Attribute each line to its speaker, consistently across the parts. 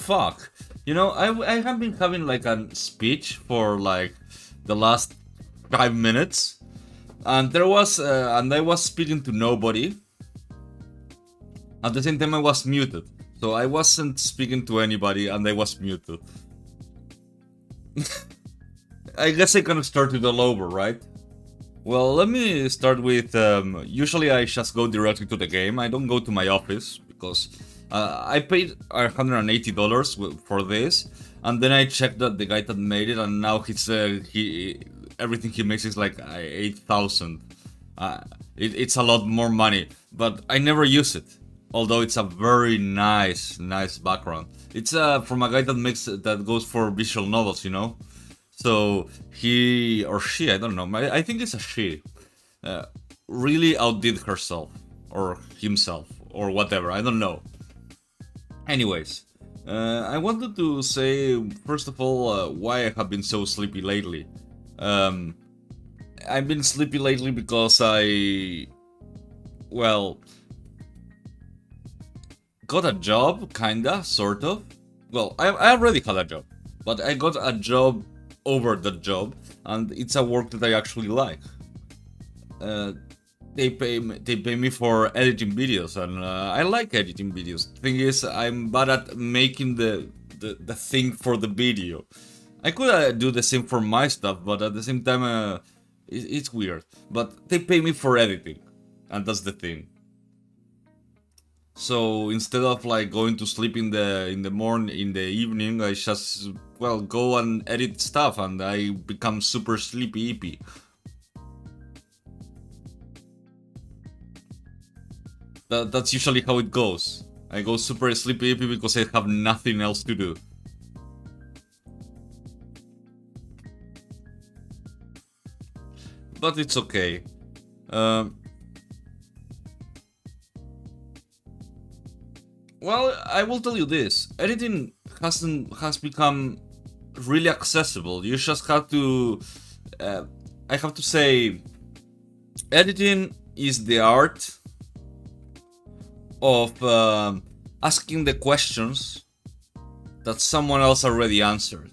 Speaker 1: fuck? You know, I have been having like a speech for like the last 5 minutes, and I was speaking to nobody. At the same time, I was muted, so I wasn't speaking to anybody, and I was muted. I guess I can start with all over, right? Well, let me start with, usually I just go directly to the game. I don't go to my office, because I paid $180 for this, and then I checked that the guy that made it, and now everything he makes is like 8,000. It's a lot more money, but I never use it. Although it's a very nice background. It's from a guy that goes for visual novels, you know. So he or she, I don't know. I think it's a she. Really outdid herself or himself or whatever. I don't know. Anyways, I wanted to say first of all why I have been so sleepy lately. I've been sleepy lately because got a job, kinda, sort of. Well, I already had a job, but I got a job over the job, and it's a work that I actually like. They pay me for editing videos, and I like editing videos. Thing is, I'm bad at making the thing for the video. I could do the same for my stuff, but at the same time, it's weird. But they pay me for editing, and that's the thing. So instead of like going to sleep in the morning, in the evening, I just go and edit stuff, and I become super sleepy. That's usually how it goes. I go super sleepy because I have nothing else to do. But it's okay. Well, I will tell you this: editing has become really accessible. You just have to. I have to say, editing is the art of asking the questions that someone else already answered.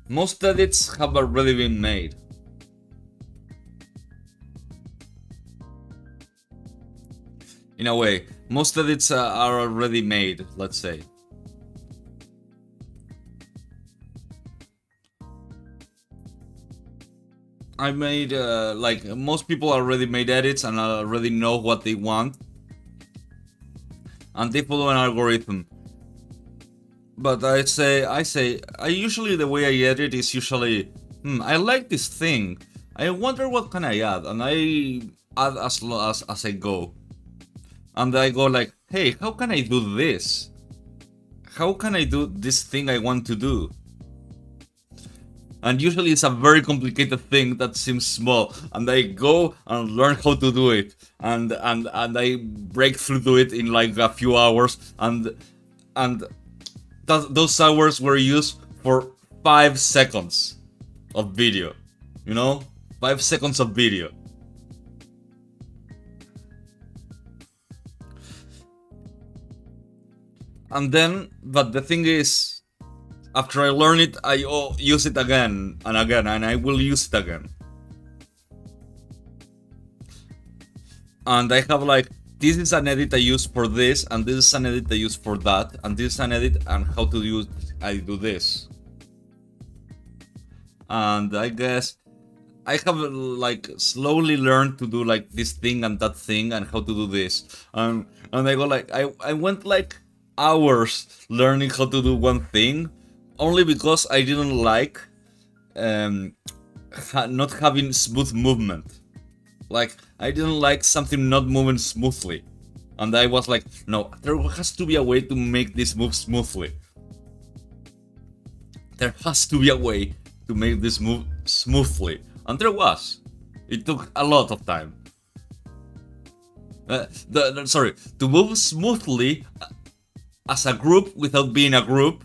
Speaker 1: Most edits have already been made. In a way, most edits are already made, let's say. I made, like, most people already made edits and already know what they want. And they follow an algorithm. But I usually the way I edit is usually, I like this thing. I wonder what can I add, and I add as I go. And I go like, hey, how can I do this? How can I do this thing I want to do? And usually it's a very complicated thing that seems small, and I go and learn how to do it, and I break through to it in like a few hours, and those hours were used for 5 seconds of video, you know, 5 seconds of video. And then, but the thing is, after I learn it, I use it again and again, and I will use it again. And I have like, this is an edit I use for this, and this is an edit I use for that, and this is an edit and how to use, I do this. And I guess I have like slowly learned to do like this thing and that thing and how to do this. And I go like, I went like hours learning how to do one thing, only because I didn't like not having smooth movement. Like, I didn't like something not moving smoothly. And I was like, no, there has to be a way to make this move smoothly. There has to be a way to make this move smoothly. And there was. It took a lot of time. To move smoothly as a group without being a group,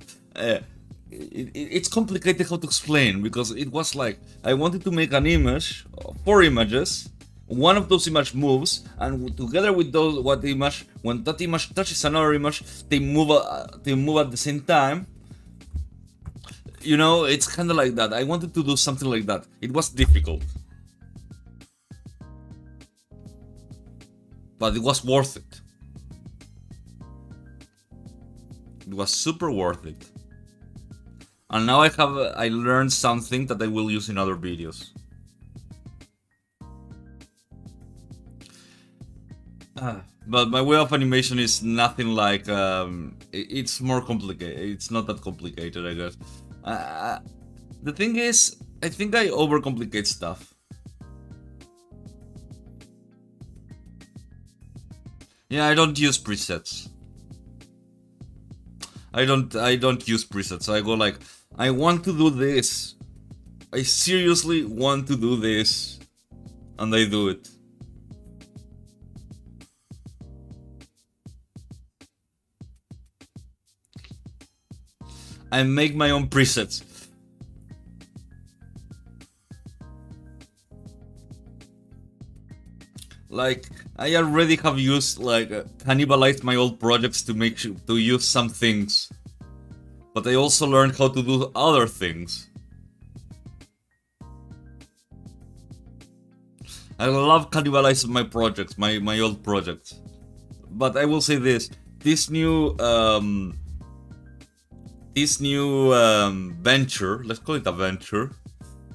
Speaker 1: it's complicated how to explain, because it was like, I wanted to make an image, 4 images, one of those image moves, and together with those what image, when that image touches another image, they move at the same time. You know, it's kind of like that. I wanted to do something like that. It was difficult, but it was worth it. It was super worth it. And now I learned something that I will use in other videos. But my way of animation is nothing like it's more complicated. It's not that complicated, I guess. The thing is, I think I overcomplicate stuff. Yeah, I don't use presets. I don't use presets. I go like, I want to do this. I seriously want to do this, and I do it. I make my own presets. Like, I already have used, like, cannibalized my old projects to make sure to use some things. But I also learned how to do other things. I love cannibalizing my projects, my old projects. But I will say this venture, let's call it a venture,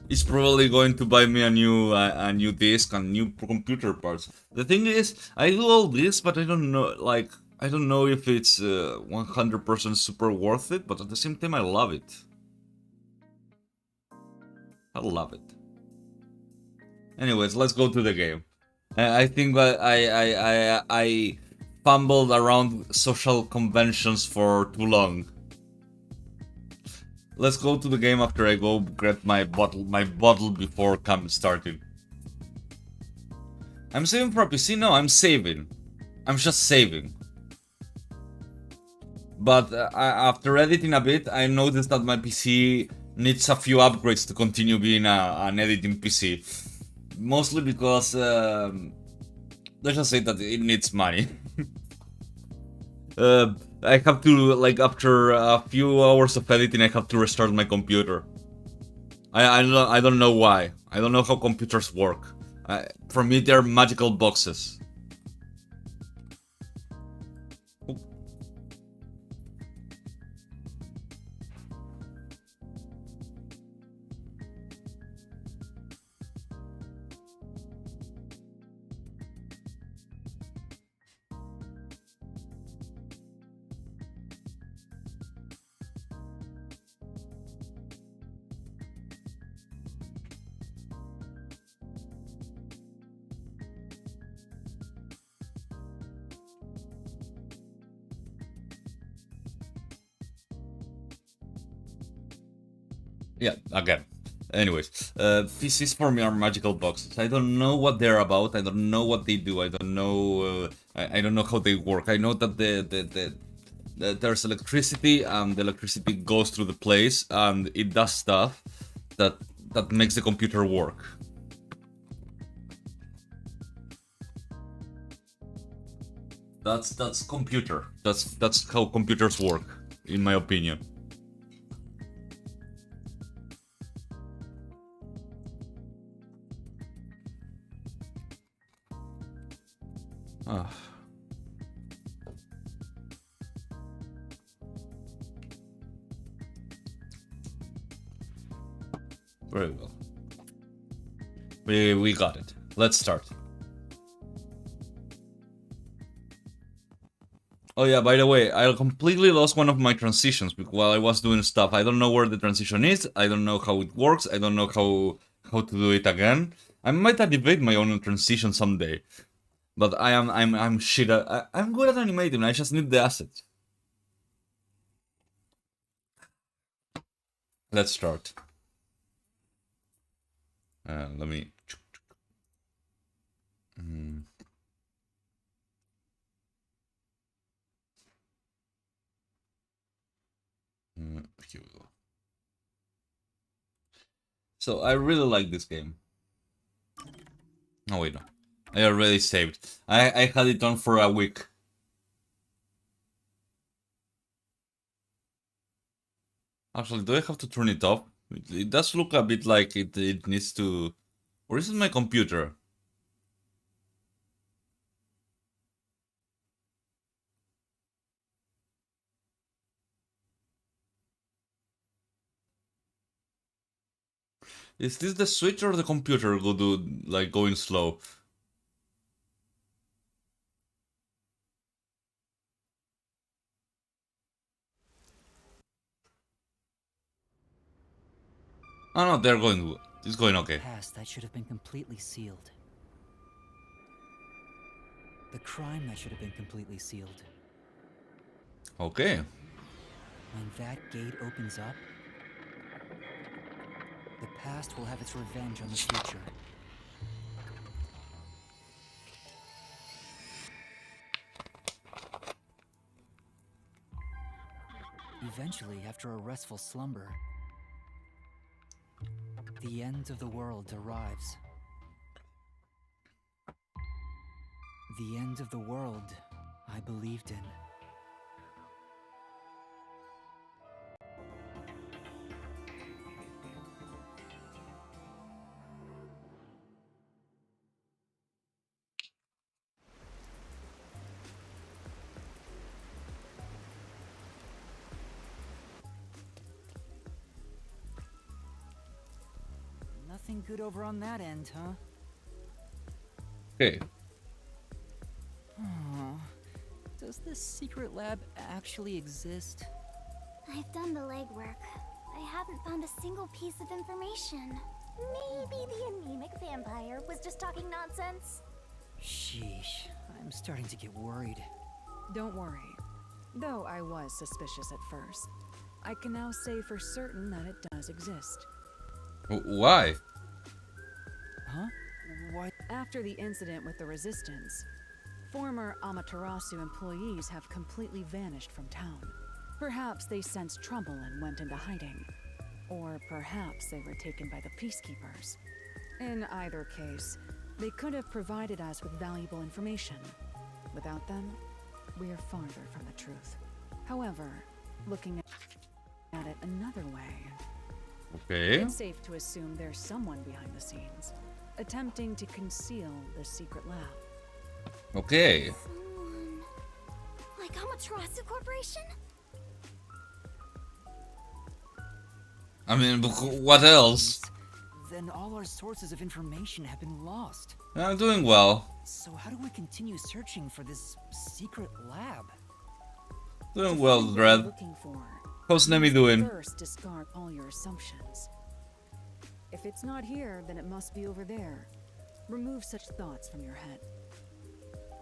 Speaker 1: is probably going to buy me a new disc and new computer parts. The thing is, I do all this, but I don't know if it's 100% super worth it, but at the same time I love it. I love it. Anyways, let's go to the game. I think I fumbled around social conventions for too long. Let's go to the game after I go get my bottle before starting. I'm saving for a PC? No, I'm saving. I'm just saving. But after editing a bit, I noticed that my PC needs a few upgrades to continue being an editing PC. Mostly because, let's just say that it needs money. I have to, like, after a few hours of editing, I have to restart my computer. I don't know why. I don't know how computers work. For me, they're magical boxes. Yeah, again. Anyways, PCs for me are magical boxes. I don't know what they're about. I don't know what they do. I don't know. I don't know how they work. I know that there's electricity, and the electricity goes through the place, and it does stuff that makes the computer work. That's computer. That's how computers work, in my opinion. Ah. Very well. We got it. Let's start. Oh yeah, by the way, I completely lost one of my transitions while I was doing stuff. I don't know where the transition is. I don't know how it works. I don't know how to do it again. I might activate my own transition someday. But I'm shit at, I'm good at animating. I just need the assets. Let's start. Let me. Here we go. So I really like this game. Oh wait, no. I already saved. I had it on for a week. Actually, do I have to turn it off? It does look a bit like it needs to... Or is it my computer? Is this the switch or the computer going slow? Oh no, they're going... It's going okay.
Speaker 2: Past that should have been completely sealed. The crime that should have been completely sealed.
Speaker 1: Okay.
Speaker 2: When that gate opens up, the past will have its revenge on the future. Eventually, after a restful slumber, the end of the world arrives. The end of the world I believed in. Nothing good over on that end, huh?
Speaker 1: Okay.
Speaker 2: Oh, does this secret lab actually exist?
Speaker 3: I've done the legwork. I haven't found a single piece of information. Maybe the anemic vampire was just talking nonsense.
Speaker 2: Sheesh, I'm starting to get worried.
Speaker 4: Don't worry. Though I was suspicious at first, I can now say for certain that it does exist.
Speaker 1: Why?
Speaker 2: Huh? What?
Speaker 4: After the incident with the Resistance, former Amaterasu employees have completely vanished from town. Perhaps they sensed trouble and went into hiding. Or perhaps they were taken by the Peacekeepers. In either case, they could have provided us with valuable information. Without them, we are farther from the truth. However, looking at it another way,
Speaker 1: Okay.
Speaker 4: it's safe to assume there's someone behind the scenes, attempting to conceal the secret lab.
Speaker 1: Okay.
Speaker 3: Someone... like Amaterasu Corporation?
Speaker 1: I mean, what else?
Speaker 2: Then all our sources of information have been lost.
Speaker 1: I'm doing well.
Speaker 2: So how do we continue searching for this secret lab?
Speaker 1: Doing
Speaker 4: To
Speaker 1: well,
Speaker 4: find what you're
Speaker 1: Dread.
Speaker 4: looking for,
Speaker 1: How's
Speaker 4: you
Speaker 1: Nemi
Speaker 4: must
Speaker 1: doing?
Speaker 4: First, discard all your assumptions. If it's not here, then it must be over there. Remove such thoughts from your head.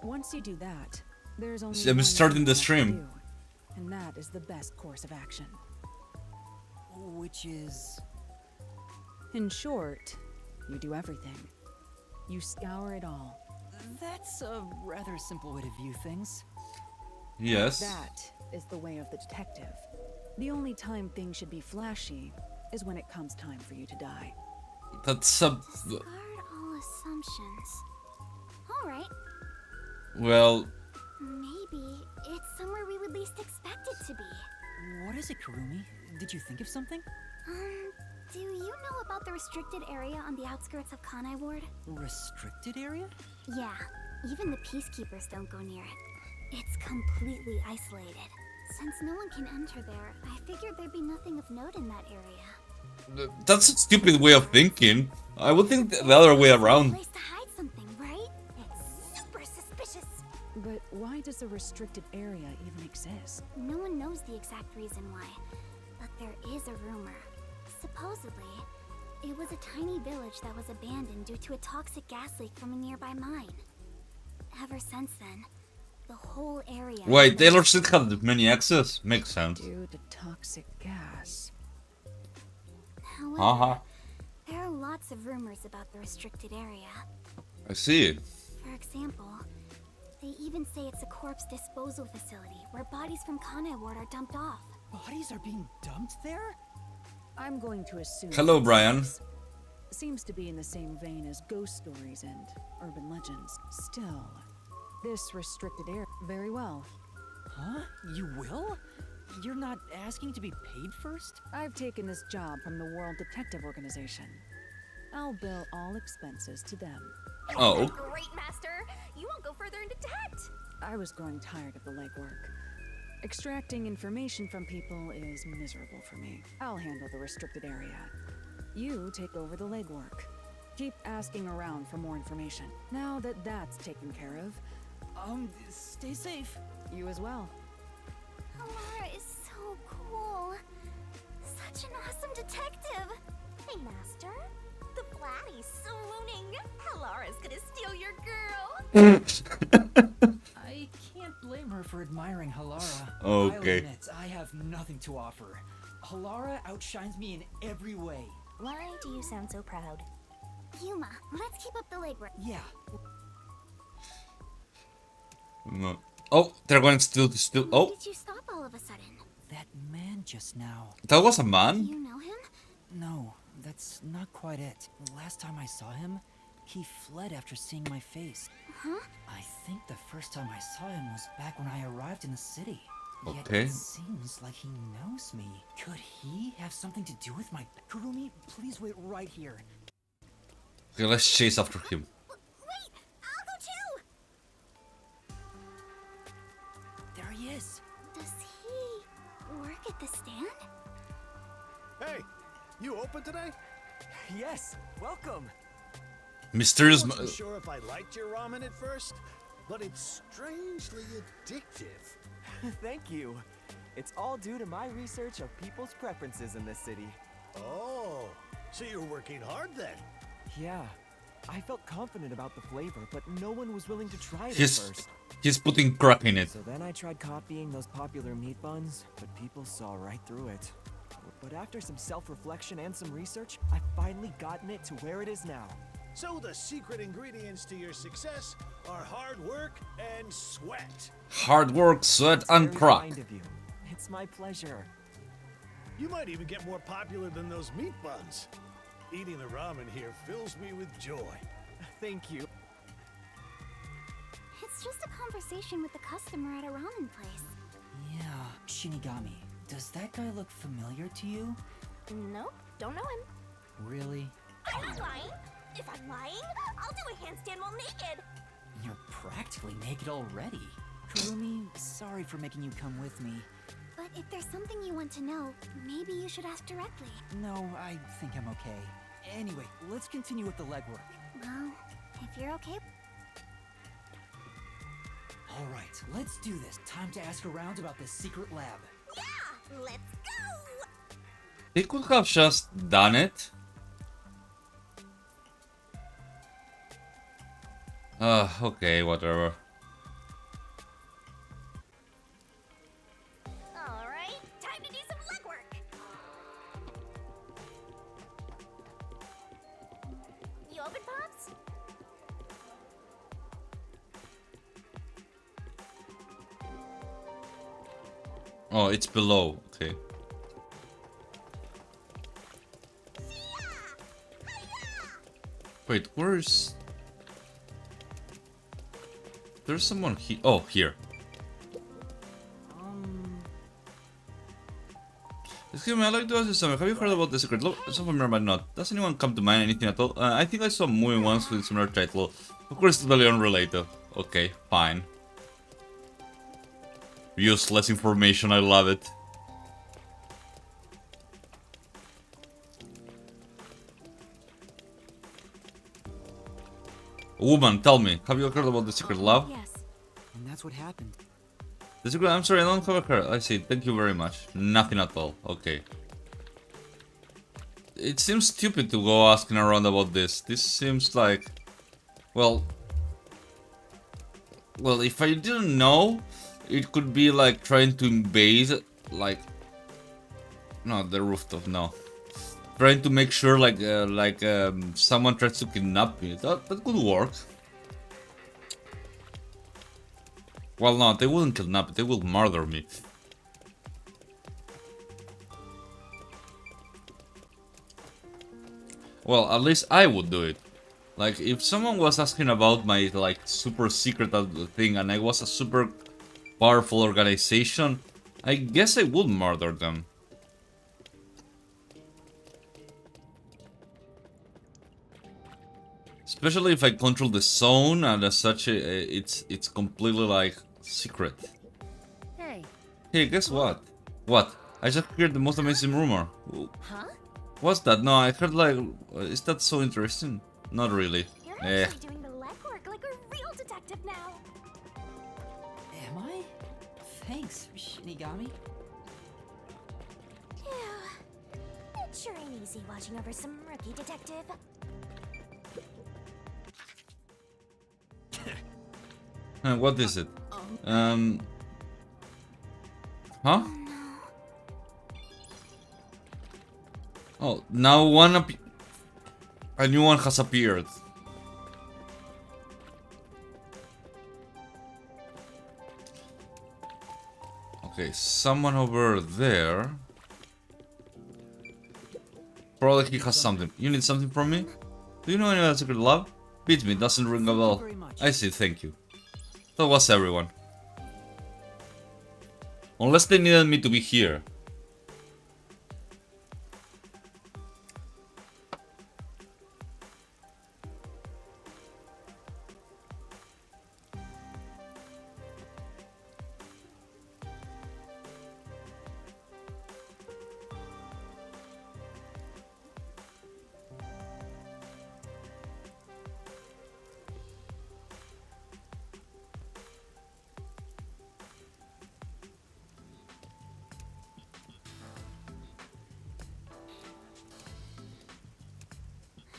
Speaker 4: Once you do that, there's only
Speaker 1: I'm
Speaker 4: one
Speaker 1: starting
Speaker 4: thing
Speaker 1: the
Speaker 4: left to
Speaker 1: stream.
Speaker 4: do, and that is the best course of action.
Speaker 2: Which is...
Speaker 4: In short, you do everything. You scour it all.
Speaker 2: That's a rather simple way to view things.
Speaker 1: Yes.
Speaker 4: That is the way of the detective. The only time things should be flashy is when it comes time for you to die.
Speaker 1: That's
Speaker 3: Discard all assumptions. Alright,
Speaker 1: well,
Speaker 3: maybe it's somewhere we would least expect it to be.
Speaker 2: What is it, Karumi? Did you think of something?
Speaker 3: Do you know about the restricted area on the outskirts of Kanai Ward?
Speaker 2: Restricted area?
Speaker 3: Yeah, even the Peacekeepers don't go near it. It's completely isolated. Since no one can enter there, I figured there'd be nothing of note in that area.
Speaker 1: that's a stupid way of thinking. I would think the other way around.
Speaker 3: Place to hide something, right? It's super suspicious.
Speaker 4: But why does a restricted area even exist?
Speaker 3: No one knows the exact reason why, but there is a rumor. Supposedly, it was a tiny village that was abandoned due to a toxic gas leak from a nearby mine. Ever since then, the whole area...
Speaker 1: Wait, Taylor Swift had many access? Makes sense.
Speaker 4: Due to toxic gas.
Speaker 3: However, there are lots of rumors about the restricted area.
Speaker 1: I see.
Speaker 3: For example, they even say it's a corpse disposal facility where bodies from Kanai Ward are dumped off.
Speaker 2: Bodies are being dumped there?
Speaker 4: I'm going to assume.
Speaker 1: Hello,
Speaker 4: it's
Speaker 1: Brian.
Speaker 4: this. Seems to be in the same vein as ghost stories and urban legends. Still, this restricted area... Very well.
Speaker 2: Huh? You will? You're not asking to be paid first?
Speaker 4: I've taken this job from the World Detective Organization. I'll bill all expenses to them.
Speaker 1: Oh.
Speaker 3: Great, Master! You won't go further into debt!
Speaker 4: I was growing tired of the legwork. Extracting information from people is miserable for me. I'll handle the restricted area. You take over the legwork. Keep asking around for more information. Now that that's taken care of,
Speaker 2: Stay safe.
Speaker 4: you as well.
Speaker 3: Halara is so cool. Such an awesome detective. Hey, Master. The Flatty's so mooning. Halara's gonna steal your girl.
Speaker 2: I can't blame her for admiring Halara.
Speaker 1: Okay.
Speaker 2: I'll admit, I have nothing to offer. Halara outshines me in every way.
Speaker 3: Why do you sound so proud? Yuma, let's keep up the legwork.
Speaker 2: Yeah.
Speaker 1: No. Oh, they're going still.
Speaker 3: Why
Speaker 1: Oh,
Speaker 3: did you stop all of a sudden?
Speaker 2: That man just now.
Speaker 1: that was a
Speaker 3: Do
Speaker 1: man.
Speaker 3: you know him?
Speaker 2: No, that's not quite it. Last time I saw him, he fled after seeing my face.
Speaker 3: Huh?
Speaker 2: I think the first time I saw him was back when I arrived in the city. Yet
Speaker 1: Okay.
Speaker 2: it seems like he knows me. Could he have something to do with my... Kurumi, please wait right here.
Speaker 1: Okay, let's chase after him.
Speaker 3: Wait, I'll go too.
Speaker 2: There he is.
Speaker 3: Does he work at the stand?
Speaker 5: Hey, you open today?
Speaker 6: Yes, welcome.
Speaker 1: Mysterious.
Speaker 5: I wasn't sure if I liked your ramen at first, but it's strangely addictive.
Speaker 6: Thank you. It's all due to my research of people's preferences in this city.
Speaker 5: Oh, so you're working hard then?
Speaker 6: Yeah, I felt confident about the flavor, but no one was willing to try it at
Speaker 1: He's
Speaker 6: first.
Speaker 1: he's putting crack in it.
Speaker 6: So then I tried copying those popular meat buns, but people saw right through it. But after some self-reflection and some research, I've finally gotten it to where it is now.
Speaker 5: So the secret ingredients to your success are hard work and sweat.
Speaker 1: Hard work, sweat,
Speaker 6: It's
Speaker 1: and
Speaker 6: very
Speaker 1: crack.
Speaker 6: kind of you. It's my pleasure.
Speaker 5: You might even get more popular than those meat buns. Eating the ramen here fills me with joy.
Speaker 6: Thank you.
Speaker 3: It's just a conversation with the customer at a ramen place.
Speaker 2: Yeah, Shinigami. Does that guy look familiar to you?
Speaker 3: Nope, don't know him.
Speaker 2: Really?
Speaker 3: I'm not lying. If I'm lying, I'll do a handstand while naked.
Speaker 2: You're practically naked already. Kurumi, sorry for making you come with me.
Speaker 3: But if there's something you want to know, maybe you should ask directly.
Speaker 2: No, I think I'm okay. Anyway, let's continue with the legwork.
Speaker 3: Well, if you're okay.
Speaker 2: Alright, let's do this. Time to ask around about the secret lab.
Speaker 3: Yeah, let's go!
Speaker 1: They could have just done it. Okay, whatever.
Speaker 3: Alright, time to do some legwork. You open, Pops?
Speaker 1: Oh, it's below. Okay. Wait, where's... There's someone here. Oh, here. Excuse me, I'd like to ask you something. Have you heard about the secret? Some familiar but not. Does anyone come to mind anything at all? I think I saw a movie once with a similar title. Of course, totally unrelated. Okay, fine. Useless information, I love it. Woman, tell me, have you heard about the secret lab?
Speaker 4: Yes.
Speaker 2: And that's what happened.
Speaker 1: The secret, I'm sorry, I don't have heard. I see, thank you very much. Nothing at all, okay. It seems stupid to go asking around about this. This seems like... Well, if I didn't know, it could be like trying to invade, like... No, the rooftop, no. Trying to make sure, someone tries to kidnap me. That could work. Well, no, they wouldn't kidnap me, they will murder me. Well, at least I would do it. Like, if someone was asking about my, like, super secret thing and I was a super powerful organization, I guess I would murder them. Especially if I control the zone and as such, it's completely, like, secret.
Speaker 7: Hey.
Speaker 1: Hey, guess what? What? I just heard the most amazing rumor.
Speaker 7: Huh?
Speaker 1: What's that? No, I heard, like, is that so interesting? Not really.
Speaker 3: You're actually doing the legwork like a real detective now.
Speaker 2: Am I? Thanks, Shinigami.
Speaker 3: Yeah. It sure ain't easy watching over some rookie detective.
Speaker 1: What is it? Huh? Oh, now a new one has appeared. Okay, someone over there. Probably he has something. You need something from me? Do you know any other secret lab? Beats me, doesn't ring a bell. I see, thank you. That was everyone. Unless they needed me to be here.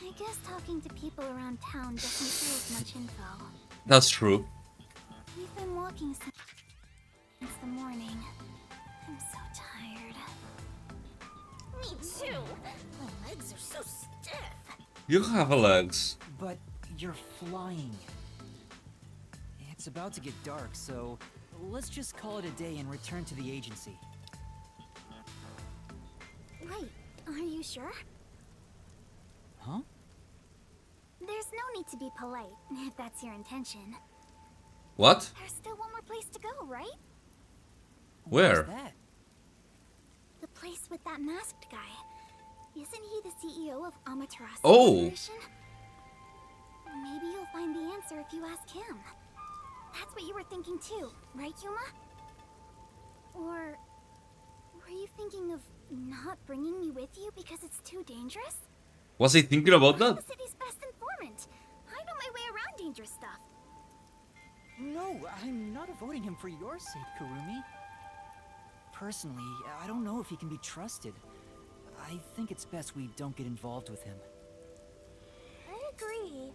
Speaker 3: I guess talking to people around town doesn't give as much info.
Speaker 1: That's true.
Speaker 3: We've been walking since the morning. I'm so tired. Me too. My legs are so stiff.
Speaker 1: You have legs.
Speaker 2: But you're flying. It's about to get dark, so let's just call it a day and return to the agency.
Speaker 3: Wait, are you sure?
Speaker 2: Huh?
Speaker 3: There's no need to be polite, if that's your intention.
Speaker 1: What?
Speaker 3: There's still one more place to go, right?
Speaker 1: Where?
Speaker 2: What's that?
Speaker 3: The place with that masked guy. Isn't he the CEO of Amaterasu
Speaker 1: Oh.
Speaker 3: Corporation? Maybe you'll find the answer if you ask him. That's what you were thinking too, right, Yuma? Or were you thinking of not bringing me with you because it's too dangerous?
Speaker 1: Was he thinking about
Speaker 3: I'm
Speaker 1: that?
Speaker 3: the city's best informant. I know my way around dangerous stuff.
Speaker 2: No, I'm not avoiding him for your sake, Kurumi. Personally, I don't know if he can be trusted. I think it's best we don't get involved with him.
Speaker 3: I agree.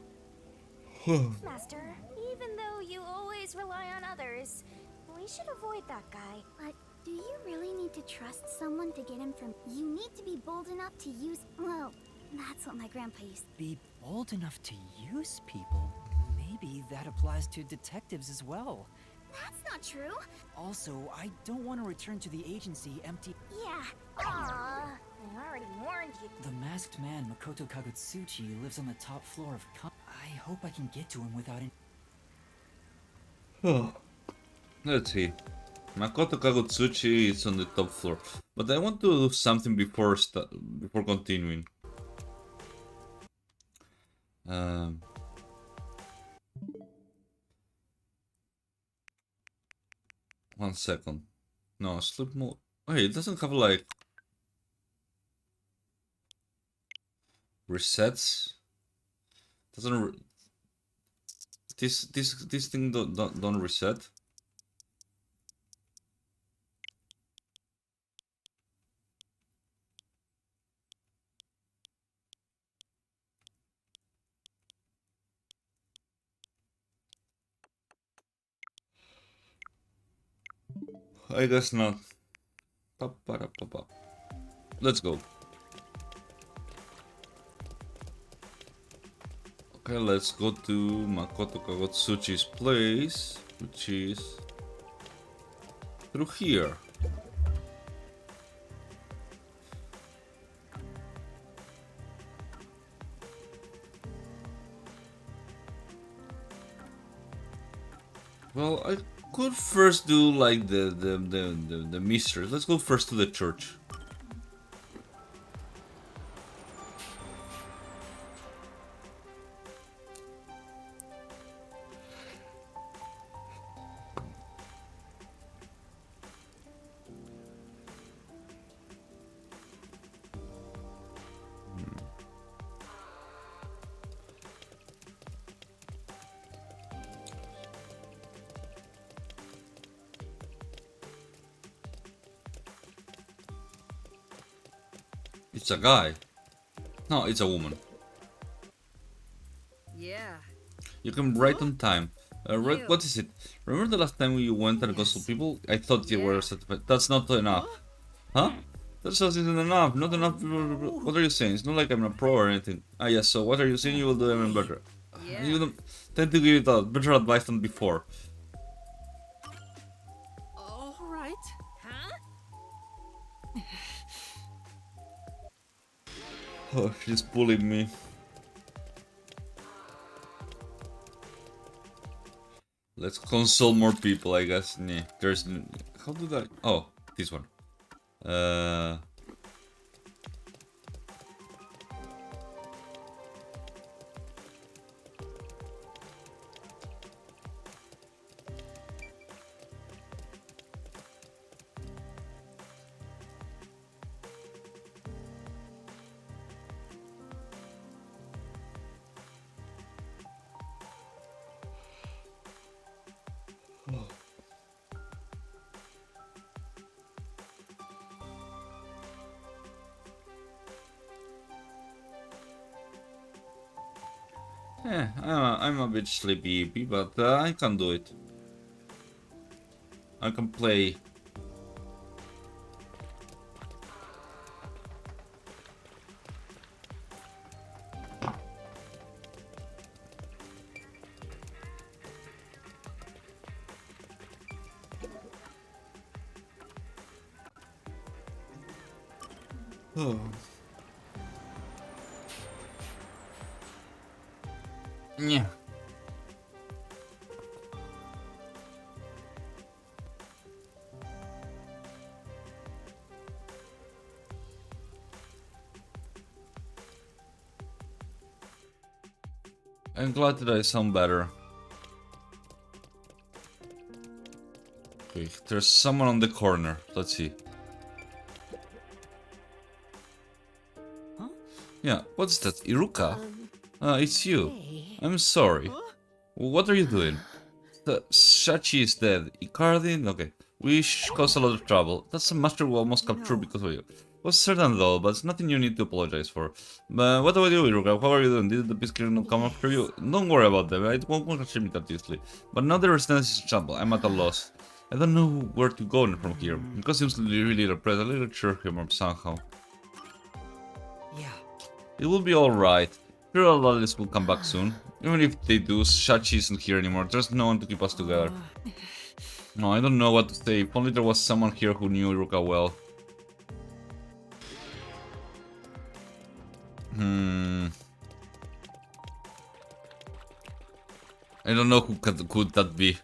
Speaker 3: Master, even though you always rely on others, we should avoid that guy. But do you really need to trust someone to get him from... You need to be bold enough to use... Well, that's what my grandpa used.
Speaker 2: Be bold enough to use people? Maybe that applies to detectives as well.
Speaker 3: That's not true.
Speaker 2: Also, I don't want to return to the agency empty.
Speaker 3: Yeah. Aww. I already warned you.
Speaker 2: The masked man, Makoto Kagutsuchi, lives on the top floor of I hope I can get to him without
Speaker 1: Let's see. Makoto Kagutsuchi is on the top floor, but I want to do something before continuing. 1 second. No, sleep mode. Wait, it doesn't have like resets. Doesn't this thing don't reset? I guess not. Let's go. Okay, let's go to Makoto Kagutsuchi's place, which is through here. Well, I could first do like the mysteries. Let's go first to the church. It's a guy. No, it's a woman.
Speaker 7: Yeah.
Speaker 1: You come right on time. What is it? Remember the last time you went and got some people? I thought you were certified. That's not enough. Huh? That just isn't enough. Not enough. What are you saying? It's not like I'm a pro or anything. Ah, yes. So what are you saying? You will do even better. You don't tend to give it better advice than before.
Speaker 7: All right. Huh?
Speaker 1: Oh, she's bullying me. Let's console more people, I guess. Nah, there's... How do that... Oh, this one. Yeah, I'm a bit sleepy, but I can do it. I can play. Oh. Yeah. I'm glad that I sound better. Okay, there's someone on the corner. Let's see.
Speaker 2: Huh?
Speaker 1: Yeah, what's that? Iruka? It's you. I'm sorry. What are you doing? The Shachi is dead. Icardi? Okay. We caused a lot of trouble. That's a master we almost captured because of you. Was certain though, but it's nothing you need to apologize for. But what about you, Iruka? How are you doing? Did the Peacekeeper not come after you? Don't worry about them. I won't catch me that easily. But now the resistance is in trouble. I'm at a loss. I don't know where to go from here. Because seems really depressed. A little sure him somehow.
Speaker 2: Yeah.
Speaker 1: It will be alright. Sure, a lot of this will come back soon. Even if they do, Shachi isn't here anymore. There's no one to keep us together. No, I don't know what to say. If only there was someone here who knew Iruka well. I don't know who could that be.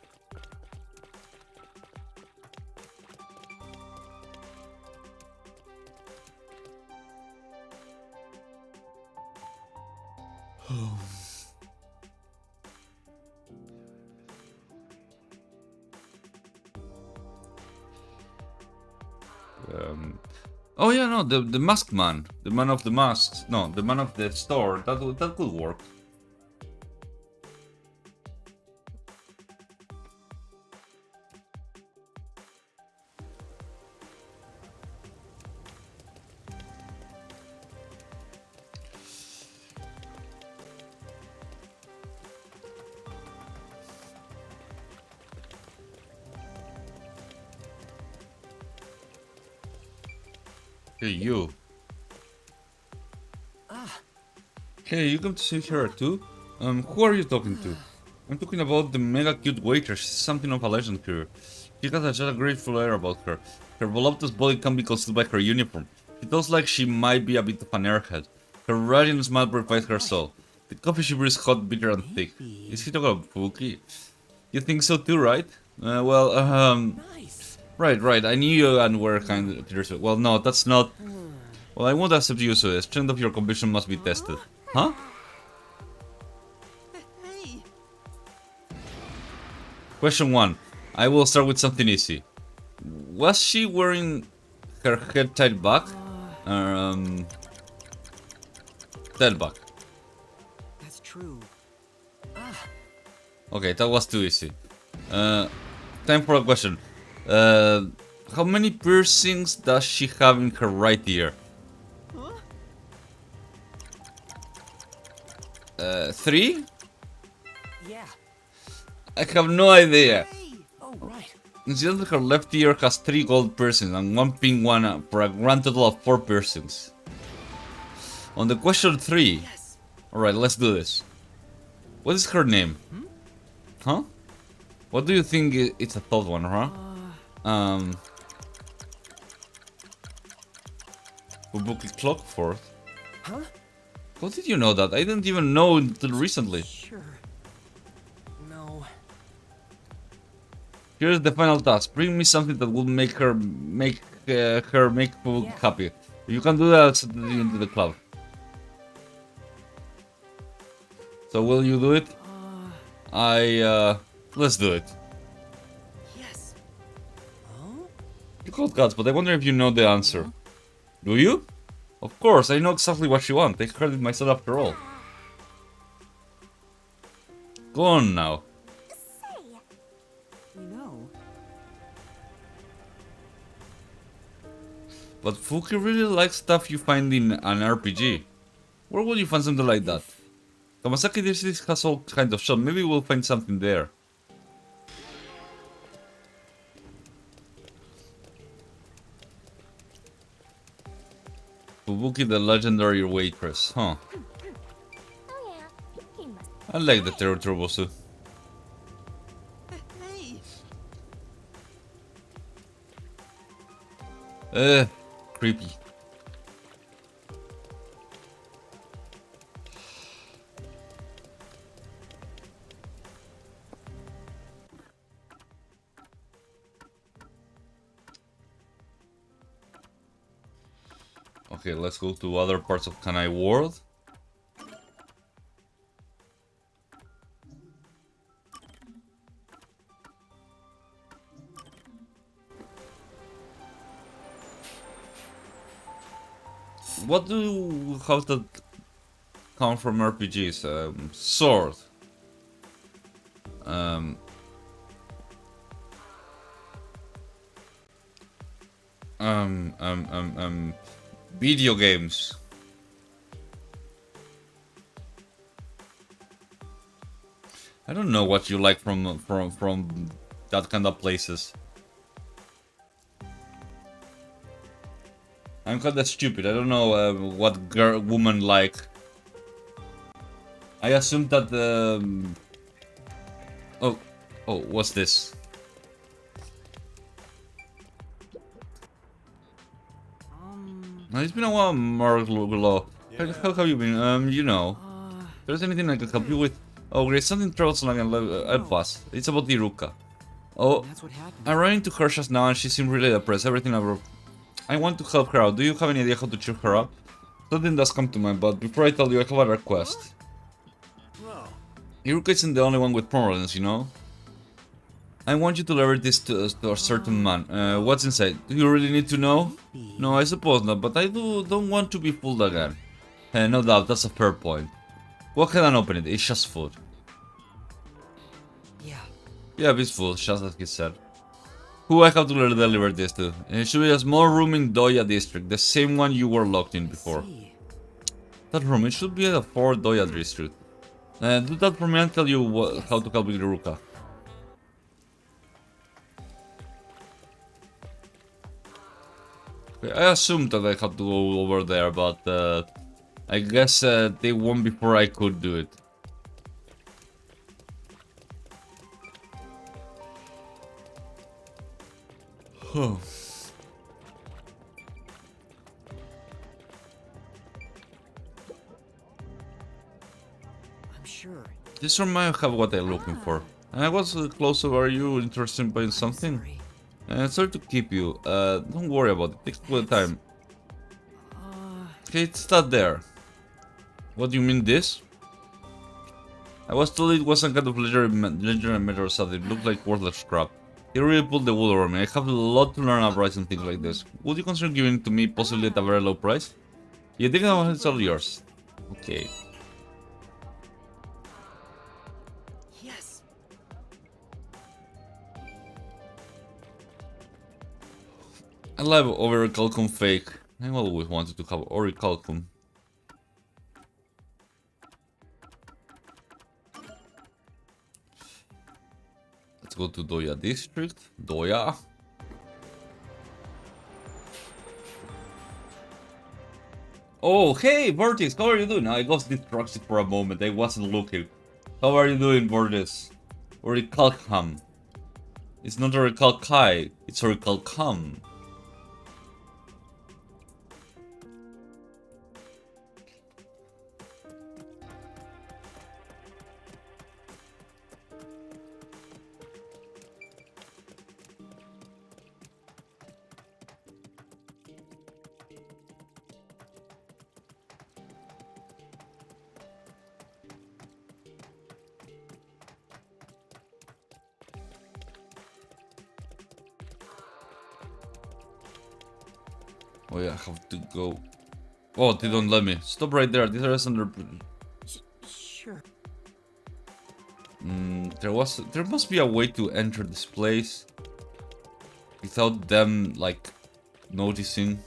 Speaker 1: Oh yeah, no, the masked man, the man of the masks, no, the man of the store. That could work. Hey, you. Hey, you come to see her too? Who are you talking to? I'm talking about the mega cute waitress. She's something of a legend here. She has just a grateful air about her. Her voluptuous body can be concealed by her uniform. She looks like she might be a bit of an airhead. Her radiant smile purifies her soul. The coffee she brews hot, bitter, and thick. Is he talking about Fuki? You think so too, right? Well,
Speaker 6: Nice.
Speaker 1: right. I knew you and were kind of... Well, no, that's not... Well, I won't accept you, so the strength of your conviction must be tested. Huh?
Speaker 7: Hey.
Speaker 1: Question 1. I will start with something easy. Was she wearing her head tied back? Tied back.
Speaker 6: That's true.
Speaker 1: Okay, that was too easy. Time for a question. How many piercings does she have in her right ear? 3?
Speaker 6: Yeah.
Speaker 1: I have no idea.
Speaker 6: Oh, right.
Speaker 1: Incidentally, her left ear has 3 gold piercings and 1 pink one for a grand total of 4 piercings. On the question 3. Alright, let's do this. What is her name? Huh? What do you think it's a third one, huh? Fubuki Clockford?
Speaker 6: Huh?
Speaker 1: How did you know that? I didn't even know until recently.
Speaker 6: Sure. No.
Speaker 1: Here's the final task. Bring me something that will make Fubuki happy. If you can do that, I'll send you into the club. So will you do it? Let's do it.
Speaker 6: Yes. Oh?
Speaker 1: You called gods, but I wonder if you know the answer. Do you? Of course, I know exactly what you want. I heard it myself after all. Go on now.
Speaker 3: Say,
Speaker 6: You know.
Speaker 1: But Fuki really likes stuff you find in an RPG. Where would you find something like that? Kamasaki District has all kinds of shops. Maybe we'll find something there. Fubuki the legendary waitress, huh?
Speaker 3: oh yeah, he must.
Speaker 1: I like the Terror Turbosu.
Speaker 7: Hey.
Speaker 1: Creepy. Okay, let's go to other parts of Kanai World. What do how that come from RPGs? Sword. Video games. I don't know what you like from that kind of places. I'm kinda stupid. I don't know what woman like. I assume that oh, what's this? It's been a while, Mark Low. How have you been? You know. If there's anything I can help you with? Oh, great, something troublesome I can help us. It's about Iruka. Oh,
Speaker 6: That's what happened.
Speaker 1: I ran into her just now and she seemed really depressed. Everything I want to help her out. Do you have any idea how to cheer her up? Something does come to mind, but before I tell you, I have a request.
Speaker 5: No.
Speaker 1: Iruka isn't the only one with problems, you know? I want you to deliver this to a certain man. What's inside? Do you really need to know? No, I suppose not, but I don't want to be fooled again. No doubt, that's a fair point. Go ahead and open it, it's just food.
Speaker 6: Yeah.
Speaker 1: Yeah, it's food, just as he said. Who I have to deliver this to? It should be a small room in Doya district, the same one you were locked in before. That room, it should be at the 4 Doya district. Do that for me and tell you how to help with Iruka. Okay, I assumed that I had to go over there, but I guess they won before I could do it. Huh.
Speaker 6: I'm sure.
Speaker 1: This room might have what I'm looking for. What's close over? Are you interested in buying something? Sorry to keep you. Don't worry about it. Take your time. Okay, it's not there. What do you mean this? I was told it was some kind of legendary metal or something. It looked like worthless crap. He really pulled the wool over me. I have a lot to learn about pricing things like this. Would you consider giving it to me, possibly at a very low price? You think it's all yours? Okay.
Speaker 6: Yes.
Speaker 1: I love Orichalcum fake. I always wanted to have Orichalcum. Let's go to Doya District. Doya. Oh, hey, Vortis, how are you doing? I got distracted for a moment. I wasn't looking. How are you doing, Vortis? Orichalcum. It's not Orichalcai, it's Orichalcum. Oh yeah, I have to go. Oh, they don't let me. Stop right there. These are under.
Speaker 2: Sure.
Speaker 1: There must be a way to enter this place without them like noticing.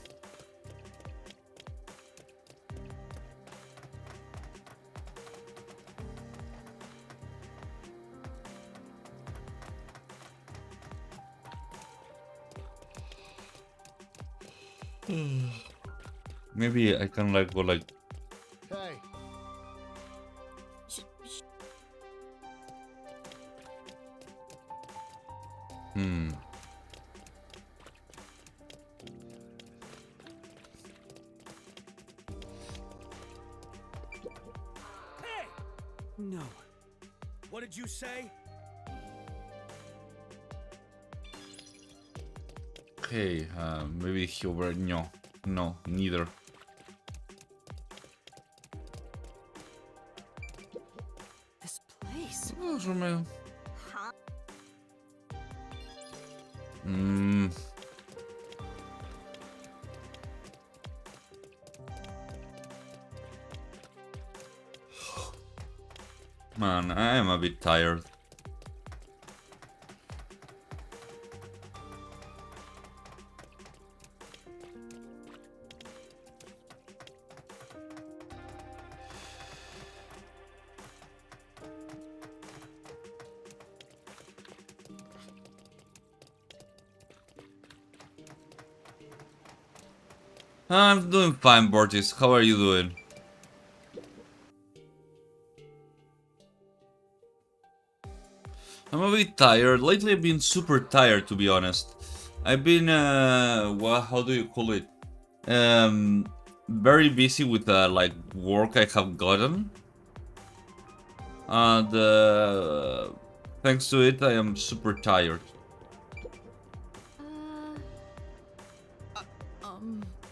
Speaker 1: Maybe I can like go like.
Speaker 5: Hey,
Speaker 1: Hmm.
Speaker 6: No.
Speaker 5: what did you say?
Speaker 1: Okay, maybe he over. No, neither.
Speaker 6: This place.
Speaker 1: Oh, Romeo. Hmm. Man, I am a bit tired. I'm doing fine, Bortis. How are you doing? I'm a bit tired. Lately I've been super tired, to be honest. I've been, well, how do you call it? Very busy with, like, work I have gotten. And, thanks to it, I am super tired.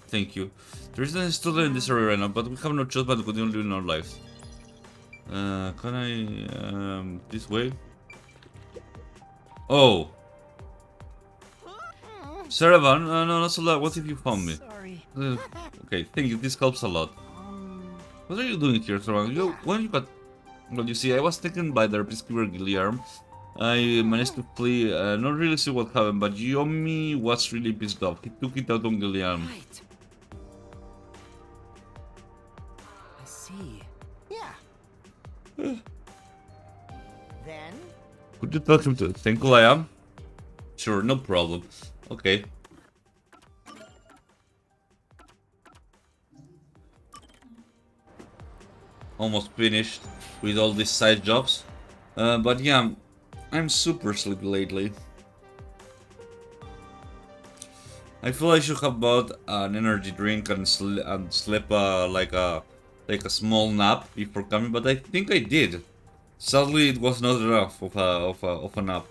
Speaker 1: Thank you. There isn't a student in this area right now, but we have no choice but to continue living our lives. Can I, this way? Oh. Saravan, no, not so loud. What if you found me?
Speaker 2: Sorry.
Speaker 1: Okay, thank you. This helps a lot. What are you doing here, Saravan? When you got... Well, you see, I was taken by the Peacekeeper Guillermo. I managed to flee. Not really sure what happened, but Yomi was really pissed off. He took it out on Guillermo.
Speaker 6: Right. I see. Yeah. Then?
Speaker 1: Could you tell him to think who I am? Sure, no problem. Okay. Almost finished with all these side jobs. But yeah, I'm super sleepy lately. I feel I should have bought an energy drink and sleep like a small nap before coming, but I think I did. Sadly, it was not enough of an app.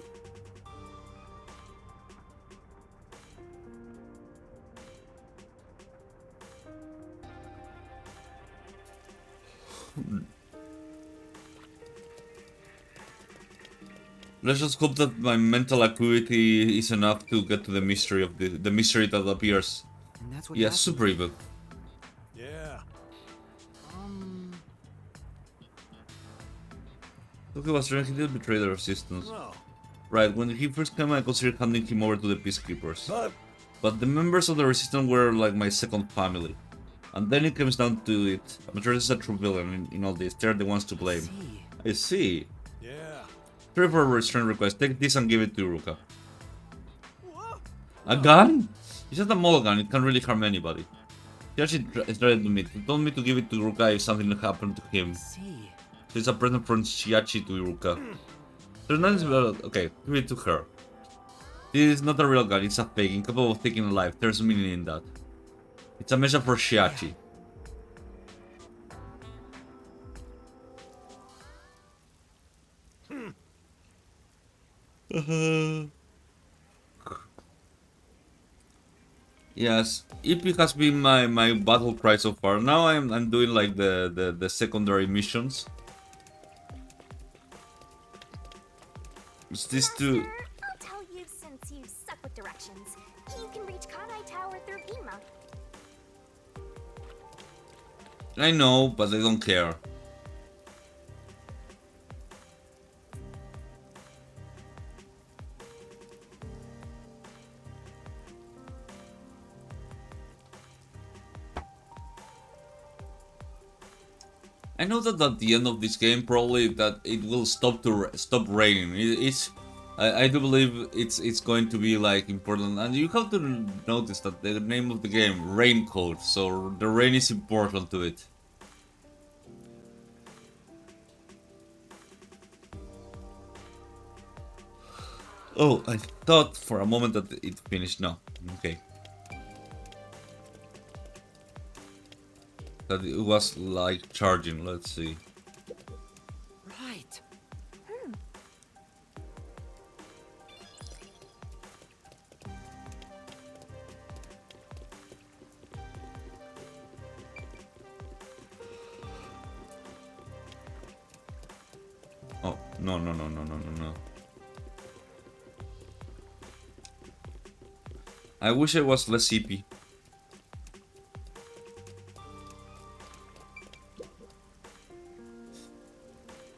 Speaker 1: Let's just hope that my mental acuity is enough to get to the mystery of the mystery that appears.
Speaker 2: And that's what
Speaker 1: Yeah,
Speaker 2: happened.
Speaker 1: super evil.
Speaker 5: Yeah.
Speaker 1: Look, he was trying to betray the resistance.
Speaker 5: No.
Speaker 1: Right, when he first came, I considered handing him over to the peacekeepers.
Speaker 5: But
Speaker 1: But the members of the resistance were like my second family. And then it comes down to it. I'm sure this is a true villain in all this. They're the ones to blame.
Speaker 2: See.
Speaker 1: I see.
Speaker 5: yeah.
Speaker 1: Three for a restraint request. Take this and give it to Ruka.
Speaker 5: Whoa.
Speaker 1: A gun? It's just a model gun. It can't really harm anybody. He actually tried to me. He told me to give it to Ruka if something happened to him.
Speaker 2: See.
Speaker 1: So it's a present from Shiachi to Iruka. There's nothing about. Okay, give it to her. This is not a real gun, it's a fake, incapable of taking a life. There's meaning in that. It's a message for Shiachi. Yes, EP has been my battle cry so far. Now I'm doing like the secondary missions. It's these two.
Speaker 3: Master, I'll tell you since you suck with directions. You can reach Kanai Tower through Ima.
Speaker 1: I know, but I don't care. I know that at the end of this game, probably that it will stop raining. I do believe it's going to be like important, and you have to notice that the name of the game, Raincode, so the rain is important to it. Oh, I thought for a moment that it finished. No, okay. That it was like charging. Let's see.
Speaker 2: Right.
Speaker 1: Oh, no. I wish I was less CP.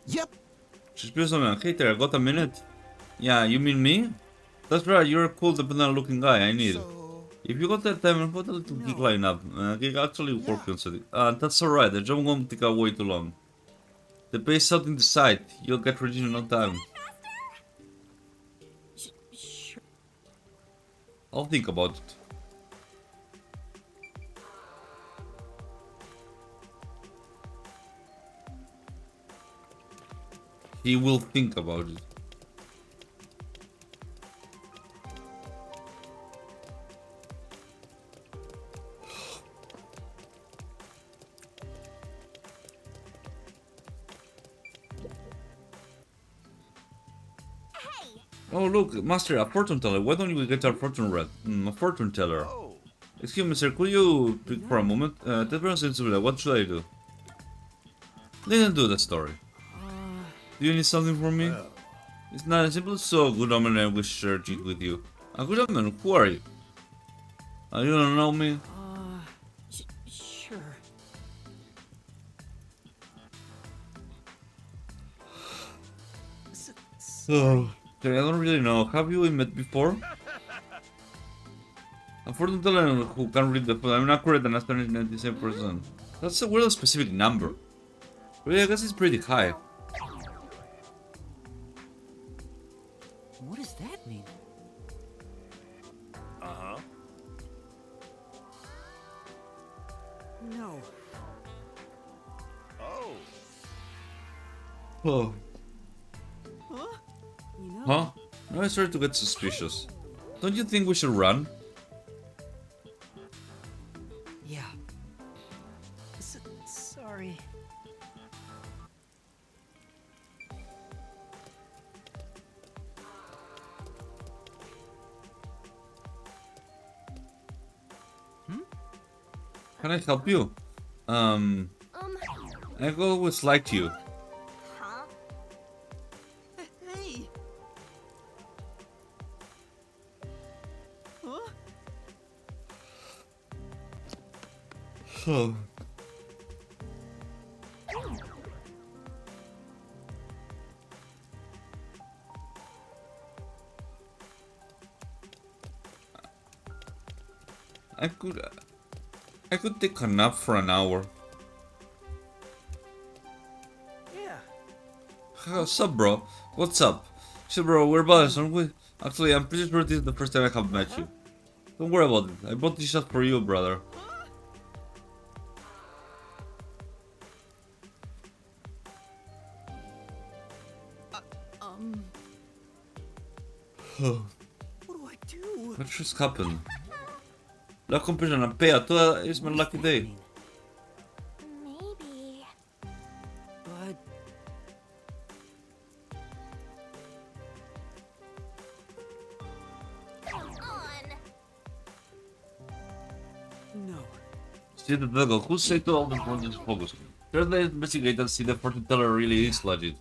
Speaker 5: Yep.
Speaker 1: Suspicious man, hey there, got a minute? Yeah, you mean me? That's right, you're a cool, dependent looking guy, I need. If you got that time, put a little gig line up. Gig actually work on something. That's alright, the job won't take way too long. The pay's out in the site, you'll get ready in no time.
Speaker 2: Sure.
Speaker 1: I'll think about it. He will think about it. Oh look, Master, a fortune teller. Why don't you get our fortune read? A fortune teller.
Speaker 5: Oh.
Speaker 1: Excuse me, sir, could you speak for a moment? That person seems to be like, what should I do? Didn't do the story. Do you need something from me?
Speaker 5: Well.
Speaker 1: It's not as simple, so good omen, I wish to share it with you. A good omen, who are you? You don't know me?
Speaker 2: Sure.
Speaker 1: Oh, okay, I don't really know. Have you met before? A fortune teller who can read the phone. I'm accurate and astonishing 97%. That's a real specific number. Really, I guess it's pretty high.
Speaker 2: What does that mean?
Speaker 5: Uh-huh.
Speaker 2: No.
Speaker 5: Oh.
Speaker 1: Oh.
Speaker 2: Huh? You know.
Speaker 1: Huh? Now I started to get suspicious. Don't you think we should run?
Speaker 2: Yeah. Sorry.
Speaker 1: Can I help you? I've always liked you.
Speaker 7: Huh? Hey! Huh?
Speaker 1: Oh. I could take a nap for an hour.
Speaker 5: Yeah.
Speaker 1: What's up, bro? What's up? So, bro, we're buddies, aren't we? Actually, I'm pretty sure this is the first time I have met you. Don't worry about it. I bought this shot for you, brother.
Speaker 7: What do I do?
Speaker 1: What just happened? La competition and pay toda is my lucky day.
Speaker 3: Maybe.
Speaker 2: But
Speaker 3: Come on.
Speaker 2: no.
Speaker 1: See the devil, who said to all the points focus? There's the investigate and see the fortune teller really is legit.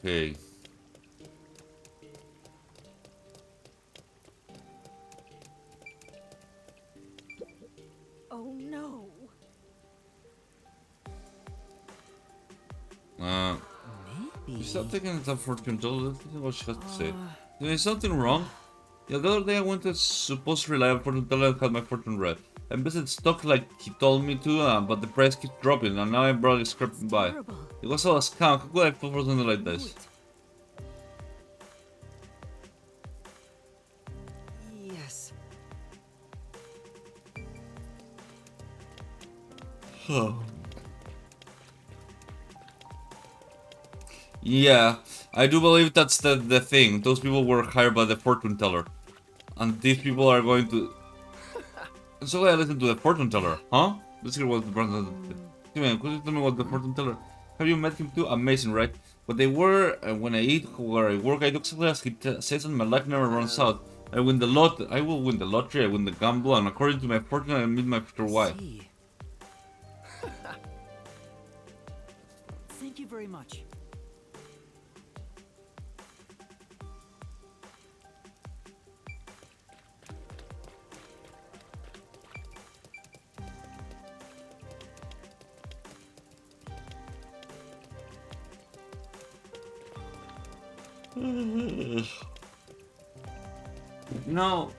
Speaker 1: Okay.
Speaker 7: Oh no.
Speaker 2: Maybe.
Speaker 1: Stop taking the fortune teller. Let's see what she has to say. Is something wrong? Yeah, the other day I went to a supposed reliable fortune teller and had my fortune read. I invested stock like he told me to, but the price keeps dropping and now I'm barely scraping by.
Speaker 7: Terrible.
Speaker 1: It was all a scam. How could I fall for something like this?
Speaker 2: Yes.
Speaker 1: Yeah, I do believe that's the thing. Those people were hired by the fortune teller. And these people are going to... So I listen to the fortune teller, huh? Let's hear what the brand... Steven, could you tell me what the fortune teller... Have you met him too? Amazing, right? But they were, when I eat, where I work, I do exactly as he says and my life never runs out. I win the lot, I will win the lottery, I win the gamble, and according to my fortune, I meet my future wife.
Speaker 2: See. Thank you very much.
Speaker 1: No.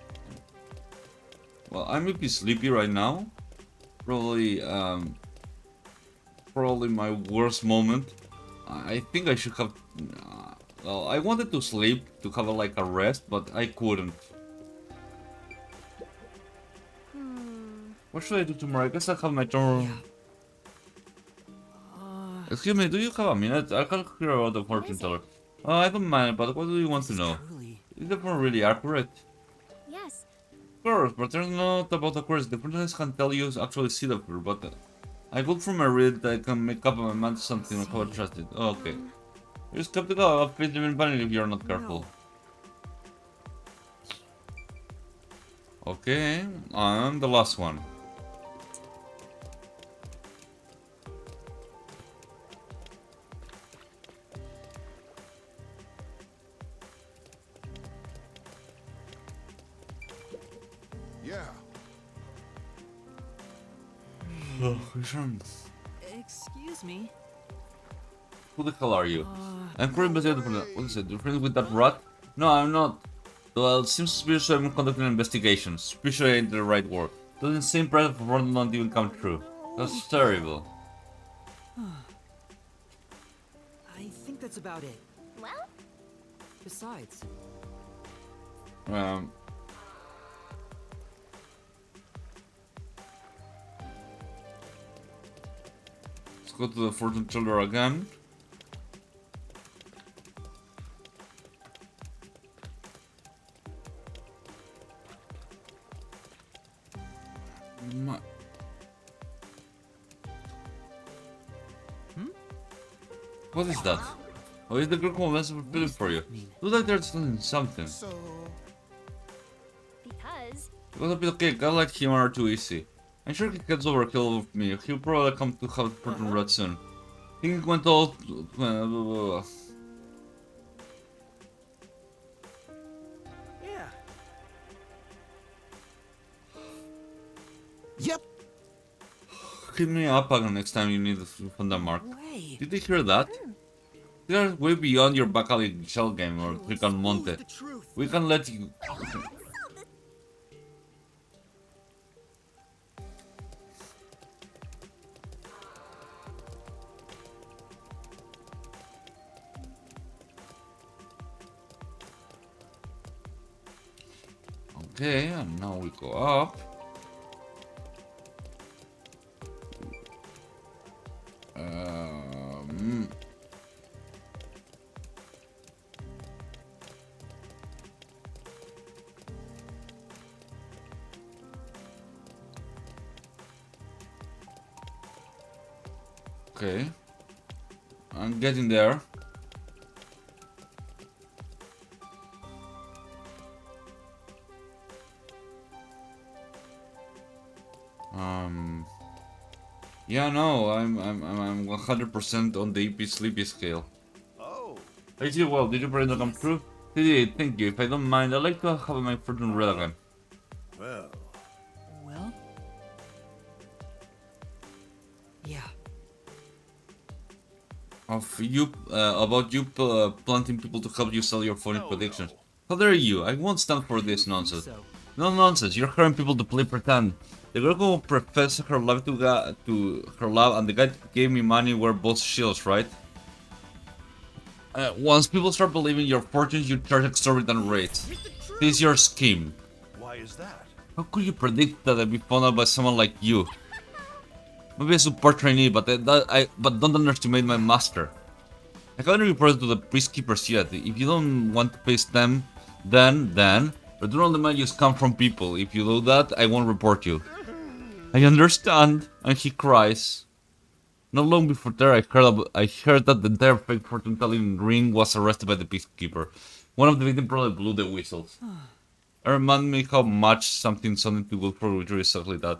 Speaker 1: Well, I may be sleepy right now. Probably, probably my worst moment. I think I should have... well, I wanted to sleep, to have like a rest, but I couldn't. What should I do tomorrow? I guess I have my turn. Excuse me, do you have a minute? I can't hear about the fortune teller. I don't mind, but what do you want to know?
Speaker 2: Truly.
Speaker 1: Is the phone really accurate?
Speaker 3: Yes.
Speaker 1: Of course, but there's not about accuracy. The princess can tell you actually see the fur, but I hope from my read that I can make up my mind to something and how I trust it. Oh, okay. You're skeptical of faith even panic if you're not careful. Okay, and the last one.
Speaker 8: Yeah.
Speaker 1: Oh, Sean.
Speaker 2: Excuse me.
Speaker 1: Who the hell are you? I'm currently investigating for the... What is it? You're friends with that rat? No, I'm not. Well, it seems suspicious I'm conducting an investigation. Suspicious ain't the right word. Doesn't seem present for one not even come true. That's terrible.
Speaker 2: I think that's about it.
Speaker 3: Well,
Speaker 2: Besides,
Speaker 1: Let's go to the fortune teller again. What is that? Oh, it's the girl who has a feeling for you. Looks like they're doing something.
Speaker 8: So,
Speaker 3: Because
Speaker 1: It was a bit okay, guys like him are too easy. I'm sure he gets overkill with me. He'll probably come to have Fortune Red soon. I think it went all...
Speaker 5: Yeah.
Speaker 8: yep.
Speaker 1: Hit me up again next time you need from the mark.
Speaker 2: Wait.
Speaker 1: Did you hear that? They are way beyond your Bacali shell game or Click on Monte.
Speaker 2: The truth.
Speaker 1: We can let you... Okay, and now we go up. Um, okay, I'm getting there. Yeah, no, I'm 100% on the EP Sleepy scale.
Speaker 8: Oh,
Speaker 1: I did well. Did you pray to come true? Did thank you. If I don't mind, I'd like to have my fortune read again.
Speaker 8: well.
Speaker 2: Well? Yeah.
Speaker 1: About you planting people to help you sell your phony predictions. How dare you? I won't stand for this nonsense.
Speaker 2: So,
Speaker 1: No nonsense. You're hiring people to play pretend. The girl who professed her love to her love and the guy that gave me money were both shields, right? Once people start believing your fortunes, you charge exorbitant rates. This is your scheme.
Speaker 8: Why is that?
Speaker 1: How could you predict that I'd be found out by someone like you? Maybe a support trainee, but don't underestimate my master. I haven't reported to the peacekeepers yet. If you don't want to face them, then return all the money you scam from people. If you do that, I won't report you. I understand. And he cries. Not long before there, I heard that the entire fake fortune-telling ring was arrested by the peacekeeper. One of the victims probably blew the whistles. It reminded me how much something too good for which is exactly that.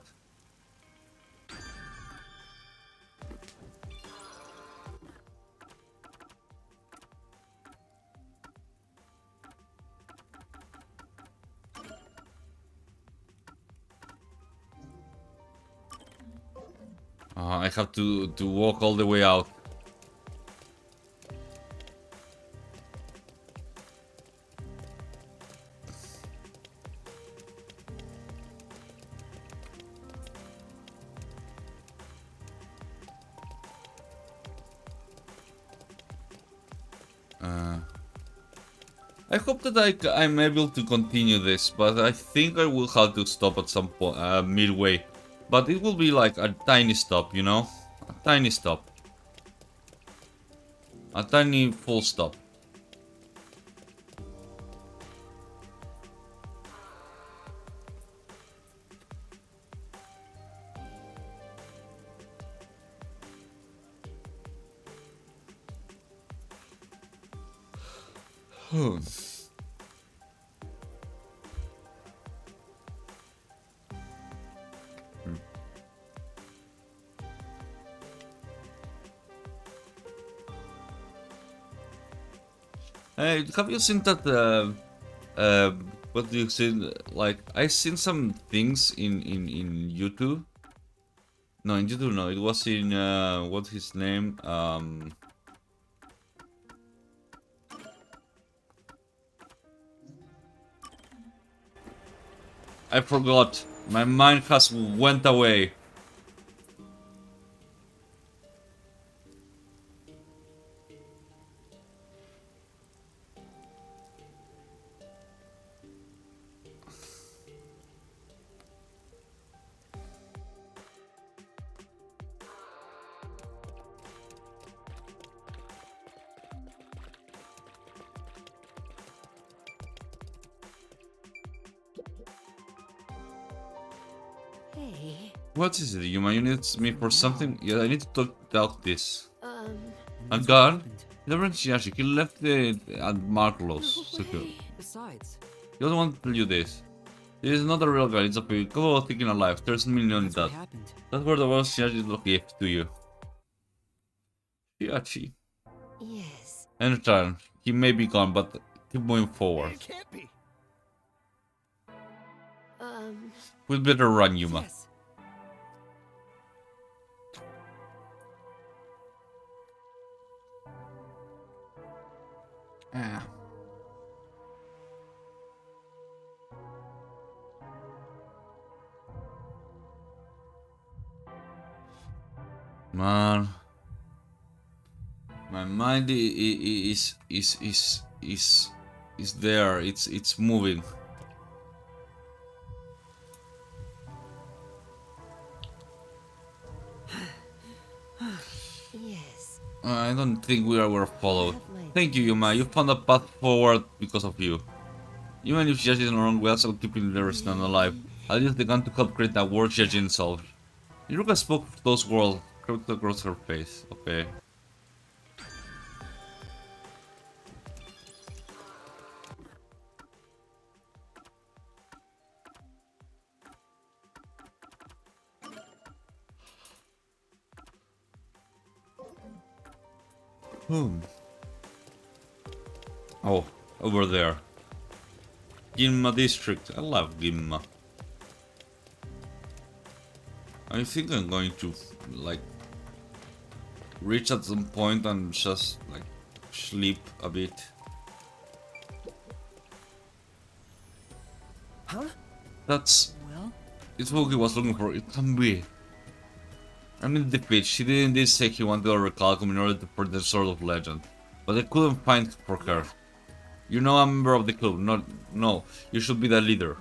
Speaker 1: I have to walk all the way out. I hope that I'm able to continue this, but I think I will have to stop at some point, midway. But it will be like a tiny stop, you know? A tiny stop. A tiny full stop. Hey, have you seen that? What do you say? Like, I seen some things in YouTube. No, in YouTube, no. It was in what's his name? I forgot. My mind has went away.
Speaker 3: Hey.
Speaker 1: What is it, Yuma? You need me for something? Yeah, I need to talk about this. I'm
Speaker 2: That's what
Speaker 1: gone.
Speaker 2: happened.
Speaker 1: Never Shiashi, he left it at Marcos. Secure.
Speaker 2: Besides,
Speaker 1: He doesn't want to tell you this. This is not a real guy, it's a fake. Couple of thinking alive. There's a million in
Speaker 2: that's what
Speaker 1: that.
Speaker 2: happened.
Speaker 1: That's where the world Shiashi is lucky to you. Shiachi.
Speaker 7: Yes.
Speaker 1: Anytime. He may be gone, but keep moving forward.
Speaker 5: It can't be.
Speaker 1: We'd better run, Yuma.
Speaker 2: Yes.
Speaker 1: Ah. Man, my mind is there. It's moving.
Speaker 7: Yes.
Speaker 1: I don't think we are worth followed. Thank you, Yuma. You found a path forward because of you. Even if Yaji is wrong, we are still keeping the resident alive. I'll use the gun to help create that word Yaji himself. Iruka spoke those words, crept across her face. Okay. Oh, over there. Ginma district. I love Ginma. I think I'm going to, like, reach at some point and just, like, sleep a bit.
Speaker 2: Huh?
Speaker 1: That's...
Speaker 2: Well,
Speaker 1: It's what he was looking for. It can be. I mean, the pitch. He didn't say he wanted a recalcum in order to put the Sword of Legend. But I couldn't find for her. You're not a member of the club. No, you should be the leader.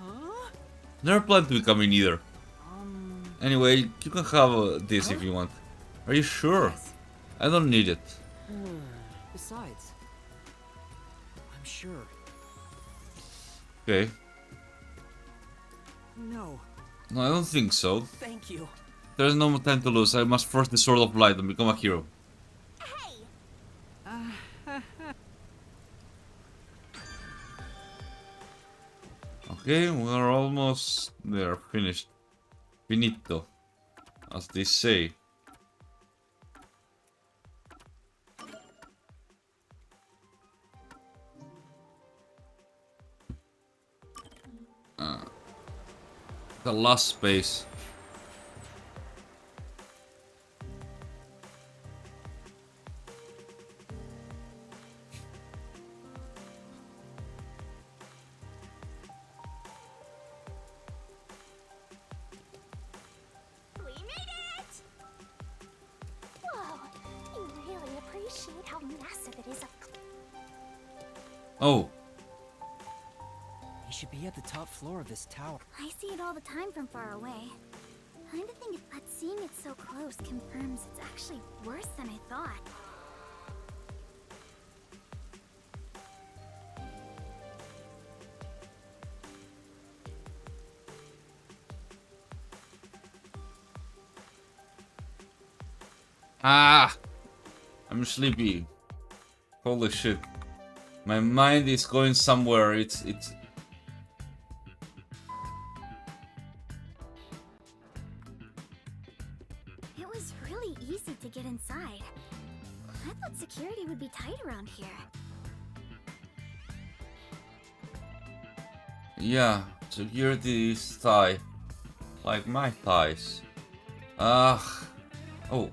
Speaker 1: Never planned to become it either. Anyway, you can have this if you want. Are you sure?
Speaker 2: yes.
Speaker 1: I don't need it.
Speaker 2: Besides, I'm sure.
Speaker 1: Okay.
Speaker 2: No,
Speaker 1: No, I don't think so.
Speaker 2: thank you.
Speaker 1: There's no more time to lose. I must force the Sword of Light and become a hero. Okay, we're almost there. Finished. Finito. As they say. The last space.
Speaker 3: We made it! Whoa, you really appreciate how massive it is up.
Speaker 1: Oh,
Speaker 2: He should be at the top floor of this tower.
Speaker 3: I see it all the time from far away. Kinda think that seeing it so close confirms it's actually worse than I thought.
Speaker 1: I'm sleepy. Holy shit. My mind is going somewhere. It's
Speaker 3: It was really easy to get inside. I thought security would be tight around here.
Speaker 1: yeah, security is thigh. Like my thighs. Oh.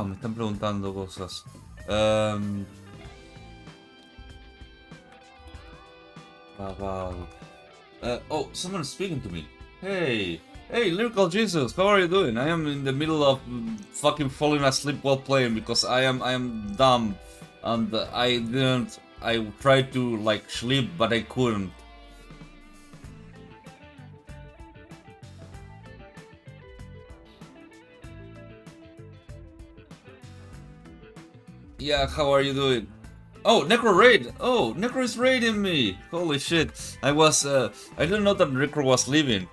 Speaker 1: Me están preguntando cosas. Someone's speaking to me. Hey, Lyrical Jesus, how are you doing? I am in the middle of fucking falling asleep while playing because I am dumb, and I tried to like sleep, but I couldn't. Yeah, how are you doing? Oh, Necro raid! Oh, Necro is raiding me! Holy shit! I didn't know that Necro was leaving.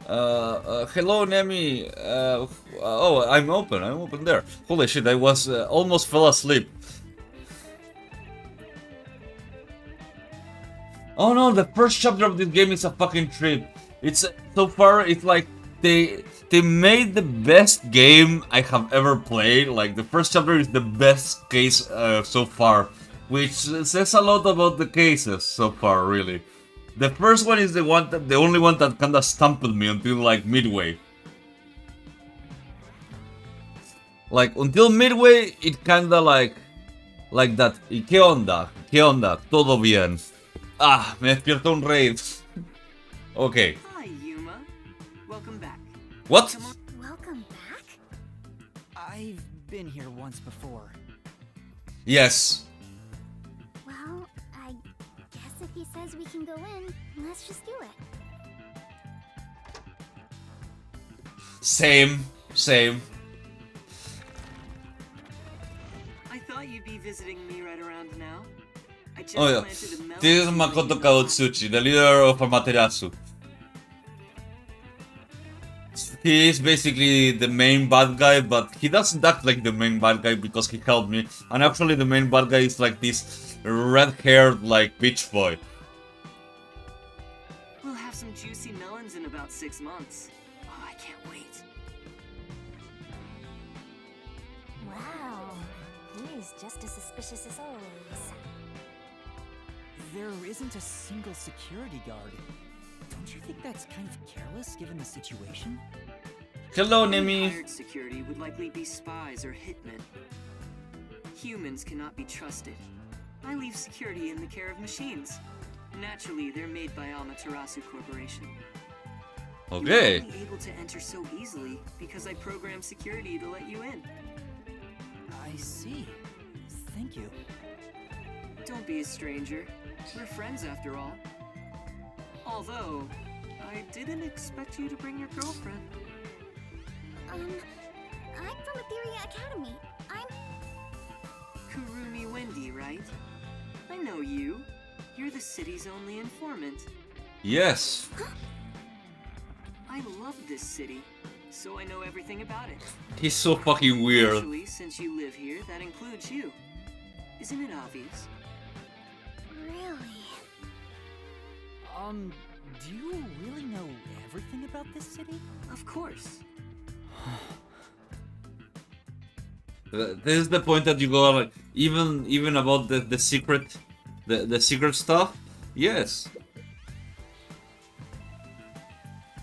Speaker 1: Hello, Nemi. Oh, I'm open there. Holy shit! I was almost fell asleep. Oh no, the first chapter of this game is a fucking trip. It's so far, it's like they made the best game I have ever played. Like the first chapter is the best case so far, which says a lot about the cases so far, really. The first one is the only one that kinda stumped me until like midway. Like until midway, it kinda like that. ¿Y qué onda? ¿Qué onda? Todo bien. Ah, me despierto un raid. Okay.
Speaker 9: Hi, Yuma. Welcome back.
Speaker 1: What?
Speaker 3: Welcome back?
Speaker 2: I've been here once before.
Speaker 1: Yes.
Speaker 3: Well, I guess if he says we can go in, let's just do it.
Speaker 1: Same.
Speaker 9: I thought you'd be visiting me right around now. I just
Speaker 1: Oh yeah.
Speaker 9: planted a melon
Speaker 1: This is
Speaker 9: seed
Speaker 1: Makoto
Speaker 9: in the
Speaker 1: Kaotsuchi, the leader of Amaterasu. He is basically the main bad guy, but he doesn't act like the main bad guy because he helped me. And actually the main bad guy is like this red-haired like bitch boy.
Speaker 9: We'll have some juicy melons in about 6 months. Oh, I can't wait.
Speaker 3: Wow, he's just as suspicious as always.
Speaker 2: There isn't a single security guard. Don't you think that's kind of careless given the situation?
Speaker 1: Hello,
Speaker 9: Any
Speaker 1: Nemi.
Speaker 9: hired security would likely be spies or hitmen. Humans cannot be trusted. I leave security in the care of machines. Naturally, they're made by Amaterasu Corporation.
Speaker 1: Okay.
Speaker 9: You're only able to enter so easily because I programmed security to let you in.
Speaker 2: I see. Thank you.
Speaker 9: Don't be a stranger. We're friends after all. Although, I didn't expect you to bring your girlfriend.
Speaker 3: I'm from Etheria Academy. I'm...
Speaker 9: Kurumi Wendy, right? I know you. You're the city's only informant.
Speaker 1: Yes.
Speaker 9: I love this city, so I know everything about it.
Speaker 1: He's so fucking weird.
Speaker 9: Actually, since you live here, that includes you. Isn't it obvious?
Speaker 3: Really?
Speaker 2: Do you really know everything about this city?
Speaker 9: Of course.
Speaker 1: This is the point that you go like even about the secret the secret stuff. Yes.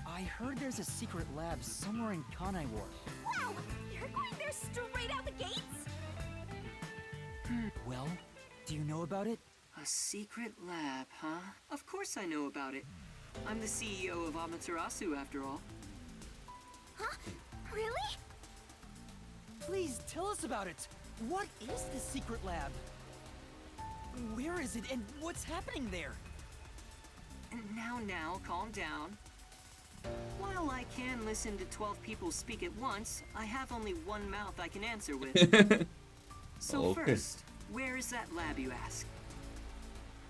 Speaker 2: I heard there's a secret lab somewhere in Kanai Ward.
Speaker 3: Wow, you're going there straight out the gates?
Speaker 2: Well, do you know about it?
Speaker 9: A secret lab, huh? Of course I know about it. I'm the CEO of Amaterasu, after all.
Speaker 3: Huh? Really?
Speaker 2: Please tell us about it. What is this secret lab? Where is it and what's happening there?
Speaker 9: And now, calm down. While I can listen to 12 people speak at once, I have only one mouth I can answer with. So
Speaker 1: Okay.
Speaker 9: first, where is that lab, you ask?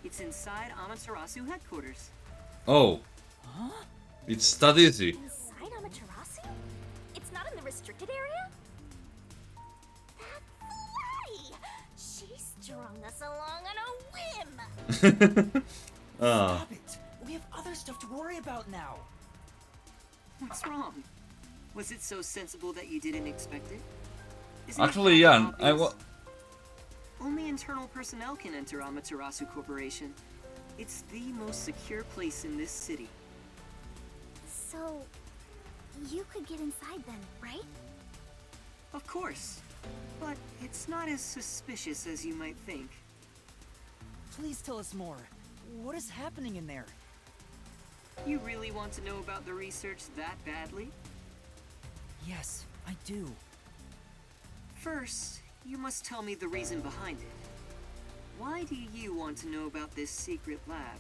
Speaker 9: It's inside Amaterasu headquarters.
Speaker 1: Oh.
Speaker 2: Huh?
Speaker 1: It's that easy.
Speaker 3: Inside Amaterasu? It's not in the restricted area? That's Lottie! She strung us along on a whim!
Speaker 1: Ah.
Speaker 2: Stop it! We have other stuff to worry about now.
Speaker 9: What's wrong? Was it so sensible that you didn't expect it? Isn't
Speaker 1: Actually,
Speaker 9: it
Speaker 1: yeah.
Speaker 9: obvious? Only internal personnel can enter Amaterasu Corporation. It's the most secure place in this city.
Speaker 3: So, you could get inside then, right?
Speaker 9: Of course. But it's not as suspicious as you might think.
Speaker 2: Please tell us more. What is happening in there?
Speaker 9: You really want to know about the research that badly?
Speaker 2: Yes, I do.
Speaker 9: First, you must tell me the reason behind it. Why do you want to know about this secret lab?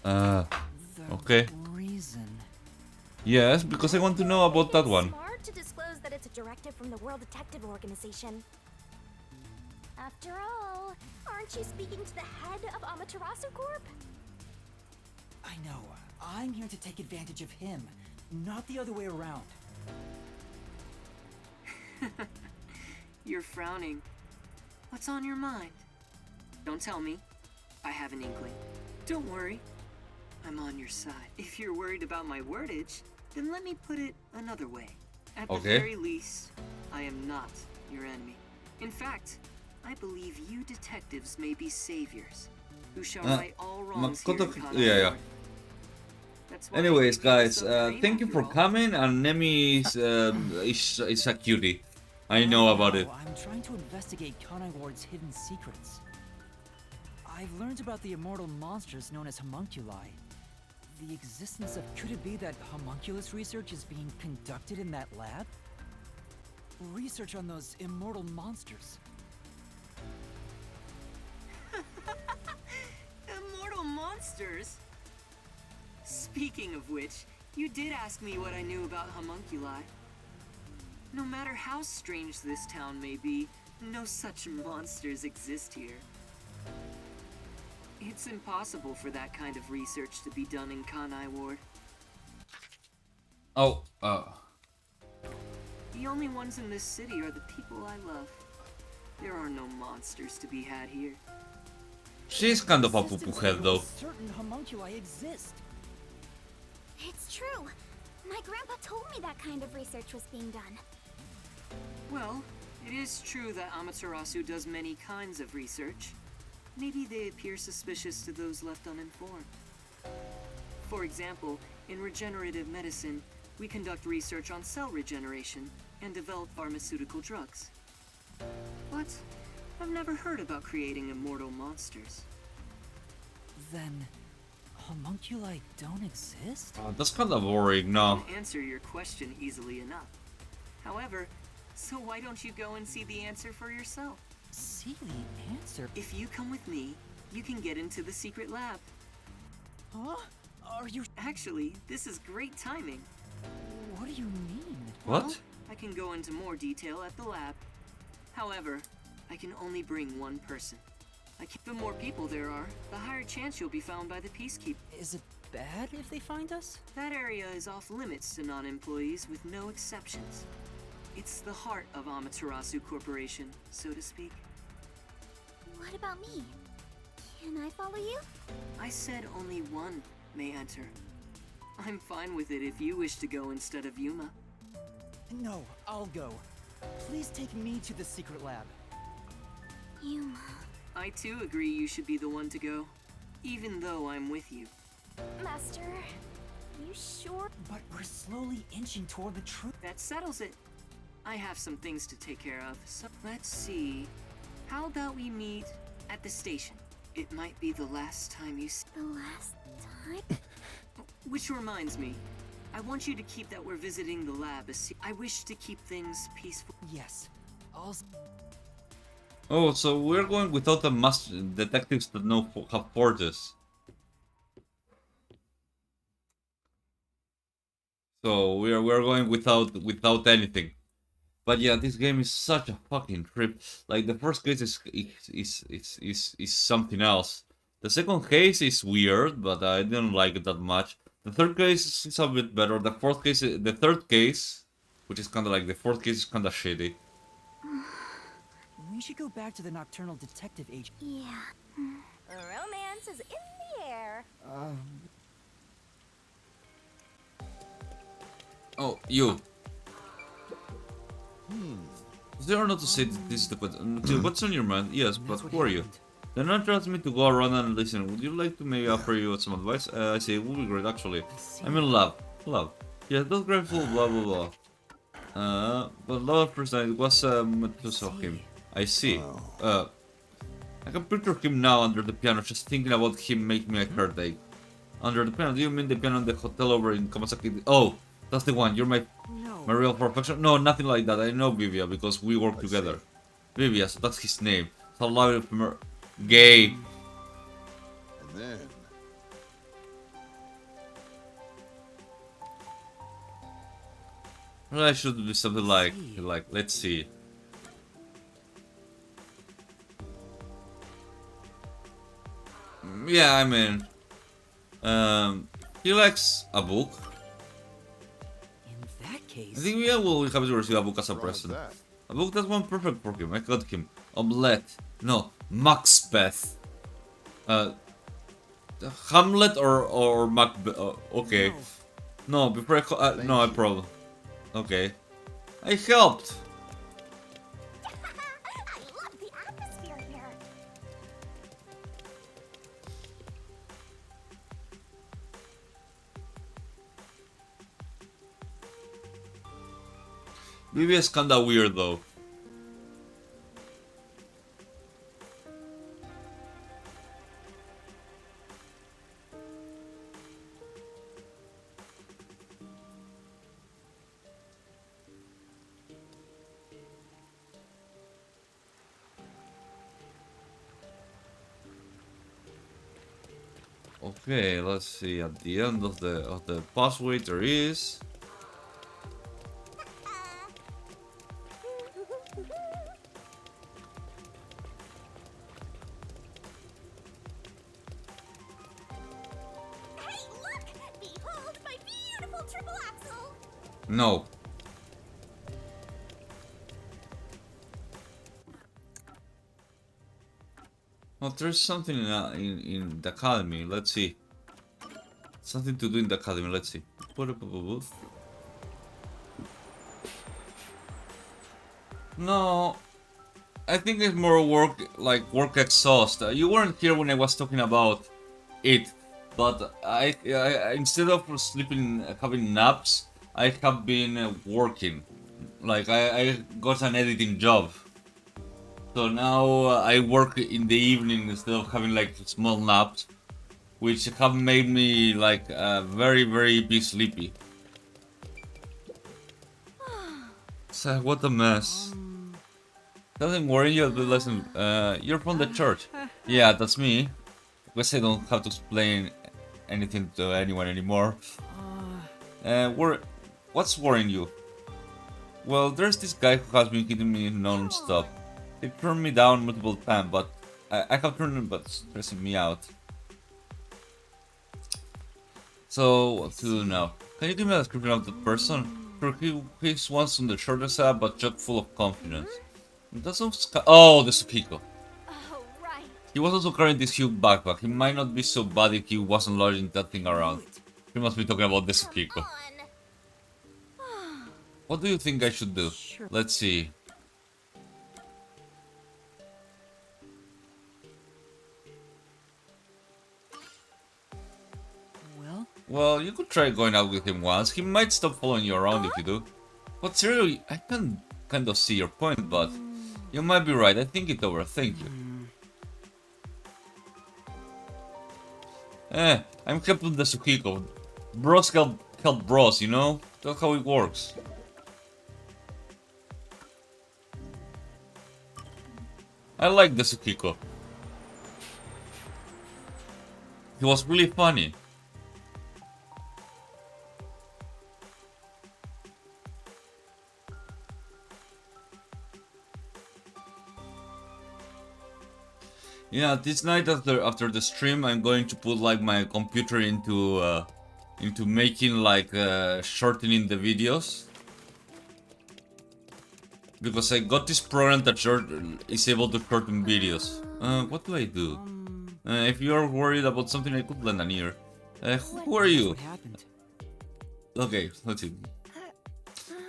Speaker 2: The
Speaker 1: Okay.
Speaker 2: reason.
Speaker 1: Yes, because I want to know about that one.
Speaker 3: Smart to disclose that it's a directive from the World Detective Organization. After all, aren't you speaking to the head of Amaterasu Corp?
Speaker 2: I know. I'm here to take advantage of him, not the other way around.
Speaker 9: You're frowning. What's on your mind? Don't tell me. I have an inkling. Don't worry. I'm on your side. If you're worried about my wordage, then let me put it another way. At the very least, I am not your enemy. In fact, I believe you detectives may be saviors who shall right all wrongs here in Kanai.
Speaker 1: Yeah. Anyways, guys, thank you for coming. And Nemi is a cutie. I know about it.
Speaker 2: I'm trying to investigate Kanai Ward's hidden secrets. I've learned about the immortal monsters known as homunculi. The existence of... Could it be that homunculus research is being conducted in that lab? Research on those immortal monsters.
Speaker 9: Immortal monsters? Speaking of which, you did ask me what I knew about homunculi. No matter how strange this town may be, no such monsters exist here. It's impossible for that kind of research to be done in Kanai Ward. The only ones in this city are the people I love. There are no monsters to be had here.
Speaker 1: She's kind of a poo-poo head, though.
Speaker 2: Certain homunculi exist.
Speaker 3: It's true. My grandpa told me that kind of research was being done.
Speaker 9: Well, it is true that Amaterasu does many kinds of research. Maybe they appear suspicious to those left uninformed. For example, in regenerative medicine, we conduct research on cell regeneration and develop pharmaceutical drugs. But I've never heard about creating immortal monsters.
Speaker 2: Then, homunculi don't exist?
Speaker 1: That's kind of boring, no.
Speaker 9: I can answer your question easily enough. However, so why don't you go and see the answer for yourself?
Speaker 2: See the answer?
Speaker 9: If you come with me, you can get into the secret lab.
Speaker 2: Huh? Are you...
Speaker 9: Actually, this is great timing.
Speaker 2: What do you mean?
Speaker 1: What?
Speaker 9: Well, I can go into more detail at the lab. However, I can only bring one person. The more people there are, the higher chance you'll be found by the Peacekeeper.
Speaker 2: Is it bad if they find us?
Speaker 9: That area is off limits to non-employees with no exceptions. It's the heart of Amaterasu Corporation, so to speak.
Speaker 3: What about me? Can I follow you?
Speaker 9: I said only one may enter. I'm fine with it if you wish to go instead of Yuma.
Speaker 2: No, I'll go. Please take me to the secret lab.
Speaker 3: Yuma.
Speaker 9: I too agree you should be the one to go, even though I'm with you.
Speaker 3: Master, you sure?
Speaker 2: But we're slowly inching toward the truth.
Speaker 9: That settles it. I have some things to take care of, so let's see. How about we meet at the station? It might be the last time you see.
Speaker 3: The last time?
Speaker 9: Which reminds me, I want you to keep that we're visiting the lab I wish to keep things peaceful.
Speaker 2: Yes. I'll...
Speaker 1: Oh, so we're going without the master detectives that know have forges. So we're going without anything. But yeah, this game is such a fucking trip. Like the first case is something else. The second case is weird, but I didn't like it that much. The third case is a bit better. The third case, which is kind of like the fourth case, is kind of shitty.
Speaker 2: We should go back to the nocturnal detective agent.
Speaker 3: Yeah. Romance is in the air.
Speaker 1: Oh, you. Is there not to say that this is the question? What's on your mind? Yes, but who are you? They not trust me to go around and listen. Would you like to maybe offer you some advice? I say it would be great, actually. I'm in love. Love. Yeah, that's grateful, blah blah blah. But love at first night was to saw him. I see. I can picture him now under the piano, just thinking about him make me a heartache. Under the piano? Do you mean the piano in the hotel over in Kamasaki? Oh, that's the one. You're my real perfection. No, nothing like that. I know Vivia because we work together. Vivia, so that's his name. So loud from gay.
Speaker 8: And then...
Speaker 1: Well, I should do something like, let's see. Yeah, I mean, he likes a book.
Speaker 2: In that
Speaker 1: I
Speaker 2: case,
Speaker 1: think we will have to receive a book as a
Speaker 8: What's
Speaker 1: present.
Speaker 8: that?
Speaker 1: A book that's one perfect for him. I got him Omelette. No, Maxbeth. Uh, Hamlet or Macbeth. Okay. No, before no, I probably. Okay. I helped.
Speaker 3: I love the atmosphere here.
Speaker 1: Maybe it's kinda weird though. Okay, let's see. At the end of the passway, there is.
Speaker 3: Hey, look! Behold my beautiful triple axle!
Speaker 1: No. Oh, there's something in the academy. Let's see. Something to do in the academy. Let's see. No, I think it's more work, like work exhaust. You weren't here when I was talking about it, but I instead of sleeping, having naps, I have been working. Like I got an editing job, so now I work in the evening instead of having like small naps, which have made me like very be sleepy. So what a mess. Doesn't worry you, but listen, you're from the church. Yeah, that's me. Guess I don't have to explain anything to anyone anymore. What's worrying you? Well, there's this guy who has been hitting me non-stop. He turned me down multiple times, but I have turned him, but stressing me out. So, what to do now? Can you give me a description of the person? Sure, he's once on the shorter side, but chock full of confidence. Oh, the Tsukiko.
Speaker 3: Oh, right.
Speaker 1: He was also carrying this huge backpack. He might not be so bad if he wasn't lugging that thing around. He must be talking about the Tsukiko.
Speaker 3: On.
Speaker 1: What do you think I should do? Let's see. Well, you could try going out with him once. He might stop following you around if you do. But seriously, I can kind of see your point, but you might be right. I think it over. Thank you. I'm helping the Tsukiko. Bros help bros, you know? That's how it works. I like the Tsukiko. He was really funny. Yeah, this night after the stream, I'm going to put like my computer into making like shortening the videos, because I got this program that is able to shorten videos. What do I do? If you are worried about something, I could lend an ear. Who are you? Okay, let's see.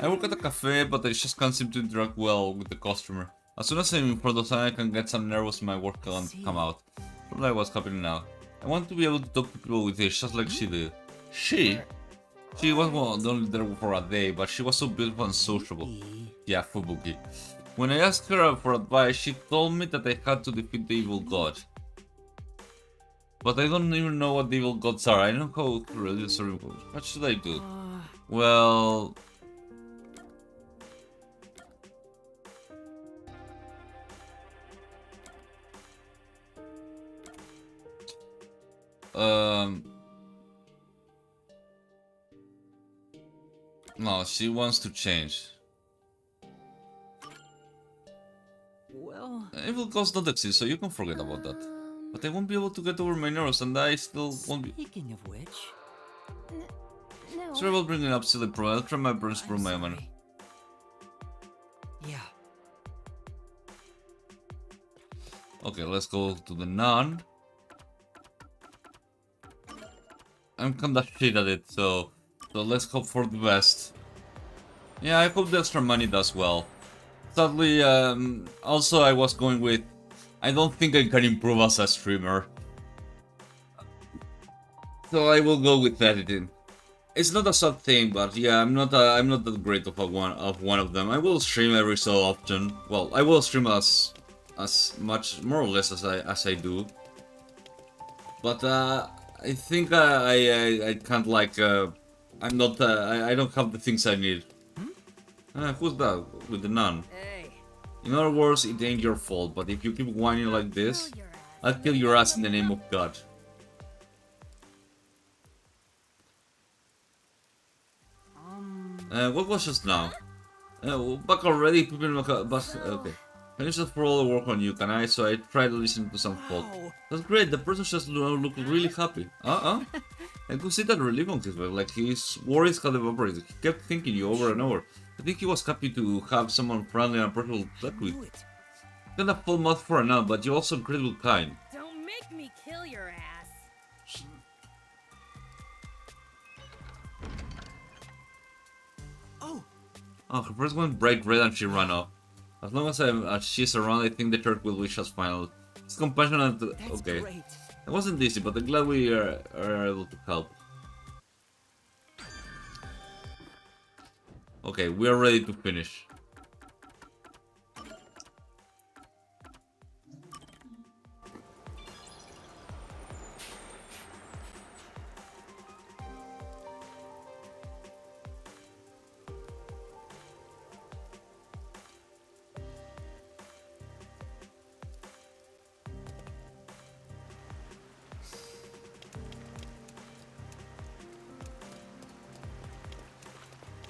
Speaker 1: I work at a cafe, but I just can't seem to interact well with the customer. As soon as I'm in front of someone, I can get some nervous and my work can't come out. But like what's happening now. I want to be able to talk to people with this, just like she did. She was only there for a day, but she was so beautiful and sociable. Yeah, Fubuki. When I asked her for advice, she told me that I had to defeat the evil god. But I don't even know what the evil gods are. I don't know how to really serve them. What should I do? Well... No, she wants to change.
Speaker 2: Well...
Speaker 1: Evil gods don't exist, so you can forget about that. But I won't be able to get over my nerves, and I still won't be.
Speaker 2: Speaking of which,
Speaker 3: No.
Speaker 1: Sorry about bringing up silly pro. I'll try my best for
Speaker 2: I'm
Speaker 1: my man.
Speaker 2: sorry. Yeah.
Speaker 1: Okay, let's go to the nun. I'm kinda shit at it, so let's hope for the best. Yeah, I hope the extra money does well. Sadly, also I was going with, I don't think I can improve as a streamer, so I will go with editing. It's not a sad thing, but yeah, I'm not that great of one of them. I will stream every so often. Well, I will stream as much, more or less, as I do. But I think I can't, like, I'm not, I don't have the things I need. Who's that? With the nun?
Speaker 2: Hey.
Speaker 1: In other words, it ain't your fault, but if you keep whining like this, I'll kill your ass in the name of God. What was just now? Back already? Okay. Can you just throw all the work on you, can I? So I tried to listen to some fault. That's great, the person just looked really happy. I could see that relief on his face, like his worries had evaporated. He kept thinking you over and over. I think he was happy to have someone friendly and personal to talk with. Kinda full mouth for now, but you're also incredibly kind.
Speaker 7: Don't make me kill your ass.
Speaker 1: Oh, her first went bright red and she ran off. As long as she's around, I think the church will wish us final. It's compassionate. Okay.
Speaker 6: Great.
Speaker 1: It wasn't easy, but I'm glad we are able to help. Okay, we are ready to finish.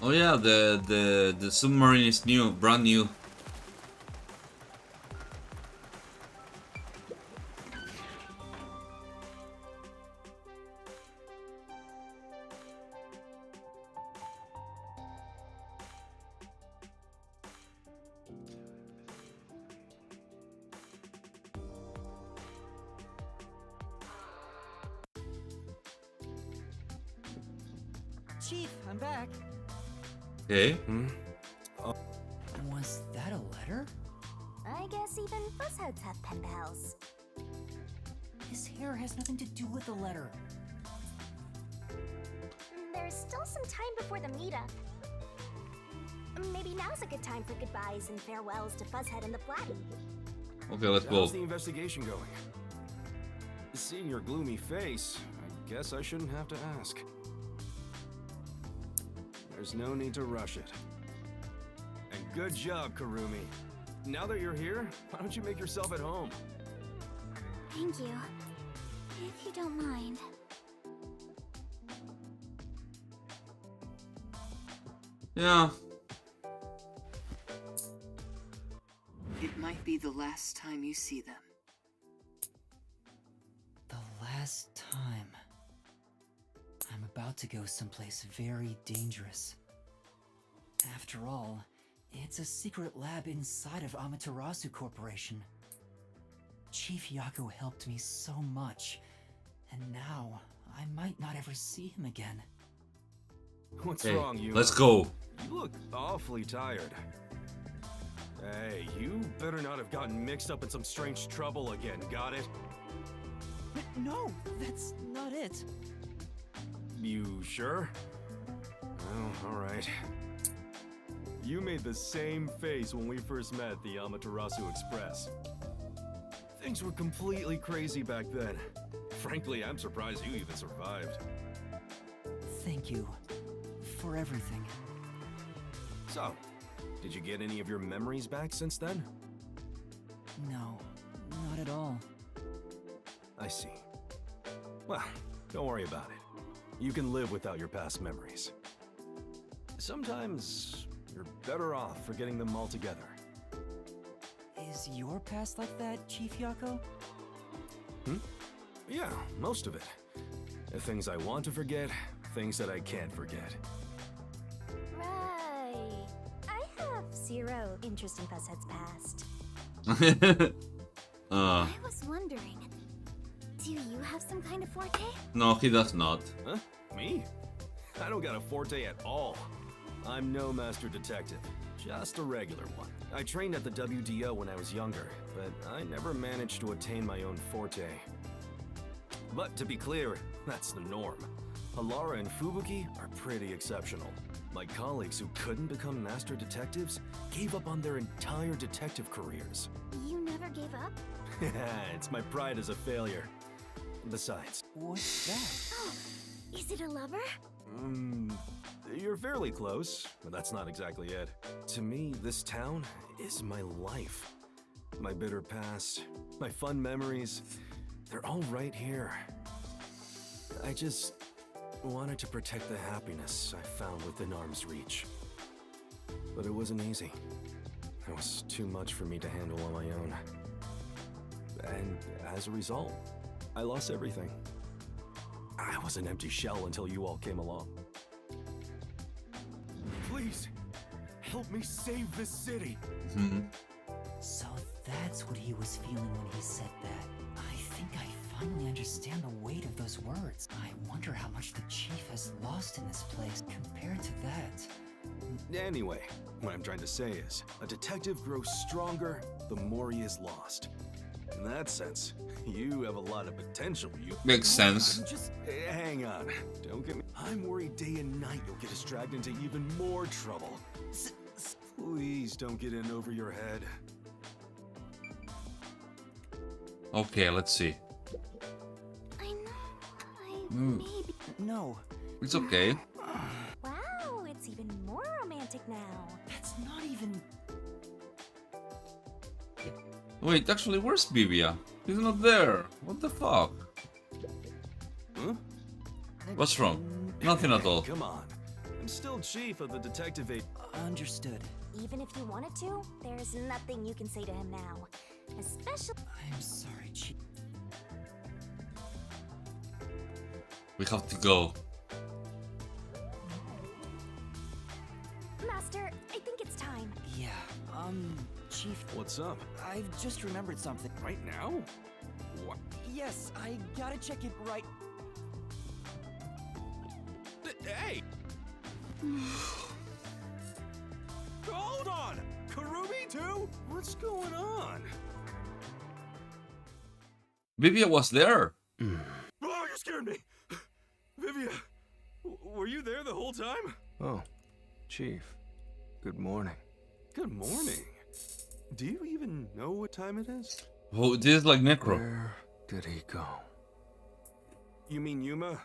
Speaker 1: Oh yeah, the submarine is new, brand new.
Speaker 2: Chief, I'm back.
Speaker 1: Okay.
Speaker 2: Was that a letter?
Speaker 3: I guess even fuzzheads have pen pals.
Speaker 2: His hair has nothing to do with the letter.
Speaker 3: There's still some time before the meetup. Maybe now's a good time for goodbyes and farewells to Fuzzhead and the Platy.
Speaker 1: Okay, let's go.
Speaker 10: How's the investigation going? Seeing your gloomy face, I guess I shouldn't have to ask. There's no need to rush it. And good job, Karumi. Now that you're here, why don't you make yourself at home?
Speaker 3: Thank you. If you don't mind.
Speaker 1: Yeah.
Speaker 9: It might be the last time you see them.
Speaker 2: The last time. I'm about to go someplace very dangerous. After all, it's a secret lab inside of Amaterasu Corporation. Chief Yako helped me so much, and now I might not ever see him again.
Speaker 10: What's
Speaker 1: Okay,
Speaker 10: wrong, you?
Speaker 1: let's go.
Speaker 10: You look awfully tired. Hey, you better not have gotten mixed up in some strange trouble again, got it?
Speaker 2: No, that's not it.
Speaker 10: You sure? Oh, alright. You made the same face when we first met at the Amaterasu Express. Things were completely crazy back then. Frankly, I'm surprised you even survived.
Speaker 2: Thank you for everything.
Speaker 10: So, did you get any of your memories back since then?
Speaker 2: No, not at all.
Speaker 10: I see. Well, don't worry about it. You can live without your past memories. Sometimes you're better off forgetting them altogether.
Speaker 2: Is your past like that, Chief Yako?
Speaker 10: Yeah, most of it. Things I want to forget, things that I can't forget.
Speaker 3: Right. I have zero interest in Fushead's past. I was wondering, do you have some kind of forte?
Speaker 1: No, he does not.
Speaker 10: Huh? Me? I don't got a forte at all. I'm no master detective, just a regular one. I trained at the WDO when I was younger, but I never managed to attain my own forte. But to be clear, that's the norm. Halara and Fubuki are pretty exceptional. My colleagues who couldn't become master detectives gave up on their entire detective careers.
Speaker 3: You never gave up?
Speaker 10: It's my pride as a failure. Besides,
Speaker 2: What's that?
Speaker 3: Oh, is it a lover?
Speaker 10: You're fairly close, but that's not exactly it. To me, this town is my life. My bitter past, my fun memories, they're all right here. I just wanted to protect the happiness I found within arm's reach. But it wasn't easy. It was too much for me to handle on my own. And as a result, I lost everything. I was an empty shell until you all came along. Please, help me save this city.
Speaker 2: So that's what he was feeling when he said that. I think I finally understand the weight of those words. I wonder how much the chief has lost in this place compared to that.
Speaker 10: Anyway, what I'm trying to say is, a detective grows stronger the more he is lost. In that sense, you have a lot of potential.
Speaker 1: Makes sense.
Speaker 10: Just hang on. Don't get me. I'm worried day and night you'll get us dragged into even more trouble. Please don't get in over your head.
Speaker 1: Okay, let's see.
Speaker 3: I know. Maybe.
Speaker 2: No,
Speaker 1: It's okay.
Speaker 3: Wow, it's even more romantic now.
Speaker 2: that's not even...
Speaker 1: Wait, actually, where's Bibia? He's not there. What the fuck?
Speaker 10: Huh?
Speaker 1: What's wrong? Nothing at all.
Speaker 10: Come on. I'm still chief of the detective agency.
Speaker 2: Understood.
Speaker 3: Even if you wanted to, there's nothing you can say to him now. Especially...
Speaker 2: I'm sorry, Chief.
Speaker 1: We have to go.
Speaker 3: Master, I think it's time.
Speaker 2: Yeah, Chief,
Speaker 10: What's up?
Speaker 2: I've just remembered something.
Speaker 10: Right now? What?
Speaker 2: Yes, I gotta check it right...
Speaker 10: Hey! Hold on! Karumi too? What's going on?
Speaker 1: Bibia was there.
Speaker 10: Oh, you scared me! Vivia, were you there the whole time?
Speaker 6: Oh, Chief. Good morning.
Speaker 10: Good morning. Do you even know what time it is?
Speaker 1: Oh, this is like Necro.
Speaker 6: Where did he go?
Speaker 10: You mean Yuma?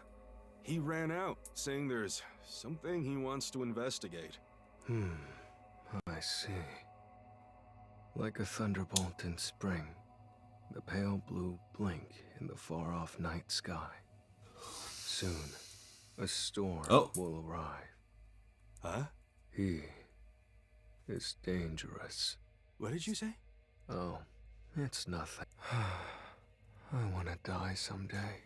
Speaker 10: He ran out, saying there's something he wants to investigate.
Speaker 6: I see. Like a thunderbolt in spring, the pale blue blink in the far-off night sky. Soon, a storm will arrive.
Speaker 10: Huh?
Speaker 6: He is dangerous.
Speaker 10: What did you say?
Speaker 6: Oh, it's nothing. I want to die someday.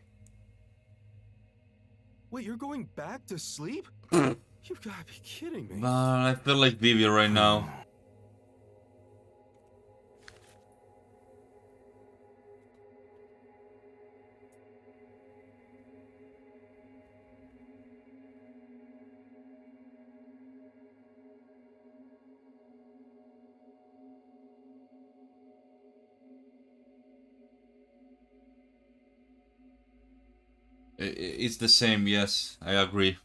Speaker 10: Wait, you're going back to sleep? You've got to be kidding me.
Speaker 1: Man, I feel like Bibia right now. It's the same, yes, I agree.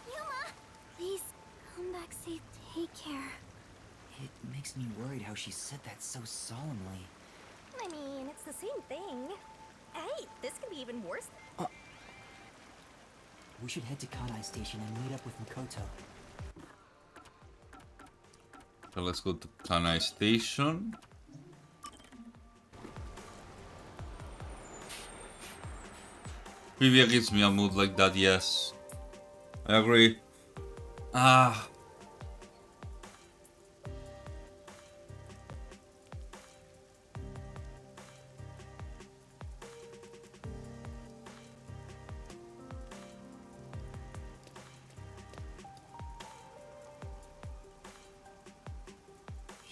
Speaker 3: Yuma! Please, come back safe. Take care.
Speaker 2: It makes me worried how she said that so solemnly.
Speaker 3: I mean, it's the same thing. Hey, this could be even worse.
Speaker 2: We should head to Kanai Station and meet up with Makoto.
Speaker 1: So let's go to Kanai Station. Bibia gives me a mood like that, yes. I agree.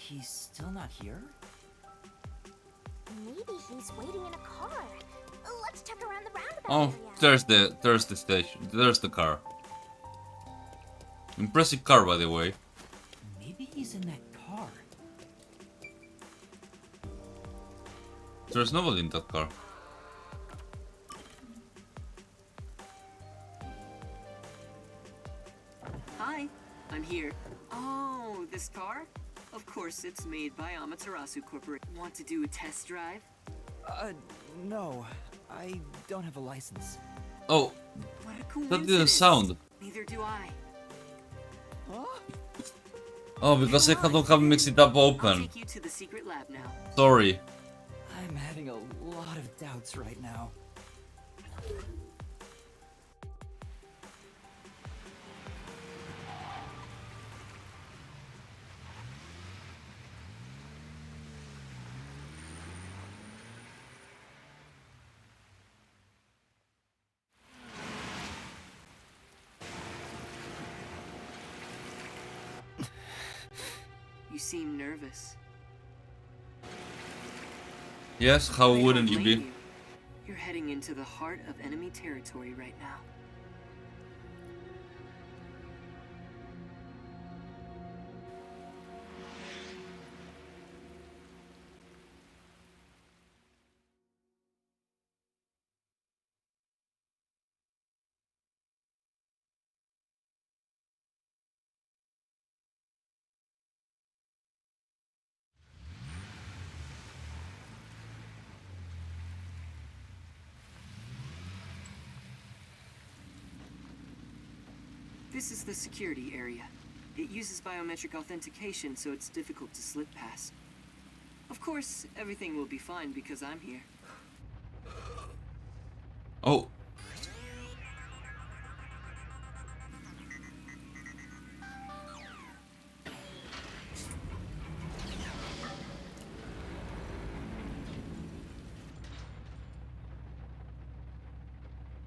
Speaker 2: He's still not here?
Speaker 3: Maybe he's waiting in a car. Let's check around the roundabout
Speaker 1: Oh,
Speaker 3: area.
Speaker 1: there's the station. There's the car. Impressive car, by the way.
Speaker 2: Maybe he's in that car.
Speaker 1: There's nobody in that car.
Speaker 9: Hi, I'm here. Oh, this car? Of course, it's made by Amaterasu Corporation. Want to do a test drive?
Speaker 2: No. I don't have a license.
Speaker 1: Oh,
Speaker 9: What a
Speaker 1: that
Speaker 9: coincidence.
Speaker 1: didn't sound.
Speaker 9: Neither do I.
Speaker 2: Huh?
Speaker 1: Oh, because I don't have mixed it up
Speaker 9: I'll
Speaker 1: open.
Speaker 9: take you to the secret lab now.
Speaker 1: Sorry.
Speaker 2: I'm having a lot of doubts right now.
Speaker 9: You seem nervous.
Speaker 1: Yes, how
Speaker 9: I don't
Speaker 1: wouldn't you
Speaker 9: blame
Speaker 1: be?
Speaker 9: You're heading into the heart of enemy territory right now. This is the security area. It uses biometric authentication, so it's difficult to slip past. Of course, everything will be fine because I'm here.
Speaker 1: Oh.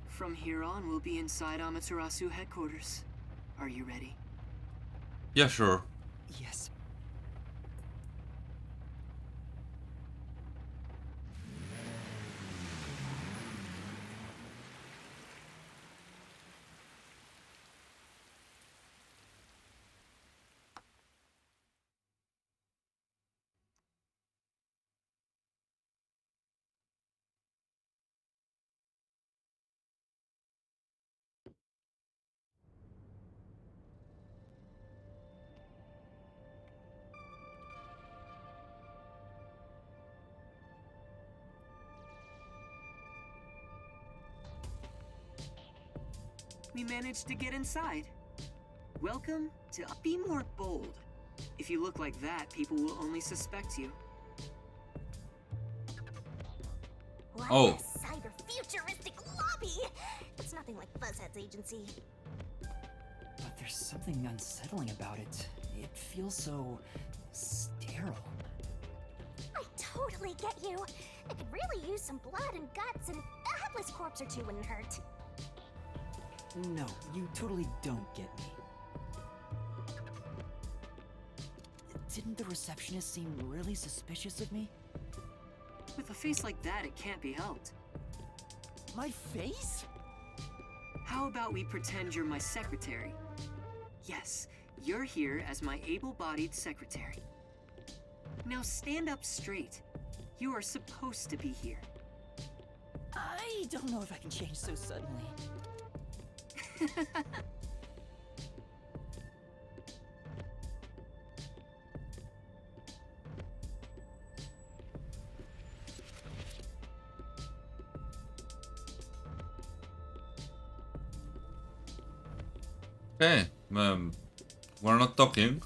Speaker 9: From here on, we'll be inside Amaterasu headquarters. Are you ready?
Speaker 1: Yeah, sure.
Speaker 2: Yes.
Speaker 9: We managed to get inside. Welcome to... Be more bold. If you look like that, people will only suspect you.
Speaker 3: What
Speaker 1: Oh.
Speaker 3: a cyber-futuristic lobby! It's nothing like Fuzzhead's agency.
Speaker 2: But there's something unsettling about it. It feels so sterile.
Speaker 3: I totally get you. I could really use some blood and guts, and a headless corpse or two wouldn't hurt.
Speaker 2: No, you totally don't get me. Didn't the receptionist seem really suspicious of me?
Speaker 9: With a face like that, it can't be helped.
Speaker 2: My face?
Speaker 9: How about we pretend you're my secretary? Yes, you're here as my able-bodied secretary. Now stand up straight. You are supposed to be here.
Speaker 2: I don't know if I can change so suddenly.
Speaker 1: Okay, we're not talking.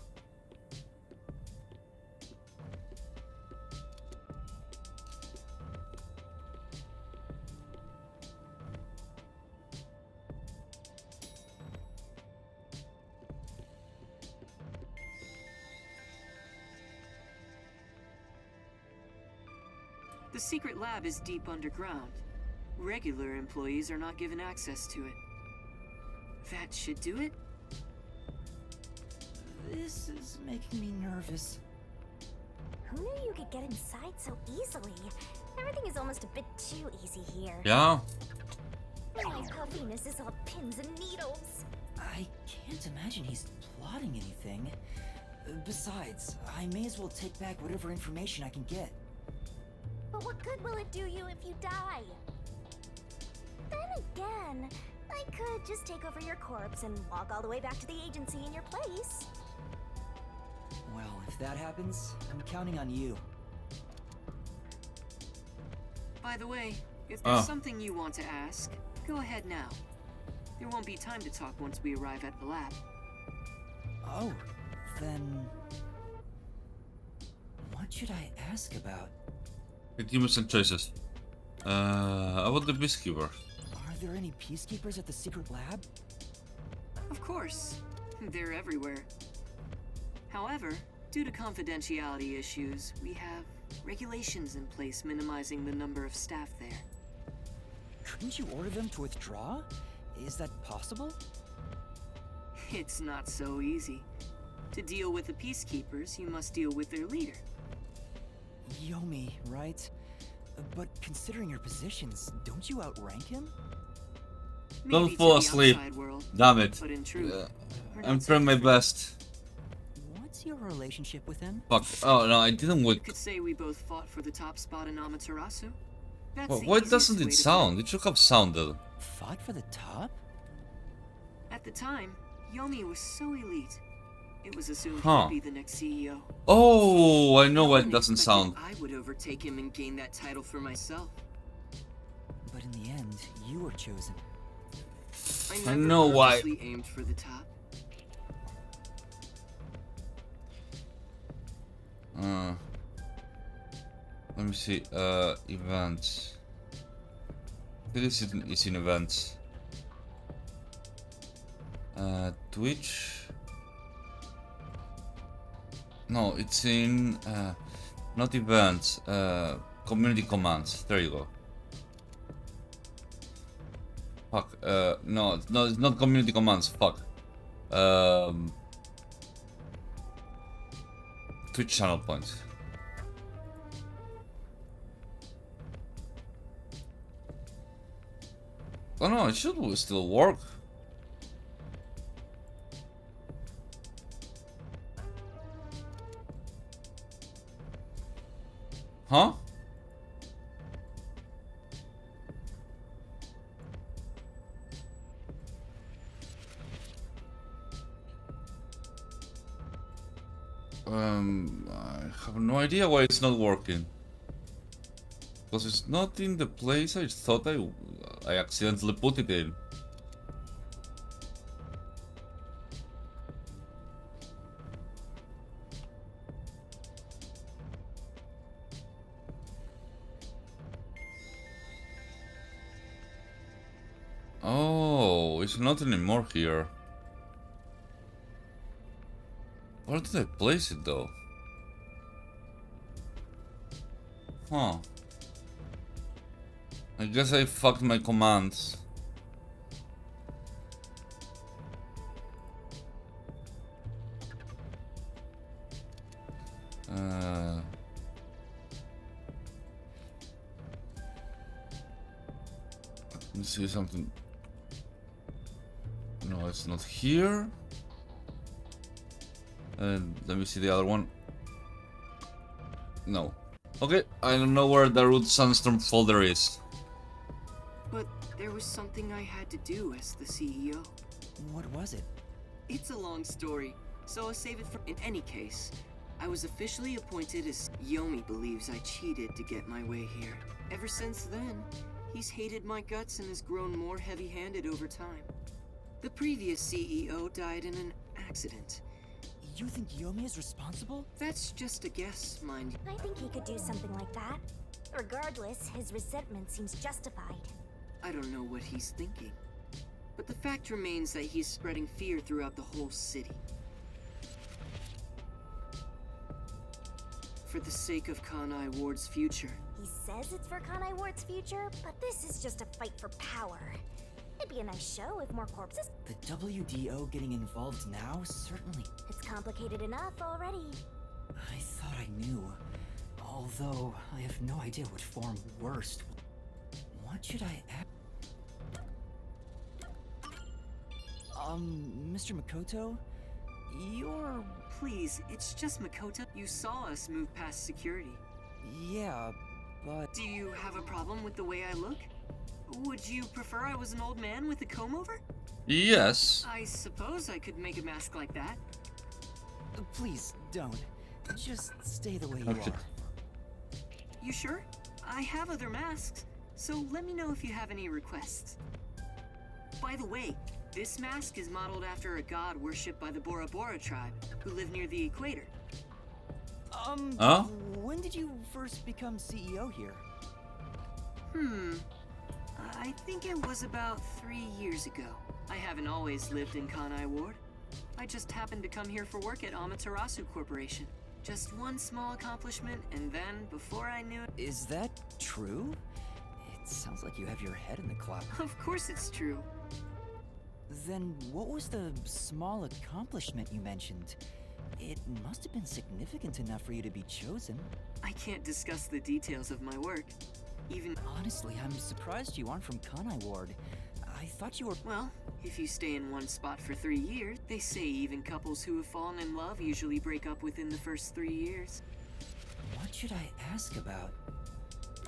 Speaker 9: The secret lab is deep underground. Regular employees are not given access to it. That should do it.
Speaker 2: This is making me nervous.
Speaker 3: you could get inside so easily. Everything is almost a bit too easy here.
Speaker 1: Yeah.
Speaker 3: My puffiness is all pins and needles.
Speaker 2: I can't imagine he's plotting anything. Besides, I may as well take back whatever information I can get.
Speaker 3: But what good will it do you if you die? Then again, I could just take over your corpse and walk all the way back to the agency in your place.
Speaker 2: Well, if that happens, I'm counting on you.
Speaker 9: By the way, if there's something you want to ask, go ahead now. There won't be time to talk once we arrive at the lab.
Speaker 2: Oh, then... what should I ask about?
Speaker 1: Give me some choices. About the peacekeeper.
Speaker 2: Are there any peacekeepers at the secret lab?
Speaker 9: Of course. They're everywhere. However, due to confidentiality issues, we have regulations in place minimizing the number of staff there.
Speaker 2: Couldn't you order them to withdraw? Is that possible?
Speaker 9: It's not so easy. To deal with the peacekeepers, you must deal with their leader.
Speaker 2: Yomi, right? But considering your positions, don't you outrank him?
Speaker 1: Don't
Speaker 9: Maybe
Speaker 1: fall
Speaker 9: to the
Speaker 1: asleep.
Speaker 9: outside world,
Speaker 1: Damn it.
Speaker 9: but in truth, we're
Speaker 1: I'm
Speaker 9: not
Speaker 1: trying my
Speaker 9: so
Speaker 1: best.
Speaker 2: What's your relationship with him?
Speaker 1: Fuck. Oh no, I didn't
Speaker 9: You
Speaker 1: wait.
Speaker 9: could say we both fought for the top spot in Amaterasu. That's
Speaker 1: Well,
Speaker 9: the
Speaker 1: why
Speaker 9: easiest
Speaker 1: doesn't
Speaker 9: way
Speaker 1: it
Speaker 9: to
Speaker 1: sound? It should have sounded.
Speaker 2: Fought for the top?
Speaker 9: put it. At the time, Yomi was so elite. It was assumed
Speaker 1: Huh.
Speaker 9: he'd be the next CEO.
Speaker 1: Oh, I know
Speaker 9: No
Speaker 1: why it
Speaker 9: one
Speaker 1: doesn't
Speaker 9: expected
Speaker 1: sound.
Speaker 9: I would overtake him and gain that title for myself.
Speaker 2: But in the end, you were chosen.
Speaker 9: I
Speaker 1: I
Speaker 9: never
Speaker 1: know why.
Speaker 9: purposely aimed for the top.
Speaker 1: Let me see. Events. This is in events. Twitch. No, it's in not events. Community commands. There you go. Fuck. No, it's not community commands. Fuck. Twitch channel points. Oh no, it should still work. Huh? I have no idea why it's not working. Because it's not in the place I thought I accidentally put it in. Oh, it's not anymore here. Where did I place it though? Huh. I guess I fucked my commands. Let me see something. No, it's not here. And let me see the other one. No. Okay, I don't know where the root sandstorm folder is.
Speaker 9: But there was something I had to do as the CEO.
Speaker 2: What was it?
Speaker 9: It's a long story, so I'll save it for... In any case, I was officially appointed as... Yomi believes I cheated to get my way here. Ever since then, he's hated my guts and has grown more heavy-handed over time. The previous CEO died in an accident.
Speaker 2: You think Yomi is responsible?
Speaker 9: That's just a guess, mind you.
Speaker 3: I think he could do something like that. Regardless, his resentment seems justified.
Speaker 9: I don't know what he's thinking. But the fact remains that he's spreading fear throughout the whole city. For the sake of Kanai Ward's future.
Speaker 3: He says it's for Kanai Ward's future, but this is just a fight for power. It'd be a nice show if more corpses...
Speaker 2: The WDO getting involved now? Certainly.
Speaker 3: It's complicated enough already.
Speaker 2: I thought I knew. Though I have no idea what form worst. What should I add? Mr. Makoto? You're...
Speaker 9: Please, it's just Makoto. You saw us move past security.
Speaker 2: Yeah, but...
Speaker 9: Do you have a problem with the way I look? Would you prefer I was an old man with a comb over?
Speaker 1: Yes.
Speaker 9: I suppose I could make a mask like that.
Speaker 2: Please, don't. Just stay the way you
Speaker 1: Okay.
Speaker 2: are.
Speaker 9: You sure? I have other masks, so let me know if you have any requests. By the way, this mask is modeled after a god worshipped by the Bora Bora tribe, who live near the equator.
Speaker 1: Huh?
Speaker 2: When did you first become CEO here?
Speaker 9: I think it was about 3 years ago. I haven't always lived in Kanai Ward. I just happened to come here for work at Amaterasu Corporation. Just one small accomplishment, and then, before I knew it...
Speaker 2: Is that true? It sounds like you have your head in the clouds.
Speaker 9: Of course it's true.
Speaker 2: Then what was the small accomplishment you mentioned? It must have been significant enough for you to be chosen.
Speaker 9: I can't discuss the details of my work. Even...
Speaker 2: Honestly, I'm surprised you aren't from Kanai Ward. I thought you were...
Speaker 9: Well, if you stay in one spot for 3 years, they say even couples who have fallen in love usually break up within the first 3 years.
Speaker 2: What should I ask about?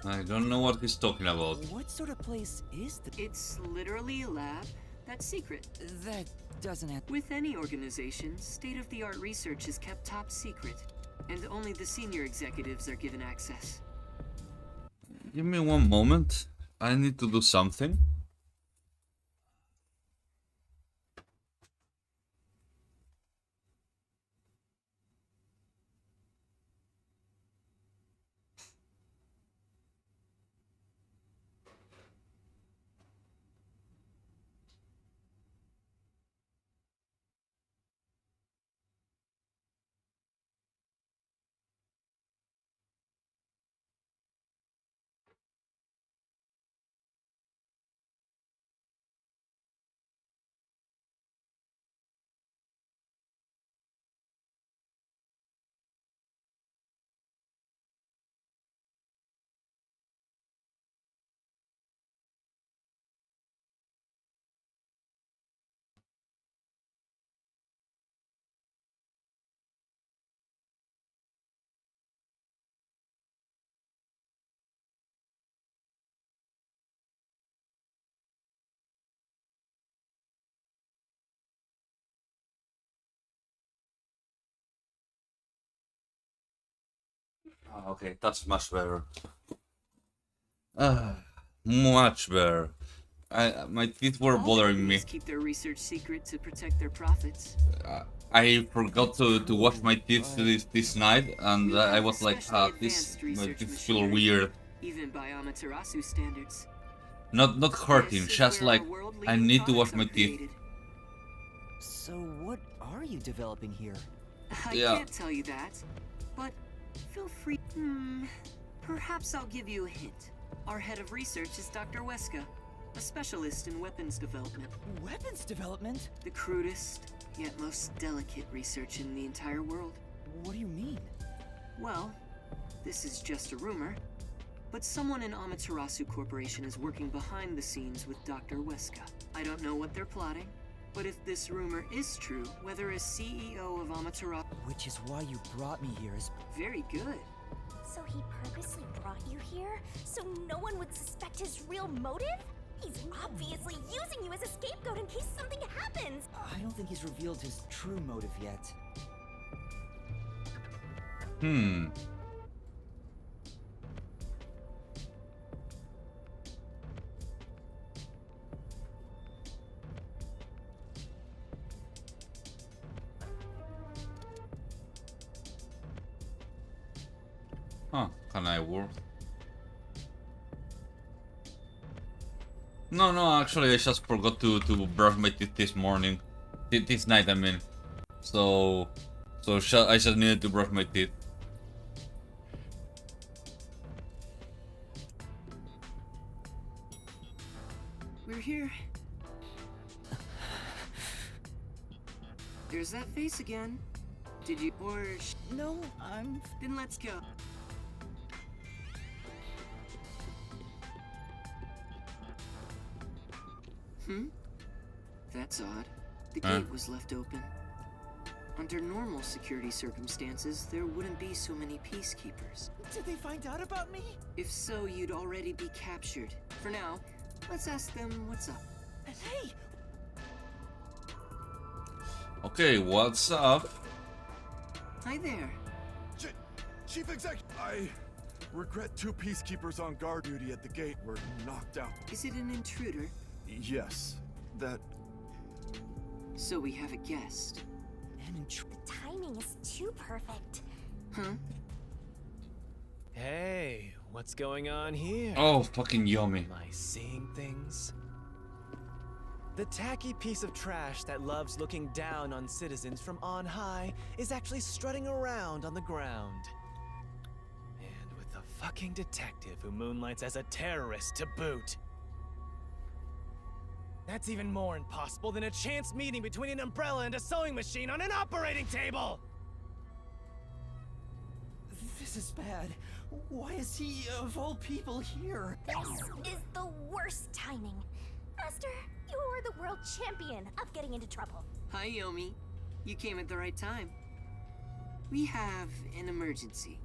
Speaker 1: I don't know what he's talking about.
Speaker 2: What sort of place is the...
Speaker 9: It's literally a lab that's secret.
Speaker 2: That doesn't have...
Speaker 9: With any organization, state-of-the-art research is kept top secret, and only the senior executives are given access.
Speaker 1: Give me one moment. I need to do something. Okay, that's much better. Much better. My teeth were
Speaker 9: All
Speaker 1: bothering me.
Speaker 9: companies keep their research secret to protect their profits.
Speaker 1: I forgot to wash my teeth this night, and I was like, this my teeth feel weird.
Speaker 9: Even by Amaterasu standards.
Speaker 1: Not hurting,
Speaker 9: This is
Speaker 1: just
Speaker 9: where
Speaker 1: like
Speaker 9: our world-leading
Speaker 1: I need to wash
Speaker 9: products
Speaker 1: my
Speaker 9: are
Speaker 1: teeth.
Speaker 9: created.
Speaker 2: So what are you developing here?
Speaker 9: I
Speaker 1: Yeah.
Speaker 9: can't tell you that, but feel free. Perhaps I'll give you a hint. Our head of research is Dr. Weska, a specialist in weapons development.
Speaker 2: Weapons development?
Speaker 9: The crudest, yet most delicate research in the entire world.
Speaker 2: What do you mean?
Speaker 9: Well, this is just a rumor, but someone in Amaterasu Corporation is working behind the scenes with Dr. Weska. I don't know what they're plotting, but if this rumor is true, whether as CEO of Amaterasu...
Speaker 2: Which is why you brought me here is...
Speaker 9: Very good.
Speaker 3: So he purposely brought you here so no one would suspect his real motive? He's obviously using you as a scapegoat in case something happens.
Speaker 2: I don't think he's revealed his true motive yet.
Speaker 1: Huh, can I work? No, actually I just forgot to brush my teeth this morning. This night, I mean. So I just needed to brush my teeth.
Speaker 9: We're here. There's that face again. Did you... or...
Speaker 2: No, I'm...
Speaker 9: Then let's go. That's odd. The gate was left open. Under normal security circumstances, there wouldn't be so many peacekeepers.
Speaker 2: Did they find out about me?
Speaker 9: If so, you'd already be captured. For now, let's ask them what's up.
Speaker 2: Hey!
Speaker 1: Okay, what's up?
Speaker 9: Hi there.
Speaker 11: Chief Exec, I regret 2 peacekeepers on guard duty at the gate were knocked out.
Speaker 9: Is it an intruder?
Speaker 11: Yes, that...
Speaker 9: So we have a guest.
Speaker 3: The timing is too perfect.
Speaker 9: Huh?
Speaker 12: Hey, what's going on here?
Speaker 1: Oh, fucking yummy.
Speaker 12: Am I seeing things? The tacky piece of trash that loves looking down on citizens from on high is actually strutting around on the ground. And with a fucking detective who moonlights as a terrorist to boot. That's even more impossible than a chance meeting between an umbrella and a sewing machine on an operating table!
Speaker 2: This is bad. Why is he, of all people, here?
Speaker 3: This is the worst timing. Master, you are the world champion of getting into trouble.
Speaker 9: Hi, Yomi. You came at the right time. We have an emergency.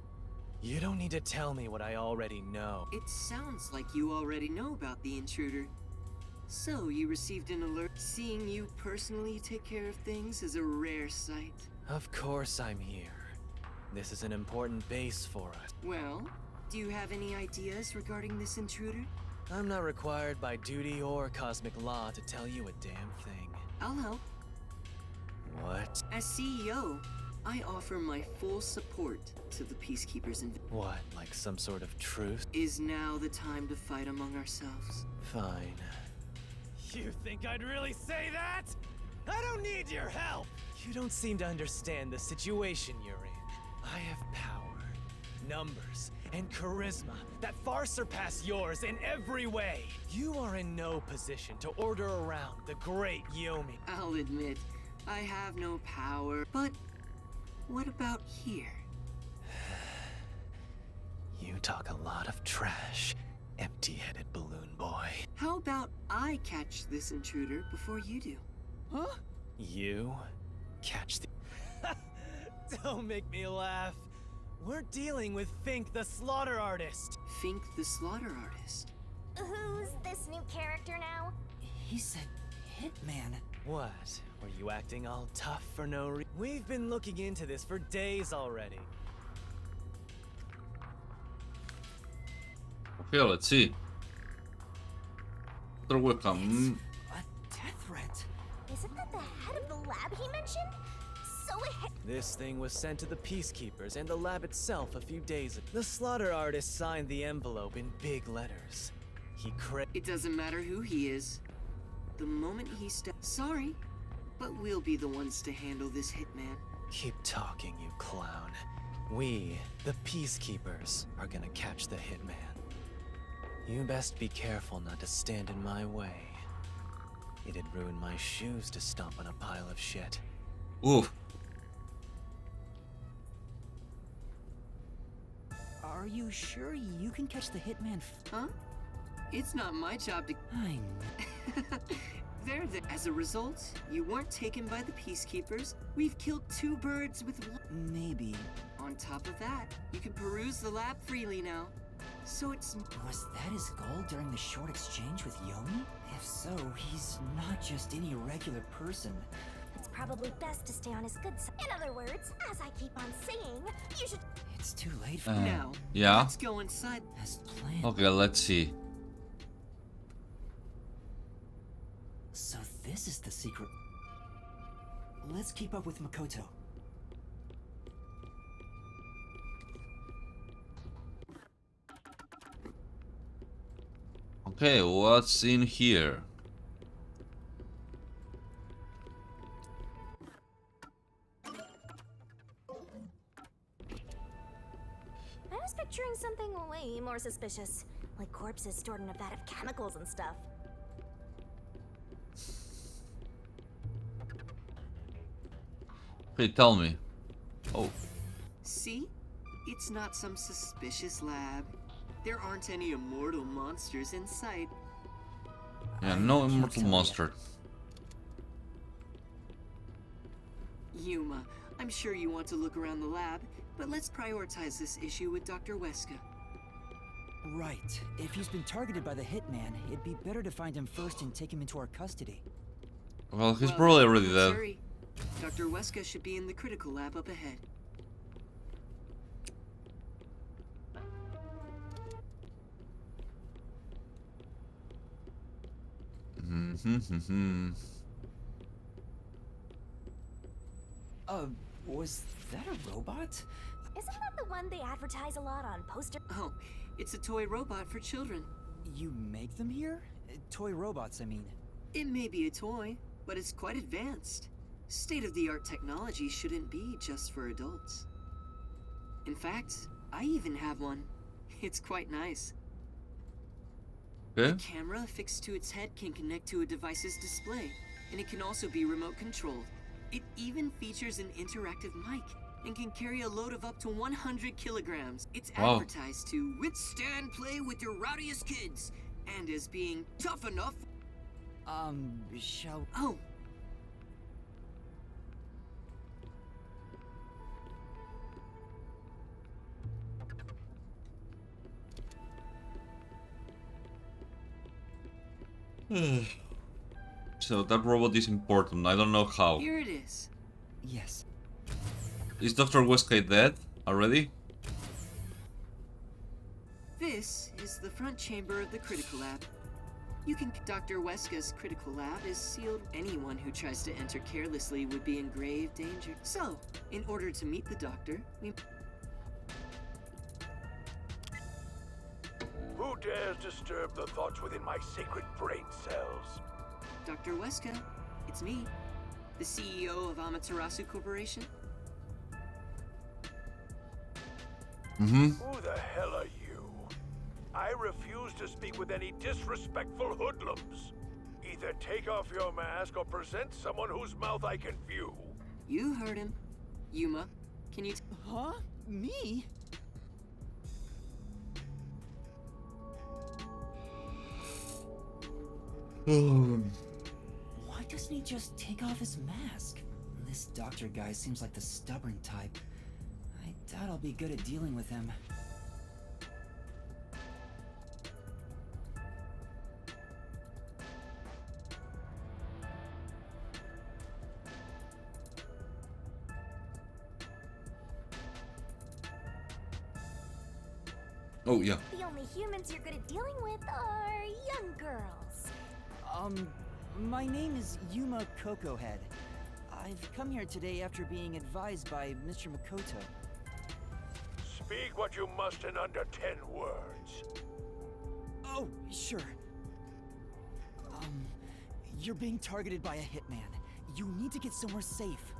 Speaker 12: You don't need to tell me what I already know.
Speaker 9: It sounds like you already know about the intruder. So, you received an alert. Seeing you personally take care of things is a rare sight.
Speaker 12: Of course I'm here. This is an important base for us.
Speaker 9: Well, do you have any ideas regarding this intruder?
Speaker 12: I'm not required by duty or cosmic law to tell you a damn thing.
Speaker 9: I'll help.
Speaker 12: What?
Speaker 9: As CEO, I offer my full support to the Peacekeepers and
Speaker 12: What, like some sort of truce?
Speaker 9: Is now the time to fight among ourselves.
Speaker 12: Fine. You think I'd really say that? I don't need your help! You don't seem to understand the situation you're in. I have power, numbers, and charisma that far surpass yours in every way. You are in no position to order around the great Yomi.
Speaker 9: I'll admit, I have no power, but what about here?
Speaker 12: You talk a lot of trash, empty-headed balloon boy.
Speaker 9: How about I catch this intruder before you do?
Speaker 2: Huh?
Speaker 12: You catch the... Don't make me laugh. We're dealing with Fink the Slaughter Artist.
Speaker 9: Fink the Slaughter Artist?
Speaker 3: Who's this new character now?
Speaker 2: He said hitman.
Speaker 12: What? Were you acting all tough for no reason? We've been looking into this for days already.
Speaker 1: Okay, let's see. Other welcome.
Speaker 2: A death threat.
Speaker 3: Isn't that the head of the lab he mentioned? So
Speaker 12: This thing was sent to the Peacekeepers and the lab itself a few days ago. The Slaughter Artist signed the envelope in big letters.
Speaker 9: It doesn't matter who he is. The moment he Sorry, but we'll be the ones to handle this hitman.
Speaker 12: Keep talking, you clown. We, the Peacekeepers, are gonna catch the hitman. You best be careful not to stand in my way. It'd ruin my shoes to stomp on a pile of shit.
Speaker 1: Oof.
Speaker 2: Are you sure you can catch the hitman?
Speaker 9: Huh? It's not my job to...
Speaker 2: I'm...
Speaker 9: There. As a result, you weren't taken by the Peacekeepers. We've killed 2 birds with one.
Speaker 2: Maybe.
Speaker 9: On top of that, you can peruse the lab freely now. So it's...
Speaker 2: Was that his goal during the short exchange with Yomi? If so, he's not just any regular person.
Speaker 3: it's probably best to stay on his good side. In other words, as I keep on saying, you should...
Speaker 2: It's too late for
Speaker 9: now.
Speaker 1: Yeah?
Speaker 9: Let's go inside.
Speaker 2: as planned.
Speaker 1: Okay, let's see.
Speaker 2: So this is the secret. Let's keep up with Makoto.
Speaker 1: Okay, what's in here?
Speaker 3: I was picturing something way more suspicious. Like corpses stored in a vat of chemicals and stuff.
Speaker 1: Okay, tell me. Oh.
Speaker 9: See? It's not some suspicious lab. There aren't any immortal monsters in sight.
Speaker 1: Yeah,
Speaker 2: I
Speaker 1: no
Speaker 2: can't
Speaker 1: immortal
Speaker 2: tell ya.
Speaker 1: monster.
Speaker 9: Yuma, I'm sure you want to look around the lab, but let's prioritize this issue with Dr. Weska.
Speaker 2: Right. If he's been targeted by the hitman, it'd be better to find him first and take him into our custody.
Speaker 1: Well, he's
Speaker 9: Well,
Speaker 1: probably already
Speaker 9: let's
Speaker 1: dead.
Speaker 9: hurry. Dr. Weska should be in the critical lab up ahead.
Speaker 2: Was that a robot?
Speaker 3: Isn't that the one they advertise a lot on poster?
Speaker 9: Oh, it's a toy robot for children.
Speaker 2: You make them here? Toy robots, I mean.
Speaker 9: It may be a toy, but it's quite advanced. State-of-the-art technology shouldn't be just for adults. In fact, I even have one. It's quite nice.
Speaker 1: Okay.
Speaker 9: The camera affixed to its head can connect to a device's display, and it can also be remote controlled. It even features an interactive mic and can carry a load of up to 100 kilograms. It's
Speaker 1: Wow.
Speaker 9: advertised to withstand play with your rowdiest kids and as being tough enough.
Speaker 2: Shall...
Speaker 9: Oh.
Speaker 1: So that robot is important. I don't know how.
Speaker 9: Here it is.
Speaker 2: Yes.
Speaker 1: Is Dr. Weska dead already?
Speaker 9: This is the front chamber of the critical lab. You can... Dr. Weska's critical lab is sealed. Anyone who tries to enter carelessly would be in grave danger. So, in order to meet the doctor, we...
Speaker 13: Who dares disturb the thoughts within my sacred brain cells?
Speaker 9: Dr. Weska, it's me, the CEO of Amaterasu Corporation.
Speaker 1: Mm-hmm.
Speaker 13: Who the hell are you? I refuse to speak with any disrespectful hoodlums. Either take off your mask or present someone whose mouth I can view.
Speaker 9: You heard him. Yuma, can you...
Speaker 2: Huh? Me? Why doesn't he just take off his mask? This doctor guy seems like the stubborn type. I doubt I'll be good at dealing with him.
Speaker 1: Oh, yeah.
Speaker 3: The only humans you're good at dealing with are young girls.
Speaker 2: My name is Yuma Cocohead. I've come here today after being advised by Mr. Makoto.
Speaker 13: Speak what you must in under 10 words.
Speaker 2: Oh, sure. You're being targeted by a hitman. You need to get somewhere safe.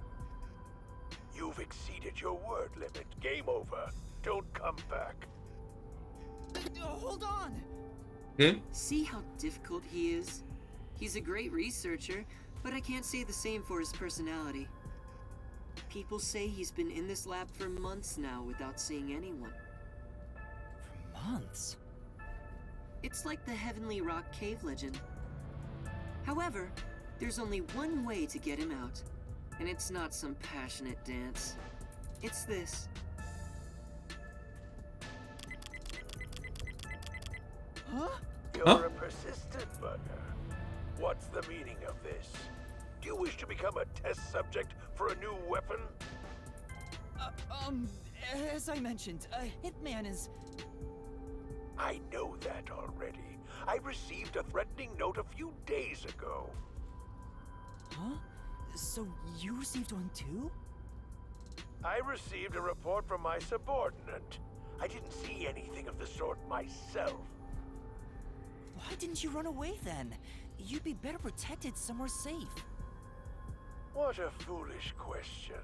Speaker 13: You've exceeded your word limit. Game over. Don't come back.
Speaker 2: Hold on!
Speaker 1: Okay.
Speaker 9: See how difficult he is? He's a great researcher, but I can't say the same for his personality. People say he's been in this lab for months now without seeing anyone.
Speaker 2: For months?
Speaker 9: It's like the Heavenly Rock cave legend. However, there's only one way to get him out, and it's not some passionate dance. It's this.
Speaker 2: Huh?
Speaker 13: You're a persistent bugger. What's the meaning of this? Do you wish to become a test subject for a new weapon?
Speaker 2: As I mentioned, a hitman is...
Speaker 13: I know that already. I received a threatening note a few days ago.
Speaker 2: Huh? So you received one too?
Speaker 13: I received a report from my subordinate. I didn't see anything of the sort myself.
Speaker 2: Why didn't you run away then? You'd be better protected somewhere safe.
Speaker 13: What a foolish question.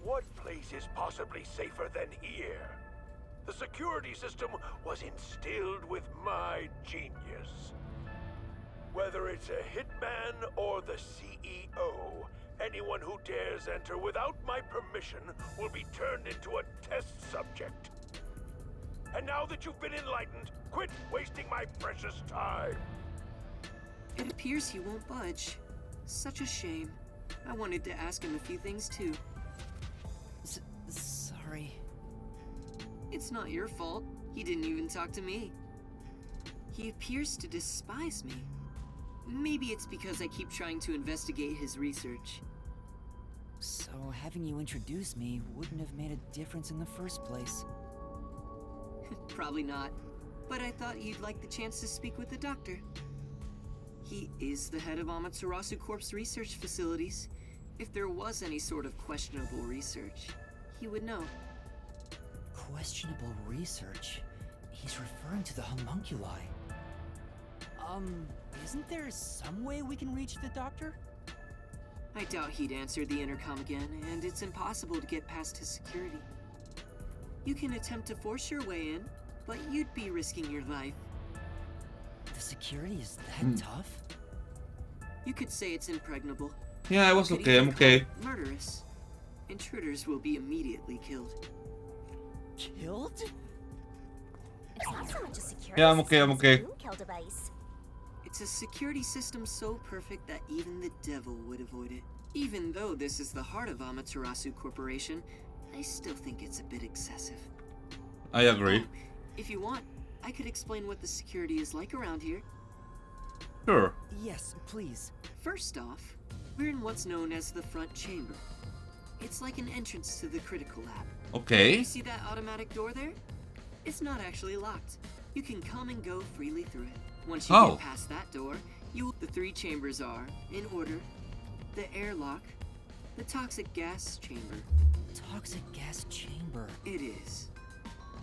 Speaker 13: What place is possibly safer than here? The security system was instilled with my genius. Whether it's a hitman or the CEO, anyone who dares enter without my permission will be turned into a test subject. And now that you've been enlightened, quit wasting my precious time.
Speaker 9: It appears he won't budge. Such a shame. I wanted to ask him a few things too.
Speaker 2: Sorry.
Speaker 9: It's not your fault. He didn't even talk to me. He appears to despise me. Maybe it's because I keep trying to investigate his research.
Speaker 2: So having you introduce me wouldn't have made a difference in the first place.
Speaker 9: Probably not. But I thought you'd like the chance to speak with the doctor. He is the head of Amaterasu Corp's research facilities. If there was any sort of questionable research, he would know.
Speaker 2: Questionable research? He's referring to the homunculi. Isn't there some way we can reach the doctor?
Speaker 9: I doubt he'd answer the intercom again, and it's impossible to get past his security. You can attempt to force your way in, but you'd be risking your life.
Speaker 2: The security is that tough?
Speaker 9: You could say it's impregnable.
Speaker 1: Yeah, I was
Speaker 9: You could
Speaker 1: okay, I'm
Speaker 9: even call
Speaker 1: okay.
Speaker 9: it murderous. Intruders will be immediately killed.
Speaker 2: Killed?
Speaker 3: It's not so much a security
Speaker 1: Yeah, I'm okay, I'm
Speaker 3: system as a
Speaker 1: okay.
Speaker 3: boom kill device.
Speaker 9: It's a security system so perfect that even the devil would avoid it. Even though this is the heart of Amaterasu Corporation, I still think it's a bit excessive.
Speaker 1: I agree.
Speaker 9: If you want, I could explain what the security is like around here.
Speaker 1: Sure.
Speaker 2: Yes, please.
Speaker 9: First off, we're in what's known as the front chamber. It's like an entrance to the critical lab.
Speaker 1: Okay.
Speaker 9: You see that automatic door there? It's not actually locked. You can come and go freely through it. Once you get past that door, the three chambers are, in order, the airlock, the toxic gas chamber.
Speaker 2: Toxic gas chamber?
Speaker 9: It is.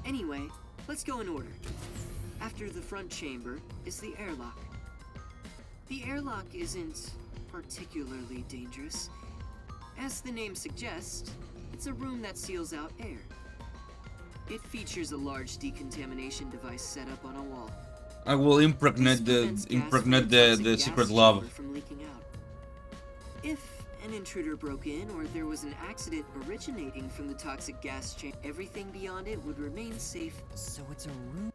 Speaker 9: Anyway, let's go in order. After the front chamber is the airlock. The airlock isn't particularly dangerous. As the name suggests, it's a room that seals out air. It features a large decontamination device set up on a wall.
Speaker 1: I will impregnate the secret lab.
Speaker 9: From leaking out. If an intruder broke in or there was an accident originating from the toxic gas chamber, everything beyond it would remain safe.
Speaker 2: So it's a room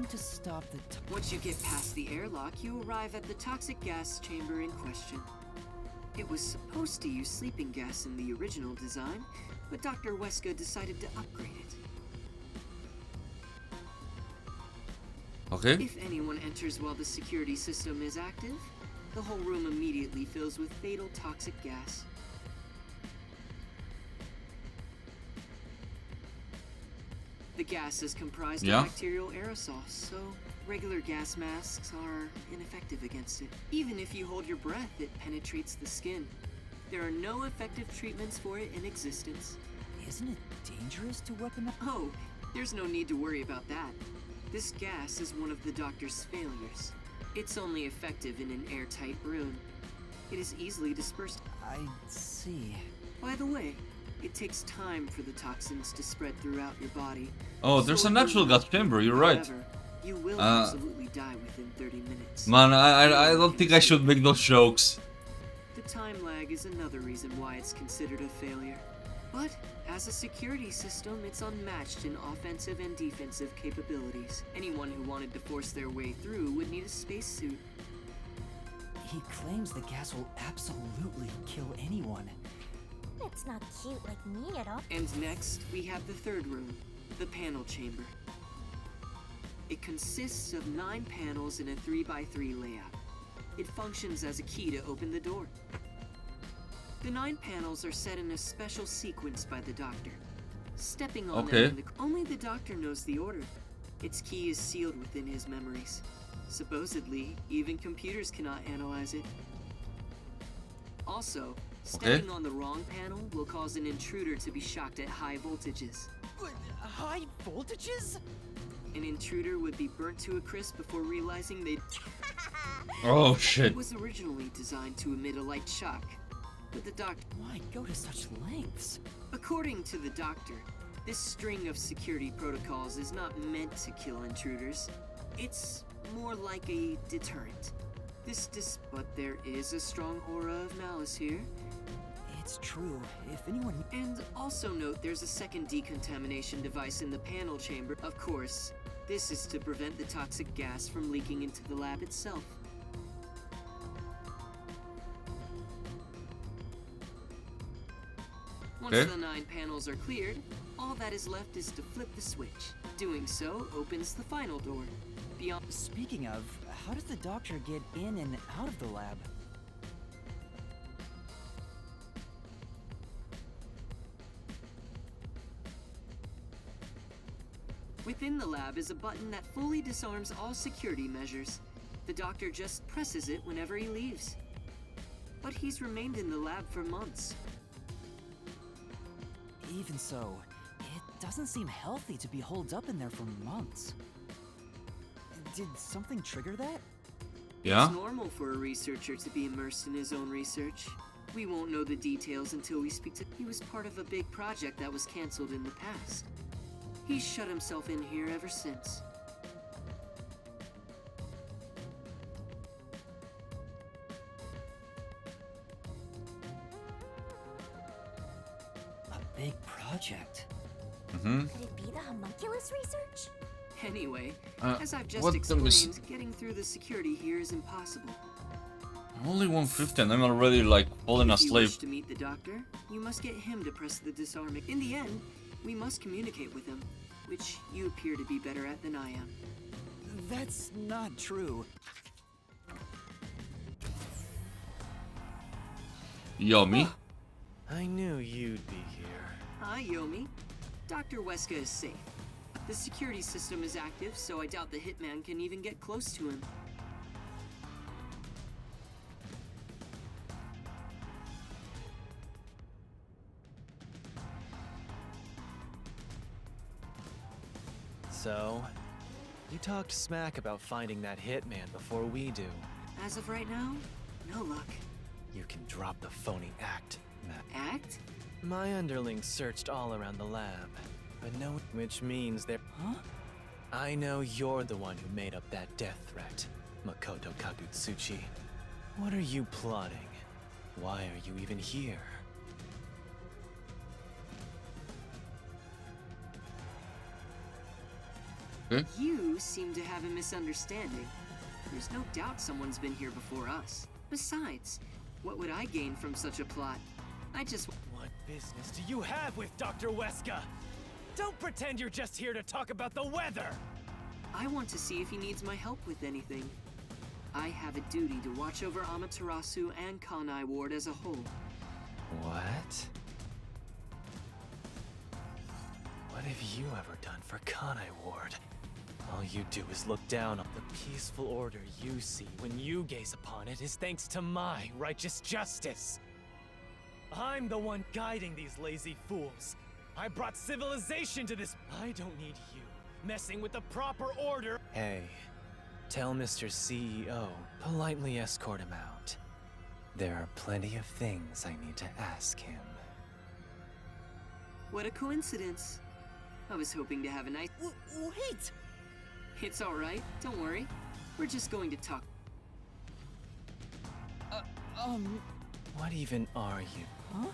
Speaker 2: to stop the
Speaker 9: Once you get past the airlock, you arrive at the toxic gas chamber in question. It was supposed to use sleeping gas in the original design, but Dr. Weska decided to upgrade it.
Speaker 1: Okay.
Speaker 9: If anyone enters while the security system is active, the whole room immediately fills with fatal toxic gas. The gas is comprised of bacterial aerosols, so regular gas masks are ineffective against it. Even if you hold your breath, it penetrates the skin. There are no effective treatments for it in existence.
Speaker 2: Isn't it dangerous to weaponize?
Speaker 9: Oh, there's no need to worry about that. This gas is one of the doctor's failures. It's only effective in an airtight room. It is easily dispersed.
Speaker 2: I see.
Speaker 9: By the way, it takes time for the toxins to spread throughout your body.
Speaker 1: Oh, there's an actual gas chamber, you're right.
Speaker 9: However, you will absolutely die within 30 minutes.
Speaker 1: Man, I don't think I should make those jokes.
Speaker 9: The time lag is another reason why it's considered a failure. But as a security system, it's unmatched in offensive and defensive capabilities. Anyone who wanted to force their way through would need a spacesuit.
Speaker 2: He claims the gas will absolutely kill anyone.
Speaker 3: It's not cute like me at all.
Speaker 9: And next, we have the third room, the panel chamber. It consists of 9 panels in a 3x3 layout. It functions as a key to open the door. The 9 panels are set in a special sequence by the doctor. Stepping on them, only the doctor knows the order. Its key is sealed within his memories. Supposedly, even computers cannot analyze it. Also, stepping on the wrong panel will cause an intruder to be shocked at high voltages.
Speaker 2: High voltages?
Speaker 9: An intruder would be burnt to a crisp before realizing they'd...
Speaker 1: Oh shit.
Speaker 9: It was originally designed to emit a light shock, but the doctor...
Speaker 2: Why go to such lengths?
Speaker 9: According to the doctor, this string of security protocols is not meant to kill intruders. It's more like a deterrent. But there is a strong aura of malice here.
Speaker 2: It's true. If anyone...
Speaker 9: And also note there's a second decontamination device in the panel chamber. Of course, this is to prevent the toxic gas from leaking into the lab itself. Once the 9 panels are cleared, all that is left is to flip the switch. Doing so opens the final door. Beyond.
Speaker 2: Speaking of, how does the doctor get in and out of the lab?
Speaker 9: Within the lab is a button that fully disarms all security measures. The doctor just presses it whenever he leaves. But he's remained in the lab for months.
Speaker 2: Even so, it doesn't seem healthy to be holed up in there for months. Did something trigger that?
Speaker 1: Yeah?
Speaker 9: It's normal for a researcher to be immersed in his own research. We won't know the details until we speak to... He was part of a big project that was cancelled in the past. He's shut himself in here ever since.
Speaker 2: A big project.
Speaker 3: Could it be the homunculus research?
Speaker 9: Anyway, as I've just
Speaker 1: what
Speaker 9: explained, getting through the security here is impossible.
Speaker 1: I'm only 150 and I'm already like falling
Speaker 9: If you
Speaker 1: asleep.
Speaker 9: wish to meet the doctor, you must get him to press the disarming. In the end, we must communicate with him, which you appear to be better at than I am.
Speaker 2: That's not true.
Speaker 1: Yomi?
Speaker 12: I knew you'd be here.
Speaker 9: Hi, Yomi. Dr. Weska is safe. The security system is active, so I doubt the hitman can even get close to him.
Speaker 12: So, you talked smack about finding that hitman before we do.
Speaker 9: As of right now, no luck.
Speaker 12: You can drop the phony act, Matt.
Speaker 9: Act?
Speaker 12: My underlings searched all around the lab, but no, which means they're...
Speaker 2: Huh?
Speaker 12: I know you're the one who made up that death threat, Makoto Kagutsuchi. What are you plotting? Why are you even here?
Speaker 9: You seem to have a misunderstanding. There's no doubt someone's been here before us. Besides, what would I gain from such a plot? I just...
Speaker 12: What business do you have with Dr. Weska? Don't pretend you're just here to talk about the weather!
Speaker 9: I want to see if he needs my help with anything. I have a duty to watch over Amaterasu and Kanai Ward as a whole.
Speaker 12: What? What have you ever done for Kanai Ward? All you do is look down on the peaceful order you see when you gaze upon it is thanks to my righteous justice. I'm the one guiding these lazy fools. I brought civilization to this. I don't need you messing with the proper order. Hey, tell Mr. CEO, politely escort him out. There are plenty of things I need to ask him.
Speaker 9: What a coincidence. I was hoping to have a nice...
Speaker 2: Wait!
Speaker 9: It's alright, don't worry. We're just going to talk.
Speaker 12: What even are you?
Speaker 2: Huh?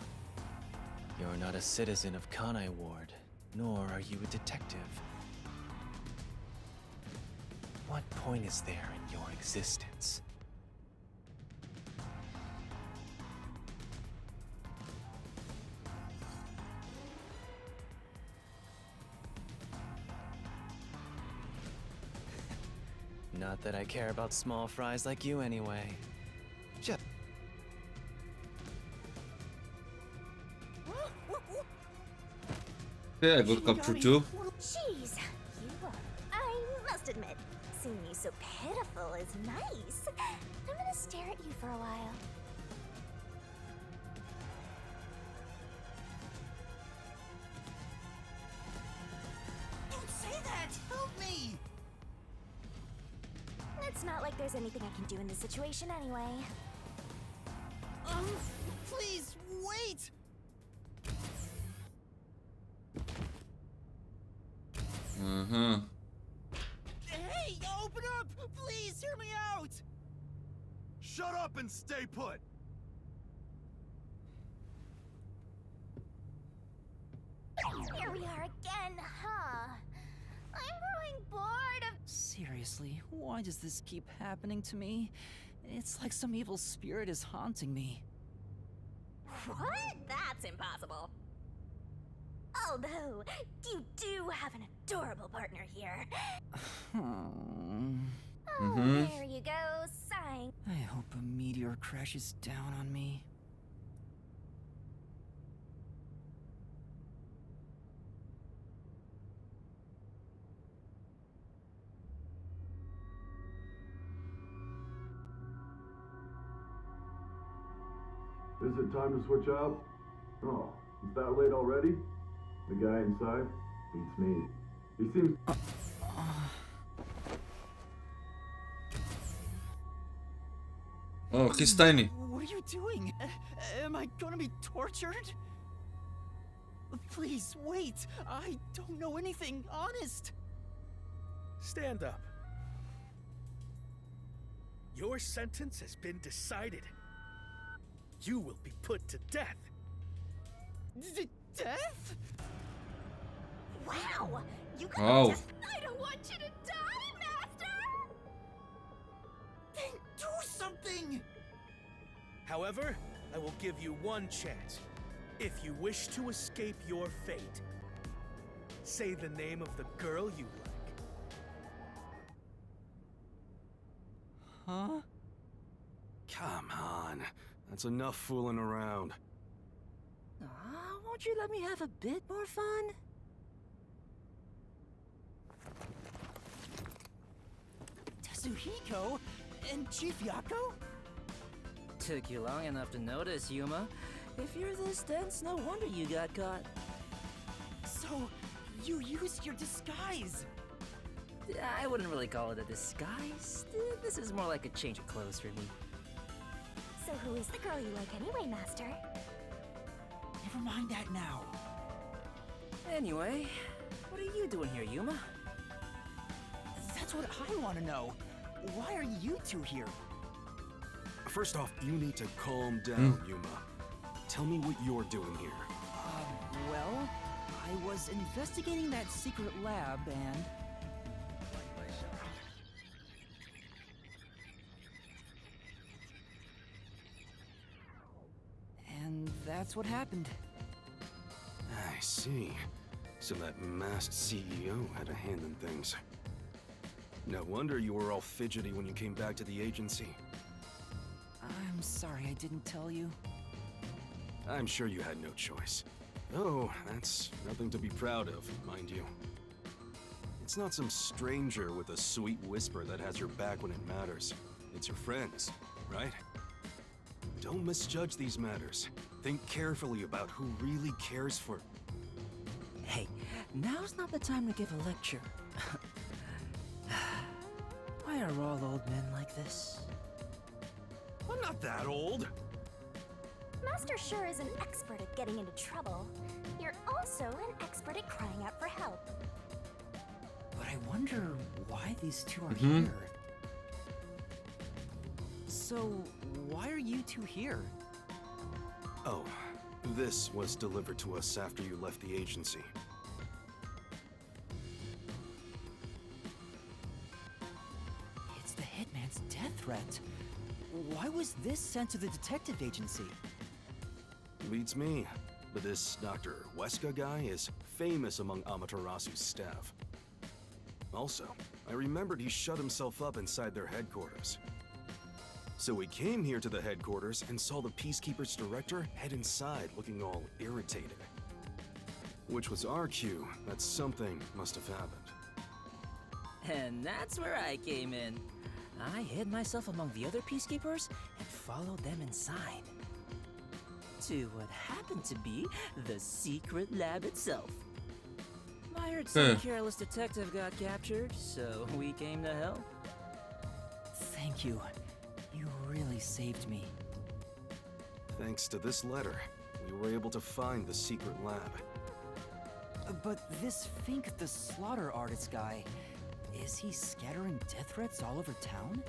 Speaker 12: You're not a citizen of Kanai Ward, nor are you a detective. What point is there in your existence? Not that I care about small fries like you anyway. Just...
Speaker 1: Yeah, good capture too.
Speaker 3: Jeez, I must admit, seeing you so pitiful is nice. I'm gonna stare at you for a while.
Speaker 2: Don't say that! Help me!
Speaker 3: It's not like there's anything I can do in this situation anyway.
Speaker 2: Please, wait! Hey, open up! Please, hear me out!
Speaker 11: Shut up and stay put!
Speaker 3: Here we are again, huh? I'm growing bored of...
Speaker 2: Seriously, why does this keep happening to me? It's like some evil spirit is haunting me.
Speaker 3: What? That's impossible. Although, you do have an adorable partner here. Oh, there you go, sighing.
Speaker 2: I hope a meteor crashes down on me.
Speaker 11: Is it time to switch out? Oh, it's that late already? The guy inside beats me. He seems...
Speaker 1: Oh, he's tiny.
Speaker 2: What are you doing? Am I gonna be tortured? Please, wait. I don't know anything, honest.
Speaker 5: Stand up. Your sentence has been decided. You will be put to death.
Speaker 2: Death?
Speaker 3: Wow! You could
Speaker 1: Oh.
Speaker 3: just... I don't want you to die, Master!
Speaker 2: Then do something!
Speaker 5: However, I will give you one chance. If you wish to escape your fate, say the name of the girl you like.
Speaker 2: Huh?
Speaker 10: Come on. That's enough fooling around.
Speaker 2: Won't you let me have a bit more fun? Tatsuhiko and Chief Yako?
Speaker 14: Took you long enough to notice, Yuma. If you're this dense, no wonder you got caught.
Speaker 2: So, you used your disguise!
Speaker 14: I wouldn't really call it a disguise. This is more like a change of clothes for me.
Speaker 3: So who is the girl you like anyway, Master?
Speaker 2: Never mind that now.
Speaker 14: Anyway, what are you doing here, Yuma?
Speaker 2: That's what I want to know. Why are you two here?
Speaker 10: First off, you need to calm down, Yuma. Tell me what you're doing here.
Speaker 2: Well, I was investigating that secret lab and... And that's what happened.
Speaker 10: I see. So that masked CEO had a hand in things. No wonder you were all fidgety when you came back to the agency.
Speaker 2: I'm sorry I didn't tell you.
Speaker 10: I'm sure you had no choice. Oh, that's nothing to be proud of, mind you. It's not some stranger with a sweet whisper that has your back when it matters. It's your friends, right? Don't misjudge these matters. Think carefully about who really cares for...
Speaker 14: Hey, now's not the time to give a lecture. Why are all old men like this?
Speaker 10: I'm not that old.
Speaker 3: Master sure is an expert at getting into trouble. You're also an expert at crying out for help.
Speaker 2: But I wonder why these two are here. So, why are you two here?
Speaker 10: Oh, this was delivered to us after you left the agency.
Speaker 2: It's the Hitman's death threat. Why was this sent to the detective agency?
Speaker 10: Beats me. But this Dr. Weska guy is famous among Amaterasu's staff. Also, I remembered he shut himself up inside their headquarters. So we came here to the headquarters and saw the Peacekeeper's director head inside looking all irritated. Which was our cue that something must have happened.
Speaker 14: And that's where I came in. I hid myself among the other Peacekeepers and followed them inside. To what happened to be the secret lab itself. I heard some careless detective got captured, so we came to help.
Speaker 2: Thank you. You really saved me.
Speaker 10: Thanks to this letter, we were able to find the secret lab.
Speaker 2: But this Fink the slaughter artist guy, is he scattering death threats all over town?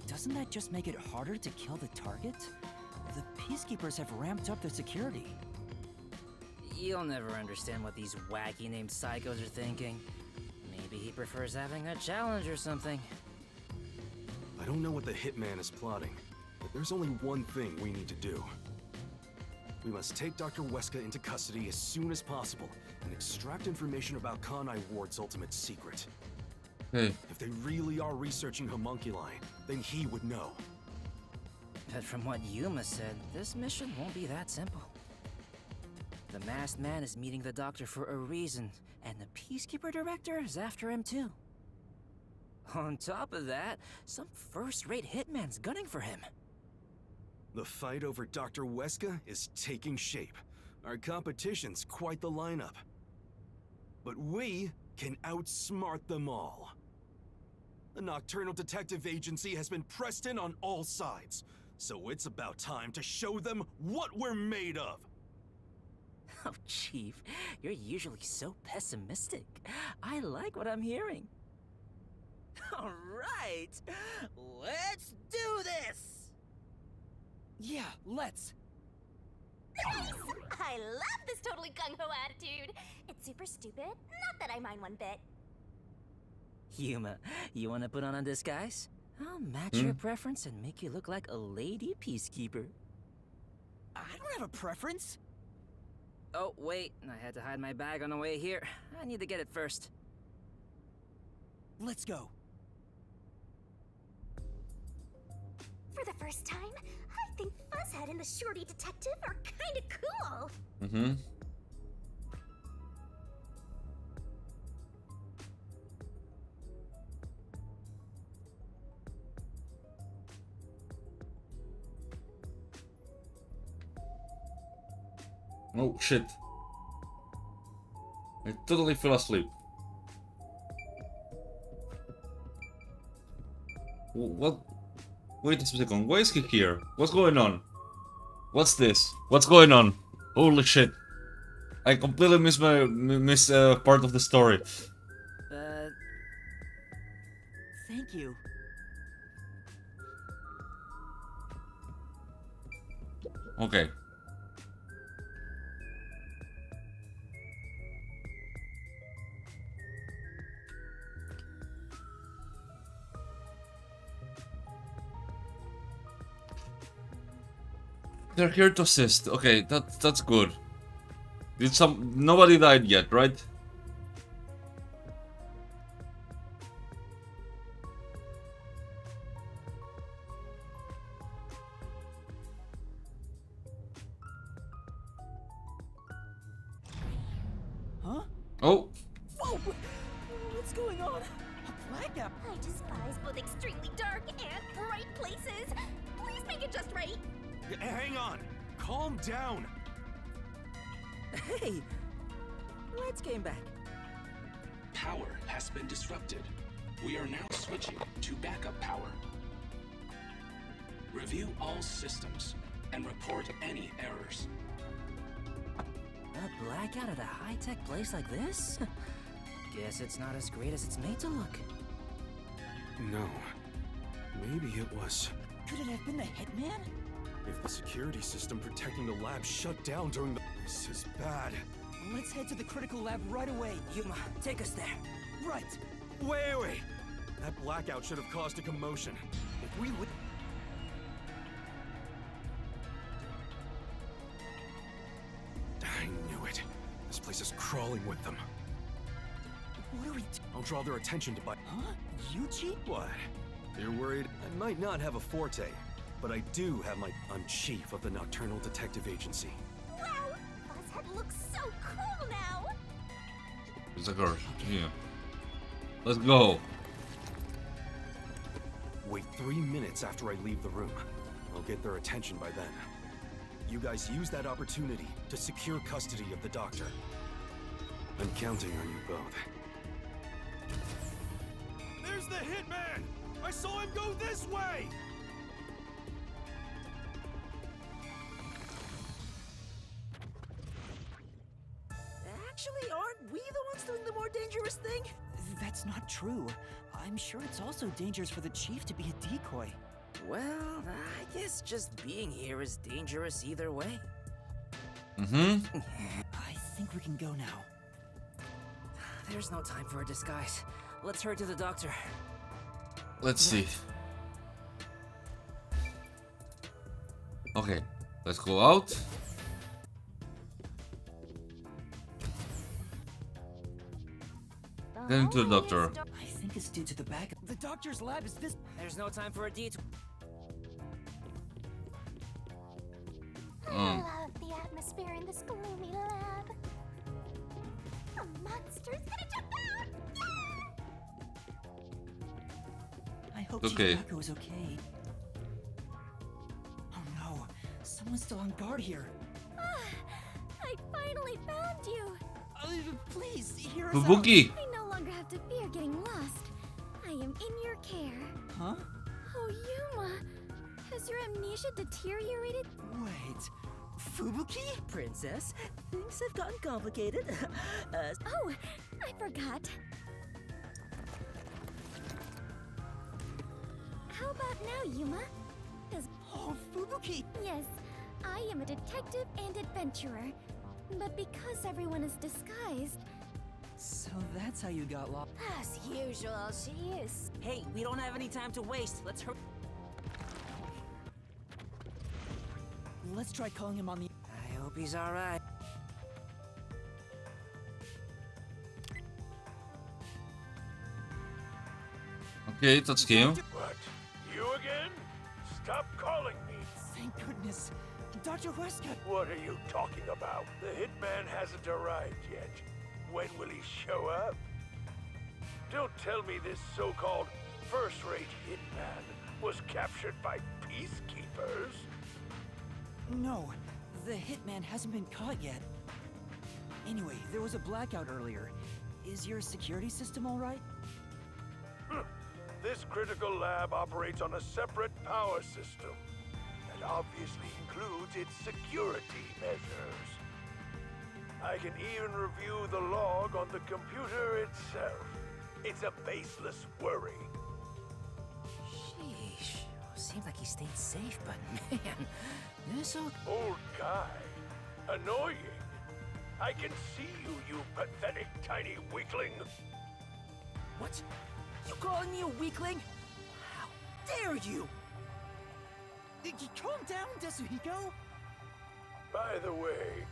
Speaker 2: Doesn't that just make it harder to kill the target? The Peacekeepers have ramped up their security.
Speaker 14: You'll never understand what these wacky named psychos are thinking. Maybe he prefers having a challenge or something.
Speaker 10: I don't know what the Hitman is plotting, but there's only one thing we need to do. We must take Dr. Weska into custody as soon as possible and extract information about Kanai Ward's ultimate secret.
Speaker 1: Hey.
Speaker 10: If they really are researching homunculi, then he would know.
Speaker 14: But from what Yuma said, this mission won't be that simple. The masked man is meeting the doctor for a reason, and the Peacekeeper Director is after him too. On top of that, some first-rate hitman's gunning for him.
Speaker 10: The fight over Dr. Weska is taking shape. Our competition's quite the lineup. But we can outsmart them all. The Nocturnal Detective Agency has been pressed in on all sides, so it's about time to show them what we're made of.
Speaker 14: Oh, Chief, you're usually so pessimistic. I like what I'm hearing. All right, let's do this!
Speaker 2: Yeah, let's.
Speaker 3: Nice! I love this totally gung-ho attitude. It's super stupid, not that I mind one bit.
Speaker 14: Yuma, you wanna put on a disguise? I'll match your preference and make you look like a lady peacekeeper.
Speaker 2: I don't have a preference.
Speaker 14: Oh, wait, I had to hide my bag on the way here. I need to get it first.
Speaker 2: Let's go.
Speaker 3: For the first time, I think Fuzzhead and the Shorty Detective are kinda cool.
Speaker 1: Mm-hmm. Oh shit. I totally fell asleep. What? Wait a second, why is he here? What's going on? What's this? What's going on? Holy shit. I completely missed part of the story.
Speaker 2: Thank you.
Speaker 1: Okay. They're here to assist. Okay, that's good. Nobody died yet, right?
Speaker 2: Huh?
Speaker 1: Oh.
Speaker 2: Whoa! What's going on? A blackout.
Speaker 3: I despise both extremely dark and bright places. Please make it just right.
Speaker 10: Hang on! Calm down!
Speaker 14: Hey! Lights came back.
Speaker 15: Power has been disrupted. We are now switching to backup power. Review all systems and report any errors.
Speaker 14: A blackout at a high-tech place like this? Guess it's not as great as it's made to look.
Speaker 10: No. Maybe it was.
Speaker 2: Could it have been the hitman?
Speaker 10: If the security system protecting the lab shut down during the... This is bad.
Speaker 2: Let's head to the critical lab right away.
Speaker 14: Yuma, take us there.
Speaker 2: Right.
Speaker 10: Wait! That blackout should have caused a commotion. If we... I knew it. This place is crawling with them.
Speaker 2: What are we
Speaker 10: I'll draw their attention to my...
Speaker 2: Huh? Yuji?
Speaker 10: What? You're worried? I might not have a forte, but I do have my... I'm chief of the Nocturnal Detective Agency.
Speaker 3: Wow! Fuzzhead looks so cool now!
Speaker 1: It's a girl. Yeah. Let's go.
Speaker 10: Wait 3 minutes after I leave the room. I'll get their attention by then. You guys use that opportunity to secure custody of the doctor. I'm counting on you both.
Speaker 5: There's the hitman! I saw him go this way!
Speaker 14: Actually, aren't we the ones doing the more dangerous thing?
Speaker 2: That's not true. I'm sure it's also dangerous for the chief to be a decoy.
Speaker 14: Well, I guess just being here is dangerous either way.
Speaker 1: Mm-hmm.
Speaker 2: I think we can go now.
Speaker 14: There's no time for a disguise. Let's hurry to the doctor.
Speaker 1: Let's see. Okay, let's go out. Getting to the doctor.
Speaker 2: I think it's due to the back. The doctor's lab is this.
Speaker 14: There's no time for a detour.
Speaker 3: I love the atmosphere in this gloomy lab. A monster's gonna jump out!
Speaker 2: I hope
Speaker 1: Okay.
Speaker 2: Chikako is okay. Oh no, someone's still on guard here.
Speaker 3: I finally found you!
Speaker 2: Please, hear us
Speaker 1: Fubuki!
Speaker 3: I no longer have to fear getting lost. I am in your care.
Speaker 2: Huh?
Speaker 3: Oh, Yuma! Has your amnesia deteriorated?
Speaker 2: Wait, Fubuki?
Speaker 14: Princess, things have gotten complicated.
Speaker 3: Oh, I forgot. How about now, Yuma?
Speaker 2: Oh, Fubuki!
Speaker 3: Yes, I am a detective and adventurer. But because everyone is disguised...
Speaker 2: So that's how you got lost.
Speaker 3: As usual, she is.
Speaker 14: Hey, we don't have any time to waste. Let's hurry.
Speaker 2: Let's try calling him on the...
Speaker 14: I hope he's alright.
Speaker 1: Okay, that's him.
Speaker 13: What? You again? Stop calling me.
Speaker 2: Thank goodness. Dr. Huesca!
Speaker 13: What are you talking about? The hitman hasn't arrived yet. When will he show up? Don't tell me this so-called first-rate hitman was captured by peacekeepers.
Speaker 2: No, the hitman hasn't been caught yet. Anyway, there was a blackout earlier. Is your security system alright?
Speaker 13: This critical lab operates on a separate power system that obviously includes its security measures. I can even review the log on the computer itself. It's a baseless worry.
Speaker 14: Sheesh. Seems like he stayed safe, but man, this all...
Speaker 13: Old guy. Annoying. I can see you, you pathetic tiny weakling.
Speaker 14: What? You calling me a weakling? How dare you?
Speaker 2: Calm down, Tetsuhiko!
Speaker 13: By the way,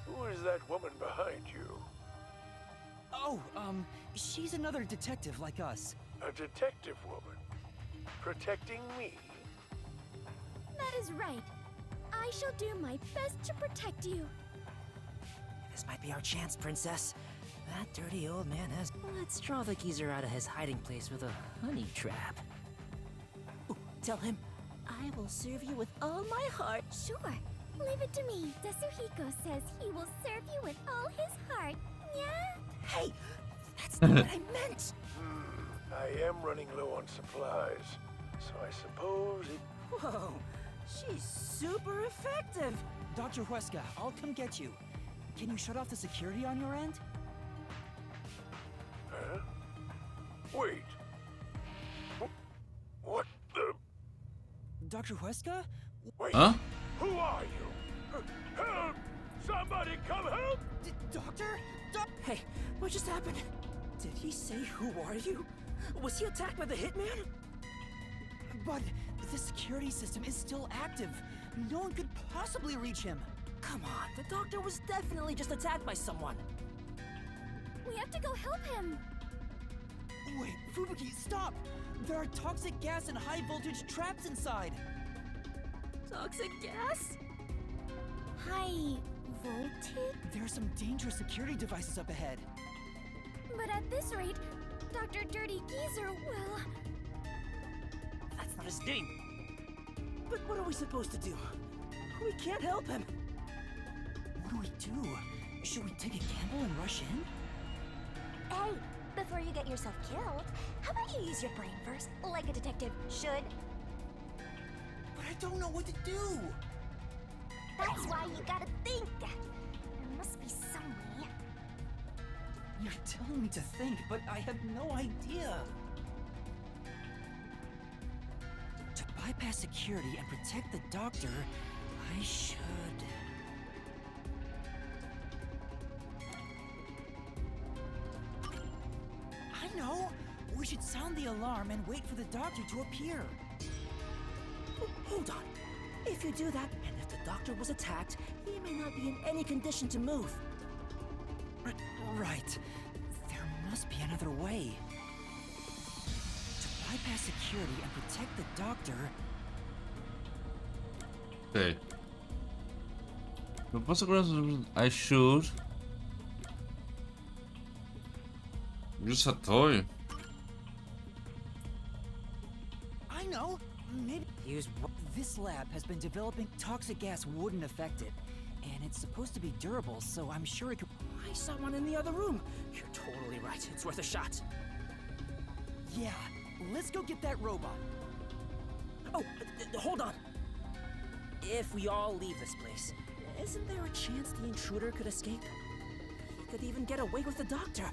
Speaker 13: who is that woman behind you?
Speaker 2: Oh, she's another detective like us.
Speaker 13: A detective woman? Protecting me?
Speaker 3: That is right. I shall do my best to protect you.
Speaker 14: This might be our chance, Princess. That dirty old man has... Let's draw the geezer out of his hiding place with a honey trap. Ooh, tell him, I will serve you with all my heart.
Speaker 3: Sure. Leave it to me. Tetsuhiko says he will serve you with all his heart. Yeah?
Speaker 14: Hey, that's not what I meant.
Speaker 13: I am running low on supplies, so I suppose it...
Speaker 14: Whoa, she's super effective.
Speaker 2: Dr. Huesca, I'll come get you. Can you shut off the security on your end?
Speaker 13: Huh? Wait. What the...
Speaker 2: Dr. Huesca?
Speaker 13: Wait.
Speaker 1: Huh?
Speaker 13: Who are you? Help! Somebody come help!
Speaker 2: Doctor?
Speaker 14: Hey, what just happened? Did he say who are you? Was he attacked by the hitman?
Speaker 2: But the security system is still active. No one could possibly reach him.
Speaker 14: Come on, the doctor was definitely just attacked by someone.
Speaker 3: We have to go help him.
Speaker 2: Wait, Fubuki, stop! There are toxic gas and high voltage traps inside.
Speaker 14: Toxic gas?
Speaker 3: High voltage?
Speaker 2: There are some dangerous security devices up ahead.
Speaker 3: But at this rate, Dr. Dirty Geezer will...
Speaker 14: That's not his name. But what are we supposed to do? We can't help him.
Speaker 2: What do we do? Should we take a gamble and rush in?
Speaker 3: Hey, before you get yourself killed, how about you use your brain first, like a detective should?
Speaker 2: But I don't know what to do.
Speaker 3: That's why you gotta think. There must be some way.
Speaker 2: You're telling me to think, but I have no idea. To bypass security and protect the doctor, I should... I know! We should sound the alarm and wait for the doctor to appear.
Speaker 14: Hold on. If you do that, and if the doctor was attacked, he may not be in any condition to move.
Speaker 2: Right. There must be another way. To bypass security and protect the doctor.
Speaker 1: Okay. The consequences I should use a toy.
Speaker 2: I know. Maybe use this lab has been developing toxic gas wouldn't affect it, and it's supposed to be durable, so I'm sure it could.
Speaker 14: I saw one in the other room. You're totally right. It's worth a shot.
Speaker 2: Yeah, let's go get that robot.
Speaker 14: Oh, hold on. If we all leave this place, isn't there a chance the intruder could escape? He could even get away with the doctor.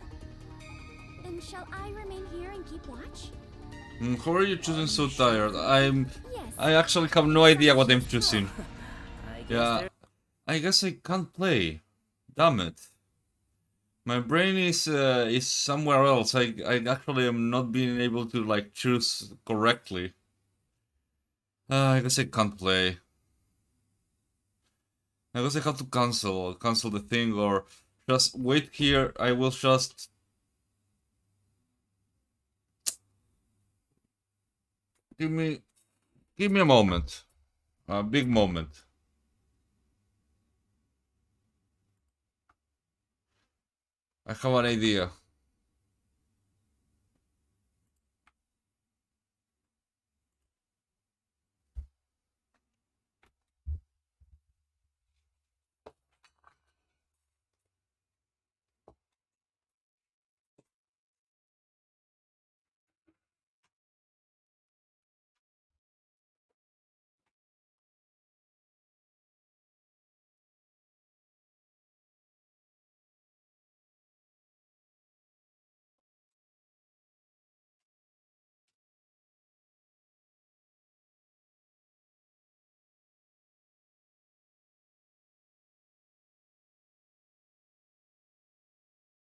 Speaker 3: Then shall I remain here and keep watch?
Speaker 1: How are you choosing so tired?
Speaker 3: Yes.
Speaker 1: I actually have no idea what I'm choosing.
Speaker 14: I guess
Speaker 1: Yeah, I guess I can't play. Damn it. My brain is somewhere else. I actually am not being able to like choose correctly. I guess I can't play. I guess I have to cancel the thing, or just wait here. I will just. Give me a moment. A big moment. I have an idea.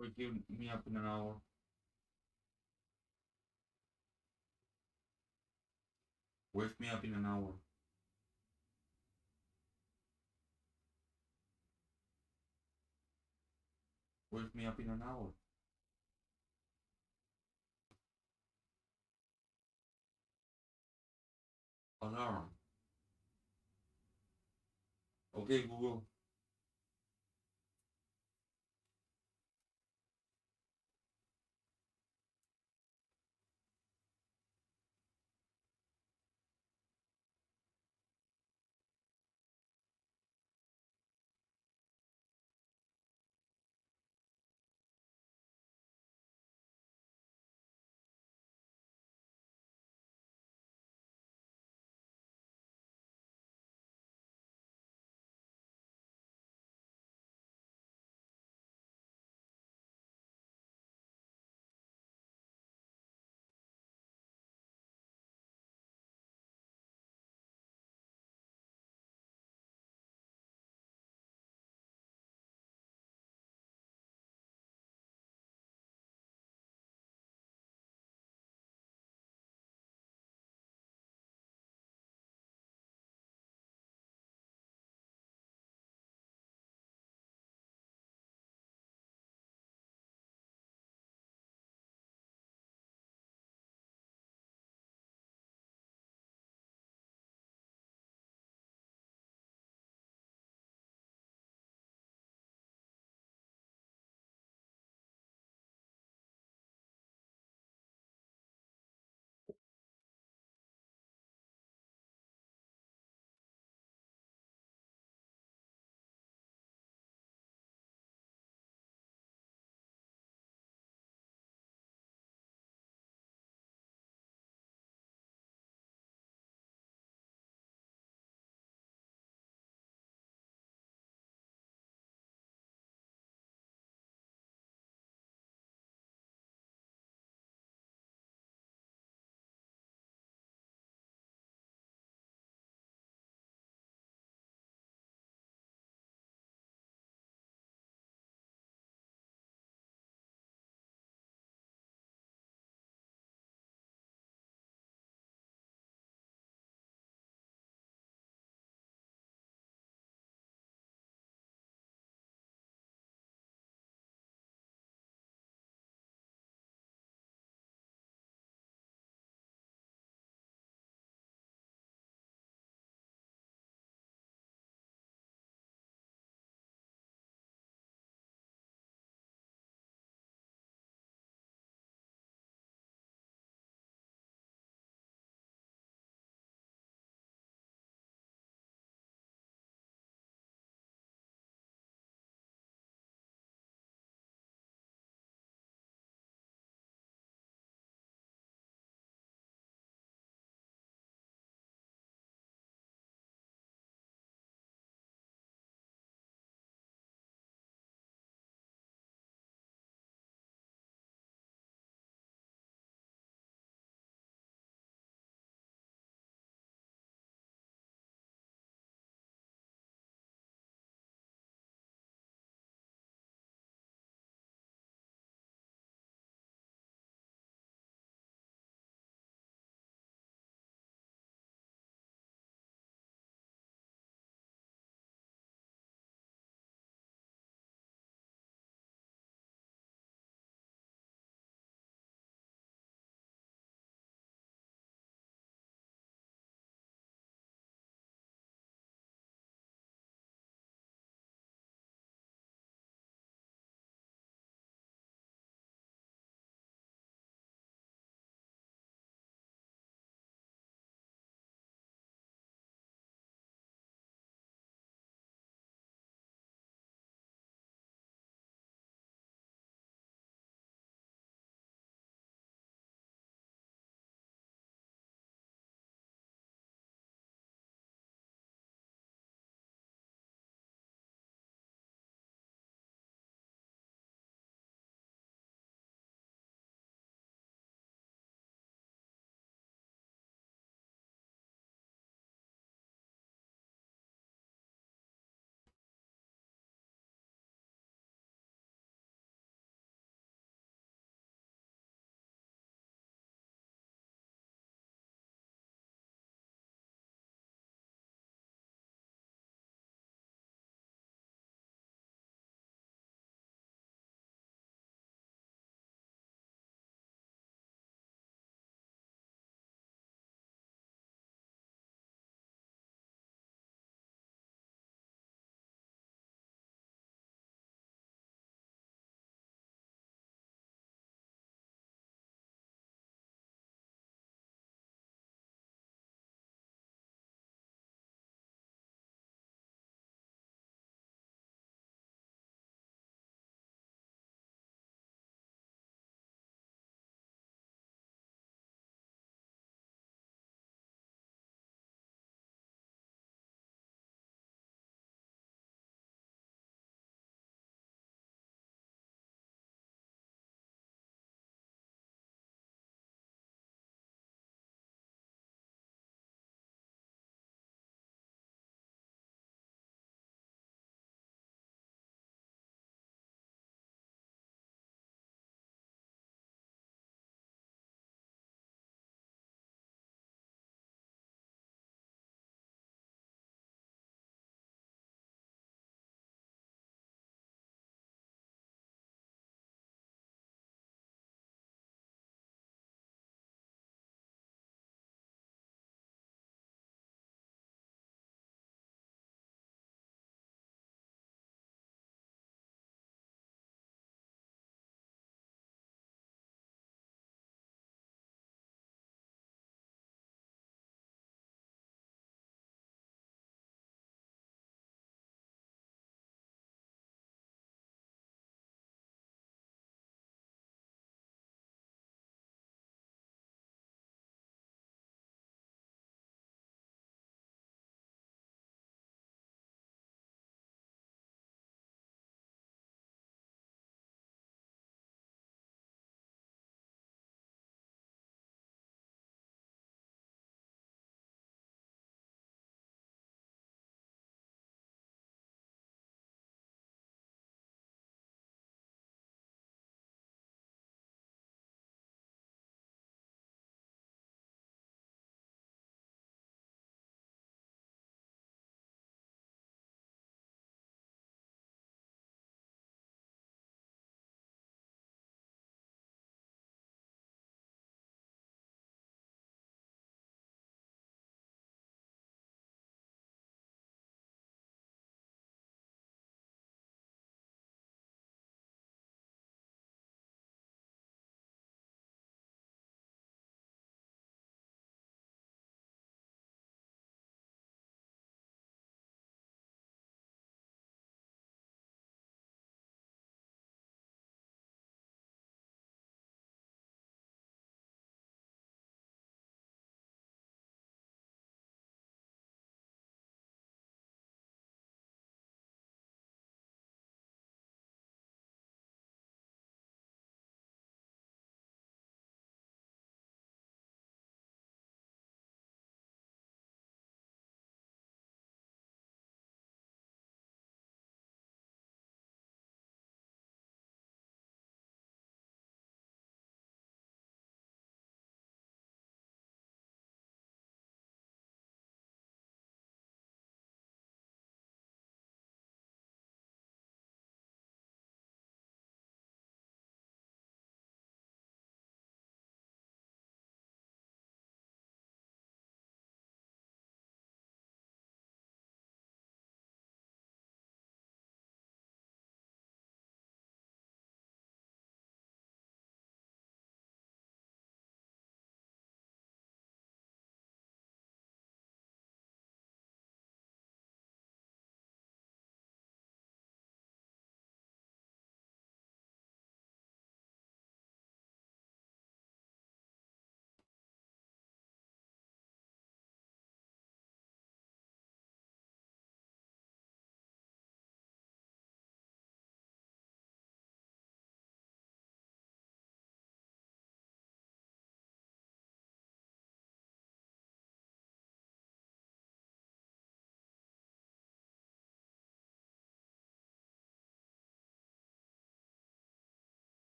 Speaker 1: Wake me up in an hour. Wake me up in an hour. Wake me up in an hour. Alarm. Okay, Google.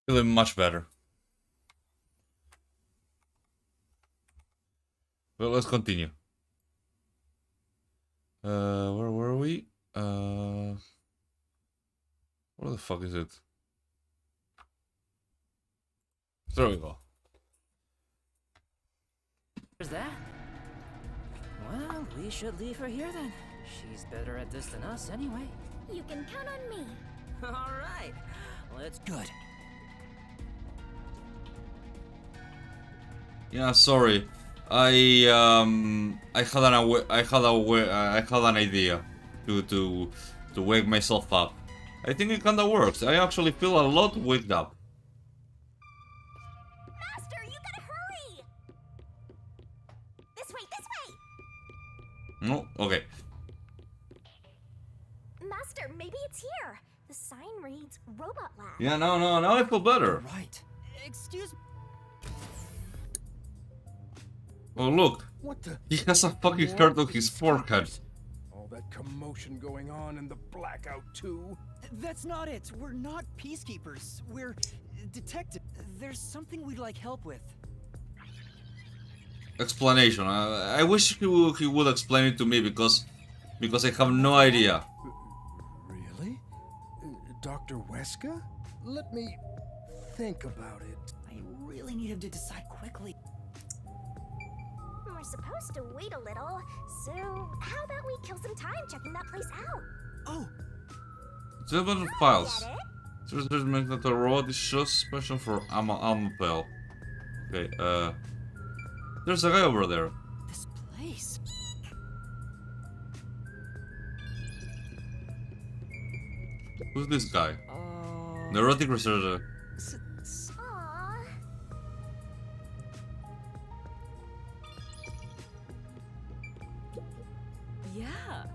Speaker 1: Feeling much better. Well, let's continue. Where were we? Where the fuck is it? There we go.
Speaker 14: There's that. Well, we should leave her here then. She's better at this than us anyway.
Speaker 3: You can count on me.
Speaker 14: All right, let's. Good.
Speaker 1: Yeah, sorry. I had an idea to wake myself up. I think it kinda works. I actually feel a lot waked up.
Speaker 3: Master, you gotta hurry! This way, this way!
Speaker 1: No, okay.
Speaker 3: Master, maybe it's here. The sign reads Robot Lab.
Speaker 1: Yeah, now I feel better.
Speaker 2: Right. Excuse me.
Speaker 1: Oh look,
Speaker 13: What the?
Speaker 1: he has a fucking heart on his forehead.
Speaker 13: All that commotion going on and the blackout too.
Speaker 2: That's not it. We're not peacekeepers. We're detectives. There's something we'd like help with.
Speaker 1: Explanation. I wish he would explain it to me because I have no idea.
Speaker 13: Really? Dr. Weska? Let me think about it.
Speaker 2: I really need him to decide quickly.
Speaker 3: We're supposed to wait a little, so how about we kill some time checking that place out?
Speaker 2: Oh!
Speaker 1: It's a bunch of files. There's meant that the robot is just special for Amapel. Okay, there's a guy over there.
Speaker 2: This place.
Speaker 1: Who's this guy? Neurotic researcher.
Speaker 3: Aww.
Speaker 14: Yeah.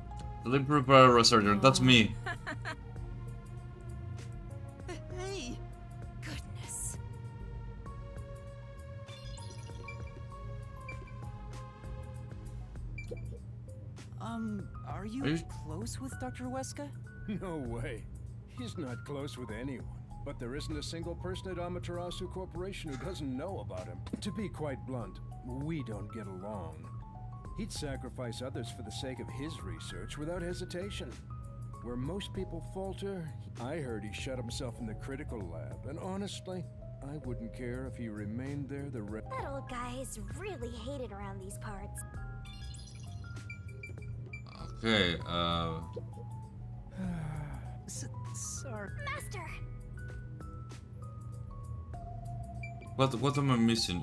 Speaker 1: The prepare researcher. That's me.
Speaker 2: Hey!
Speaker 14: Goodness.
Speaker 2: Are you close with Dr. Weska?
Speaker 13: No way. He's not close with anyone. But there isn't a single person at Amaterasu Corporation who doesn't know about him. To be quite blunt, we don't get along. He'd sacrifice others for the sake of his research without hesitation. Where most people falter, I heard he shut himself in the critical lab, and honestly, I wouldn't care if he remained there the rest.
Speaker 3: That old guy is really hated around these parts.
Speaker 1: Okay,
Speaker 2: Sorry.
Speaker 3: Master!
Speaker 1: what am I missing?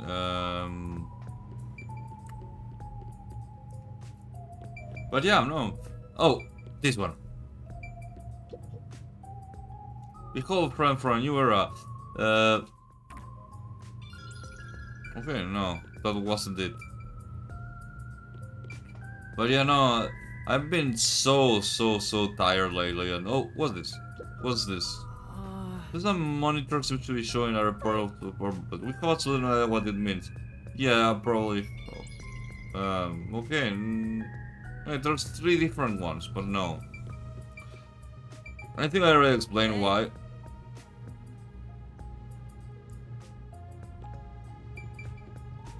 Speaker 1: But yeah, no. Oh, this one. Behold, friend from a new era. Okay, no, that wasn't it. But yeah, no, I've been so tired lately. And oh, what's this? What's this? There's a monitor seems to be showing a report, but we have absolutely no idea what it means. Yeah, probably. Okay. There's 3 different ones, but no. I think I already explained why.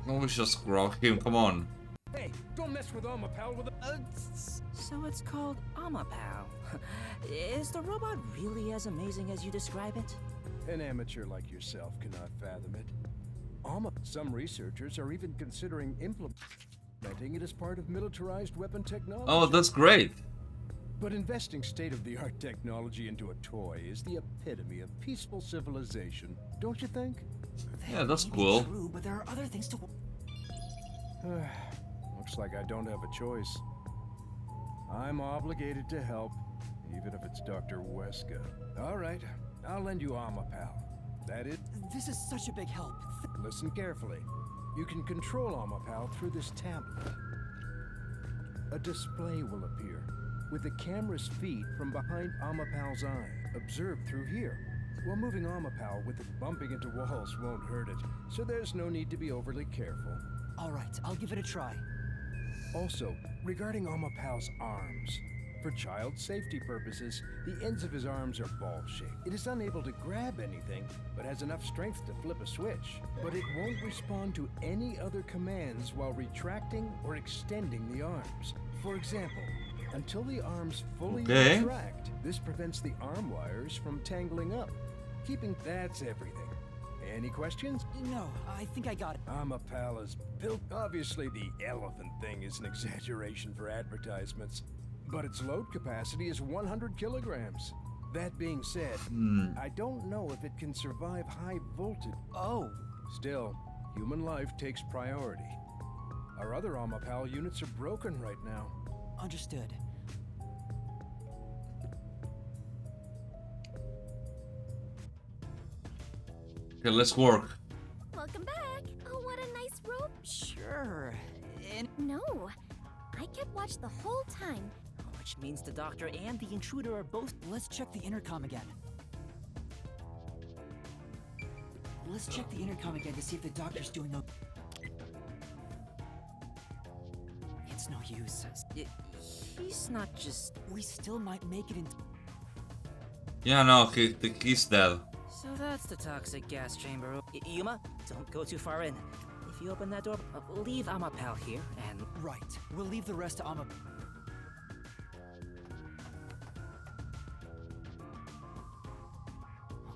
Speaker 1: No, we just grab him. Come on.
Speaker 13: Hey, don't mess with Amapal with a...
Speaker 14: So it's called Amapal. Is the robot really as amazing as you describe it?
Speaker 13: An amateur like yourself cannot fathom it. Some researchers are even considering implementing it as part of militarized weapon technology.
Speaker 1: Oh, that's great.
Speaker 13: But investing state-of-the-art technology into a toy is the epitome of peaceful civilization, don't you think?
Speaker 1: Yeah, that's cool.
Speaker 2: True, but there are other things to.
Speaker 13: Looks like I don't have a choice. I'm obligated to help, even if it's Dr. Weska. All right, I'll lend you Amapal. That it?
Speaker 2: This is such a big help.
Speaker 13: Listen carefully. You can control Amapal through this tablet. A display will appear, with the camera's feed from behind Amapal's eye, observed through here. While moving Amapal with it bumping into walls won't hurt it, so there's no need to be overly careful.
Speaker 2: Alright, I'll give it a try.
Speaker 13: Also, regarding Amapal's arms,
Speaker 16: For child safety purposes, the ends of his arms are ball-shaped. It is unable to grab anything, but has enough strength to flip a switch. But it won't respond to any other commands while retracting or extending the arms. For example, until the arms fully retract, this prevents the arm wires from tangling up. That's everything. Any questions?
Speaker 2: No, I think I got it.
Speaker 16: Amapal is built. Obviously, the elephant thing is an exaggeration for advertisements, but its load capacity is 100 kilograms. That being said, I don't know if it can survive high voltage.
Speaker 2: Oh.
Speaker 16: Still, human life takes priority. Our other Amapal units are broken right now.
Speaker 2: Understood.
Speaker 1: Okay, let's work.
Speaker 3: Welcome back. Oh, what a nice robe.
Speaker 2: Sure.
Speaker 3: No, I kept watch the whole time.
Speaker 14: Which means the doctor and the intruder are both.
Speaker 2: Let's check the intercom again. Let's check the intercom again to see if the doctor's doing okay. It's no use.
Speaker 14: He's not just.
Speaker 2: We still might make it in.
Speaker 1: Yeah, no, he's dead.
Speaker 14: So that's the toxic gas chamber. Yuma, don't go too far in. If you open that door, leave Amapal here and...
Speaker 2: Right. We'll leave the rest to Amapal.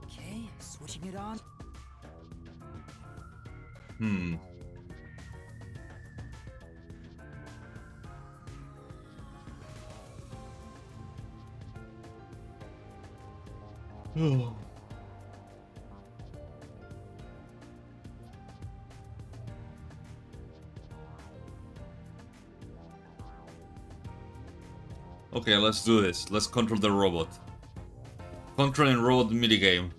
Speaker 2: Okay, switching it on.
Speaker 1: Okay, let's do this. Let's control the robot. Controlling robot minigame.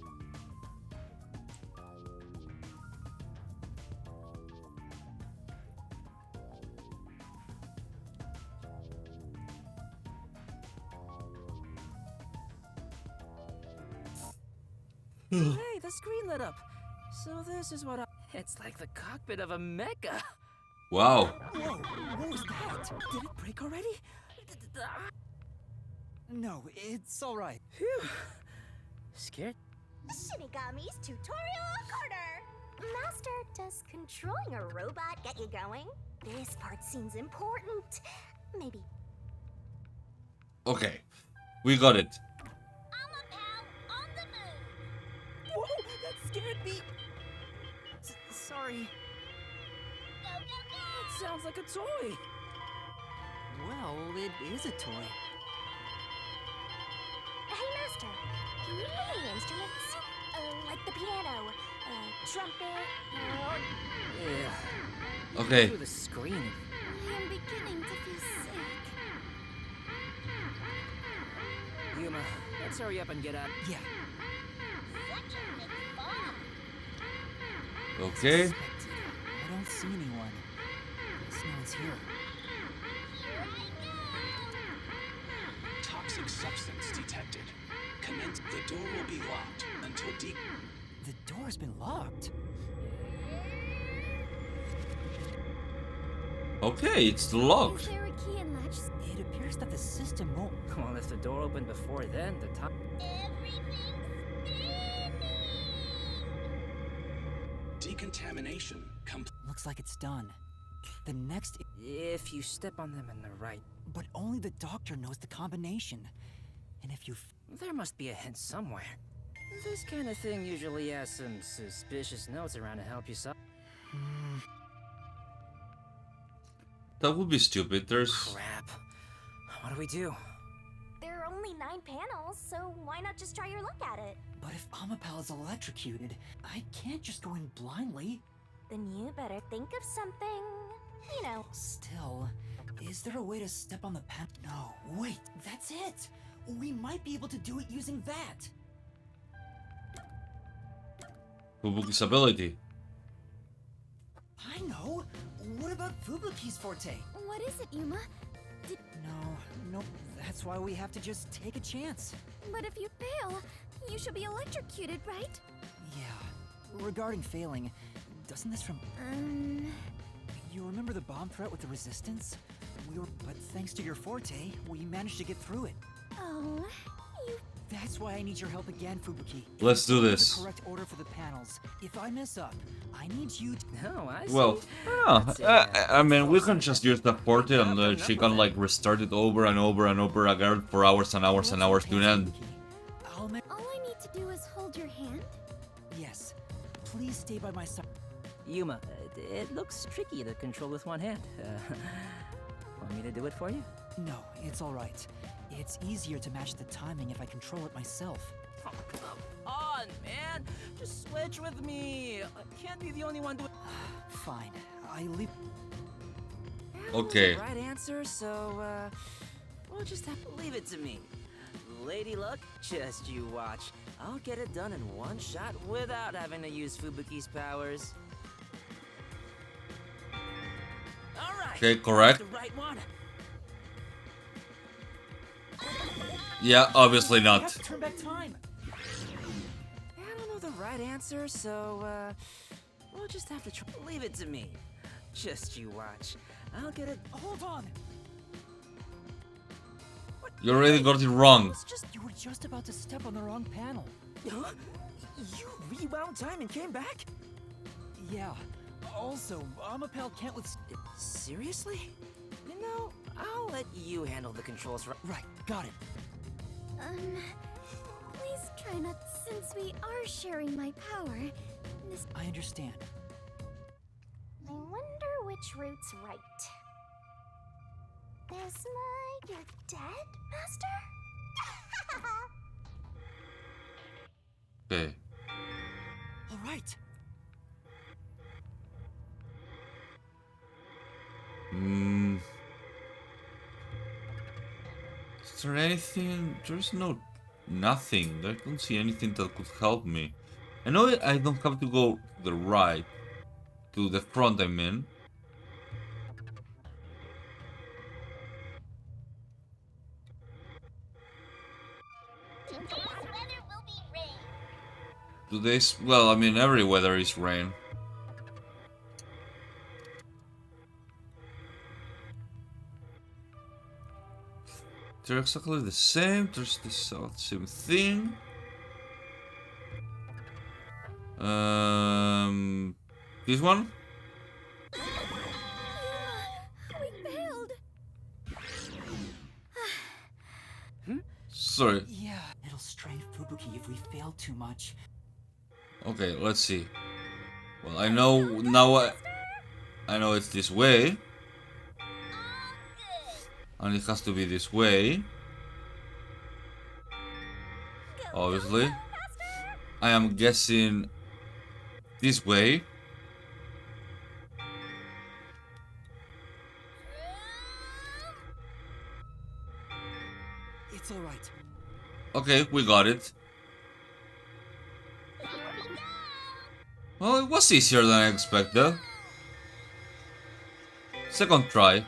Speaker 14: Hey, the screen lit up. So this is what It's like the cockpit of a mecha.
Speaker 1: Wow.
Speaker 2: Whoa, what was that? Did it break already? No, it's alright.
Speaker 14: Phew. Scared?
Speaker 3: Shinigami's tutorial corner! Master, does controlling a robot get you going? This part seems important. Maybe.
Speaker 1: Okay, we got it.
Speaker 3: Amapal on the move!
Speaker 14: Whoa, that scared me. Sorry.
Speaker 3: Go, go, go!
Speaker 14: It sounds like a toy.
Speaker 2: Well, it is a toy.
Speaker 3: Hey, Master, can you play the instruments? Like the piano, trumpet, or...
Speaker 14: Yeah.
Speaker 1: Okay.
Speaker 14: Through the screen.
Speaker 3: I'm beginning to feel sick.
Speaker 14: Yuma, let's hurry up and get out.
Speaker 2: Yeah.
Speaker 1: Okay.
Speaker 2: I don't see anyone. Guess no one's here.
Speaker 15: Toxic substance detected. Commence. The door will be locked until
Speaker 2: The door's been locked.
Speaker 1: Okay, it's locked.
Speaker 3: Is there a key and latch?
Speaker 2: It appears that the system won't.
Speaker 14: Well, if the door opened before then, the top.
Speaker 15: decontamination complete.
Speaker 2: Looks like it's done. The next.
Speaker 14: If you step on them in the right.
Speaker 2: But only the doctor knows the combination. And if you.
Speaker 14: There must be a hint somewhere. This kind of thing usually has some suspicious notes around to help you solve.
Speaker 1: That would be stupid. There's.
Speaker 14: Crap. What do we do?
Speaker 3: There are only 9 panels, so why not just try your luck at it?
Speaker 2: But if Amapal is electrocuted, I can't just go in blindly.
Speaker 3: Then you better think of something, you know.
Speaker 2: Still, is there a way to step on the pen? No, wait, that's it! We might be able to do it using that!
Speaker 1: Fubuki's ability.
Speaker 2: I know! What about Fubuki's forte?
Speaker 3: What is it, Yuma?
Speaker 2: No, that's why we have to just take a chance.
Speaker 3: But if you fail, you should be electrocuted, right?
Speaker 2: Yeah. Regarding failing, doesn't this You remember the bomb threat with the Resistance? But thanks to your forte, we managed to get through it.
Speaker 3: Oh, you...
Speaker 2: That's why I need your help again, Fubuki.
Speaker 1: Let's do
Speaker 2: The
Speaker 1: this.
Speaker 2: correct order for the panels. If I mess up, I need you to...
Speaker 14: Oh, I see.
Speaker 1: Well, I mean, we can just use the forte and she can like restart it over and over and over again for hours and hours and hours to an end.
Speaker 3: All I need to do is hold your hand?
Speaker 2: Yes. Please stay by my side.
Speaker 14: Yuma, it looks tricky to control with one hand. Want me to do it for you?
Speaker 2: No, it's alright. It's easier to match the timing if I control it myself.
Speaker 14: Oh, come on, man! Just switch with me! I can't be the only one doing...
Speaker 2: Fine. I leave...
Speaker 1: Okay.
Speaker 14: Right answer, so, we'll just have to leave it to me. Lady Luck, just you watch. I'll get it done in one shot without having to use Fubuki's powers. Alright!
Speaker 1: Okay, correct.
Speaker 14: The right one.
Speaker 1: Yeah, obviously
Speaker 2: I have
Speaker 1: not.
Speaker 2: to turn back time.
Speaker 14: I don't know the right answer, so, we'll just have to leave it to me. Just you watch. I'll get it.
Speaker 2: Hold on.
Speaker 1: You already got it wrong.
Speaker 2: You were just about to step on the wrong panel.
Speaker 14: Huh? You rewound time and came back?
Speaker 2: Yeah. Also, Amapel can't with...
Speaker 14: Seriously? You know, I'll let you handle the controls.
Speaker 2: Right, got it.
Speaker 3: Please try not, since we are sharing my power.
Speaker 2: I understand.
Speaker 3: I wonder which route's right. There's you're dead, Master?
Speaker 1: Okay.
Speaker 2: Alright.
Speaker 1: Is there anything? There's nothing. I don't see anything that could help me. I know I don't have to go to the right, to the front. I mean. Today's, well, I mean, every weather is rain. They're exactly the same. There's the same thing. This one?
Speaker 3: We failed.
Speaker 1: Sorry.
Speaker 2: Yeah, it'll strain Fubuki if we fail too much.
Speaker 1: Okay, let's see. Well, I know now. I know it's this way, and it has to be this way. Obviously, I am guessing this way.
Speaker 2: It's alright.
Speaker 1: Okay, we got it. Well, it was easier than I expected. Second try.
Speaker 3: Nice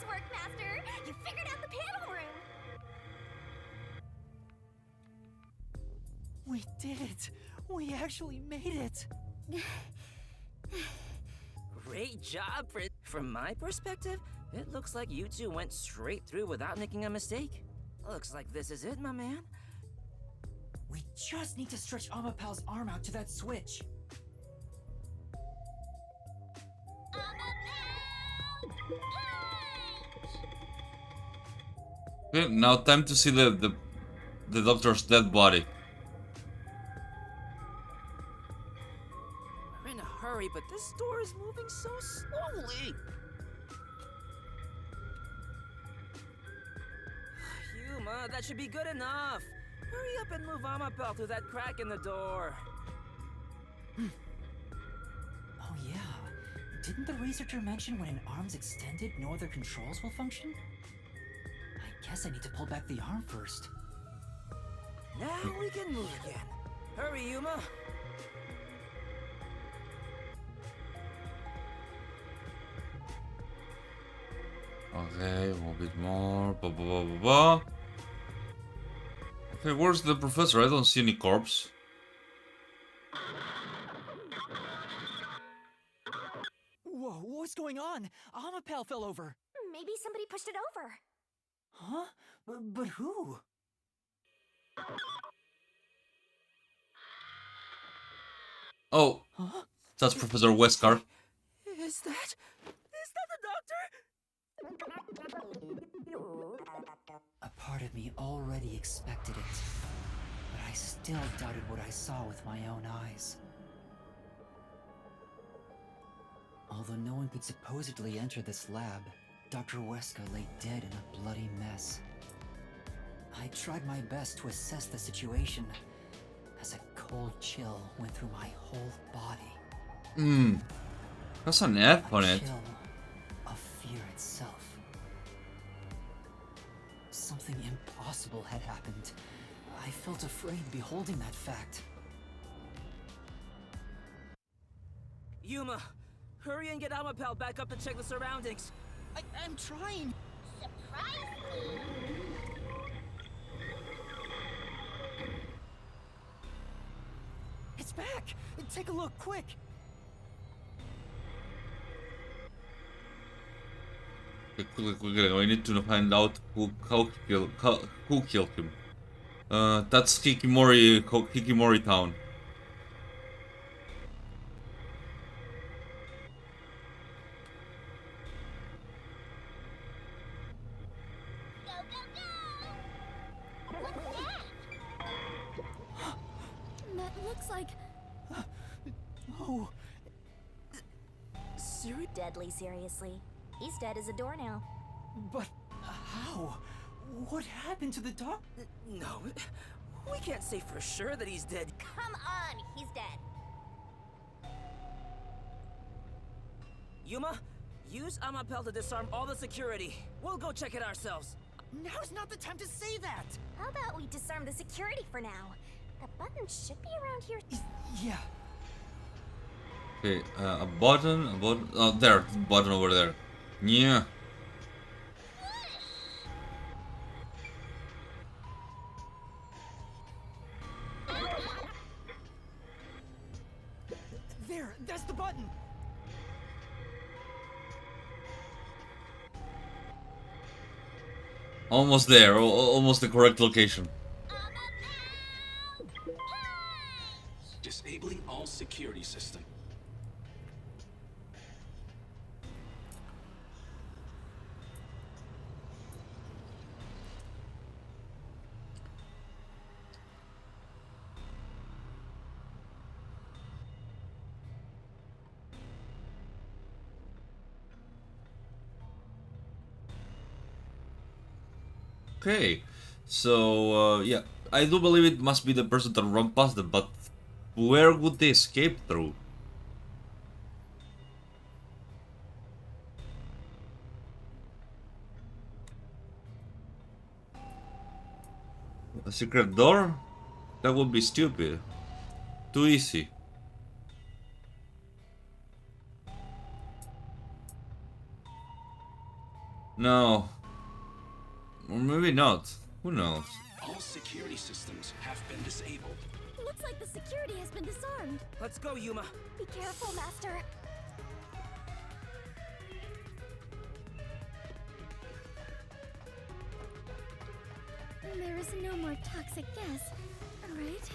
Speaker 3: work, Master. You figured out the panel room.
Speaker 2: We did it. We actually made it.
Speaker 14: Great job, From my perspective, it looks like you two went straight through without making a mistake. Looks like this is it, my man.
Speaker 2: We just need to stretch Amapel's arm out to that switch.
Speaker 1: Okay, now time to see the doctor's dead body.
Speaker 14: We're in a hurry, but this door is moving so slowly. Yuma, that should be good enough. Hurry up and move Amapel through that crack in the door.
Speaker 2: Oh yeah. Didn't the researcher mention when an arm's extended, no other controls will function? I guess I need to pull back the arm first.
Speaker 14: Now we can move again. Hurry, Yuma.
Speaker 1: Okay, a bit more. Blah, blah, blah, blah, blah. Okay, where's the professor? I don't see any corpse.
Speaker 2: Whoa, what's going on? Amapel fell over.
Speaker 3: Maybe somebody pushed it over.
Speaker 2: Huh? But who?
Speaker 1: Oh,
Speaker 2: Huh?
Speaker 1: that's Professor Wesker.
Speaker 14: Is that the doctor?
Speaker 2: A part of me already expected it, but I still doubted what I saw with my own eyes. Although no one could supposedly enter this lab, Dr. Wesker lay dead in a bloody mess. I tried my best to assess the situation as a cold chill went through my whole body.
Speaker 1: That's an F on it.
Speaker 2: Chill of fear itself. Something impossible had happened. I felt afraid beholding that fact.
Speaker 14: Yuma, hurry and get Amapel back up to check the surroundings.
Speaker 2: I'm trying.
Speaker 3: Surprise me!
Speaker 2: It's back! Take a look, quick!
Speaker 1: Quickly, I need to find out who killed him. That's Hikimori Town.
Speaker 3: That looks like...
Speaker 2: Oh...
Speaker 3: Deadly seriously. He's dead as a doornail.
Speaker 2: But how? What happened to the dog?
Speaker 14: No, we can't say for sure that he's dead.
Speaker 3: Come on, he's dead.
Speaker 14: Yuma, use Amapel to disarm all the security. We'll go check it ourselves.
Speaker 2: Now's not the time to say that!
Speaker 3: How about we disarm the security for now? The button should be around here.
Speaker 2: Yeah.
Speaker 1: Okay, a button. Oh, there, the button over there. Yeah.
Speaker 2: There, that's the button!
Speaker 1: Almost there, almost the correct location.
Speaker 15: Disabling all security system.
Speaker 1: Okay, so yeah, I do believe it must be the person that run past them, but where would they escape through? A secret door? That would be stupid. Too easy. No. Or maybe not. Who knows?
Speaker 15: All security systems have been disabled.
Speaker 3: Looks like the security has been disarmed.
Speaker 14: Let's go, Yuma.
Speaker 3: Be careful, Master. There is no more toxic gas, right?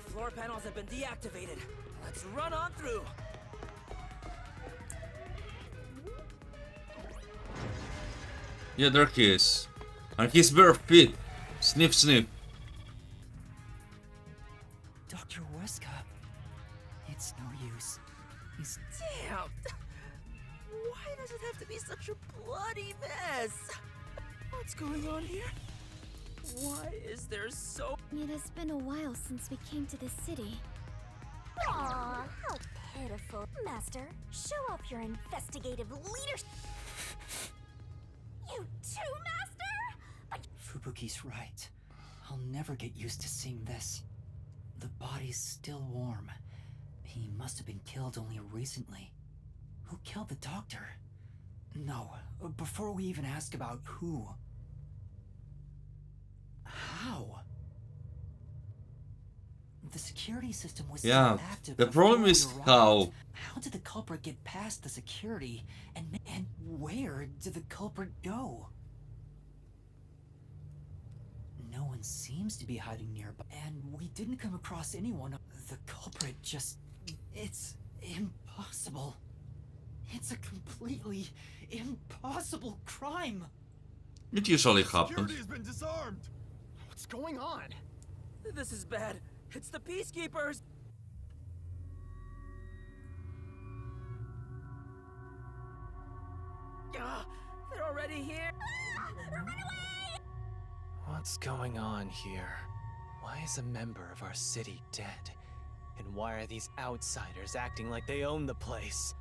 Speaker 14: Floor panels have been deactivated. Let's run on through.
Speaker 1: Yeah, there he is. And his bare feet. Sniff, sniff.
Speaker 2: Dr. Wesker. It's no use. He's...
Speaker 14: Damn! Why does it have to be such a bloody mess? What's going on here? Why is there so...
Speaker 3: It has been a while since we came to this city. Aw, how pitiful. Master, show off your investigative leadership. You too, Master? But
Speaker 2: Fubuki's right. I'll never get used to seeing this. The body's still warm. He must have been killed only recently. Who killed the doctor? No, before we even ask about who. How? The security system was
Speaker 1: Yeah,
Speaker 2: still active.
Speaker 1: the problem is how.
Speaker 2: How did the culprit get past the security and where did the culprit go? No one seems to be hiding nearby, and we didn't come across anyone. The culprit just... it's impossible. It's a completely impossible crime.
Speaker 1: It usually happens.
Speaker 10: Security has been disarmed.
Speaker 12: What's going on?
Speaker 14: This is bad. It's the Peacekeepers! They're already here!
Speaker 7: Run away!
Speaker 12: What's going on here? Why is a member of our city dead? And why are these outsiders acting like they own the place?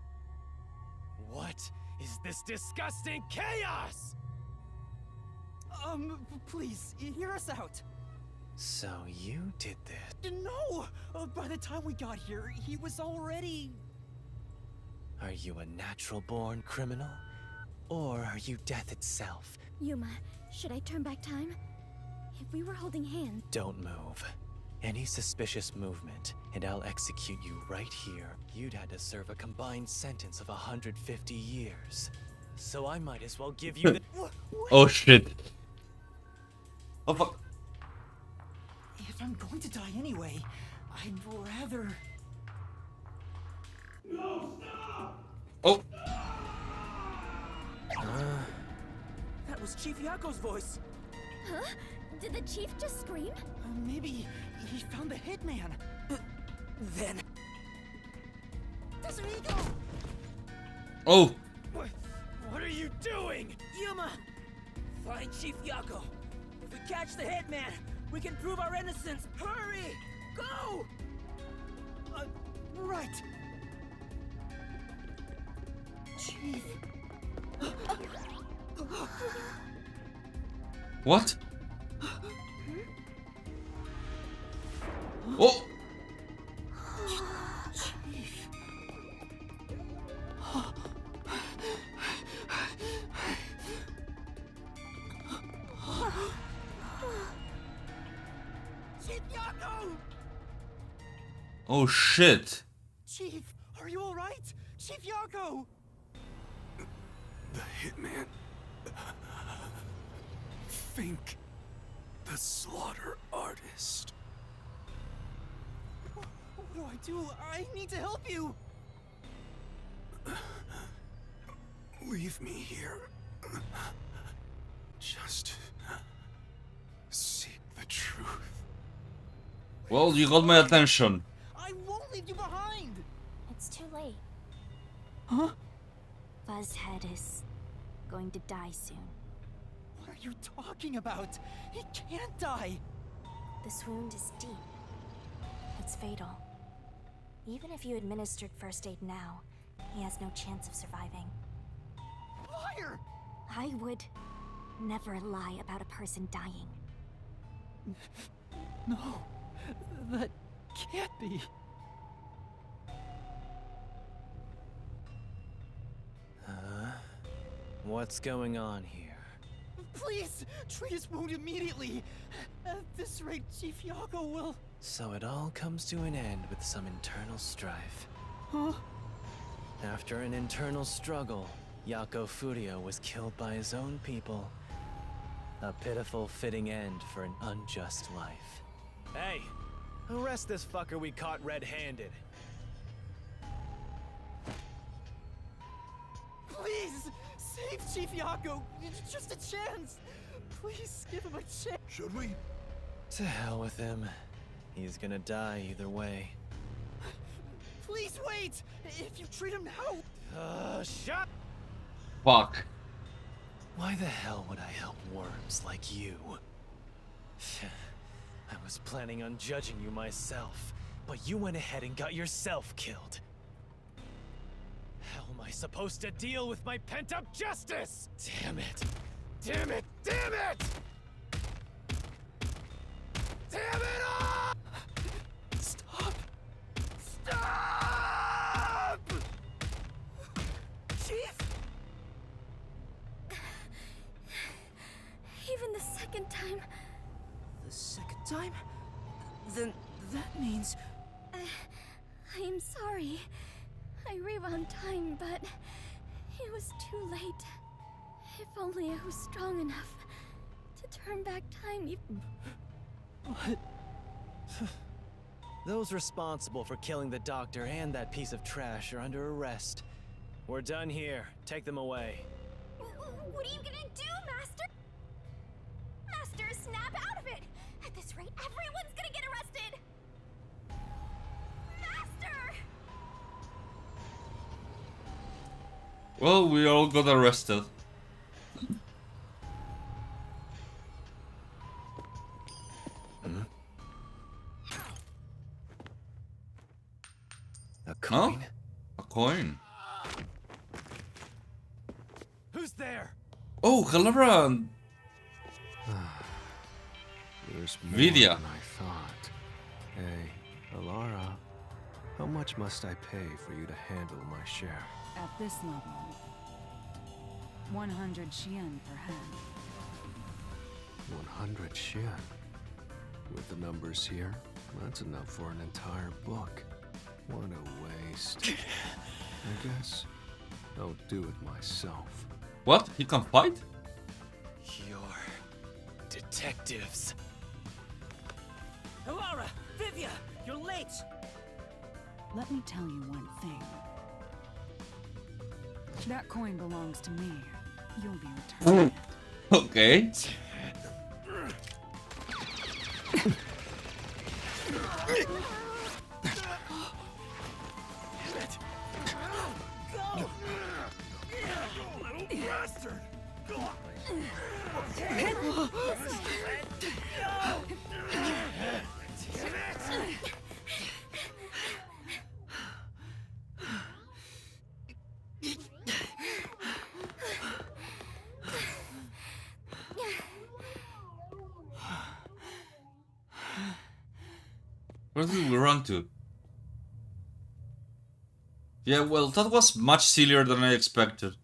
Speaker 12: What is this disgusting chaos?
Speaker 2: Please, hear us out.
Speaker 12: So you did this?
Speaker 2: No! By the time we got here, he was already...
Speaker 12: Are you a natural-born criminal? Or are you death itself?
Speaker 3: Yuma, should I turn back time? If we were holding hands...
Speaker 12: Don't move. Any suspicious movement, and I'll execute you right here. You'd had to serve a combined sentence of 150 years. So I might as well give you the...
Speaker 1: Oh shit. Oh fuck.
Speaker 2: If I'm going to die anyway, I'd rather...
Speaker 11: No, stop!
Speaker 1: Oh.
Speaker 14: That was Chief Yako's voice.
Speaker 3: Huh? Did the chief just scream?
Speaker 2: Maybe he found the hitman.
Speaker 14: Then...
Speaker 2: There's an ego!
Speaker 1: Oh.
Speaker 12: What are you doing?
Speaker 14: Yuma! Find Chief Yako. If we catch the hitman, we can prove our innocence. Hurry! Go!
Speaker 2: Right. Chief.
Speaker 1: What? Oh!
Speaker 2: Chief. Chief Yako!
Speaker 1: Oh shit.
Speaker 2: Chief, are you alright? Chief Yako!
Speaker 6: The hitman. Fink. The slaughter artist.
Speaker 2: What do I do? I need to help you!
Speaker 6: Leave me here. Just seek the truth.
Speaker 1: Well, you got my attention.
Speaker 2: I won't leave you behind!
Speaker 3: It's too late.
Speaker 2: Huh?
Speaker 3: Buzzhead is going to die soon.
Speaker 2: What are you talking about? He can't die!
Speaker 3: This wound is deep. It's fatal. Even if you administered first aid now, he has no chance of surviving.
Speaker 2: Liar!
Speaker 3: I would never lie about a person dying.
Speaker 2: No, that can't be.
Speaker 12: What's going on here?
Speaker 2: Please, treat his wound immediately. At this rate, Chief Yako will...
Speaker 12: So it all comes to an end with some internal strife.
Speaker 2: Huh?
Speaker 12: After an internal struggle, Yako Furio was killed by his own people. A pitiful, fitting end for an unjust life.
Speaker 5: Hey, arrest this fucker we caught red-handed.
Speaker 2: Please, save Chief Yako. Just a chance. Please give him a chance.
Speaker 6: Should we?
Speaker 12: To hell with him. He's gonna die either way.
Speaker 2: Please wait. If you treat him now...
Speaker 5: Shut...
Speaker 1: Fuck.
Speaker 12: Why the hell would I help worms like you? I was planning on judging you myself, but you went ahead and got yourself killed.
Speaker 5: How am I supposed to deal with my pent-up justice?
Speaker 12: Damn it.
Speaker 5: Damn it! Damn it! Damn it all!
Speaker 2: Stop.
Speaker 5: Stop!
Speaker 2: Chief?
Speaker 3: Even the second time...
Speaker 14: The second time? Then that means...
Speaker 3: I am sorry. I rewound time, but It was too late. If only I was strong enough to turn back time.
Speaker 12: What? Those responsible for killing the doctor and that piece of trash are under arrest. We're done here. Take them away.
Speaker 7: What are you gonna do, Master? Master, snap out of it! At this rate, everyone's gonna get arrested! Master!
Speaker 1: Well, we all got arrested.
Speaker 12: A coin?
Speaker 1: Oh, a coin.
Speaker 12: Who's there?
Speaker 1: Oh, Calavera and
Speaker 6: There's more
Speaker 1: Vidya.
Speaker 6: than I thought. Hey, Alara, how much must I pay for you to handle my share?
Speaker 4: At this level, 100 Xian per hand.
Speaker 6: 100 Xian. With the numbers here, that's enough for an entire book. What a waste. I guess I'll do it myself.
Speaker 1: What? He can fight?
Speaker 12: You're detectives.
Speaker 14: Alara! Vivia! You're late!
Speaker 4: Let me tell you one thing. That coin belongs to me. You'll be returning it.
Speaker 1: Okay.
Speaker 12: Go! Little bastard! Go!
Speaker 1: Where did we run to? Yeah, well, that was much sillier than I expected.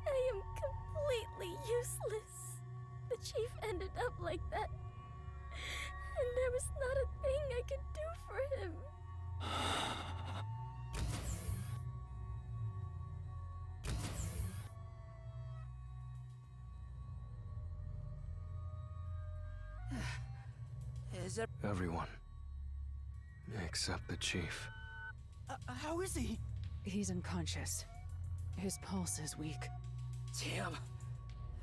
Speaker 3: I am completely useless. The chief ended up like that. And there was not a thing I could do for him.
Speaker 14: Is that...
Speaker 6: Everyone. Except the chief.
Speaker 14: how is he?
Speaker 4: He's unconscious. His pulse is weak.
Speaker 14: Damn.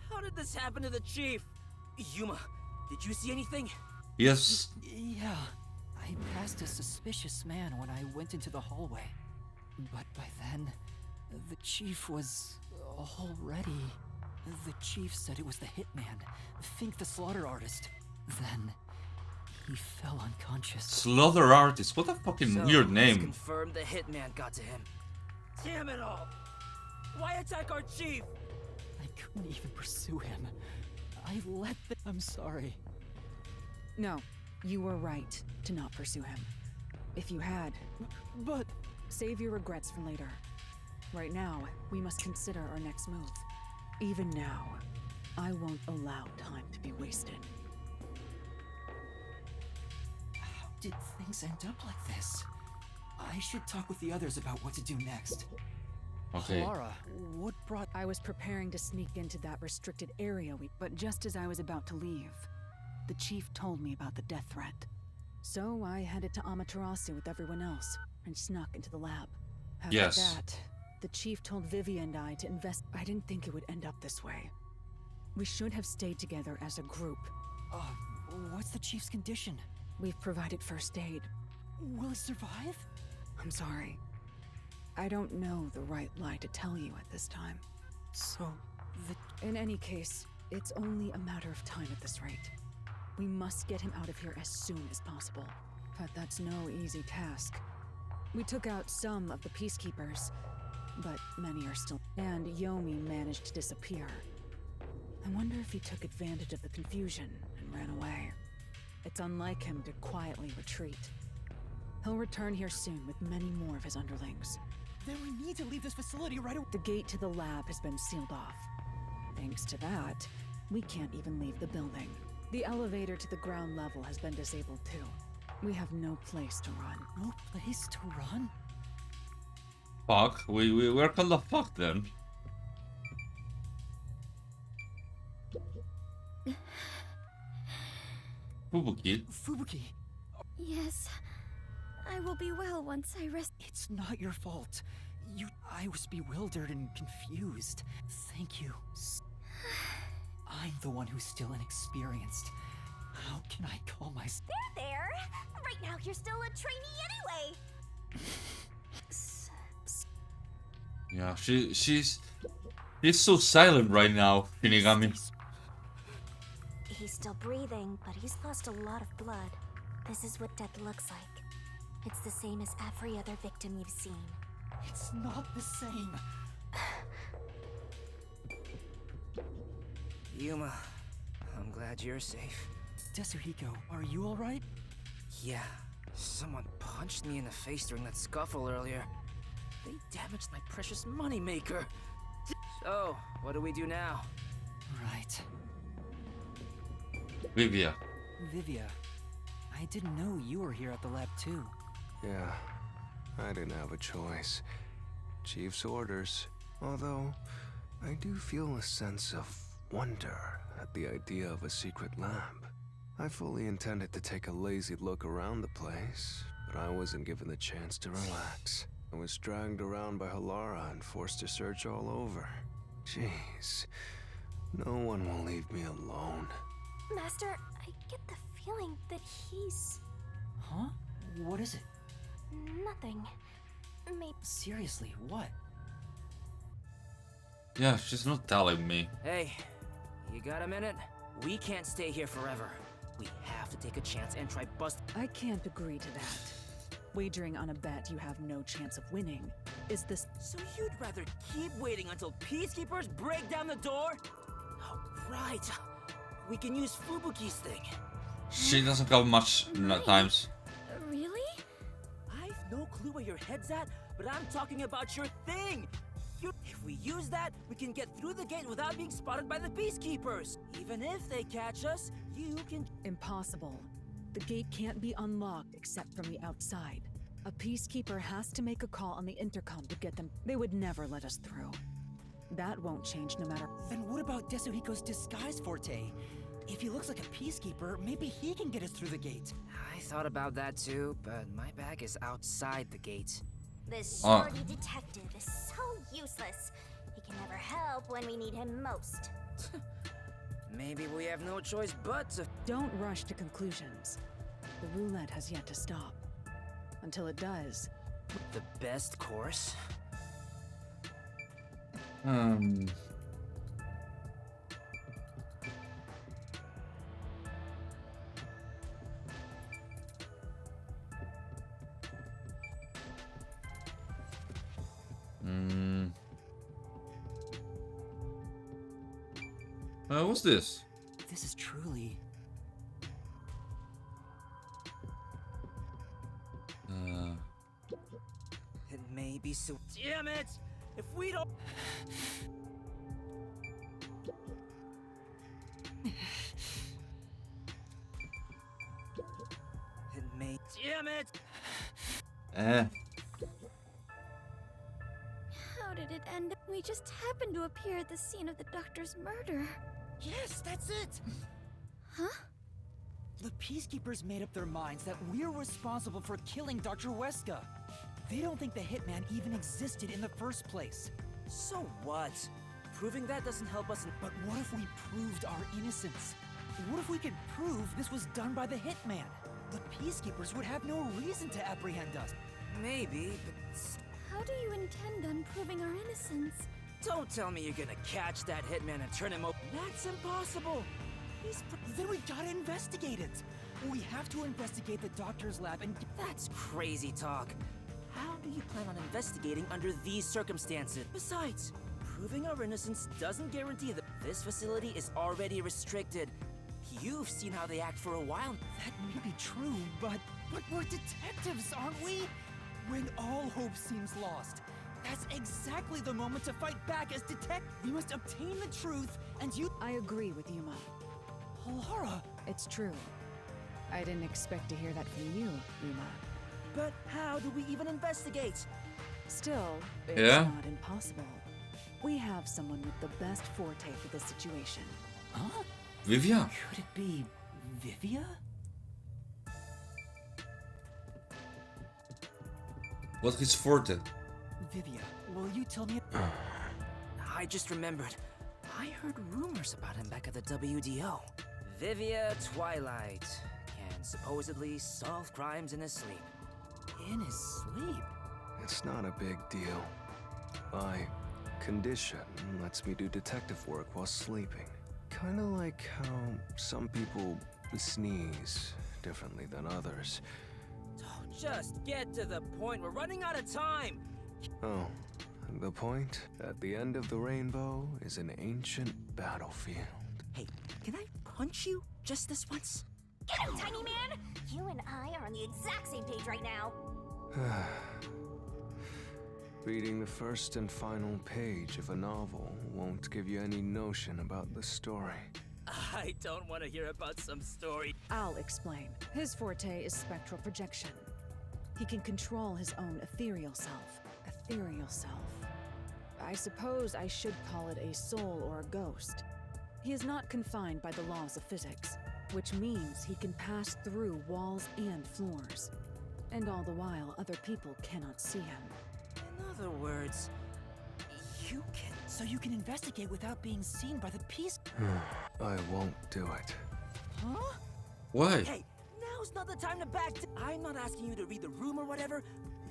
Speaker 14: How did this happen to the chief? Yuma, did you see anything?
Speaker 1: Yes.
Speaker 2: Yeah, I passed a suspicious man when I went into the hallway. But by then, the chief was already... The chief said it was the hitman, Fink the slaughter artist. Then, he fell unconscious.
Speaker 1: Slaughter Artist. What a fucking
Speaker 14: So,
Speaker 1: weird
Speaker 14: it's
Speaker 1: name.
Speaker 14: confirmed the hitman got to him. Damn it all! Why attack our chief?
Speaker 2: I couldn't even pursue him. I let them... I'm sorry.
Speaker 4: No, you were right to not pursue him. If you had...
Speaker 2: But...
Speaker 4: Save your regrets for later. Right now, we must consider our next move. Even now, I won't allow time to be wasted.
Speaker 2: How did things end up like this? I should talk with the others about what to do next.
Speaker 1: Okay.
Speaker 2: Clara, what brought...
Speaker 4: I was preparing to sneak into that restricted area but just as I was about to leave, the chief told me about the death threat. So I headed to Amaterasu with everyone else and snuck into the lab. After that, the chief told Vivia and I to invest. I didn't think it would end up this way. We should have stayed together as a group.
Speaker 2: What's the chief's condition?
Speaker 4: We've provided first aid.
Speaker 2: Will he survive?
Speaker 4: I'm sorry. I don't know the right lie to tell you at this time.
Speaker 2: So,
Speaker 4: In any case, it's only a matter of time at this rate. We must get him out of here as soon as possible. But that's no easy task. We took out some of the peacekeepers, but many are still... And Yomi managed to disappear. I wonder if he took advantage of the confusion and ran away. It's unlike him to quietly retreat. He'll return here soon with many more of his underlings.
Speaker 2: Then we need to leave this facility right away.
Speaker 4: The gate to the lab has been sealed off. Thanks to that, we can't even leave the building. The elevator to the ground level has been disabled too. We have no place to run.
Speaker 2: No place to run?
Speaker 1: Fuck, we're kinda fucked then. Fubuki.
Speaker 2: Fubuki.
Speaker 7: Yes. I will be well once I rest.
Speaker 2: It's not your fault. I was bewildered and confused. Thank you. I'm the one who's still inexperienced. How can I call myself?
Speaker 7: There! Right now you're still a trainee anyway!
Speaker 1: Yeah, she's so silent right now, Shinigami.
Speaker 3: He's still breathing, but he's lost a lot of blood. This is what death looks like. It's the same as every other victim you've seen.
Speaker 2: It's not the same.
Speaker 14: Yuma, I'm glad you're safe.
Speaker 2: Tetsuhiko, are you alright?
Speaker 14: Yeah, someone punched me in the face during that scuffle earlier. They damaged my precious moneymaker. So, what do we do now?
Speaker 2: Right.
Speaker 1: Vivia.
Speaker 2: Vivia, I didn't know you were here at the lab too.
Speaker 6: Yeah, I didn't have a choice. Chief's orders. Although, I do feel a sense of wonder at the idea of a secret lab. I fully intended to take a lazy look around the place, but I wasn't given the chance to relax. I was dragged around by Halara and forced to search all over. Jeez, no one will leave me alone.
Speaker 3: Master, I get the feeling that he's...
Speaker 2: Huh? What is it?
Speaker 3: Nothing. Maybe...
Speaker 2: Seriously, what?
Speaker 1: Yeah, she's not telling me.
Speaker 14: Hey, you got a minute? We can't stay here forever. We have to take a chance and try bust.
Speaker 4: I can't agree to that. Wagering on a bet you have no chance of winning is this.
Speaker 14: So you'd rather keep waiting until peacekeepers break down the door? Oh, right. We can use Fubuki's thing.
Speaker 1: She doesn't come much times.
Speaker 7: Really?
Speaker 14: I've no clue where your head's at, but I'm talking about your thing. If we use that, we can get through the gate without being spotted by the peacekeepers. Even if they catch us, you can...
Speaker 4: Impossible. The gate can't be unlocked except from the outside. A peacekeeper has to make a call on the intercom to get them. They would never let us through. That won't change no matter...
Speaker 2: Then what about Tetsuhiko's disguise forte? If he looks like a peacekeeper, maybe he can get us through the gate.
Speaker 14: I thought about that too, but my bag is outside the gate.
Speaker 3: This shorty detective is so useless. He can never help when we need him most.
Speaker 14: Maybe we have no choice but to...
Speaker 4: Don't rush to conclusions. The roulette has yet to stop. Until it does...
Speaker 14: The best course?
Speaker 1: What's this?
Speaker 2: This is truly...
Speaker 14: It may be so... Damn it! If we don't... It may... Damn it!
Speaker 7: How did it end? We just happened to appear at the scene of the doctor's murder.
Speaker 2: Yes, that's it!
Speaker 7: Huh?
Speaker 2: The peacekeepers made up their minds that we're responsible for killing Dr. Weska. They don't think the hitman even existed in the first place.
Speaker 14: So what? Proving that doesn't help us.
Speaker 2: But what if we proved our innocence? What if we could prove this was done by the hitman? The peacekeepers would have no reason to apprehend us.
Speaker 14: Maybe, but...
Speaker 7: How do you intend on proving our innocence?
Speaker 14: Don't tell me you're gonna catch that hitman and turn him over. That's impossible.
Speaker 2: Then we gotta investigate it. We have to investigate the doctor's lab and...
Speaker 14: That's crazy talk. How do you plan on investigating under these circumstances? Besides, proving our innocence doesn't guarantee that this facility is already restricted. You've seen how they act for a while.
Speaker 2: That may be true, but we're detectives, aren't we? When all hope seems lost, that's exactly the moment to fight back as detectives. We must obtain the truth, and you—
Speaker 4: I agree with Yuma.
Speaker 2: Laura!
Speaker 4: It's true. I didn't expect to hear that from you, Yuma.
Speaker 14: But how do we even investigate?
Speaker 4: Still, it's
Speaker 1: Yeah?
Speaker 4: not impossible. We have someone with the best forte for this situation.
Speaker 2: Huh?
Speaker 1: Vivia?
Speaker 2: Could it be Vivia?
Speaker 1: What's his forte?
Speaker 2: Vivia, will you tell me—
Speaker 14: I just remembered. I heard rumors about him back at the WDO. Vivia Twilight can supposedly solve crimes in his sleep.
Speaker 2: In his sleep?
Speaker 6: It's not a big deal. My condition lets me do detective work while sleeping. Kinda like how some people sneeze differently than others.
Speaker 14: Just get to the point. We're running out of time.
Speaker 6: Oh, the point at the end of the rainbow is an ancient battlefield.
Speaker 14: Hey, can I punch you just this once?
Speaker 7: Get him, tiny man! You and I are on the exact same page right now.
Speaker 6: Reading the first and final page of a novel won't give you any notion about the story.
Speaker 14: I don't want to hear about some story.
Speaker 4: I'll explain. His forte is spectral projection. He can control his own ethereal self. Ethereal self. I suppose I should call it a soul or a ghost. He is not confined by the laws of physics, which means he can pass through walls and floors. And all the while, other people cannot see him.
Speaker 14: In other words, you can...
Speaker 2: So you can investigate without being seen by the peace—
Speaker 6: I won't do it.
Speaker 2: Huh?
Speaker 1: Why?
Speaker 14: Hey, now's not the time to back. I'm not asking you to read the room or whatever.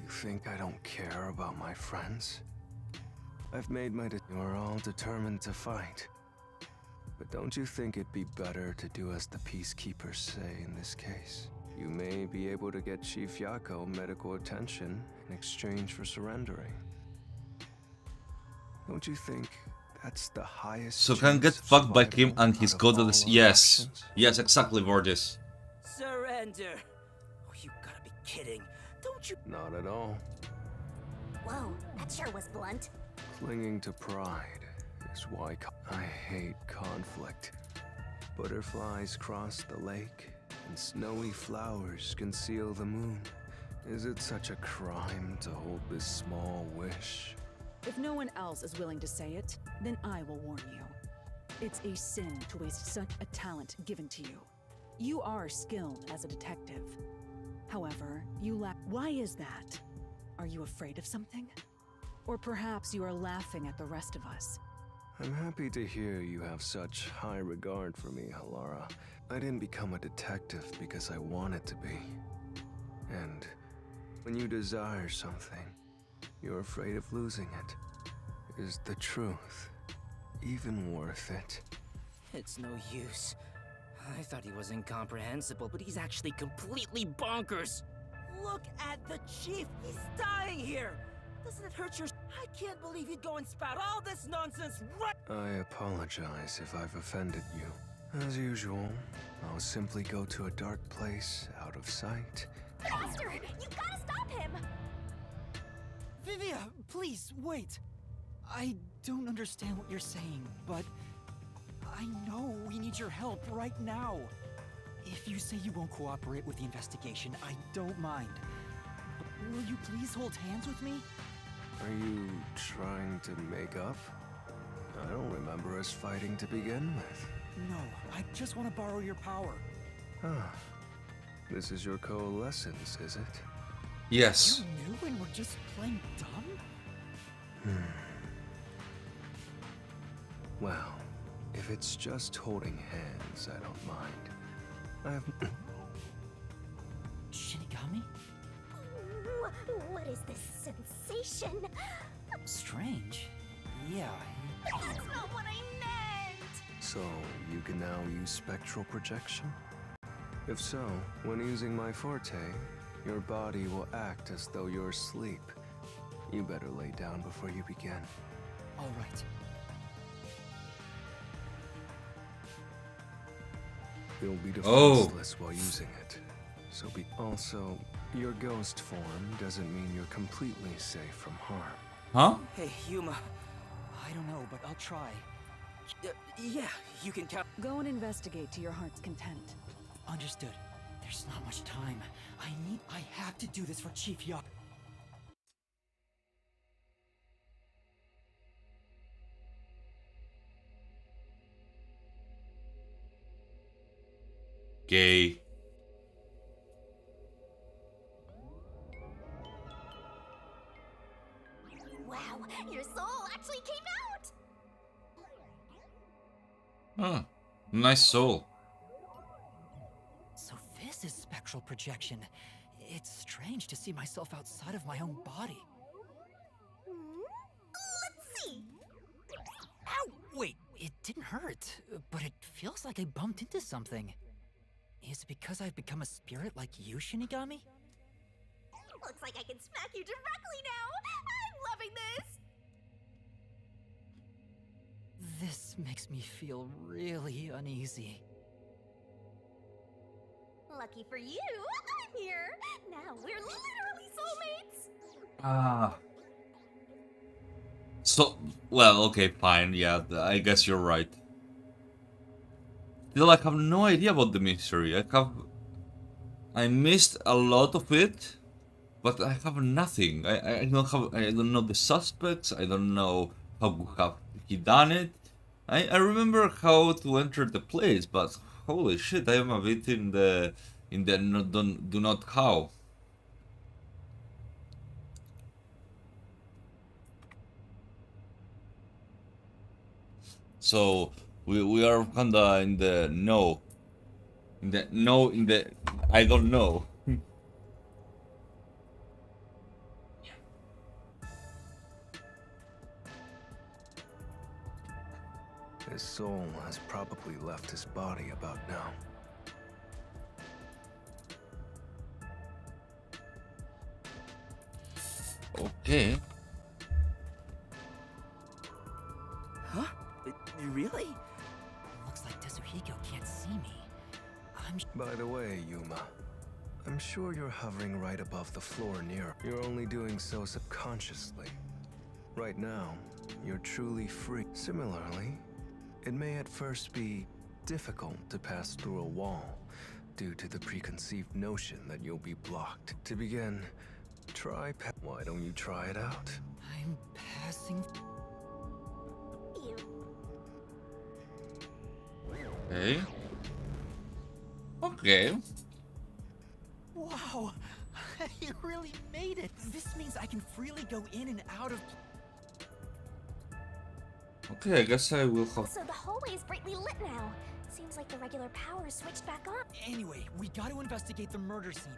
Speaker 6: You think I don't care about my friends? I've made my You're all determined to fight. But don't you think it'd be better to do as the peacekeepers say in this case? You may be able to get Chief Yako medical attention in exchange for surrendering. Don't you think that's the highest
Speaker 1: So can get
Speaker 6: chance of
Speaker 1: fucked by him
Speaker 6: survival
Speaker 1: and his
Speaker 6: out of all
Speaker 1: godless.
Speaker 6: our
Speaker 1: Yes.
Speaker 6: options?
Speaker 1: Yes, exactly, Vortis.
Speaker 14: Surrender. Oh, you gotta be kidding. Don't you...
Speaker 6: Not at all.
Speaker 7: Whoa, that sure was blunt.
Speaker 6: Clinging to pride is why I hate conflict. Butterflies cross the lake, and snowy flowers conceal the moon. Is it such a crime to hold this small wish?
Speaker 4: If no one else is willing to say it, then I will warn you. It's a sin to waste such a talent given to you. You are skilled as a detective. However, you lack— Why is that? Are you afraid of something? Or perhaps you are laughing at the rest of us.
Speaker 6: I'm happy to hear you have such high regard for me, Halara. I didn't become a detective because I wanted to be. And when you desire something, you're afraid of losing it. Is the truth even worth it?
Speaker 14: It's no use. I thought he was incomprehensible, but he's actually completely bonkers. Look at the chief. He's dying here. Doesn't it hurt your... I can't believe you'd go and spout all this nonsense right...
Speaker 6: I apologize if I've offended you. As usual, I'll simply go to a dark place out of sight.
Speaker 7: Master, you gotta stop him!
Speaker 2: Vivia, please, wait. I don't understand what you're saying, but I know we need your help right now. If you say you won't cooperate with the investigation, I don't mind. But will you please hold hands with me?
Speaker 6: Are you trying to make up? I don't remember us fighting to begin with.
Speaker 2: No, I just want to borrow your power.
Speaker 6: Ah, this is your coalescence, is it?
Speaker 1: Yes.
Speaker 2: You knew and were just playing dumb?
Speaker 6: Well, if it's just holding hands, I don't mind. I have...
Speaker 2: Shinigami?
Speaker 7: What is this sensation?
Speaker 2: Strange. Yeah.
Speaker 7: That's not what I meant!
Speaker 6: So, you can now use spectral projection? If so, when using my forte, your body will act as though you're asleep. You better lay down before you begin.
Speaker 2: All right.
Speaker 6: You'll be
Speaker 1: Oh.
Speaker 6: defenseless while using it. So be also, your ghost form doesn't mean you're completely safe from harm.
Speaker 1: Huh?
Speaker 14: Hey, Yuma.
Speaker 2: I don't know, but I'll try.
Speaker 14: Yeah, you can count.
Speaker 4: Go and investigate to your heart's content.
Speaker 2: Understood. There's not much time. I have to do this for Chief Yacht.
Speaker 1: Gay.
Speaker 7: Wow, your soul actually came out!
Speaker 1: Huh. Nice soul.
Speaker 2: So this is spectral projection. It's strange to see myself outside of my own body.
Speaker 7: Let's see.
Speaker 2: Ow! Wait, it didn't hurt, but it feels like I bumped into something. Is it because I've become a spirit like you, Shinigami?
Speaker 7: Looks like I can smack you directly now! I'm loving this!
Speaker 2: This makes me feel really uneasy.
Speaker 7: Lucky for you, I'm here! Now we're literally soulmates!
Speaker 1: Ah. So, well, okay, fine, yeah, I guess you're right. Still, I have no idea about the mystery. I missed a lot of it, but I have nothing. I don't know the suspects. I don't know how have he done it. I remember how to enter the place, but holy shit, I am a bit in the do not how. So we are kinda in the no. In the I don't know.
Speaker 6: His soul has probably left his body about now.
Speaker 1: Okay.
Speaker 14: Huh? Really?
Speaker 2: Looks like Tetsuhiko can't see me.
Speaker 6: By the way, Yuma, I'm sure you're hovering right above the floor near. You're only doing so subconsciously. Right now, you're truly free. Similarly, it may at first be difficult to pass through a wall due to the preconceived notion that you'll be blocked. To begin, why don't you try it out?
Speaker 2: I'm passing.
Speaker 1: Okay. Okay.
Speaker 2: Wow! You really made it! This means I can freely go in and out of...
Speaker 1: Okay, I guess I will have...
Speaker 7: So the hallway is brightly lit now. Seems like the regular power is switched back on.
Speaker 2: Anyway, we gotta investigate the murder scene.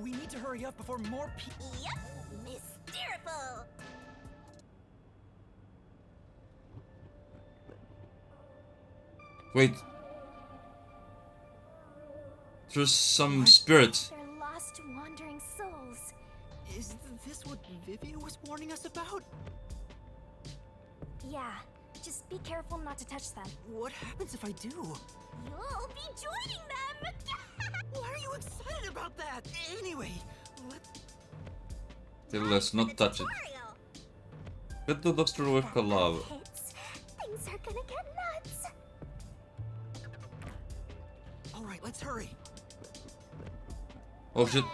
Speaker 2: We need to hurry up before more people...
Speaker 7: Yep! Mysteriful!
Speaker 1: Wait. There's some spirits.
Speaker 7: They're lost, wandering souls.
Speaker 2: Is this what Vivia was warning us about?
Speaker 7: Yeah, just be careful not to touch them.
Speaker 2: What happens if I do?
Speaker 7: You'll be joining them!
Speaker 2: Why are you excited about that? Anyway,
Speaker 1: Let's not touch it. Get the doctor with the love.
Speaker 7: Things are gonna get nuts.
Speaker 2: Alright, let's hurry.
Speaker 1: Oh shit.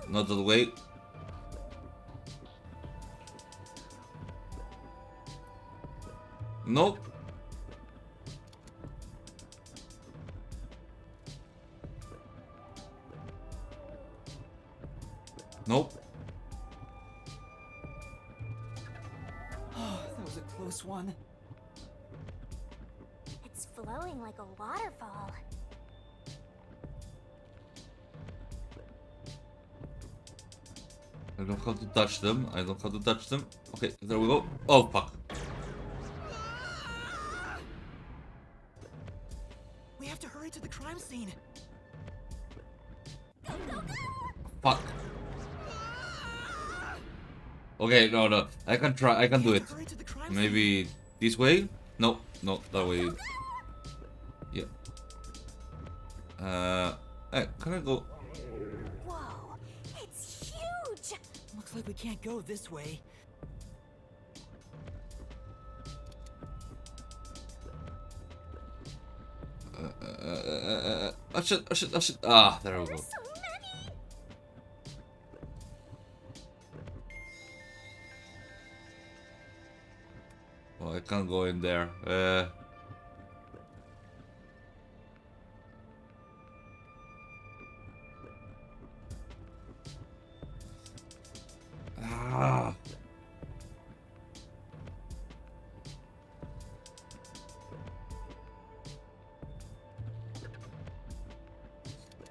Speaker 1: Not that way. Nope. Nope.
Speaker 2: Oh, that was a close one.
Speaker 7: It's flowing like a waterfall.
Speaker 1: I don't have to touch them. I don't have to touch them. Okay, there we go. Oh, fuck.
Speaker 2: We have to hurry to the crime scene.
Speaker 1: Fuck. Okay, no. I can try. I can do it. Maybe this way? No, that way. Yeah. Hey, can I go?
Speaker 7: Whoa, it's huge!
Speaker 2: Looks like we can't go this way.
Speaker 1: I should. Ah, there we go.
Speaker 7: So many!
Speaker 1: Oh, I can't go in there. Ah.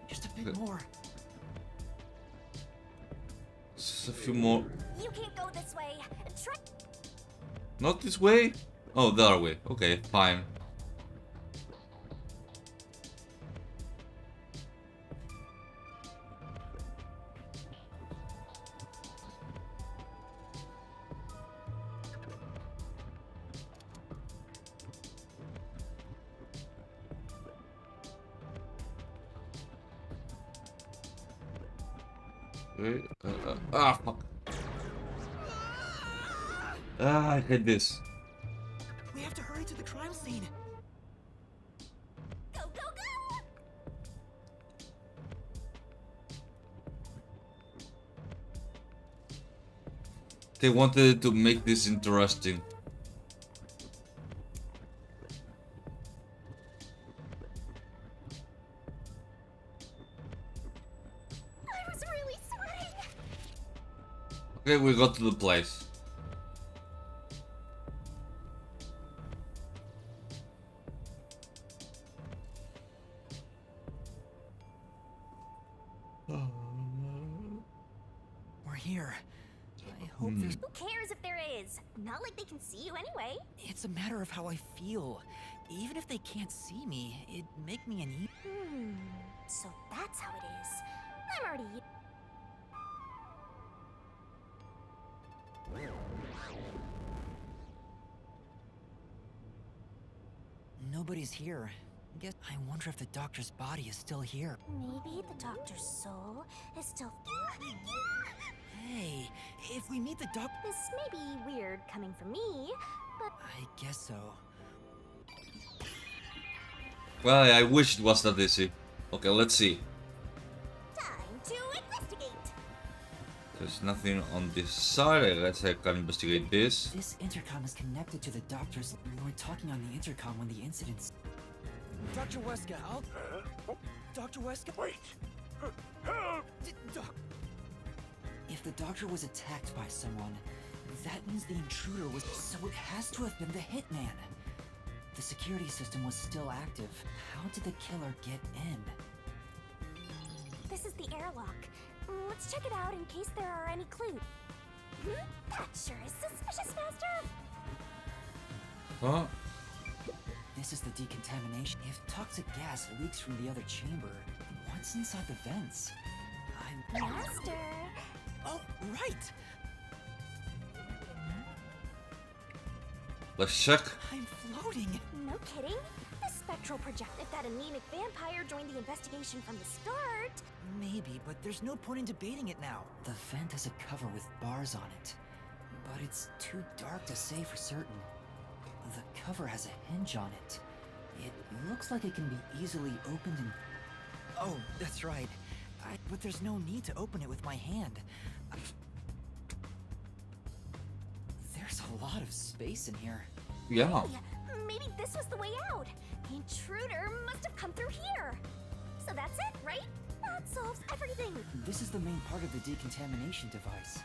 Speaker 2: Just a bit more.
Speaker 1: Just a few more.
Speaker 7: You can't go this way. Try.
Speaker 1: Not this way? Oh, the other way. Okay, fine. Fuck. I hate this.
Speaker 2: We have to hurry to the crime scene.
Speaker 7: Go, go, go!
Speaker 1: They wanted to make this interesting.
Speaker 7: I was really sweating.
Speaker 1: Okay, we got to the place.
Speaker 2: We're here. I hope there's...
Speaker 7: Who cares if there is? Not like they can see you anyway.
Speaker 2: It's a matter of how I feel. Even if they can't see me, it'd make me an
Speaker 7: So that's how it is. I'm already.
Speaker 2: Nobody's here. I wonder if the doctor's body is still here.
Speaker 7: Maybe the doctor's soul is still.
Speaker 2: Hey, if we meet the doc...
Speaker 7: This may be weird coming from me, but...
Speaker 2: I guess so.
Speaker 1: Well, I wish it was that easy. Okay, let's see.
Speaker 7: Time to investigate.
Speaker 1: There's nothing on this side. I guess I can investigate this.
Speaker 2: This intercom is connected to the doctor's... We were talking on the intercom when the incidents... Dr. Weska, I'll... Dr. Weska?
Speaker 13: Wait! Help!
Speaker 2: If the doctor was attacked by someone, that means the intruder was... So it has to have been the hitman. The security system was still active. How did the killer get in?
Speaker 7: This is the airlock. Let's check it out in case there are any clues. That sure is suspicious, Master.
Speaker 1: Huh?
Speaker 2: This is the decontamination. If toxic gas leaks from the other chamber, what's inside the vents?
Speaker 7: Master.
Speaker 2: Oh, right!
Speaker 1: Let's check.
Speaker 2: I'm floating.
Speaker 7: No kidding. The spectral projected that anemic vampire joined the investigation from the start.
Speaker 2: Maybe, but there's no point in debating it now. The vent has a cover with bars on it, but it's too dark to say for certain. The cover has a hinge on it. It looks like it can be easily opened and... Oh, that's right. But there's no need to open it with my hand. There's a lot of space in here.
Speaker 1: Yeah.
Speaker 7: Hey, maybe this was the way out. The intruder must have come through here. So that's it, right? That solves everything.
Speaker 2: This is the main part of the decontamination device.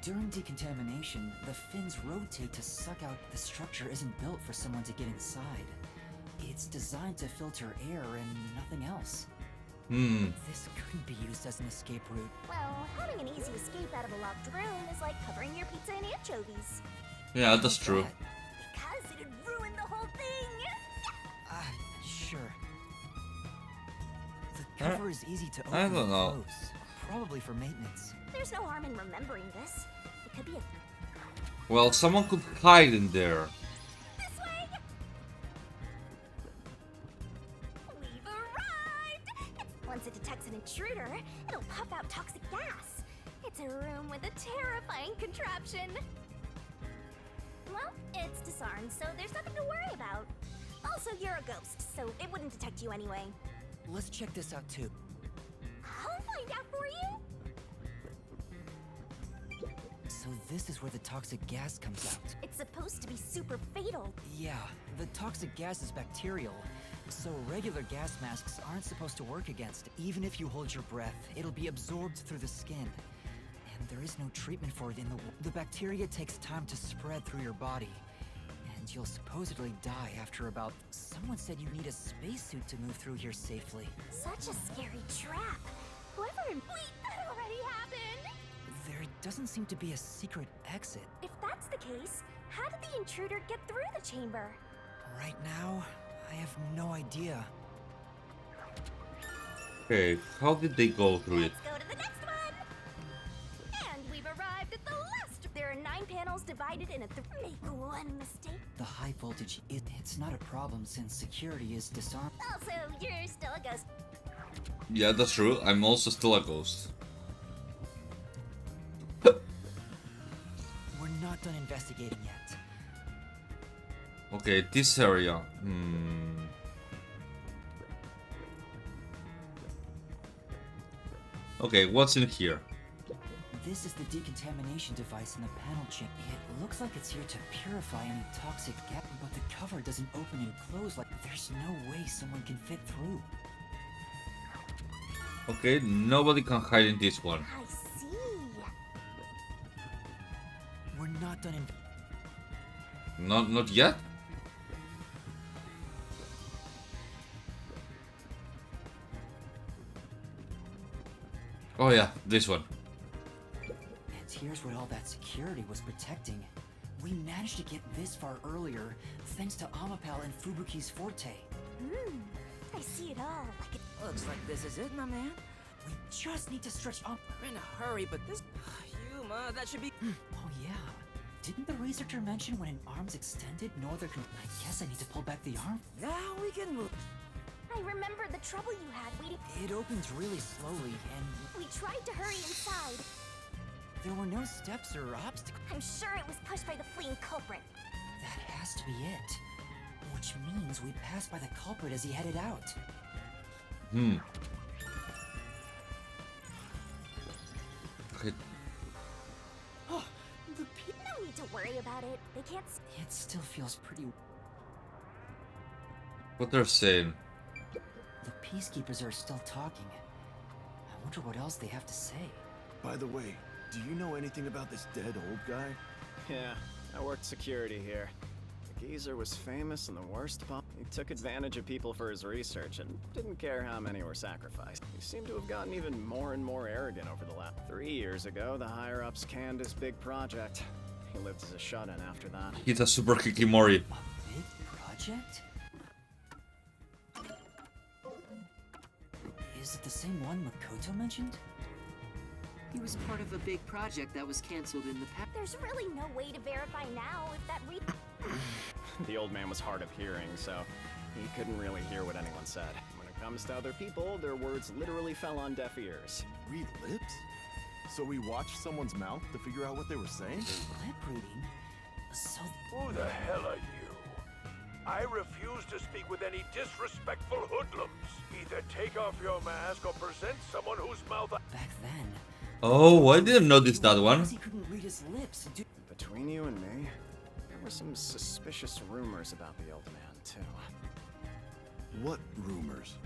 Speaker 2: During decontamination, the fins rotate to suck out. The structure isn't built for someone to get inside. It's designed to filter air and nothing else. This couldn't be used as an escape route.
Speaker 7: Well, having an easy escape out of a locked room is like covering your pizza in anchovies.
Speaker 1: Yeah, that's true.
Speaker 7: Because it'd ruin the whole thing.
Speaker 2: Sure. The cover is easy to open
Speaker 1: I don't
Speaker 2: and
Speaker 1: know.
Speaker 2: close. Probably for maintenance.
Speaker 7: There's no harm in remembering this. It could be a...
Speaker 1: Well, someone could hide in there.
Speaker 7: This way! We've arrived! malfunction. Well, it's disarmed, so there's nothing to worry about. Also, you're a ghost, so it wouldn't detect you anyway.
Speaker 2: Let's check this out too.
Speaker 7: I'll find out for you.
Speaker 2: So this is where the toxic gas comes out.
Speaker 7: It's supposed to be super fatal.
Speaker 2: Yeah, the toxic gas is bacterial. So regular gas masks aren't supposed to work against it. Even if you hold your breath, it'll be absorbed through the skin. And there is no treatment for it in the bacteria takes time to spread through your body. And you'll supposedly die after about... Someone said you need a spacesuit to move through here safely.
Speaker 7: Such a scary trap. Whoever... Wait, that already happened!
Speaker 2: There doesn't seem to be a secret exit.
Speaker 7: If that's the case, how did the intruder get through the chamber?
Speaker 2: Right now, I have no idea.
Speaker 1: Okay, how did they go through it?
Speaker 7: Let's go to the next one! And we've arrived at the last... There are 9 panels divided in a... Make one mistake.
Speaker 2: The high voltage, it's not a problem since security is disarmed.
Speaker 7: Also, you're still a ghost.
Speaker 1: Yeah, that's true. I'm also still a ghost.
Speaker 2: We're not done investigating yet.
Speaker 1: Okay, this area. Okay, what's in here?
Speaker 2: This is the decontamination device in the panel chip. It looks like it's here to purify any toxic gas, but the cover doesn't open and close like there's no way someone can fit through.
Speaker 1: Okay, nobody can hide in this one.
Speaker 7: I see.
Speaker 2: We're not done
Speaker 1: Not yet? Oh yeah, this one.
Speaker 2: And here's what all that security was protecting. We managed to get this far earlier thanks to Amapal and Fubuki's forte.
Speaker 7: I see it all.
Speaker 14: Looks like this is it, my man.
Speaker 2: We just need to stretch up.
Speaker 14: We're in a hurry, but this... Yuma, that should be...
Speaker 2: Oh yeah. Didn't the researcher mention when an arm's extended, no other can... I guess I need to pull back the arm.
Speaker 14: Now we can move.
Speaker 7: I remember the trouble you had waiting.
Speaker 2: It opens really slowly, and...
Speaker 7: We tried to hurry inside.
Speaker 2: There were no steps or obstacles.
Speaker 7: I'm sure it was pushed by the fleeing culprit.
Speaker 2: That has to be it. Which means we passed by the culprit as he headed out.
Speaker 1: Okay.
Speaker 2: Oh,
Speaker 7: No need to worry about it. They can't...
Speaker 2: It still feels pretty...
Speaker 1: What they're saying?
Speaker 2: The peacekeepers are still talking. I wonder what else they have to say.
Speaker 10: By the way, do you know anything about this dead old guy?
Speaker 17: Yeah, I worked security here. The geezer was famous and the worst part. He took advantage of people for his research and didn't care how many were sacrificed. He seemed to have gotten even more and more arrogant over the last 3 years ago. The higher-ups canned his big project. He lived as a shut-in after that.
Speaker 1: He's a super Kikimori.
Speaker 2: A big project? Is it the same one Makoto mentioned?
Speaker 9: He was part of a big project that was cancelled in the past.
Speaker 7: There's really no way to verify now if that
Speaker 17: The old man was hard of hearing, so he couldn't really hear what anyone said. When it comes to other people, their words literally fell on deaf ears.
Speaker 10: Read lips? So we watched someone's mouth to figure out what they were saying?
Speaker 2: Lip reading? So...
Speaker 13: Who the hell are you? I refuse to speak with any disrespectful hoodlums. Either take off your mask or present someone whose mouth...
Speaker 2: Back then...
Speaker 1: Oh, I didn't notice that one.
Speaker 2: He couldn't read his lips.
Speaker 17: Between you and me, there were some suspicious rumors about the old man, too.
Speaker 10: What rumors?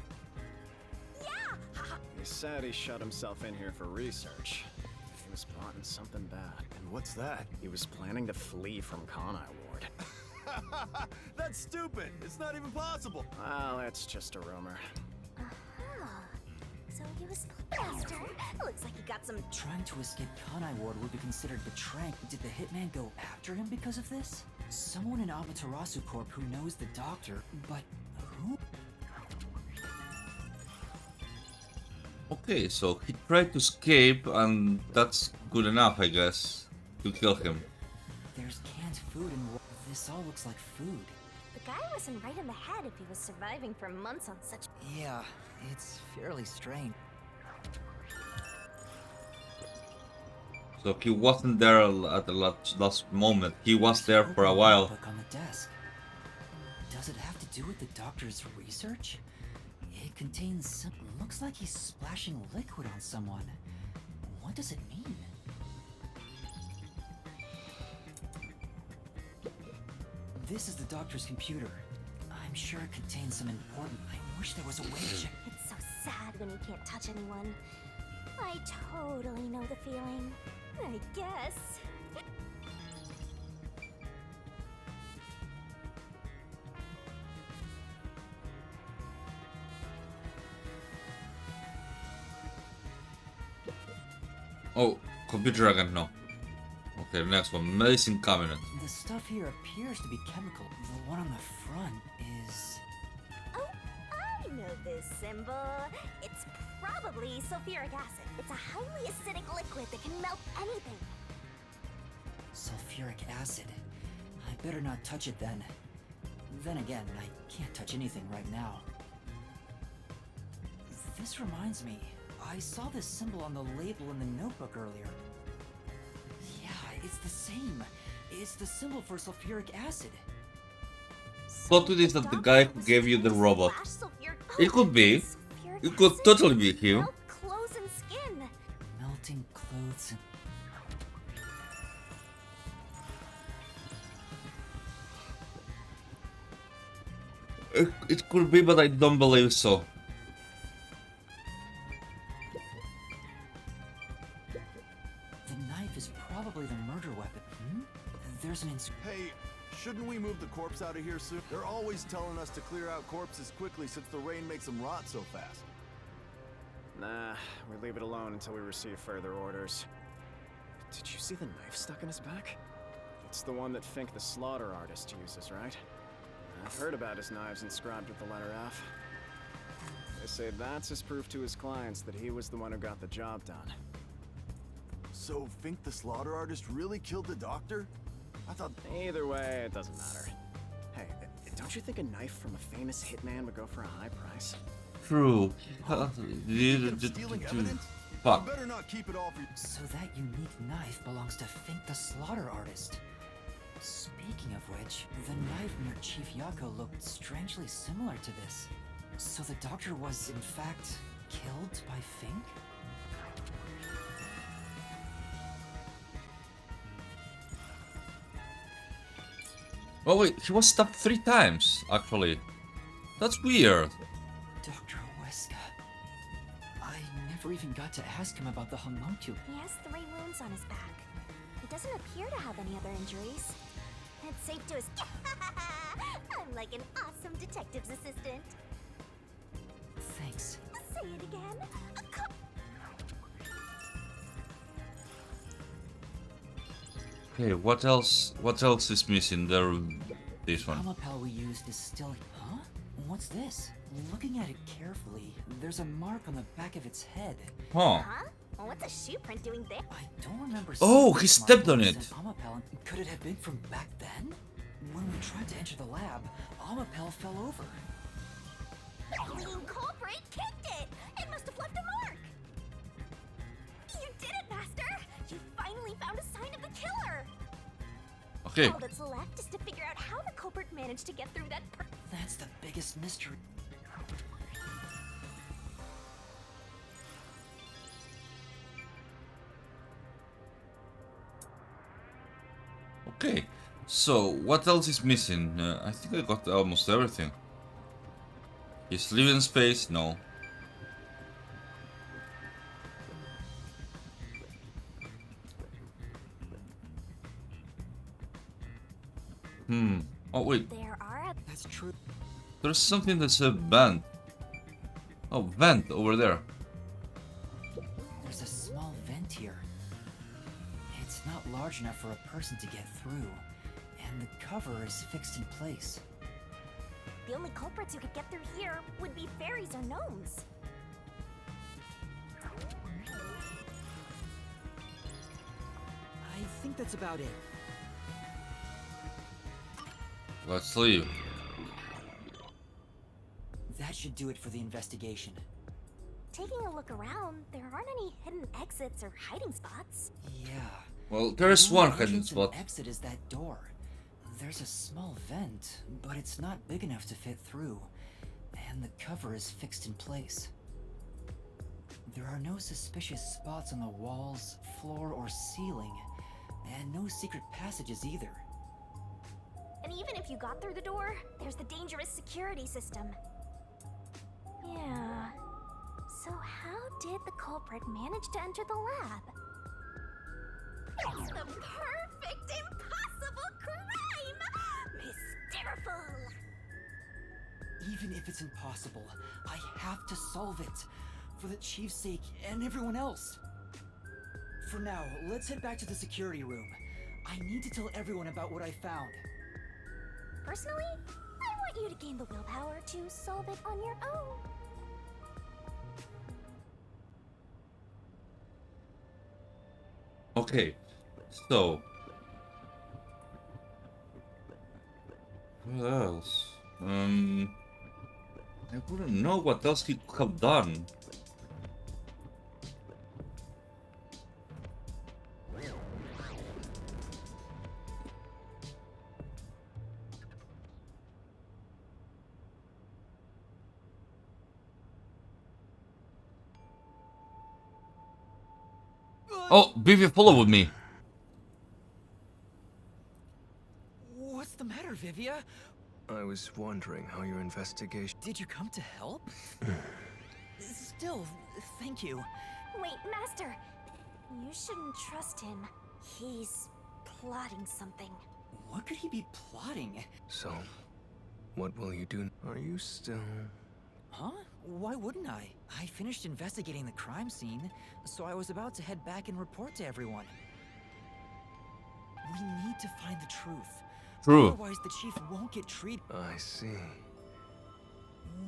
Speaker 17: He said he shut himself in here for research. He was plotting something bad.
Speaker 10: And what's that?
Speaker 17: He was planning to flee from Kanai Ward.
Speaker 10: That's stupid! It's not even possible!
Speaker 17: Well, it's just a rumor.
Speaker 7: So he was... Master, looks like he got some...
Speaker 2: Trying to escape Kanai Ward would be considered betraying. Did the hitman go after him because of this? Someone in Amaterasu Corp who knows the doctor, but who?
Speaker 1: Okay, so he tried to escape, and that's good enough, I guess, to kill him.
Speaker 2: There's canned food and this all looks like food.
Speaker 7: The guy wasn't right in the head if he was surviving for months on such...
Speaker 2: Yeah, it's fairly strange.
Speaker 1: So he wasn't there at the last moment. He was there for a while.
Speaker 2: Book on the desk. Does it have to do with the doctor's research? It contains some... Looks like he's splashing liquid on someone. What does it mean? This is the doctor's computer. I'm sure it contains some important... I wish there was a way to check...
Speaker 7: It's so sad when you can't touch anyone. I totally know the feeling. I guess.
Speaker 1: Oh, computer again, no. Okay, next one. Medicine cabinet.
Speaker 2: The stuff here appears to be chemical. The one on the front is...
Speaker 7: Oh, I know this symbol. It's probably sulfuric acid. It's a highly acidic liquid that can melt anything.
Speaker 2: Sulfuric acid. I better not touch it then. Then again, I can't touch anything right now. This reminds me. I saw this symbol on the label in the notebook earlier. Yeah, it's the same. It's the symbol for sulfuric acid.
Speaker 1: Plot twist is that the guy who gave you the robot. It could be. It could totally be him.
Speaker 7: Clothes and skin.
Speaker 2: Melting clothes and...
Speaker 1: It could be, but I don't believe so.
Speaker 2: The knife is probably the murder weapon. There's an
Speaker 18: Hey, shouldn't we move the corpse out of here soon? They're always telling us to clear out corpses quickly since the rain makes them rot so fast.
Speaker 17: Nah, we leave it alone until we receive further orders. Did you see the knife stuck in his back? It's the one that Fink the slaughter artist uses, right? I've heard about his knives inscribed with the letter F. They say that's his proof to his clients that he was the one who got the job done.
Speaker 18: So Fink the slaughter artist really killed the doctor? I thought...
Speaker 17: Either way, it doesn't matter. Hey, don't you think a knife from a famous hitman would go for a high price?
Speaker 1: True.
Speaker 18: Stealing evidence?
Speaker 1: Fuck.
Speaker 18: You better not keep it all for...
Speaker 2: So that unique knife belongs to Fink the slaughter artist. Speaking of which, the knife near Chief Yako looked strangely similar to this. So the doctor was, in fact, killed by Fink?
Speaker 1: Oh wait, he was stabbed 3 times, actually. That's weird.
Speaker 2: Dr. Weska. I never even got to ask him about the homunculi.
Speaker 7: He has 3 wounds on his back. He doesn't appear to have any other injuries. It's safe to assume. I'm like an awesome detective's assistant.
Speaker 2: Thanks.
Speaker 7: Say it again.
Speaker 1: Okay, what else? What else is missing there? This one.
Speaker 2: The Amapel we used is still... Huh? What's this? Looking at it carefully, there's a mark on the back of its head.
Speaker 1: Huh?
Speaker 7: Well, what's a shoe print doing there?
Speaker 2: I don't remember.
Speaker 1: Oh, he stepped on it.
Speaker 2: Amapel. Could it have been from back then? When we tried to enter the lab, Amapel fell over.
Speaker 7: You culprit kicked it! It must have left a mark! You did it, Master! You finally found a sign of the killer!
Speaker 1: Okay.
Speaker 7: All that's left is to figure out how the culprit managed to get through that
Speaker 2: That's the biggest mystery.
Speaker 1: Okay, so what else is missing? I think I got almost everything. His living space? No. Oh wait.
Speaker 7: There are...
Speaker 2: That's true.
Speaker 1: There's something that says vent. Oh, vent over there.
Speaker 2: There's a small vent here. It's not large enough for a person to get through, and the cover is fixed in place.
Speaker 7: The only culprits who could get through here would be fairies or gnomes.
Speaker 2: I think that's about it.
Speaker 1: Let's leave.
Speaker 2: That should do it for the investigation.
Speaker 3: taking a look around, there aren't any hidden exits or hiding spots.
Speaker 2: Yeah.
Speaker 1: Well, there's
Speaker 2: The
Speaker 1: one
Speaker 2: only
Speaker 1: hidden
Speaker 2: entrance and
Speaker 1: spot.
Speaker 2: exit is that door. There's a small vent, but it's not big enough to fit through, and the cover is fixed in place. There are no suspicious spots on the walls, floor, or ceiling, and no secret passages either.
Speaker 3: And even if you got through the door, there's the dangerous security system. Yeah. So how did the culprit manage to enter the lab? It's the perfect impossible crime! Mysterful!
Speaker 2: Even if it's impossible, I have to solve it. For the Chief's sake and everyone else. For now, let's head back to the security room. I need to tell everyone about what I found.
Speaker 3: Personally, I want you to gain the willpower to solve it on your own.
Speaker 1: Okay, so what else? I wouldn't know what else he could have done. Oh, Vivi followed me.
Speaker 2: What's the matter, Vivia?
Speaker 6: I was wondering how your investigation...
Speaker 2: Did you come to help? Still, thank you.
Speaker 3: Wait, Master! You shouldn't trust him. He's plotting something.
Speaker 2: What could he be plotting?
Speaker 6: So, what will you do? Are you still...
Speaker 2: Huh? Why wouldn't I? I finished investigating the crime scene, so I was about to head back and report to everyone. We need to find the truth.
Speaker 1: True.
Speaker 2: Otherwise, the chief won't get treated.
Speaker 6: I see.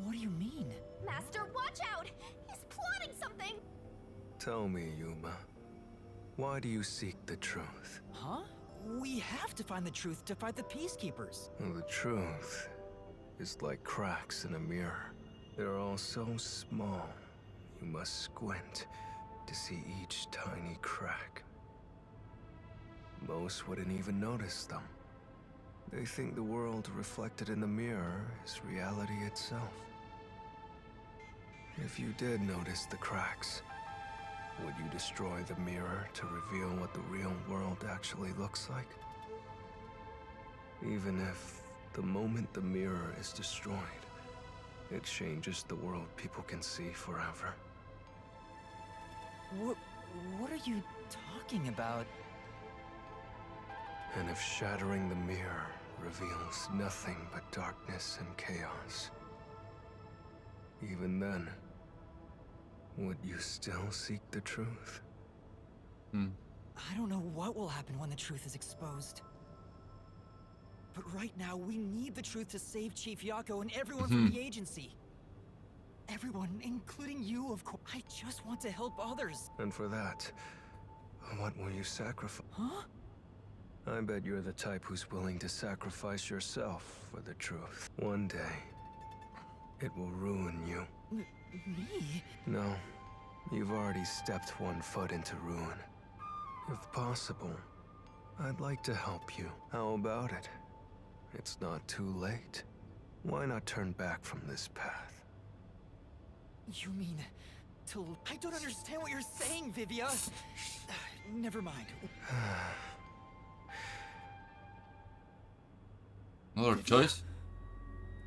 Speaker 2: What do you mean?
Speaker 7: Master, watch out! He's plotting something!
Speaker 6: Tell me, Yuma. Why do you seek the truth?
Speaker 2: Huh? We have to find the truth to fight the Peacekeepers.
Speaker 6: Well, the truth is like cracks in a mirror. They're all so small, you must squint to see each tiny crack. Most wouldn't even notice them. They think the world reflected in the mirror is reality itself. If you did notice the cracks, would you destroy the mirror to reveal what the real world actually looks like? Even if, the moment the mirror is destroyed, it changes the world people can see forever.
Speaker 2: What are you talking about?
Speaker 6: And if shattering the mirror reveals nothing but darkness and chaos, even then, would you still seek the truth?
Speaker 2: I don't know what will happen when the truth is exposed. But right now, we need the truth to save Chief Yako and everyone from the agency. Everyone, including you, of course. I just want to help others.
Speaker 6: And for that, what will you sacrifice?
Speaker 2: Huh?
Speaker 6: I bet you're the type who's willing to sacrifice yourself for the truth. One day, it will ruin you.
Speaker 2: Me?
Speaker 6: No, you've already stepped one foot into ruin. If possible, I'd like to help you. How about it? It's not too late. Why not turn back from this path?
Speaker 2: You mean... I don't understand what you're saying, Vivia! Never mind.
Speaker 1: Another choice?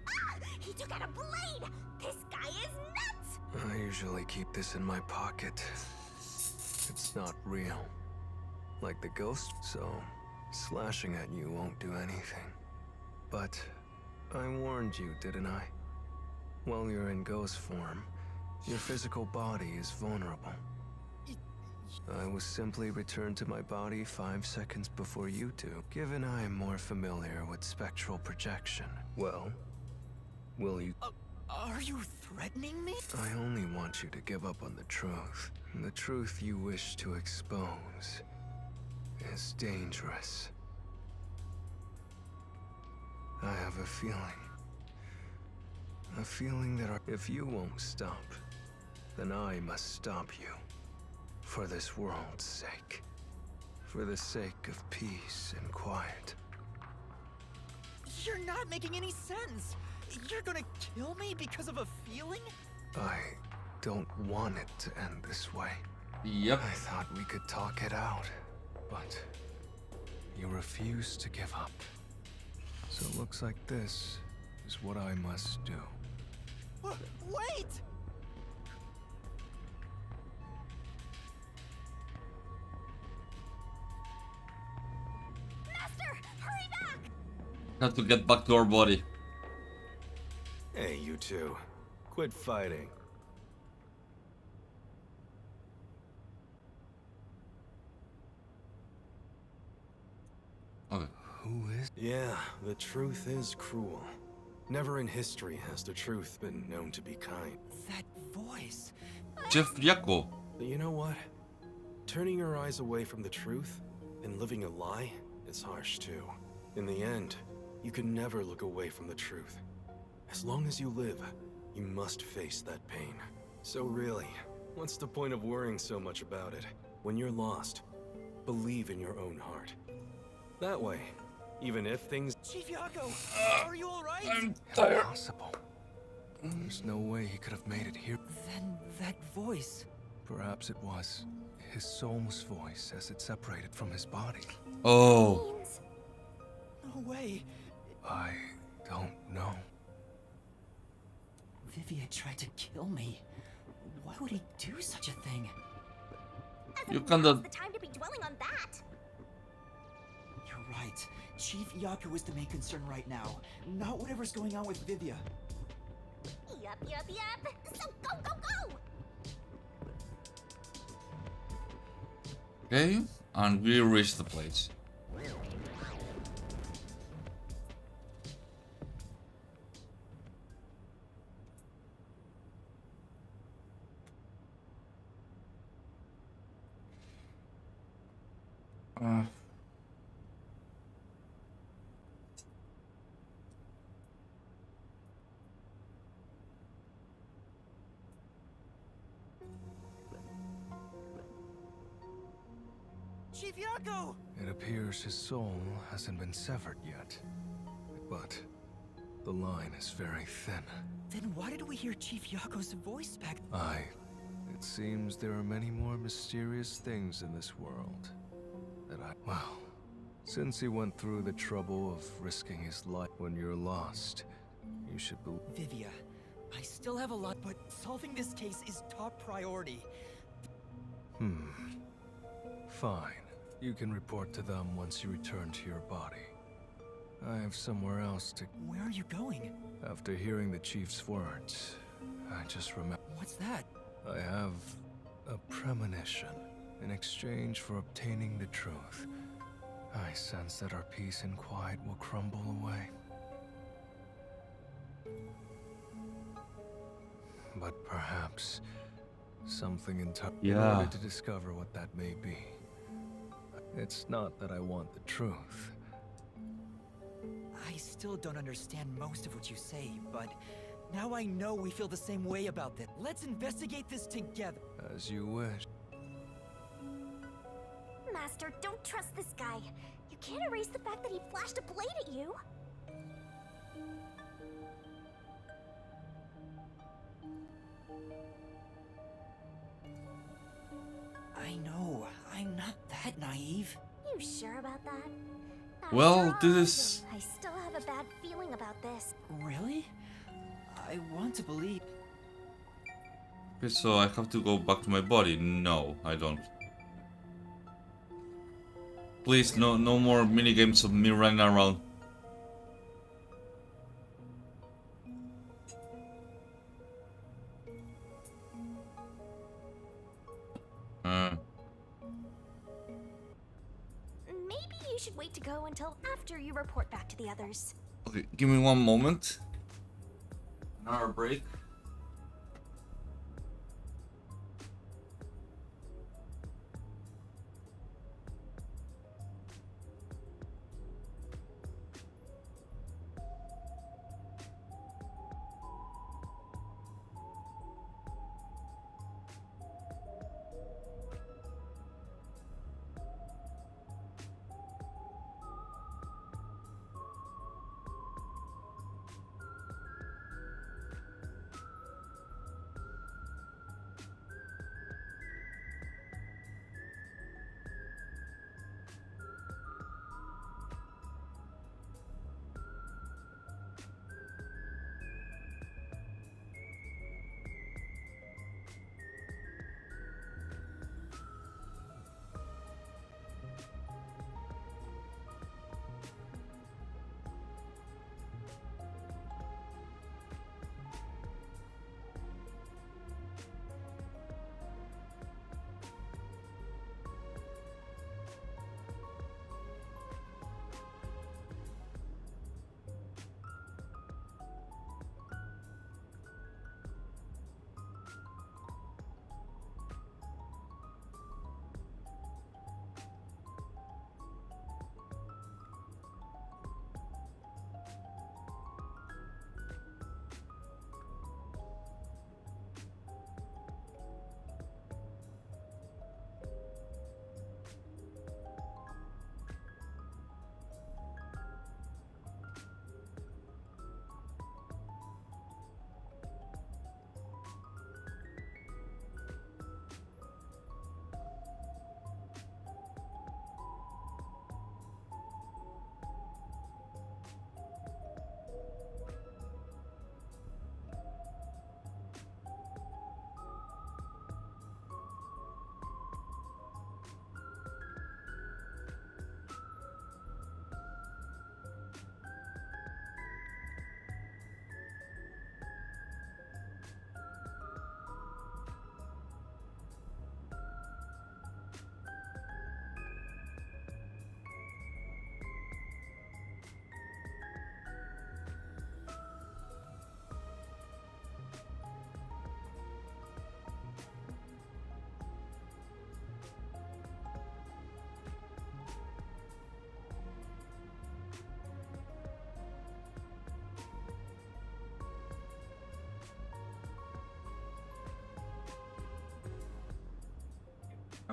Speaker 3: Ah! He took out a blade! This guy is nuts!
Speaker 6: I usually keep this in my pocket. It's not real. Like the ghost, so slashing at you won't do anything. But I warned you, didn't I? While you're in ghost form, your physical body is vulnerable. I will simply return to my body 5 seconds before you do. Given I am more familiar with spectral projection, well, will you...
Speaker 2: Are you threatening me?
Speaker 6: I only want you to give up on the truth. The truth you wish to expose is dangerous. I have a feeling that if you won't stop, then I must stop you. For this world's sake. For the sake of peace and quiet.
Speaker 2: You're not making any sense. You're gonna kill me because of a feeling?
Speaker 6: I don't want it to end this way.
Speaker 1: Yep.
Speaker 6: I thought we could talk it out, but you refuse to give up. So it looks like this is what I must do.
Speaker 2: Wait!
Speaker 7: Master, hurry back!
Speaker 1: Have to get back to our body.
Speaker 10: Hey, you two. Quit fighting.
Speaker 1: Okay.
Speaker 6: Who is?
Speaker 10: Yeah, the truth is cruel. Never in history has the truth been known to be kind.
Speaker 2: That voice.
Speaker 1: Jeff Yako.
Speaker 10: But you know what? Turning your eyes away from the truth and living a lie is harsh too. In the end, you can never look away from the truth. As long as you live, you must face that pain. So really, what's the point of worrying so much about it? When you're lost, believe in your own heart. That way, even if things...
Speaker 2: Chief Yako, are you alright?
Speaker 1: I'm tired.
Speaker 6: Impossible. There's no way he could have made it here.
Speaker 2: Then that voice.
Speaker 6: Perhaps it was his soul's voice as it separated from his body.
Speaker 1: Oh.
Speaker 2: No way.
Speaker 6: I don't know.
Speaker 2: Vivia tried to kill me. Why would he do such a thing?
Speaker 1: You kinda...
Speaker 7: The time to be dwelling on that.
Speaker 2: You're right. Chief Yaku is the main concern right now, not whatever's going on with Vivia.
Speaker 7: Yup. So go!
Speaker 1: Okay, and we reached the place.
Speaker 2: Chief Yako!
Speaker 6: It appears his soul hasn't been severed yet. But the line is very thin.
Speaker 2: Then why did we hear Chief Yako's voice back?
Speaker 6: It seems there are many more mysterious things in this world that well, since he went through the trouble of risking his life when you're lost, you should believe.
Speaker 2: Vivia, I still have a lot, but solving this case is top priority.
Speaker 6: Fine. You can report to them once you return to your body. I have somewhere else to...
Speaker 2: Where are you going?
Speaker 6: After hearing the chief's words, I just remember...
Speaker 2: What's that?
Speaker 6: I have a premonition in exchange for obtaining the truth. I sense that our peace and quiet will crumble away. But perhaps something in order to discover what that may be. It's not that I want the truth.
Speaker 2: I still don't understand most of what you say, but now I know we feel the same way about this. Let's investigate this together.
Speaker 6: As you wish.
Speaker 7: Master, don't trust this guy. You can't erase the fact that he flashed a blade at you.
Speaker 2: I know. I'm not that naive.
Speaker 7: You sure about that?
Speaker 1: Well, this...
Speaker 7: I still have a bad feeling about this.
Speaker 2: Really? I want to believe.
Speaker 1: Okay, so I have to go back to my body. No, I don't. Please, no more minigames of me running around.
Speaker 7: Maybe you should wait to go until after you report back to the others.
Speaker 1: Okay, give me one moment. An hour break.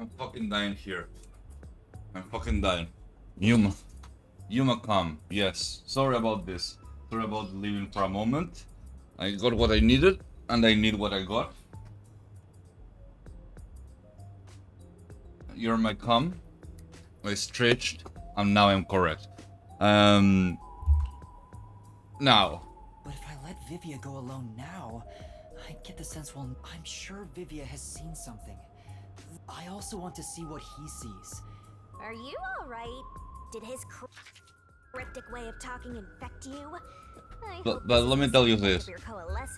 Speaker 1: I'm fucking dying here. I'm fucking dying. Yuma, come. Yes. Sorry about this. Sorry about leaving for a moment. I got what I needed, and I need what I got. You're my cum. I stretched, and now I'm correct. Now.
Speaker 2: But if I let Vivia go alone now, I get the sense, well, I'm sure Vivia has seen something. I also want to see what he sees.
Speaker 7: Are you alright? Did his cryptic way of talking infect you?
Speaker 1: But let me tell you this.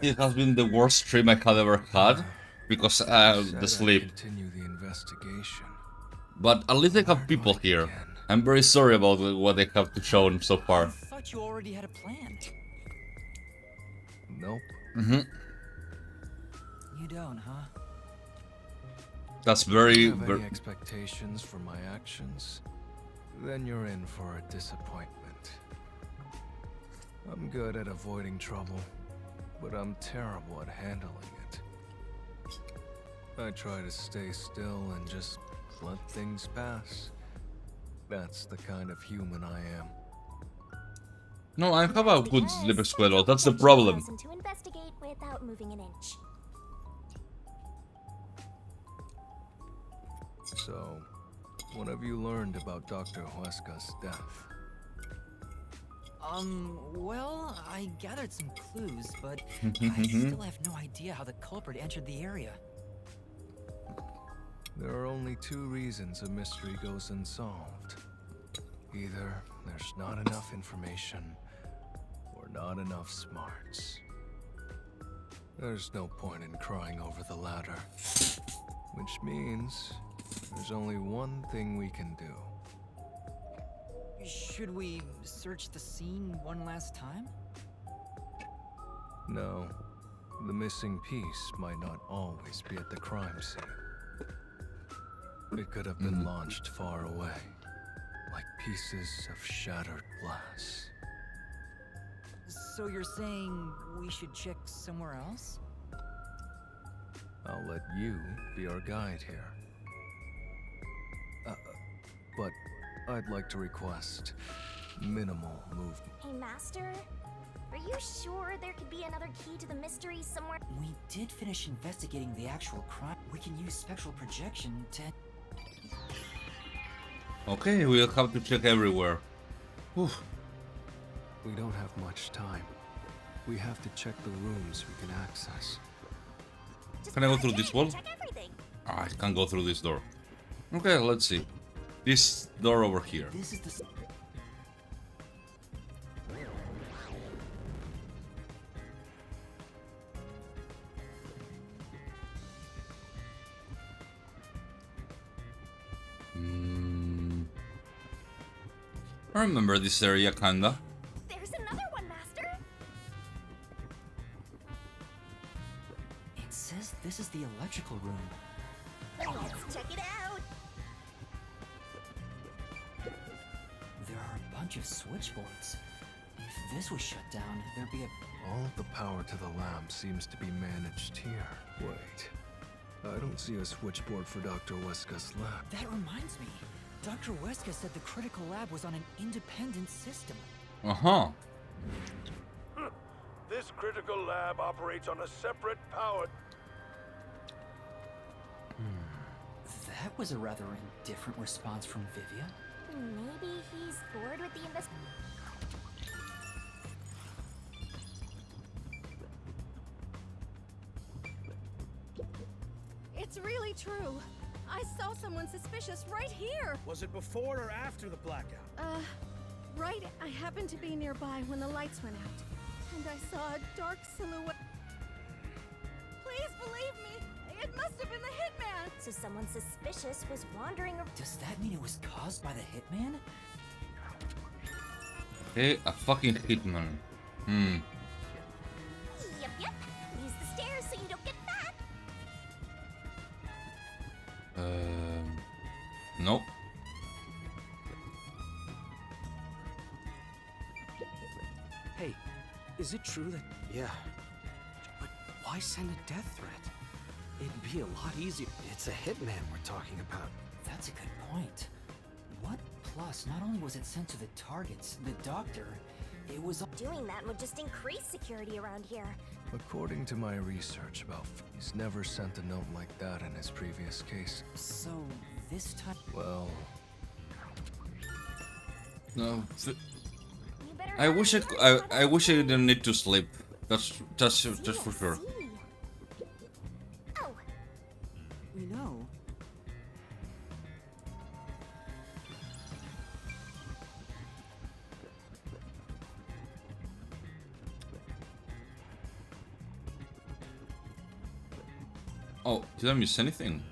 Speaker 1: It has been the worst stream I had ever had because the sleep.
Speaker 6: Continue the investigation.
Speaker 1: But at least I have people here. I'm very sorry about what they have to show so far.
Speaker 2: I thought you already had a plan.
Speaker 6: Nope.
Speaker 2: You don't, huh?
Speaker 1: That's very...
Speaker 6: Have any expectations for my actions? Then you're in for a disappointment. I'm good at avoiding trouble, but I'm terrible at handling it. I try to stay still and just let things pass. That's the kind of human I am.
Speaker 1: No, I have a good sleep schedule. That's the problem.
Speaker 7: To investigate without moving an inch.
Speaker 6: So, what have you learned about Dr. Huesca's death?
Speaker 2: Well, I gathered some clues, but I still have no idea how the culprit entered the area.
Speaker 6: There are only two reasons a mystery goes unsolved. Either there's not enough information, or not enough smarts. There's no point in crying over the latter. Which means there's only one thing we can do.
Speaker 2: Should we search the scene one last time?
Speaker 6: No. The missing piece might not always be at the crime scene. It could have been launched far away, like pieces of shattered glass.
Speaker 2: So you're saying we should check somewhere else?
Speaker 6: I'll let you be our guide here. But I'd like to request minimal movement.
Speaker 7: Hey, Master? Are you sure there could be another key to the mystery somewhere?
Speaker 2: We did finish investigating the actual crime. We can use spectral projection to...
Speaker 1: Okay, we'll have to check everywhere.
Speaker 6: Whew. We don't have much time. We have to check the rooms we can access.
Speaker 1: Can I go through this wall? I can't go through this door. Okay, let's see. This door over here.
Speaker 2: This is the...
Speaker 1: I remember this area, kinda.
Speaker 7: There's another one, Master!
Speaker 2: It says this is the electrical room.
Speaker 7: Let's check it out!
Speaker 2: There are a bunch of switchboards. If this was shut down, there'd be a...
Speaker 6: All of the power to the lab seems to be managed here. Wait. I don't see a switchboard for Dr. Huesca's lab.
Speaker 2: That reminds me. Dr. Huesca said the critical lab was on an independent system.
Speaker 1: Uh-huh.
Speaker 13: This critical lab operates on a separate power...
Speaker 2: That was a rather indifferent response from Vivia.
Speaker 7: Maybe he's bored with the
Speaker 19: It's really true. I saw someone suspicious right here.
Speaker 5: Was it before or after the blackout?
Speaker 19: Right. I happened to be nearby when the lights went out, and I saw a dark silhouette. Please believe me, it must have been the hitman.
Speaker 7: So someone suspicious was wandering around.
Speaker 2: Does that mean it was caused by the hitman?
Speaker 1: Okay, a fucking hitman.
Speaker 7: Yep. Use the stairs so you don't get fat.
Speaker 1: Nope.
Speaker 20: Hey, is it true that...
Speaker 12: Yeah.
Speaker 20: But why send a death threat?
Speaker 12: It'd be a lot easier.
Speaker 16: It's a hitman we're talking about.
Speaker 2: That's a good point. What plus, not only was it sent to the targets, the doctor, it was...
Speaker 7: Doing that would just increase security around here.
Speaker 6: According to my research about he's never sent a note like that in his previous case.
Speaker 2: So, this time...
Speaker 6: Well...
Speaker 1: No. I wish I wish I didn't need to sleep. That's just for sure.
Speaker 2: You know...
Speaker 1: Oh, did I miss anything?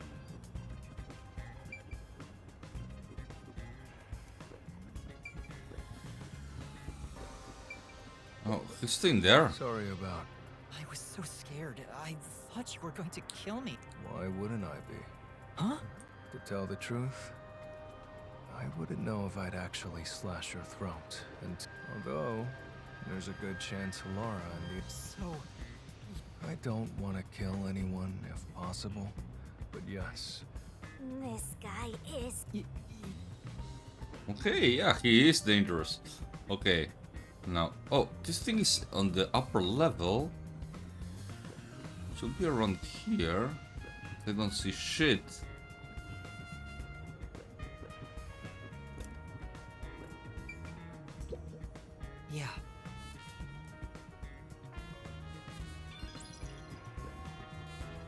Speaker 1: Oh, he's still in there.
Speaker 6: Sorry about.
Speaker 2: I was so scared. I thought you were going to kill me.
Speaker 6: Why wouldn't I be?
Speaker 2: Huh?
Speaker 6: To tell the truth, I wouldn't know if I'd actually slash your throat. And although there's a good chance Laura and the...
Speaker 2: So...
Speaker 6: I don't want to kill anyone if possible, but yes.
Speaker 7: This guy is...
Speaker 1: Okay, yeah, he is dangerous. Okay, now, oh, this thing is on the upper level. Should be around here. I don't see shit.
Speaker 2: Yeah.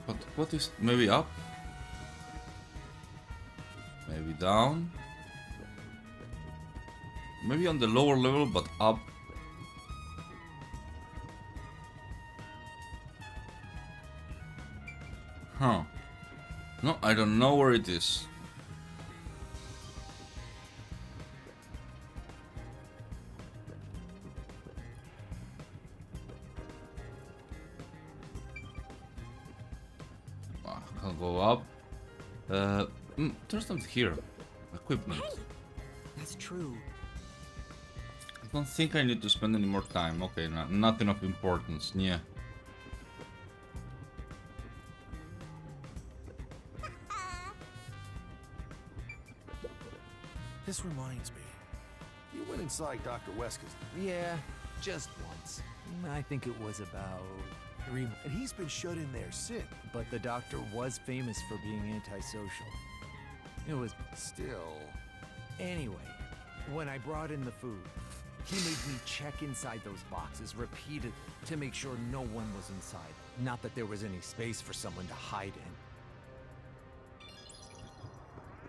Speaker 1: But what is maybe up? Maybe down? Maybe on the lower level, but up. Huh. No, I don't know where it is. I'll go up. There's something here. Equipment.
Speaker 2: That's true.
Speaker 1: I don't think I need to spend any more time. Okay, nothing of importance. Yeah.
Speaker 13: This reminds me. You went inside Dr. Wesker's.
Speaker 12: Yeah, just once. I think it was about 3 months.
Speaker 13: And he's been shut in there since.
Speaker 12: But the doctor was famous for being antisocial. It was...
Speaker 13: Still...
Speaker 12: Anyway, when I brought in the food, he made me check inside those boxes repeatedly to make sure no one was inside. Not that there was any space for someone to hide in.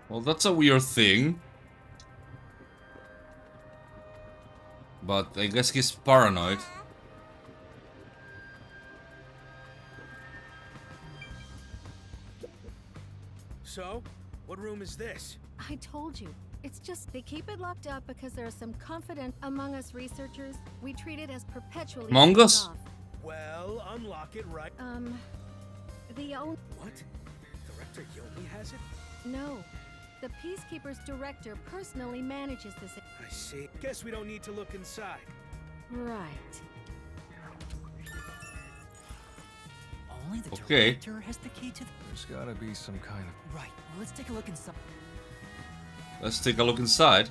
Speaker 1: Well, that's a weird thing. But I guess he's paranoid.
Speaker 5: So, what room is this?
Speaker 19: I told you. It's just they keep it locked up because there are some confident among us researchers. We treat it as perpetually
Speaker 1: Among
Speaker 19: sealed
Speaker 1: Us?
Speaker 19: off.
Speaker 5: Well, unlock it right.
Speaker 19: The own...
Speaker 5: What? Director Yomi has it?
Speaker 19: No. The Peacekeeper's director personally manages this.
Speaker 5: I see. Guess we don't need to look inside.
Speaker 19: Right.
Speaker 2: Only the
Speaker 1: Okay.
Speaker 2: director has the key to...
Speaker 6: There's gotta be some kind of...
Speaker 2: Right, let's take a look inside.
Speaker 1: Let's take a look inside.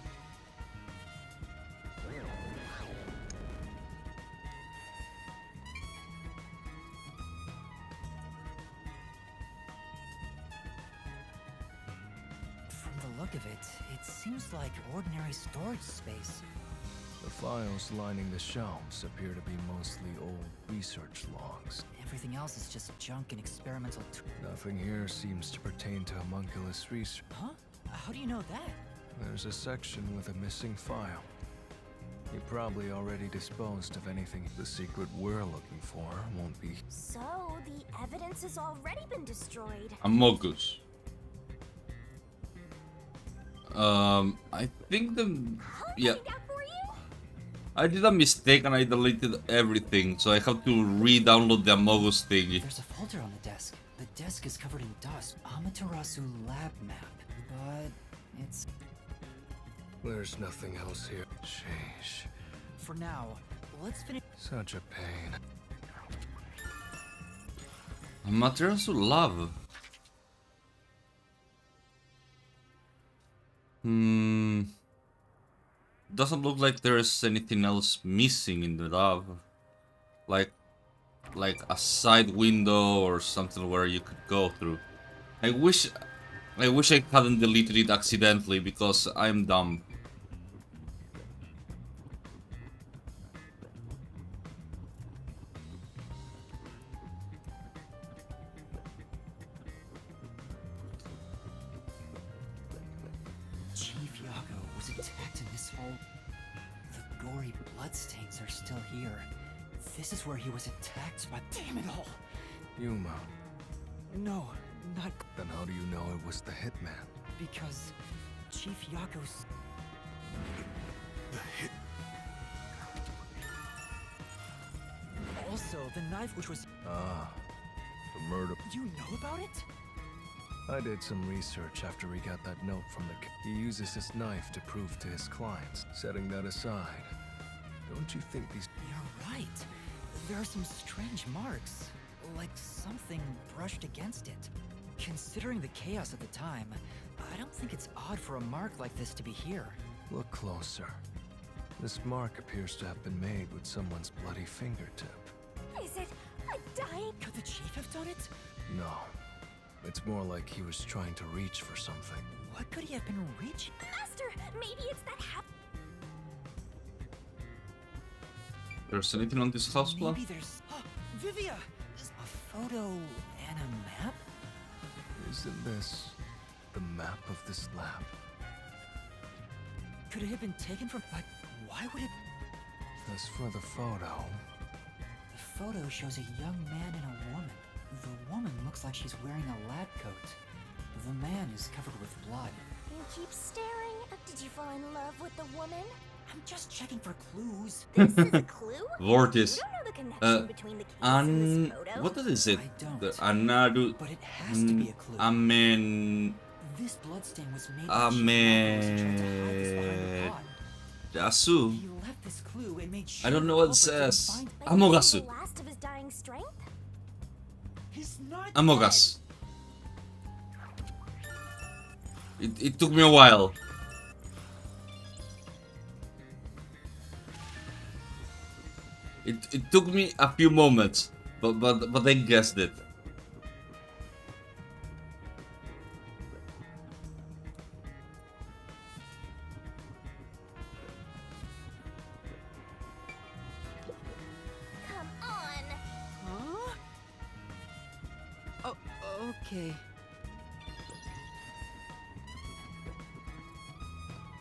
Speaker 2: From the look of it, it seems like ordinary storage space.
Speaker 6: The files lining the shelves appear to be mostly old research logs.
Speaker 2: Everything else is just junk and experimental.
Speaker 6: Nothing here seems to pertain to homunculus research.
Speaker 2: Huh? How do you know that?
Speaker 6: There's a section with a missing file. He probably already disposed of anything. The secret we're looking for won't be.
Speaker 7: So, the evidence has already been destroyed.
Speaker 1: Amogus. I think yeah. I did a mistake and I deleted everything, so I have to re-download the Amogus thingy.
Speaker 2: There's a folder on the desk. The desk is covered in dust. Amaterasu lab map. But it's...
Speaker 6: There's nothing else here. Sheesh.
Speaker 2: For now, let's finish...
Speaker 6: Such a pain.
Speaker 1: Amaterasu love. Doesn't look like there's anything else missing in the lab. Like a side window or something where you could go through. I wish I hadn't deleted it accidentally because I'm dumb.
Speaker 2: Chief Yago was attacked in this hole. The gory bloodstains are still here. This is where he was attacked by— Damn it all!
Speaker 6: Yuma.
Speaker 2: No, not—
Speaker 6: Then how do you know it was the hitman?
Speaker 2: Because Chief Yago's— Also, the knife which was—
Speaker 6: Ah, the murder.
Speaker 2: You know about it?
Speaker 6: I did some research after he got that note from the... He uses his knife to prove to his clients. Setting that aside, don't you think these...
Speaker 2: You're right. There are some strange marks, like something brushed against it. Considering the chaos at the time, I don't think it's odd for a mark like this to be here.
Speaker 6: Look closer. This mark appears to have been made with someone's bloody fingertip.
Speaker 7: Is it a dying?
Speaker 2: Could the chief have done it?
Speaker 6: No. It's more like he was trying to reach for something.
Speaker 2: What could he have been reaching?
Speaker 7: Master, maybe it's that
Speaker 1: There's anything on this house plan?
Speaker 2: Maybe there's— Vivia! A photo and a map?
Speaker 6: Isn't this the map of this lab?
Speaker 2: Could it have been taken from— But why would it—
Speaker 6: As for the photo...
Speaker 2: The photo shows a young man and a woman. The woman looks like she's wearing a lab coat. The man is covered with blood.
Speaker 7: You keep staring. Did you fall in love with the woman?
Speaker 2: I'm just checking for clues.
Speaker 7: This is a clue?
Speaker 1: Vortis.
Speaker 7: You don't know the connection between the case and this photo?
Speaker 1: What is it?
Speaker 2: I don't.
Speaker 1: The Anadu.
Speaker 2: But it has to be a clue.
Speaker 1: Amen.
Speaker 2: This bloodstain was made by Chief Yago to try to hide this behind the
Speaker 1: Amen.
Speaker 2: pod.
Speaker 1: Yasu.
Speaker 2: He left this clue and made sure
Speaker 1: I don't know what it
Speaker 2: the culprit
Speaker 1: says.
Speaker 2: didn't find—
Speaker 1: Amogasu.
Speaker 7: The last of his dying strength?
Speaker 2: He's not
Speaker 1: Amogas. It took me a while. It took me a few moments, but I guessed it.
Speaker 7: Come on!
Speaker 2: Huh? Oh, okay.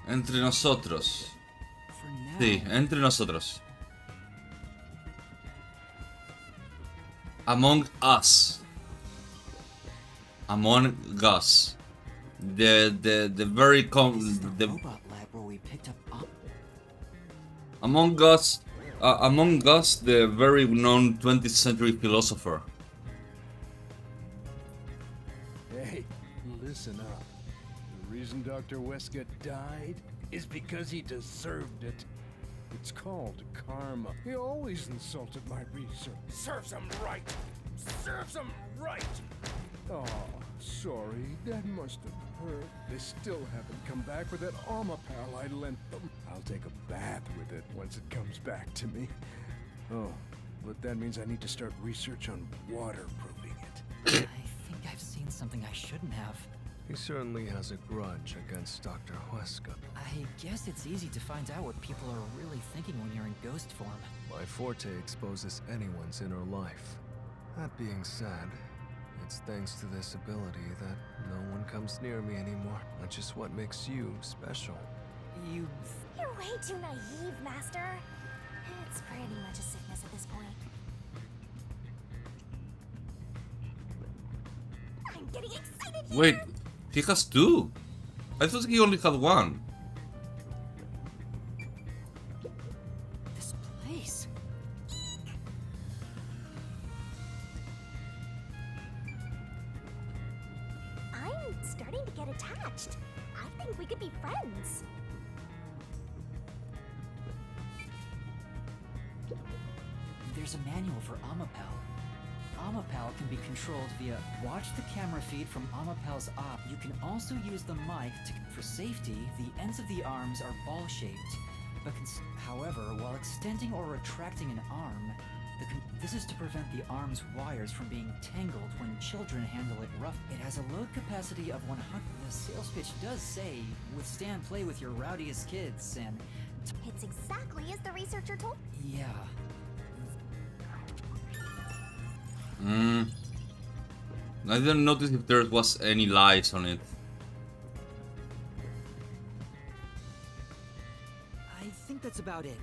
Speaker 1: Entre nosotros.
Speaker 2: For now.
Speaker 1: Sí, entre nosotros. Among us. Among us. The very the
Speaker 2: Robot lab where we picked up—
Speaker 1: among us, the very known 20th century philosopher.
Speaker 16: Hey, listen up. The reason Dr. Weska died is because he deserved it. It's called karma. He always insulted my research.
Speaker 13: Serves him right! Serves him right!
Speaker 16: Oh, sorry. That must have hurt. They still haven't come back with that armor pal I lent them. I'll take a bath with it once it comes back to me. Oh, but that means I need to start research on waterproofing it.
Speaker 2: I think I've seen something I shouldn't have.
Speaker 6: He certainly has a grudge against Dr. Weska.
Speaker 2: I guess it's easy to find out what people are really thinking when you're in ghost form.
Speaker 6: My forte exposes anyone's inner life. That being said, it's thanks to this ability that no one comes near me anymore, which is what makes you special.
Speaker 2: You...
Speaker 7: You're way too naive, Master. It's pretty much a sickness at this point. I'm getting excited here!
Speaker 1: Wait, he has two. I thought he only had one.
Speaker 2: This place...
Speaker 7: I'm starting to get attached. I think we could be friends.
Speaker 2: There's a manual for Amapel. Amapal can be controlled via watch the camera feed from Amapal's op. You can also use the mic to, for safety, the ends of the arms are ball-shaped. But however, while extending or retracting an arm, this is to prevent the arm's wires from being tangled when children handle it rough. It has a load capacity of 100. The sales pitch does say, withstand play with your rowdiest kids, and...
Speaker 7: It's exactly as the researcher told.
Speaker 2: Yeah.
Speaker 1: I didn't notice if there was any lights on it.
Speaker 2: I think that's about it.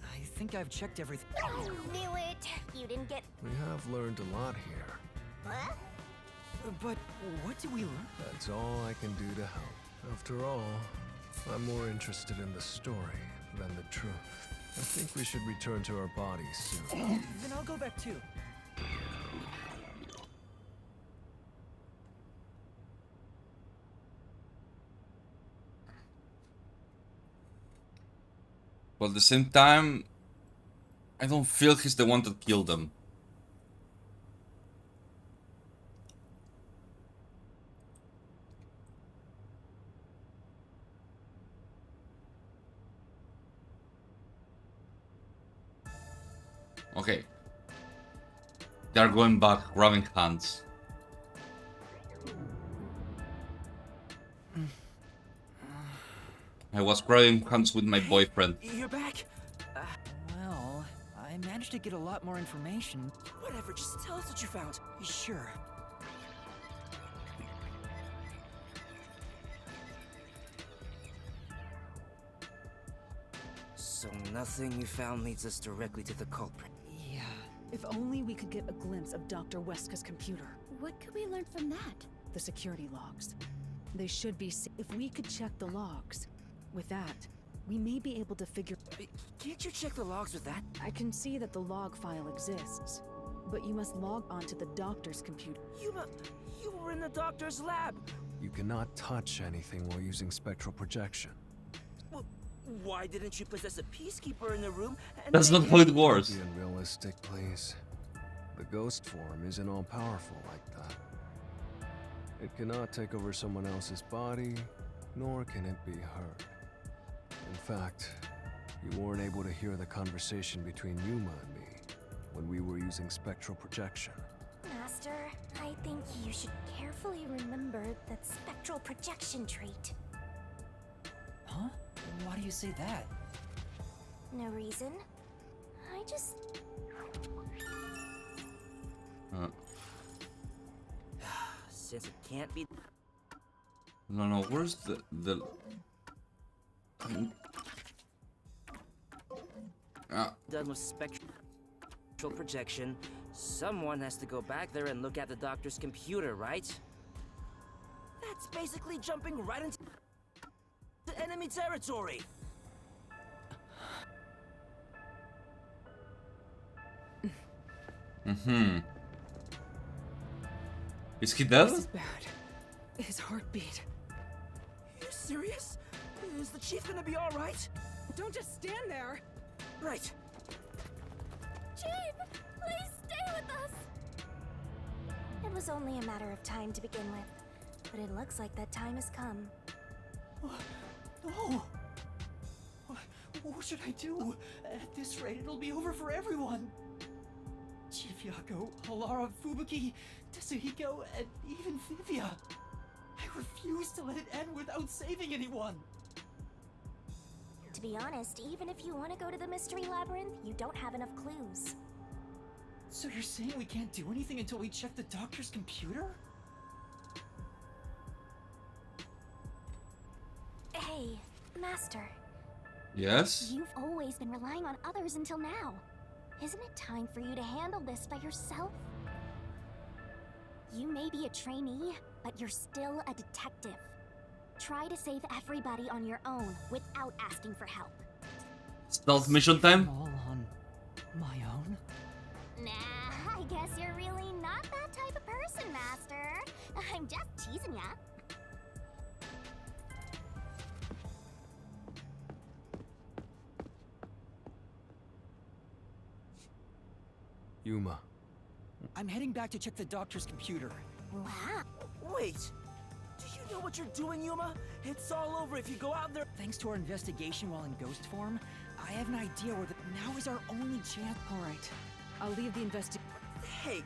Speaker 2: I think I've checked everything.
Speaker 7: Knew it. You didn't get.
Speaker 6: We have learned a lot here.
Speaker 7: What?
Speaker 2: But what do we learn?
Speaker 6: That's all I can do to help. After all, I'm more interested in the story than the truth. I think we should return to our bodies soon.
Speaker 2: Then I'll go back too.
Speaker 1: But at the same time, I don't feel he's the one that killed them. Okay. They're going back, grabbing hands. I was grabbing hands with my boyfriend.
Speaker 14: You're back?
Speaker 2: Well, I managed to get a lot more information.
Speaker 14: Whatever, just tell us what you found.
Speaker 2: Sure.
Speaker 14: So nothing you found leads us directly to the culprit.
Speaker 2: Yeah.
Speaker 4: If only we could get a glimpse of Dr. Weska's computer.
Speaker 19: What could we learn from that?
Speaker 4: The security logs. They should be if we could check the logs. With that, we may be able to figure...
Speaker 14: Can't you check the logs with that?
Speaker 4: I can see that the log file exists, but you must log onto the doctor's computer.
Speaker 14: You were in the doctor's lab!
Speaker 6: You cannot touch anything while using spectral projection.
Speaker 14: Well, why didn't you possess a peacekeeper in the room? And
Speaker 1: That's not how it works.
Speaker 6: Be unrealistic, please. The ghost form isn't all powerful like that. It cannot take over someone else's body, nor can it be heard. In fact, you weren't able to hear the conversation between Yuma and me when we were using spectral projection.
Speaker 7: Master, I think you should carefully remember that spectral projection trait.
Speaker 2: Huh? Why do you say that?
Speaker 7: No reason. I just...
Speaker 14: Since it can't be...
Speaker 1: No, where's the...
Speaker 14: Done with spectral projection, someone has to go back there and look at the doctor's computer, right? That's basically jumping right into enemy territory.
Speaker 1: Is he dead?
Speaker 4: This is bad. His heartbeat.
Speaker 14: You serious? Is the chief gonna be alright?
Speaker 4: Don't just stand there!
Speaker 14: Right.
Speaker 7: Chief, please stay with us! It was only a matter of time to begin with, but it looks like that time has come.
Speaker 2: No! What should I do? At this rate, it'll be over for everyone! Chief Yako, Halara, Fubuki, Tetsuhiko, and even Vivia. I refuse to let it end without saving anyone!
Speaker 7: To be honest, even if you want to go to the Mystery Labyrinth, you don't have enough clues.
Speaker 2: So you're saying we can't do anything until we check the doctor's computer?
Speaker 7: Hey, Master.
Speaker 1: Yes?
Speaker 7: You've always been relying on others until now. Isn't it time for you to handle this by yourself? You may be a trainee, but you're still a detective. Try to save everybody on your own without asking for help.
Speaker 1: Stealth mission time?
Speaker 2: All on my own?
Speaker 7: Nah, I guess you're really not that type of person, Master. I'm just teasing ya.
Speaker 6: Yuma.
Speaker 2: I'm heading back to check the doctor's computer.
Speaker 14: Wow. Wait. Do you know what you're doing, Yuma? It's all over if you go out there.
Speaker 2: Thanks to our investigation while in ghost form, I have an idea where now is our only chance.
Speaker 4: All right. I'll leave the
Speaker 14: Hey.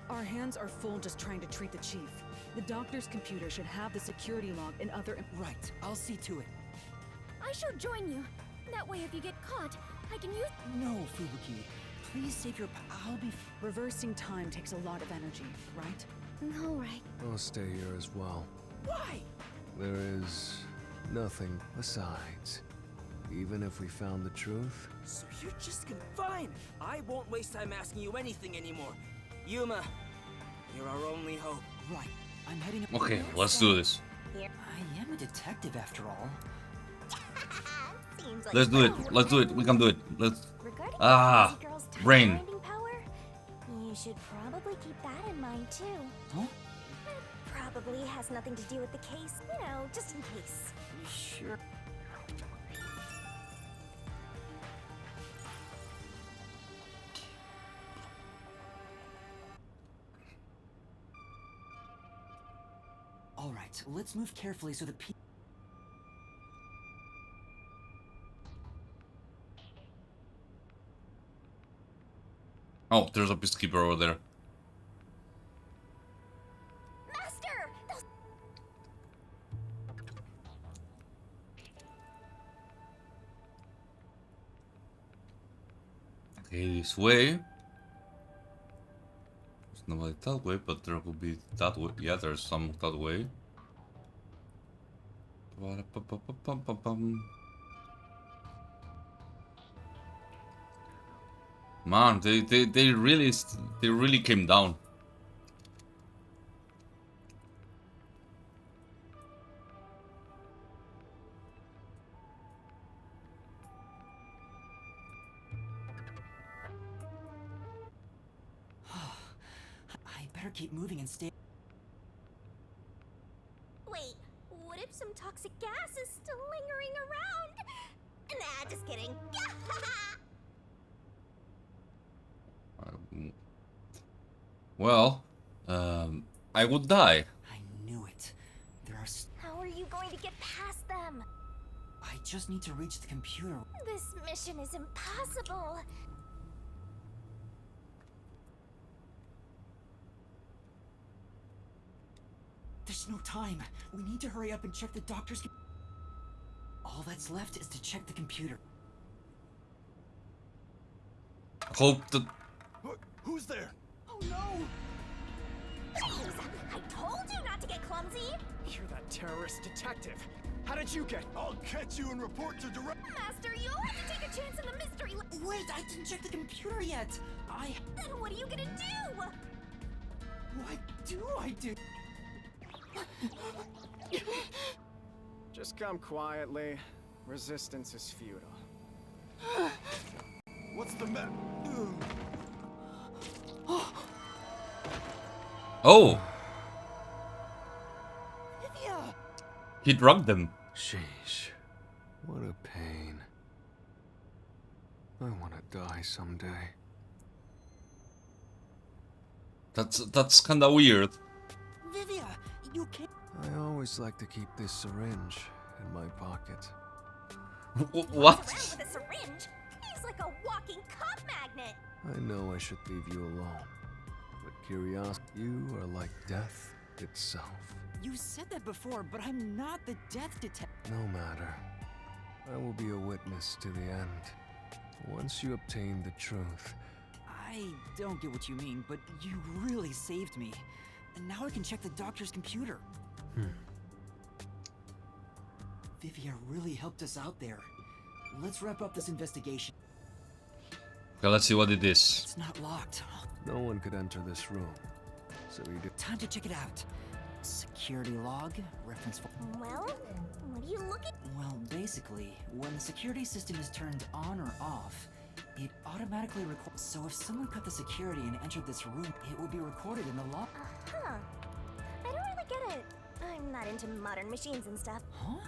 Speaker 4: Our hands are full just trying to treat the chief. The doctor's computer should have the security log and other...
Speaker 2: Right. I'll see to it.
Speaker 7: I should join you. That way if you get caught, I can use...
Speaker 2: No, Fubuki. Please save your... I'll be...
Speaker 4: Reversing time takes a lot of energy, right?
Speaker 7: All right.
Speaker 6: I'll stay here as well.
Speaker 14: Why?
Speaker 6: There is nothing besides. Even if we found the truth?
Speaker 14: So you're just gonna... Fine! I won't waste time asking you anything anymore. Yuma, you're our only hope.
Speaker 2: Right. I'm heading...
Speaker 1: Okay, let's do this.
Speaker 2: I am a detective after all.
Speaker 7: Like
Speaker 1: Let's do it. Let's do it. We can do it. Let's...
Speaker 7: Regarding
Speaker 1: Ah!
Speaker 7: the girl's time
Speaker 1: Brain.
Speaker 7: binding power, you should probably keep that in mind too.
Speaker 2: Huh?
Speaker 7: It probably has nothing to do with the case, you know, just in case.
Speaker 2: Sure. All right, let's move carefully so the
Speaker 1: Oh, there's a peacekeeper over there.
Speaker 7: Master!
Speaker 1: Okay, this way. There's nobody that way, but there could be that way. Yeah, there's some that way. Man, they really came down.
Speaker 2: I better keep moving and stay.
Speaker 7: Wait, what if some toxic gas is still lingering around? Nah, just kidding.
Speaker 1: Well, I would die.
Speaker 2: I knew it. There are...
Speaker 7: How are you going to get past them?
Speaker 2: I just need to reach the computer.
Speaker 7: This mission is impossible.
Speaker 2: There's no time. We need to hurry up and check the doctor's... All that's left is to check the computer.
Speaker 1: Hope that...
Speaker 5: Who's there?
Speaker 7: Oh no! Jeez, I told you not to get clumsy!
Speaker 12: You're that terrorist detective. How did you get?
Speaker 18: I'll catch you and report to direct...
Speaker 7: Master, you'll have to take a chance in the mystery...
Speaker 2: Wait, I didn't check the computer yet!
Speaker 7: Then what are you gonna do?
Speaker 2: What do I do?
Speaker 17: Just come quietly. Resistance is futile.
Speaker 18: What's the matter?
Speaker 1: Oh!
Speaker 2: Livia!
Speaker 1: He drugged them.
Speaker 6: Sheesh. What a pain. I want to die someday.
Speaker 1: That's kinda weird.
Speaker 2: Livia, you can't...
Speaker 6: I always like to keep this syringe in my pocket.
Speaker 1: What?
Speaker 7: Around with a syringe? He's like a walking cop magnet!
Speaker 6: I know I should leave you alone, but curiosity, you are like death itself.
Speaker 2: You said that before, but I'm not the death detective.
Speaker 6: No matter. I will be a witness to the end. Once you obtain the truth.
Speaker 2: I don't get what you mean, but you really saved me. And now I can check the doctor's computer. Vivia really helped us out there. Let's wrap up this investigation.
Speaker 1: Okay, let's see what it is.
Speaker 2: It's not locked.
Speaker 6: No one could enter this room, so we did.
Speaker 2: Time to check it out. Security log, reference for...
Speaker 7: Well, what are you looking...
Speaker 2: Well, basically, when the security system is turned on or off, it automatically records. So if someone cut the security and entered this room, it would be recorded in the log.
Speaker 7: Huh. I don't really get it. I'm not into modern machines and stuff.
Speaker 2: Huh?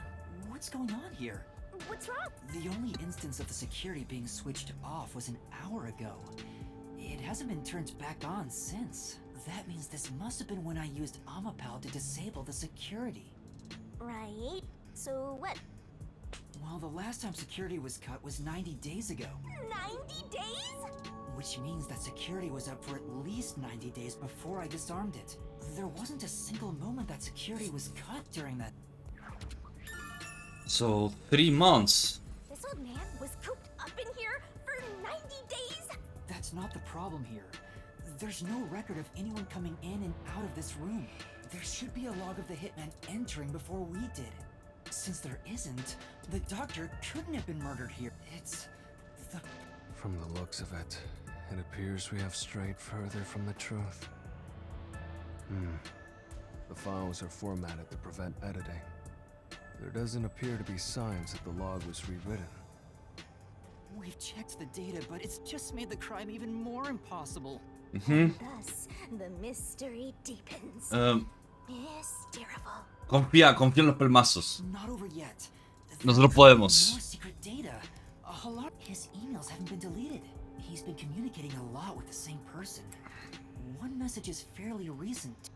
Speaker 2: What's going on here?
Speaker 7: What's wrong?
Speaker 2: The only instance of the security being switched off was an hour ago. It hasn't been turned back on since. That means this must have been when I used Amapal to disable the security.
Speaker 7: Right? So what?
Speaker 2: Well, the last time security was cut was 90 days ago.
Speaker 7: 90 days?
Speaker 2: Which means that security was up for at least 90 days before I disarmed it. There wasn't a single moment that security was cut during that.
Speaker 1: So 3 months.
Speaker 7: This old man was cooped up in here for 90 days?
Speaker 2: That's not the problem here. There's no record of anyone coming in and out of this room. There should be a log of the hitman entering before we did. Since there isn't, the doctor couldn't have been murdered here. It's the...
Speaker 6: From the looks of it, it appears we have strayed further from the truth. The files are formatted to prevent editing. There doesn't appear to be signs that the log was rewritten.
Speaker 2: We've checked the data, but it's just made the crime even more impossible.
Speaker 7: Thus, the mystery deepens. Mysteriable.
Speaker 1: Confía en los pelmazos.
Speaker 2: Not over yet.
Speaker 1: Nosotros podemos.
Speaker 2: More secret data. A lot. His emails haven't been deleted. He's been communicating a lot with the same person. One message is fairly recent.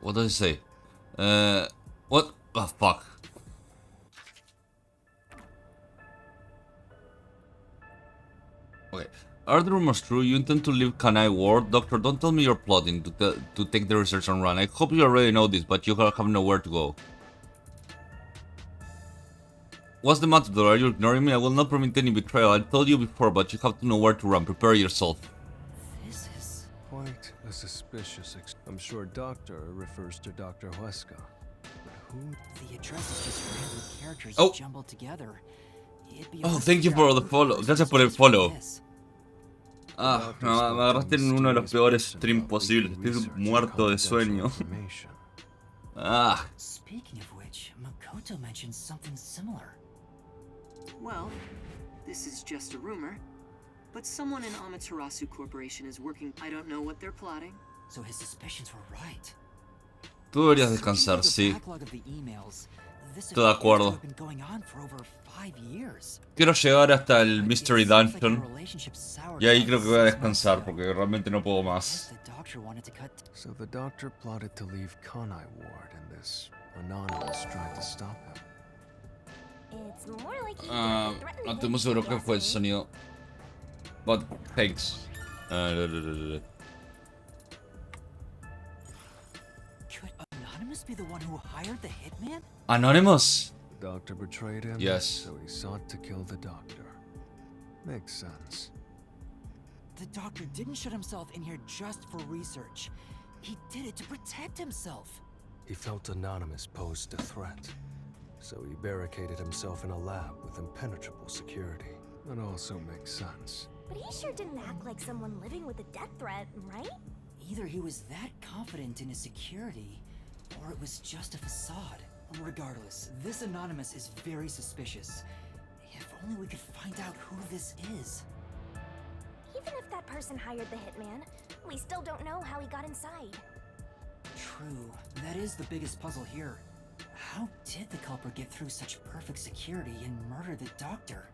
Speaker 1: What does it say? What? Oh, fuck. Okay. Are the rumors true? You intend to leave Kanai Ward? Doctor, don't tell me you're plotting to take the research and run. I hope you already know this, but you have nowhere to go. What's the matter, though? Are you ignoring me? I will not permit any betrayal. I told you before, but you have to know where to run. Prepare yourself.
Speaker 2: This is...
Speaker 6: Quite a suspicious I'm sure Doctor refers to Dr. Huesca. But who?
Speaker 2: The address is just random characters jumbled together.
Speaker 1: Oh, thank you for the follow. Gracias por el follow. Ah, me agarraste en uno de los peores streams posibles. Estoy muerto de sueño. Ah.
Speaker 2: Speaking of which, Makoto mentioned something similar.
Speaker 9: Well, this is just a rumor, but someone in Amaterasu Corporation is working. I don't know what they're plotting.
Speaker 2: So his suspicions were right.
Speaker 1: Tú deberías descansar, sí. Estoy de acuerdo. Quiero llegar hasta el Mystery Dungeon. Y ahí creo que voy a descansar porque realmente no puedo más.
Speaker 6: So the doctor plotted to leave Kanai Ward and this anonymous tried to stop him.
Speaker 7: It's more like he
Speaker 1: No estoy muy seguro que fue el sonido. But thanks.
Speaker 2: Could Anonymous be the one who hired the hitman?
Speaker 1: Anonymous?
Speaker 6: The doctor betrayed him,
Speaker 1: yes.
Speaker 6: So he sought to kill the doctor. Makes sense.
Speaker 2: The doctor didn't shut himself in here just for research. He did it to protect himself.
Speaker 6: He felt Anonymous posed a threat, so he barricaded himself in a lab with impenetrable security. That also makes sense.
Speaker 7: But he sure didn't act like someone living with a death threat, right?
Speaker 2: Either he was that confident in his security, or it was just a facade. Regardless, this Anonymous is very suspicious. If only we could find out who this is.
Speaker 7: Even if that person hired the hitman, we still don't know how he got inside.
Speaker 2: True, that is the biggest puzzle here. How did the culprit get through such perfect security and murder the doctor?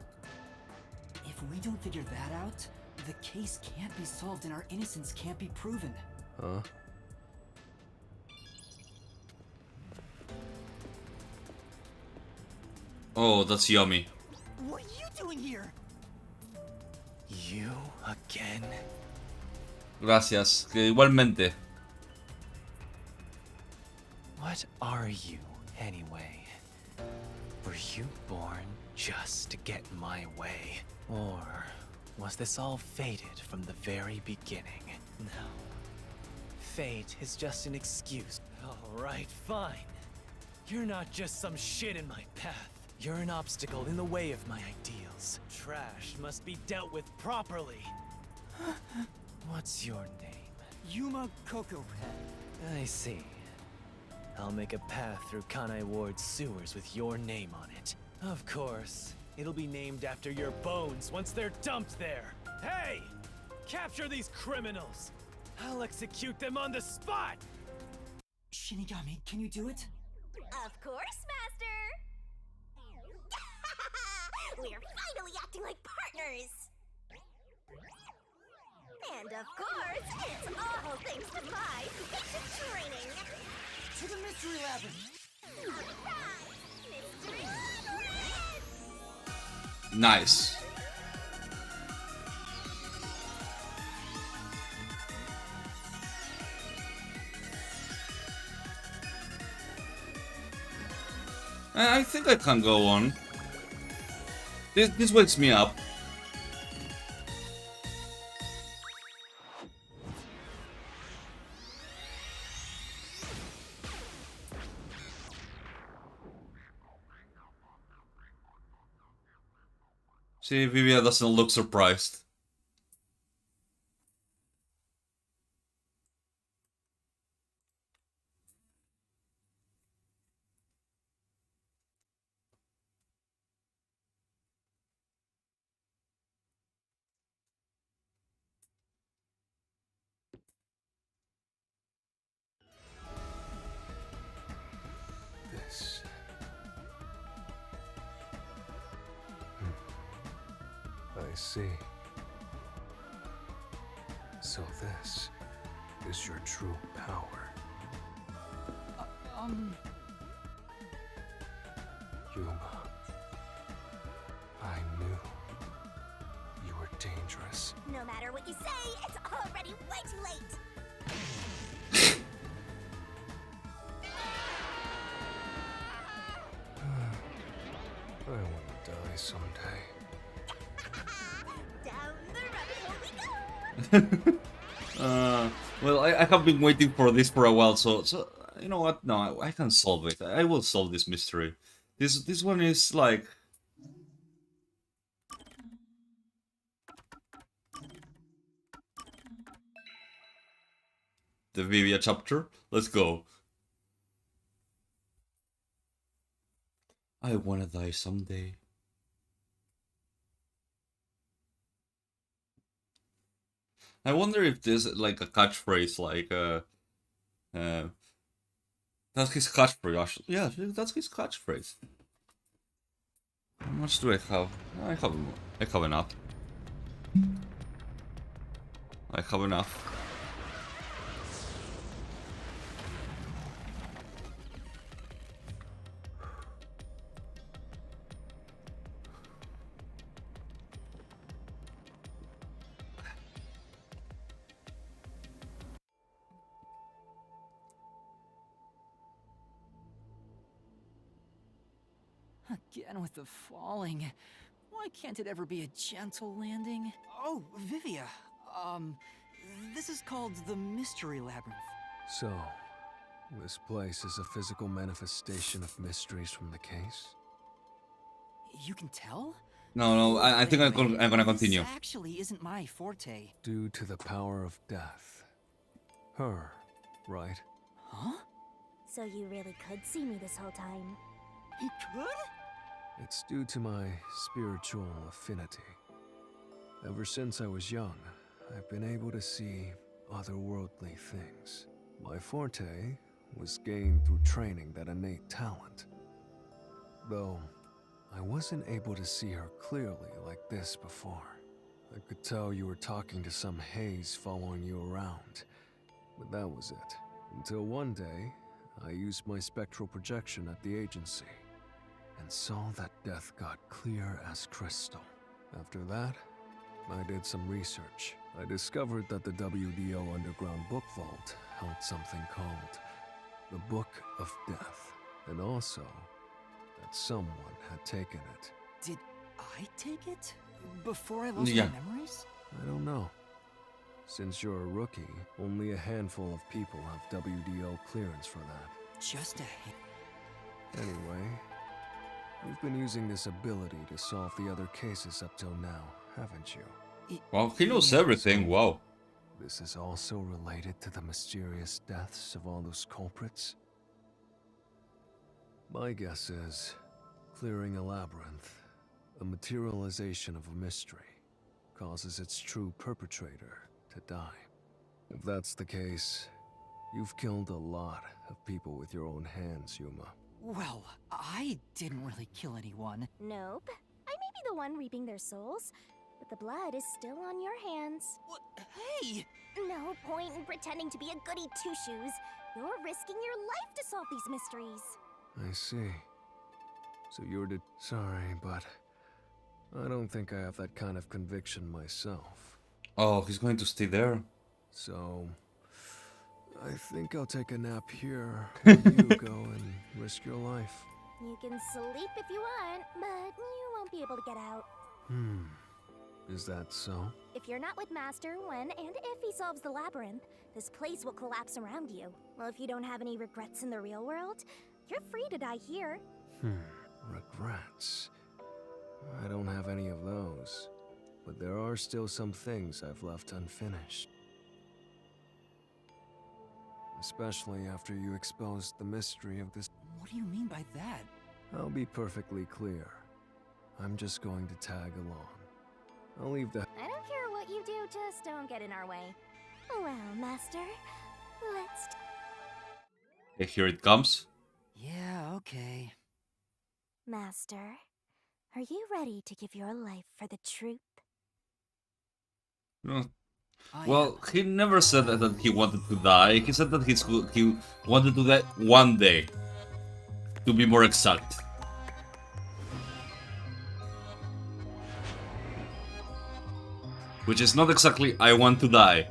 Speaker 2: If we don't figure that out, the case can't be solved and our innocence can't be proven.
Speaker 6: Huh?
Speaker 1: Oh, that's yummy.
Speaker 2: What are you doing here?
Speaker 12: You again?
Speaker 1: Gracias. Que igualmente.
Speaker 12: What are you, anyway? Were you born just to get my way? Or was this all fated from the very beginning? No. Fate is just an excuse. Alright, fine. You're not just some shit in my path. You're an obstacle in the way of my ideals. Trash must be dealt with properly. What's your name?
Speaker 2: Yuma Kokopet.
Speaker 12: I see. I'll make a path through Kanai Ward's sewers with your name on it. Of course, it'll be named after your bones once they're dumped there. Hey! Capture these criminals! I'll execute them on the spot!
Speaker 2: Shinigami, can you do it?
Speaker 7: Of course, Master! We're finally acting like partners! And of course, it's all thanks to my patient training.
Speaker 2: To the mystery labyrinth.
Speaker 7: Surprise! Mystery labyrinth!
Speaker 1: Nice. I think I can go on. This wakes me up. See, Vivia doesn't look surprised.
Speaker 6: This. I see. So this is your true power. Yuma. I knew you were dangerous.
Speaker 7: No matter what you say, it's already way too late.
Speaker 6: I want to die someday.
Speaker 7: Down the rabbit hole we go.
Speaker 1: Well, I have been waiting for this for a while, so you know what? No, I can solve it. I will solve this mystery. This one is like. The Vivia chapter. Let's go. I wanna die someday. I wonder if there's like a catchphrase like that's his catchphrase actually. Yeah, that's his catchphrase. How much do I have? I have enough. I have enough.
Speaker 2: Again with the falling. Why can't it ever be a gentle landing? Oh, Vivia. This is called the Mystery Labyrinth.
Speaker 6: So, this place is a physical manifestation of mysteries from the case?
Speaker 2: You can tell?
Speaker 1: No, I think I'm gonna continue.
Speaker 2: This actually isn't my forte.
Speaker 6: Due to the power of death. Her, right?
Speaker 2: Huh?
Speaker 3: So you really could see me this whole time?
Speaker 2: He could?
Speaker 6: It's due to my spiritual affinity. Ever since I was young, I've been able to see otherworldly things. My forte was gained through training that innate talent. Though, I wasn't able to see her clearly like this before. I could tell you were talking to some haze following you around, but that was it. Until one day, I used my spectral projection at the agency and saw that death got clear as crystal. After that, I did some research. I discovered that the WDO Underground Book Vault held something called the Book of Death, and also that someone had taken it.
Speaker 2: Did I take it? Before I lost my memories?
Speaker 6: I don't know. Since you're a rookie, only a handful of people have WDO clearance for that.
Speaker 2: Just a
Speaker 6: Anyway, you've been using this ability to solve the other cases up till now, haven't you?
Speaker 1: Well, he knows everything, wow.
Speaker 6: This is also related to the mysterious deaths of all those culprits? My guess is, clearing a labyrinth, a materialization of a mystery, causes its true perpetrator to die. If that's the case, you've killed a lot of people with your own hands, Yuma.
Speaker 2: Well, I didn't really kill anyone.
Speaker 3: Nope. I may be the one reaping their souls,
Speaker 7: but the blood is still on your hands.
Speaker 2: What? Hey!
Speaker 7: No point in pretending to be a goody two-shoes. You're risking your life to solve these mysteries.
Speaker 6: I see. So you're sorry, but I don't think I have that kind of conviction myself.
Speaker 1: Oh, he's going to stay there.
Speaker 6: So I think I'll take a nap here while you go and risk your life.
Speaker 7: You can sleep if you want, but you won't be able to get out.
Speaker 6: Is that so?
Speaker 7: If you're not with Master when and if he solves the labyrinth, this place will collapse around you. Well, if you don't have any regrets in the real world, you're free to die here.
Speaker 6: Regrets. I don't have any of those. But there are still some things I've left unfinished. Especially after you exposed the mystery of this.
Speaker 2: What do you mean by that?
Speaker 6: I'll be perfectly clear. I'm just going to tag along. I'll leave the...
Speaker 7: I don't care what you do, just don't get in our way. Well, Master, let's...
Speaker 1: Okay, here it comes.
Speaker 2: Yeah, okay.
Speaker 7: Master, are you ready to give your life for the truth?
Speaker 1: Well, he never said that he wanted to die. He said that he wanted to die one day. To be more exact. Which is not exactly I want to die.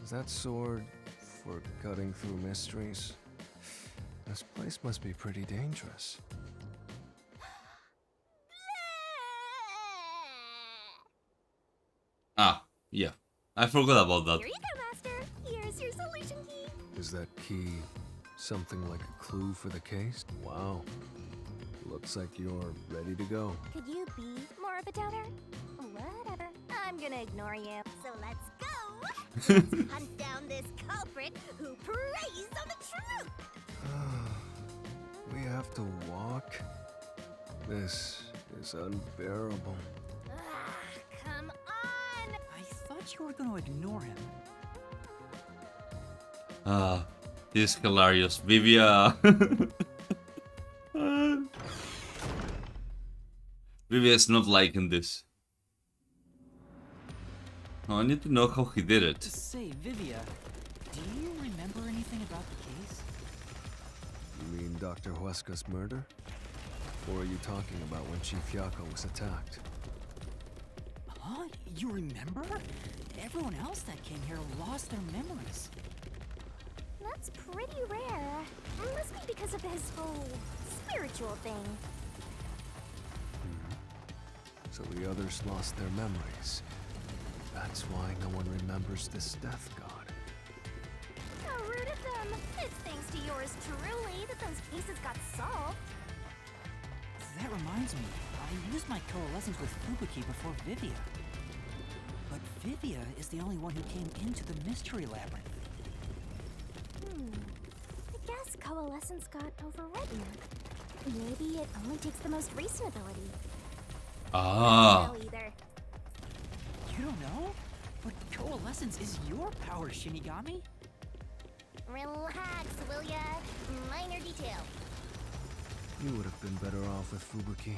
Speaker 6: Is that sword for cutting through mysteries? This place must be pretty dangerous.
Speaker 1: Ah, yeah. I forgot about that.
Speaker 7: Here you go, Master. Here's your solution key.
Speaker 6: Is that key something like a clue for the case? Wow. Looks like you're ready to go.
Speaker 7: Could you be more of a doubter? Whatever. I'm gonna ignore you. So let's go. Let's hunt down this culprit who preys on the truth.
Speaker 6: We have to walk? This is unbearable.
Speaker 7: Come on.
Speaker 2: I thought you were going to ignore him.
Speaker 1: This is hilarious. Vivia. Vivia is not liking this. Oh, I need to know how he did it.
Speaker 2: Say, Vivia, do you remember anything about the case?
Speaker 6: You mean Dr. Huesca's murder? Or are you talking about when Chief Yako was attacked?
Speaker 2: Huh? You remember? Everyone else that came here lost their memories.
Speaker 7: That's pretty rare. It must be because of his whole spiritual thing.
Speaker 6: So the others lost their memories. That's why no one remembers this death god.
Speaker 7: How rude of them. It's thanks to yours truly that those cases got solved.
Speaker 2: That reminds me, I used my coalescence with Fubuki before Vivia. But Vivia is the only one who came into the mystery labyrinth.
Speaker 7: I guess coalescence got overridden. Maybe it only takes the most recent ability.
Speaker 1: Ah.
Speaker 7: I don't know either.
Speaker 2: You don't know? But coalescence is your power, Shinigami.
Speaker 7: Relax, will ya? Minor detail.
Speaker 6: You would have been better off with Fubuki.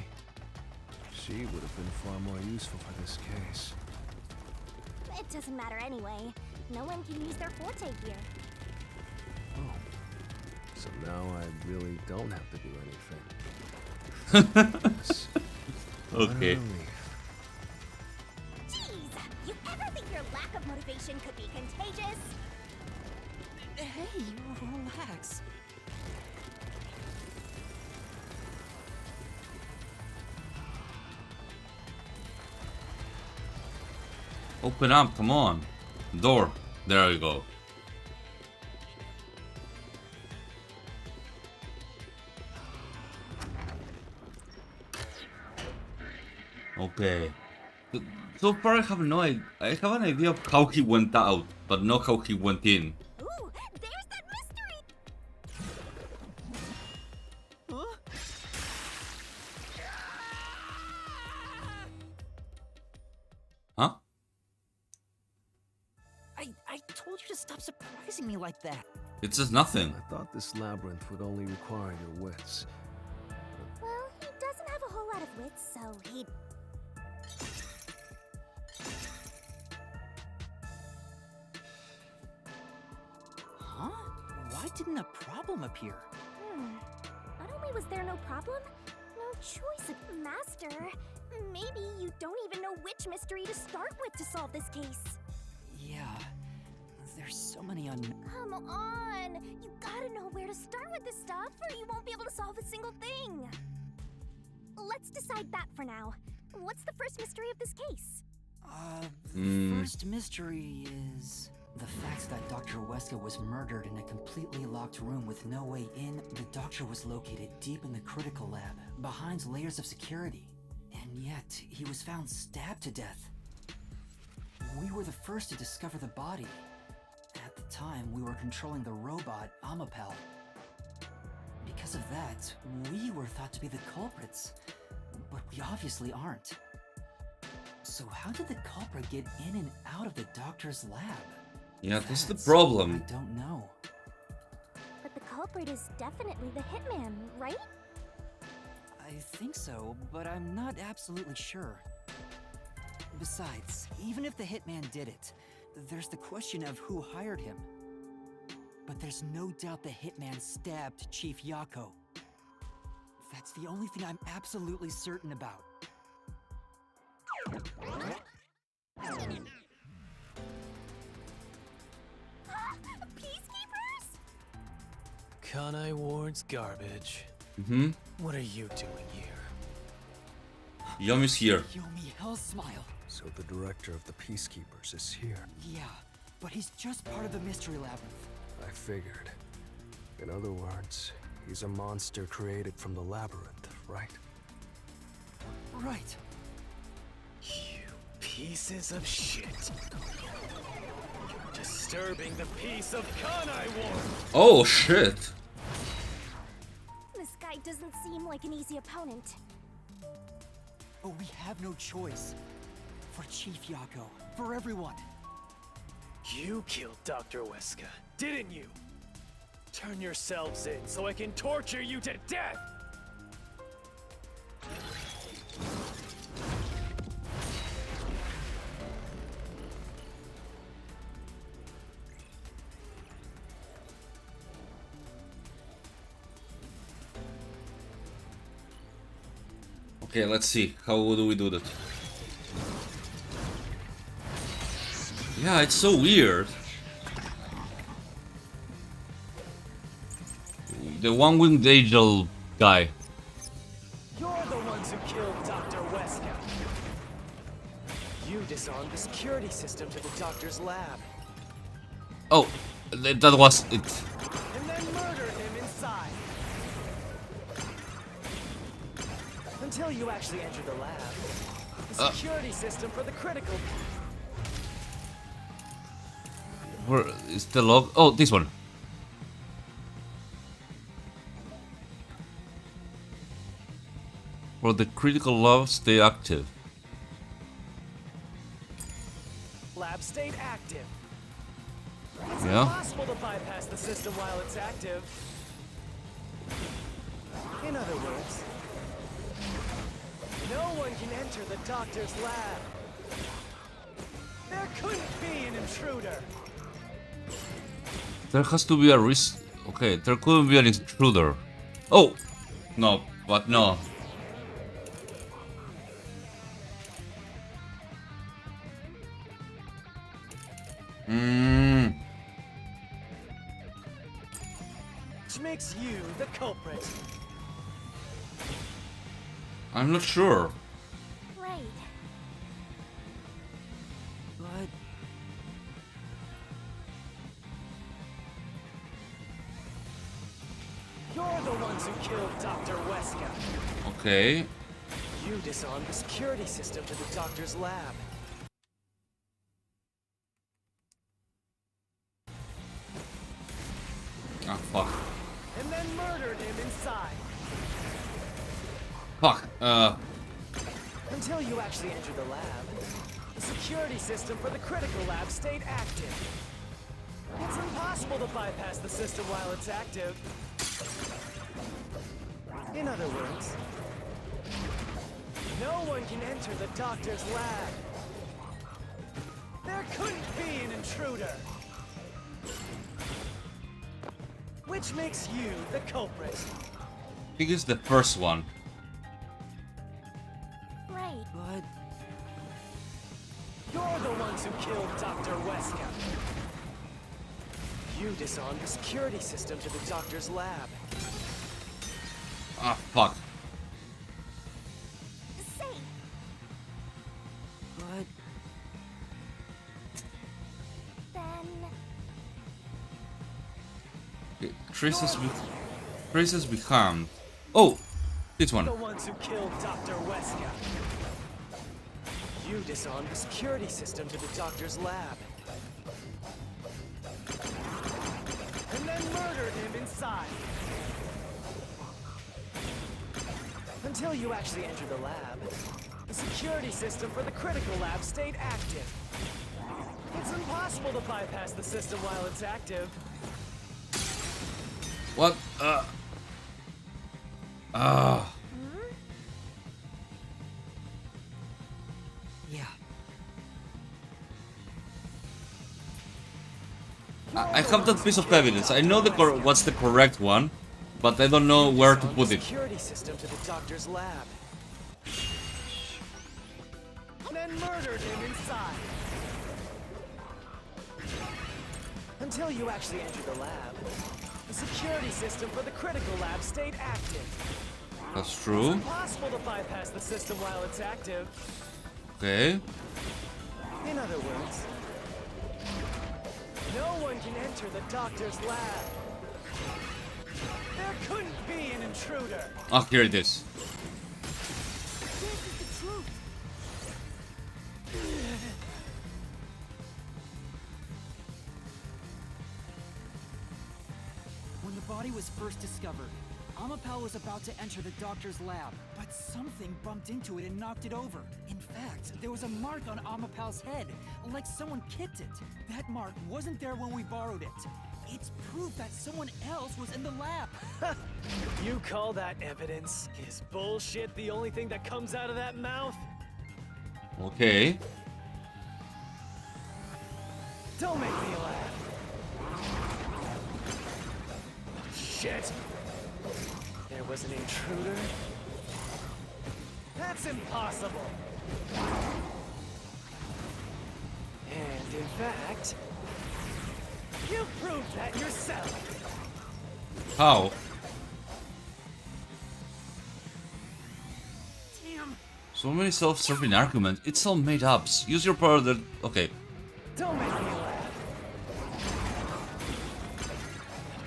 Speaker 6: She would have been far more useful for this case.
Speaker 7: It doesn't matter anyway. No one can use their forte here.
Speaker 6: Oh. So now I really don't have to do anything. Yes.
Speaker 1: Okay.
Speaker 7: Jeez! You ever think your lack of motivation could be contagious?
Speaker 2: Hey, relax.
Speaker 1: Open up, come on. Door. There we go. Okay. So far I have no idea. I have an idea of how he went out, but not how he went in.
Speaker 7: Ooh, there's that mystery!
Speaker 2: Huh?
Speaker 1: Huh?
Speaker 2: I told you to stop surprising me like that.
Speaker 1: It says nothing.
Speaker 6: I thought this labyrinth would only require your wits.
Speaker 3: Well, he doesn't have a whole lot of wits, so he...
Speaker 2: Huh? Why didn't a problem appear?
Speaker 3: Not only was there no problem, no choice of...
Speaker 7: Master, maybe you don't even know which mystery to start with to solve this case.
Speaker 2: Yeah. There's so many
Speaker 7: Come on! You gotta know where to start with this stuff, or you won't be able to solve a single thing. Let's decide that for now. What's the first mystery of this case?
Speaker 2: The first mystery is... the fact that Dr. Weska was murdered in a completely locked room with no way in. The doctor was located deep in the critical lab, behind layers of security. And yet, he was found stabbed to death. We were the first to discover the body. At the time, we were controlling the robot, Amapel. Because of that, we were thought to be the culprits. But we obviously aren't. So how did the culprit get in and out of the doctor's lab?
Speaker 1: Yeah, that's the problem.
Speaker 2: I don't know.
Speaker 7: But the culprit is definitely the hitman, right?
Speaker 2: I think so, but I'm not absolutely sure. Besides, even if the hitman did it, there's the question of who hired him. But there's no doubt the hitman stabbed Chief Yako. That's the only thing I'm absolutely certain about.
Speaker 7: Peacekeepers?
Speaker 12: Kanai Ward's garbage.
Speaker 1: Mm-hmm.
Speaker 12: What are you doing here?
Speaker 1: Yumi's here.
Speaker 2: Yomi Hellsmile.
Speaker 6: So the director of the Peacekeepers is here.
Speaker 2: Yeah, but he's just part of the mystery labyrinth.
Speaker 6: I figured. In other words, he's a monster created from the labyrinth, right?
Speaker 2: Right.
Speaker 12: You pieces of shit. You're disturbing the peace of Kanai Ward.
Speaker 1: Oh shit.
Speaker 7: This guy doesn't seem like an easy opponent.
Speaker 2: But we have no choice. For Chief Yako, for everyone.
Speaker 12: You killed Dr. Weska, didn't you? Turn yourselves in so I can torture you to death!
Speaker 1: Okay, let's see. How do we do that? Yeah, it's so weird. The one-winged angel guy.
Speaker 12: You're the ones who killed Dr. Weska. You disarmed the security system to the doctor's lab.
Speaker 1: Oh, that was it.
Speaker 12: And then murdered him inside. Until you actually entered the lab. The security system for the critical...
Speaker 1: Where is the log? Oh, this one. For the critical love, stay active.
Speaker 12: Lab stayed active. It's
Speaker 1: Yeah.
Speaker 12: impossible to bypass the system while it's active. In other words, no one can enter the doctor's lab. There couldn't be an intruder.
Speaker 1: There has to be a risk. Okay, there couldn't be an intruder. Oh! No, but no.
Speaker 12: Which makes you the culprit.
Speaker 1: I'm not sure.
Speaker 7: Right.
Speaker 2: But...
Speaker 12: You're the ones who killed Dr. Weska.
Speaker 1: Okay.
Speaker 12: You disarmed the security system to the doctor's lab.
Speaker 1: Ah, fuck.
Speaker 12: And then murdered him inside.
Speaker 1: Fuck,
Speaker 12: Until you actually entered the lab, the security system for the critical lab stayed active. It's impossible to bypass the system while it's active. In other words, no one can enter the doctor's lab. There couldn't be an intruder. Which makes you the culprit.
Speaker 1: I think it's the first one.
Speaker 3: Right.
Speaker 2: But
Speaker 12: You're the ones who killed Dr. Wesker. You disarmed the security system to the doctor's lab.
Speaker 1: Ah, fuck.
Speaker 2: But
Speaker 3: then
Speaker 1: Traces be harmed. Oh, this one.
Speaker 12: The ones who killed Dr. Wesker. You disarmed the security system to the doctor's lab. And then murdered him inside. Until you actually entered the lab, the security system for the critical lab stayed active. It's impossible to bypass the system while it's active.
Speaker 1: What?
Speaker 2: yeah.
Speaker 1: I have that piece of evidence. I know what's the correct one, but I don't know where to put it.
Speaker 12: Security system to the doctor's lab. And then murdered him inside. Until you actually entered the lab, the security system for the critical lab stayed active.
Speaker 1: That's true.
Speaker 12: It's impossible to bypass the system while it's active.
Speaker 1: Okay.
Speaker 12: In other words, no one can enter the doctor's lab. There couldn't be an intruder.
Speaker 1: Oh, here it is.
Speaker 12: This is the truth.
Speaker 2: When the body was first discovered, Amapal was about to enter the doctor's lab, but something bumped into it and knocked it over. In fact, there was a mark on Amapal's head, like someone kicked it. That mark wasn't there when we borrowed it. It's proof that someone else was in the lab.
Speaker 12: You call that evidence? Is bullshit the only thing that comes out of that mouth?
Speaker 1: Okay.
Speaker 12: Don't make me laugh. Shit! There was an intruder? That's impossible! And in fact, you proved that yourself!
Speaker 1: How?
Speaker 12: Damn!
Speaker 1: So many self-serving arguments. It's all made up. Use your power that... Okay.
Speaker 12: Don't make me laugh!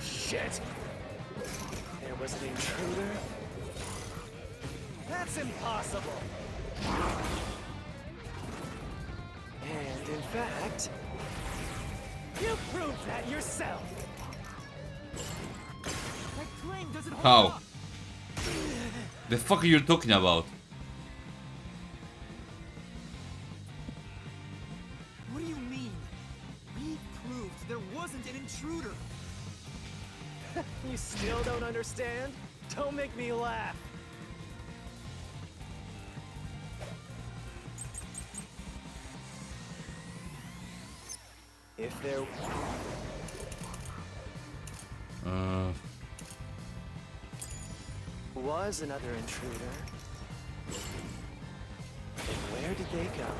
Speaker 12: Shit! There was an intruder? That's impossible! And in fact, you proved that yourself!
Speaker 2: That claim doesn't hold
Speaker 1: How?
Speaker 2: up.
Speaker 1: The fuck are you talking about?
Speaker 2: What do you mean? We proved there wasn't an intruder.
Speaker 12: You still don't understand? Don't make me laugh! If there was another intruder, then where did they go?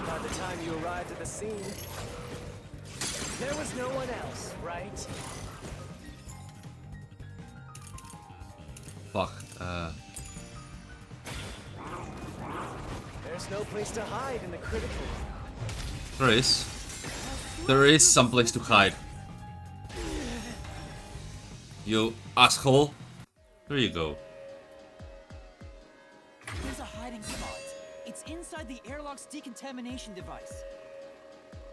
Speaker 12: By the time you arrived at the scene, there was no one else, right?
Speaker 1: Fuck.
Speaker 12: There's no place to hide in the critical.
Speaker 1: There is. There is some place to hide. You asshole. There you go.
Speaker 2: There's a hiding spot. It's inside the airlock's decontamination device.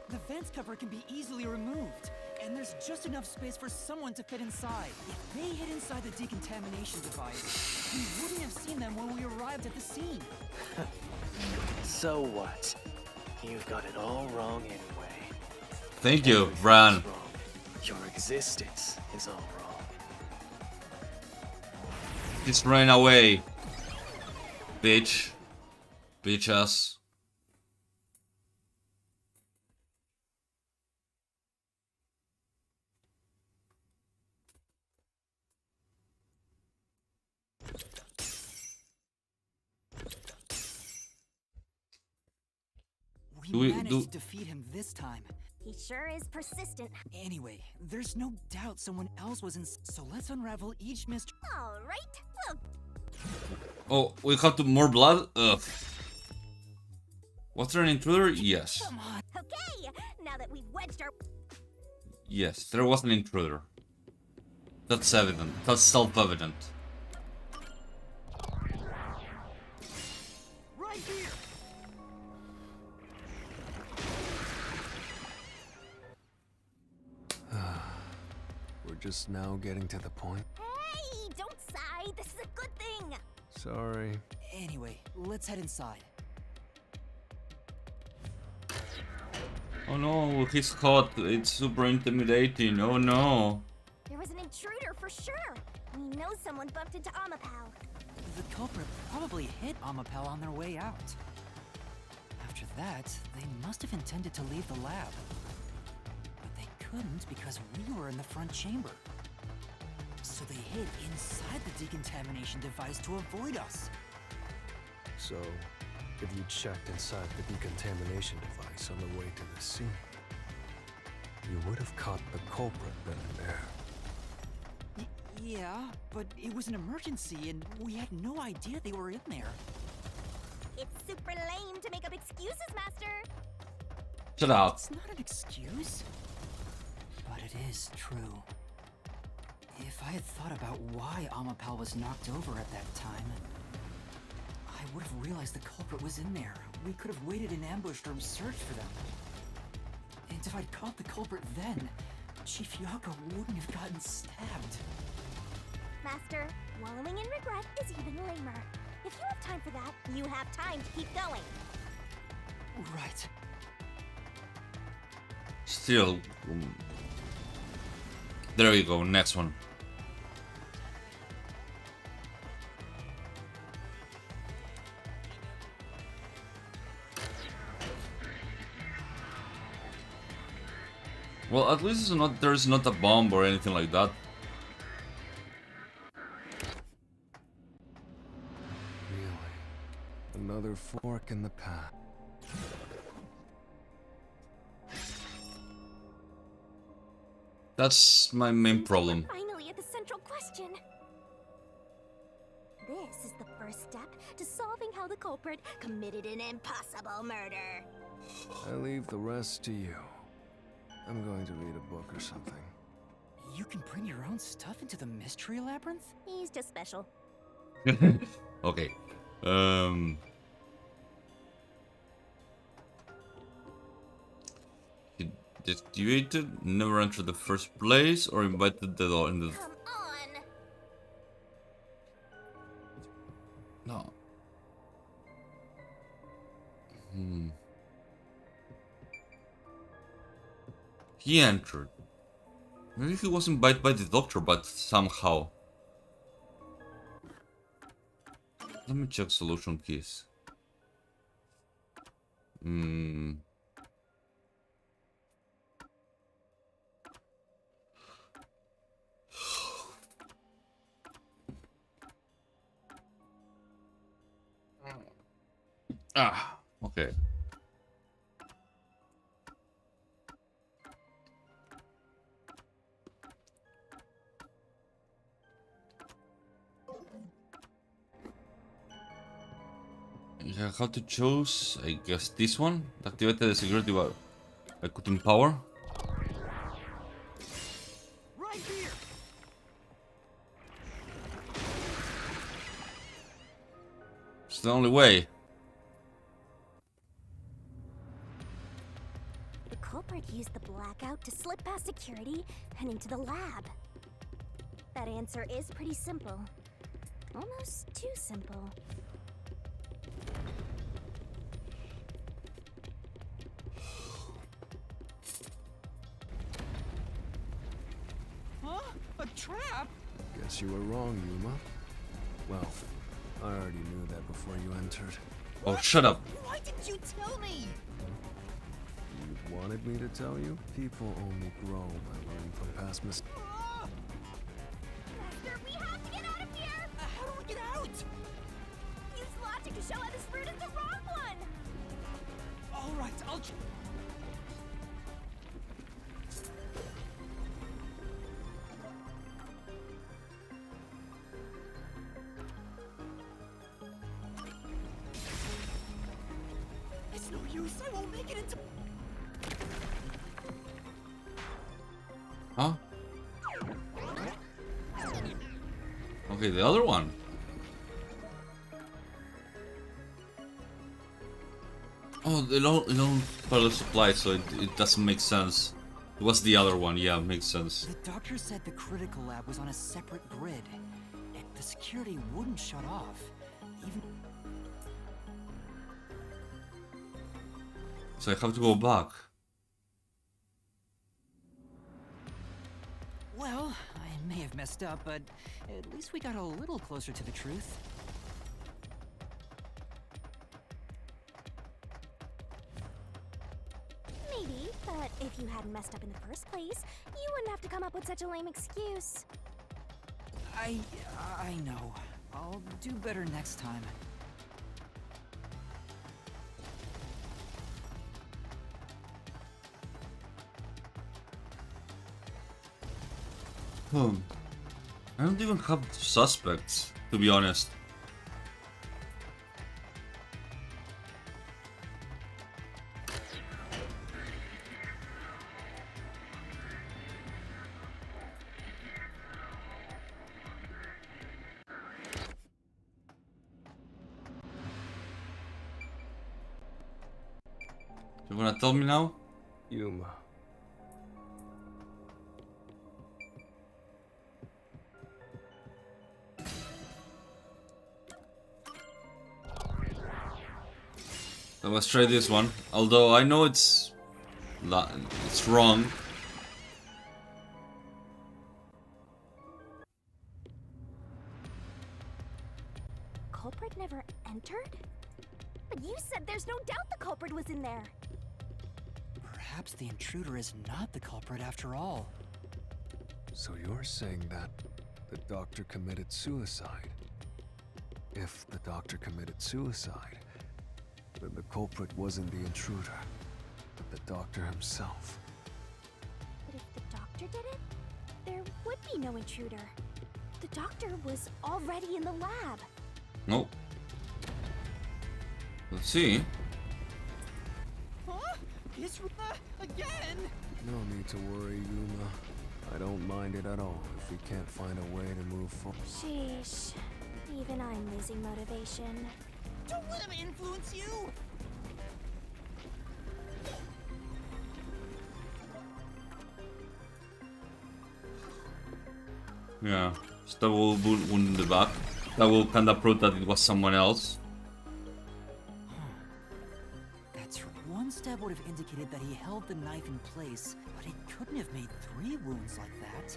Speaker 2: The vents cover can be easily removed, and there's just enough space for someone to fit inside. If they hid inside the decontamination device, we wouldn't have seen them when we arrived at the scene.
Speaker 12: So what? You've got it all wrong anyway.
Speaker 1: Thank you,
Speaker 12: Everything's
Speaker 1: Bran.
Speaker 12: wrong. Your existence is all wrong.
Speaker 1: Just ran away. Bitch. Bitch ass.
Speaker 2: We managed to defeat him this time.
Speaker 7: He sure is persistent.
Speaker 2: Anyway, there's no doubt someone else was in. So let's unravel each mystery.
Speaker 7: All right. Well,
Speaker 1: Oh, we have to more blood? Ugh. Was there an intruder? Yes.
Speaker 7: okay. Now that we've wedged our.
Speaker 1: Yes, there was an intruder. That's evident. That's self-evident.
Speaker 2: Right here.
Speaker 6: We're just now getting to the point.
Speaker 7: Hey, don't sigh. This is a good thing.
Speaker 6: Sorry.
Speaker 2: Anyway, let's head inside.
Speaker 1: Oh no, he's caught. It's super intimidating. Oh no.
Speaker 7: There was an intruder for sure. We know someone bumped into Amapau.
Speaker 2: The culprit probably hit Amapau on their way out. After that, they must have intended to leave the lab. But they couldn't because we were in the front chamber. So they hid inside the decontamination device to avoid us.
Speaker 6: So, if you checked inside the decontamination device on the way to the scene, you would have caught the culprit then and there.
Speaker 2: Yeah, but it was an emergency and we had no idea they were in there.
Speaker 7: It's super lame to make up excuses, Master.
Speaker 1: Shut up.
Speaker 2: It's not an excuse, but it is true. If I had thought about why Amapau was knocked over at that time, I would have realized the culprit was in there. We could have waited in ambush or searched for them. And if I'd caught the culprit then, Chief Yako wouldn't have gotten stabbed.
Speaker 7: Master, wallowing in regret is even lamer. If you have time for that, you have time to keep going.
Speaker 2: Right.
Speaker 1: Still. There we go, next one. Well, at least it's not, there's not a bomb or anything like that.
Speaker 6: Really? Another fork in the path.
Speaker 1: That's my main problem.
Speaker 7: Finally at the central question. This is the first step to solving how the culprit committed an impossible murder.
Speaker 6: I leave the rest to you. I'm going to read a book or something.
Speaker 2: You can bring your own stuff into the mystery labyrinth?
Speaker 7: He's just special.
Speaker 1: Okay. Deviated, never entered the first place, or invited the door in the.
Speaker 7: Come on.
Speaker 1: No. He entered. Maybe he wasn't invited by the doctor, but somehow. Let me check solution keys. Ah, okay. Yeah, how to choose? I guess this one. Activate the security bar. I could empower.
Speaker 2: Right here.
Speaker 1: the only way.
Speaker 7: The culprit used the blackout to slip past security and into the lab. That answer is pretty simple. Almost too simple.
Speaker 2: Huh? A trap?
Speaker 6: Guess you were wrong, Yuma. Well, I already knew that before you entered.
Speaker 1: Oh, shut up.
Speaker 2: Why didn't you tell me?
Speaker 6: You wanted me to tell you? People only grow by learning from past mistakes.
Speaker 7: Master, we have to get out of here!
Speaker 2: How do we get out?
Speaker 7: Use logic to show how this route is the wrong one!
Speaker 2: Alright, I'll... It's no use, I won't make it into...
Speaker 1: Huh? Okay, the other one. Oh, they don't follow supply, so it doesn't make sense. What's the other one? Yeah, makes sense.
Speaker 2: The doctor said the critical lab was on a separate grid. The security wouldn't shut off. Even...
Speaker 1: So I have to go back.
Speaker 2: Well, I may have messed up, but at least we got a little closer to the truth.
Speaker 7: Maybe, but if you hadn't messed up in the first place, you wouldn't have to come up with such a lame excuse.
Speaker 2: I know. I'll do better next time.
Speaker 1: I don't even have suspects, to be honest. You gonna tell me now?
Speaker 6: Yuma.
Speaker 1: So let's try this one. Although I know it's wrong.
Speaker 7: Culprit never entered? But you said there's no doubt the culprit was in there.
Speaker 2: Perhaps the intruder is not the culprit after all.
Speaker 6: So you're saying that the doctor committed suicide? If the doctor committed suicide, then the culprit wasn't the intruder, but the doctor himself.
Speaker 7: But if the doctor did it, there would be no intruder. The doctor was already in the lab.
Speaker 1: Nope. Let's see.
Speaker 2: Huh? It's again?
Speaker 6: No need to worry, Yuma. I don't mind it at all if we can't find a way to move forward.
Speaker 7: Sheesh. Even I'm losing motivation.
Speaker 2: Don't let him influence you!
Speaker 1: Yeah, stable wound in the back. That will kinda prove that it was someone else.
Speaker 2: That's one stab would have indicated that he held the knife in place, but he couldn't have made 3 wounds like that.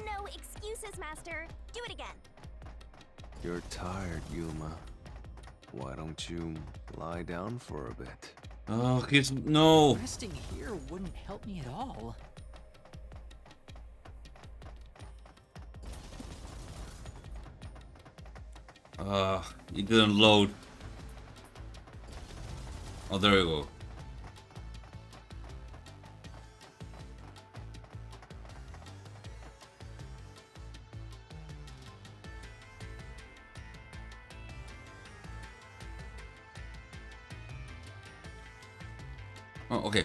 Speaker 7: No excuses, Master. Do it again.
Speaker 6: You're tired, Yuma. Why don't you lie down for a bit?
Speaker 1: Oh, he's no.
Speaker 2: Resting here wouldn't help me at all.
Speaker 1: It didn't load. Oh, there you go. Oh, okay.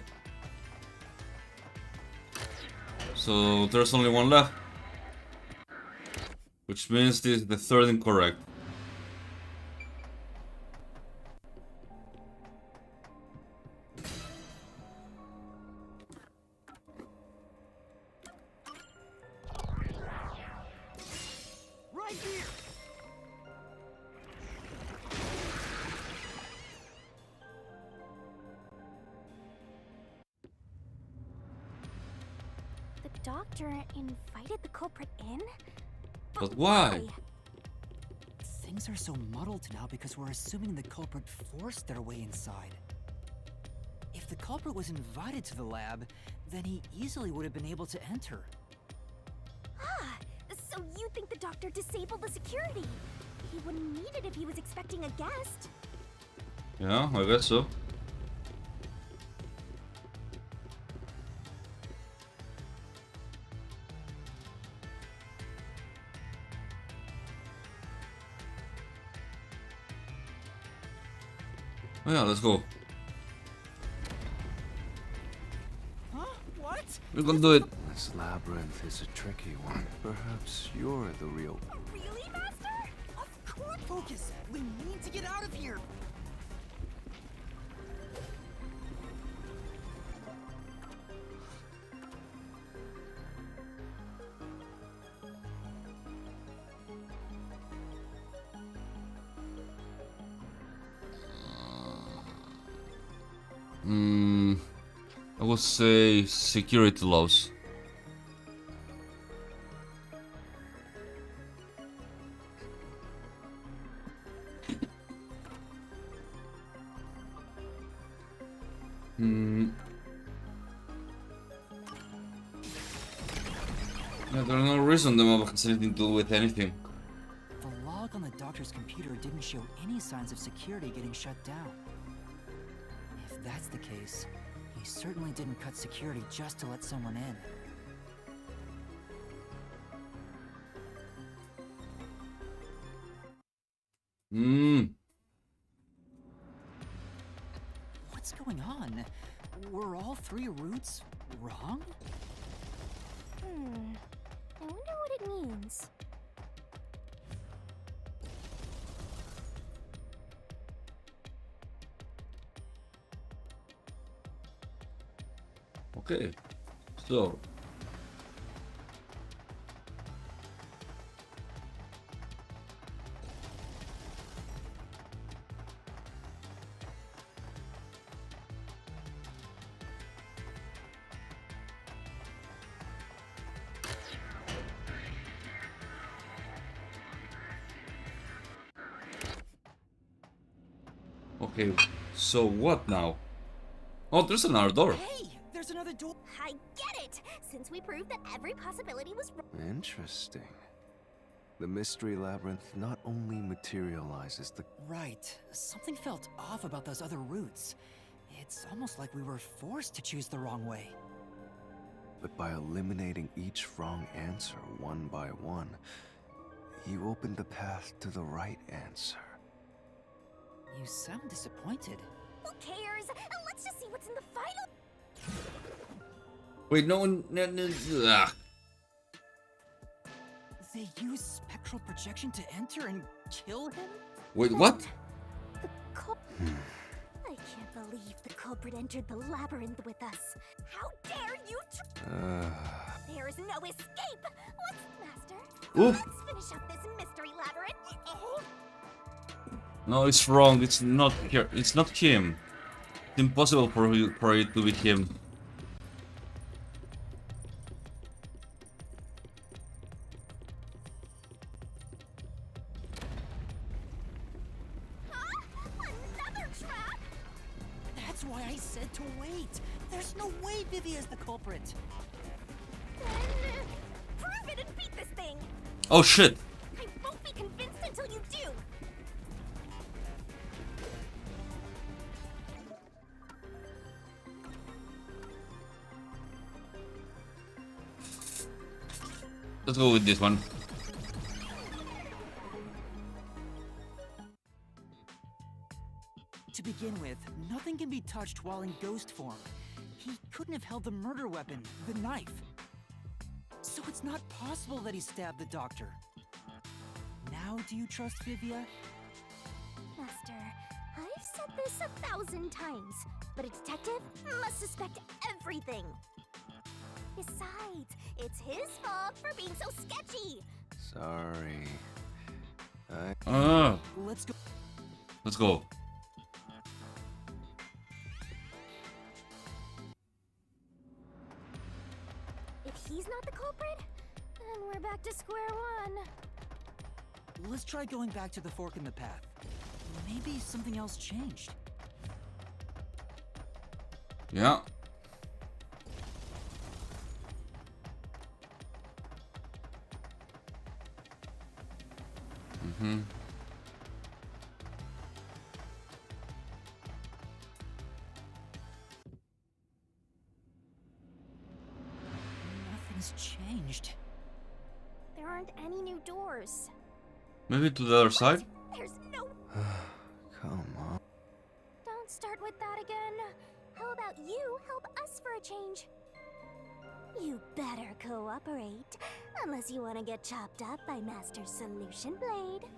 Speaker 1: So there's only one left. Which means this is the third incorrect.
Speaker 12: Right here.
Speaker 7: The doctor invited the culprit in?
Speaker 1: But why?
Speaker 2: Things are so muddled now because we're assuming the culprit forced their way inside. If the culprit was invited to the lab, then he easily would have been able to enter.
Speaker 7: Ah, so you think the doctor disabled the security? He wouldn't need it if he was expecting a guest.
Speaker 1: Yeah, I guess so. Oh yeah, let's go.
Speaker 12: Huh? What?
Speaker 1: We're gonna do it.
Speaker 6: This labyrinth is a tricky one. Perhaps you're the real...
Speaker 7: Really, Master?
Speaker 2: Of course! Focus! We need to get out of here!
Speaker 1: I would say security laws. Yeah, there's no reason the mob has anything to do with anything.
Speaker 2: The log on the doctor's computer didn't show any signs of security getting shut down. If that's the case, he certainly didn't cut security just to let someone in. What's going on? Were all three routes wrong?
Speaker 7: I wonder what it means.
Speaker 1: Okay, so okay, so what now? Oh, there's another door.
Speaker 2: Hey, there's another door.
Speaker 7: I get it! Since we proved that every possibility was wrong.
Speaker 6: Interesting. The mystery labyrinth not only materializes the...
Speaker 2: Right. Something felt off about those other routes. It's almost like we were forced to choose the wrong way.
Speaker 6: But by eliminating each wrong answer one by one, you opened the path to the right answer.
Speaker 2: You sound disappointed.
Speaker 7: Who cares? Let's just see what's in the final.
Speaker 1: Wait, no one.
Speaker 2: They used spectral projection to enter and kill him?
Speaker 1: Wait, what?
Speaker 7: I can't believe the culprit entered the labyrinth with us. How dare you There is no escape! What's Master?
Speaker 1: Oof.
Speaker 7: Let's finish up this mystery labyrinth.
Speaker 1: No, it's wrong. It's not here. It's not him. It's impossible for it to be him.
Speaker 7: Another trap?
Speaker 2: That's why I said to wait. There's no way Vivi is the culprit.
Speaker 7: Then prove it and beat this thing.
Speaker 1: Oh shit!
Speaker 7: I won't be convinced until you do.
Speaker 1: Let's go with this one.
Speaker 2: To begin with, nothing can be touched while in ghost form. He couldn't have held the murder weapon, the knife. it's not possible that he stabbed the doctor. Now do you trust Vivia?
Speaker 7: Master, I've said this 1,000 times, but a detective must suspect everything. Besides, it's his fault for being so sketchy.
Speaker 6: Sorry.
Speaker 2: Let's go.
Speaker 1: Let's go.
Speaker 7: If he's not the culprit, then we're back to square one.
Speaker 2: Let's try going back to the fork in the path. Maybe something else changed.
Speaker 1: Yeah. Mm-hmm.
Speaker 2: Nothing's changed.
Speaker 7: There aren't any new doors.
Speaker 1: Maybe to the other side?
Speaker 7: There's no...
Speaker 6: Come on.
Speaker 7: Don't start with that again. How about you help us for a change? You better cooperate, unless you want to get chopped up by Master Solution Blade.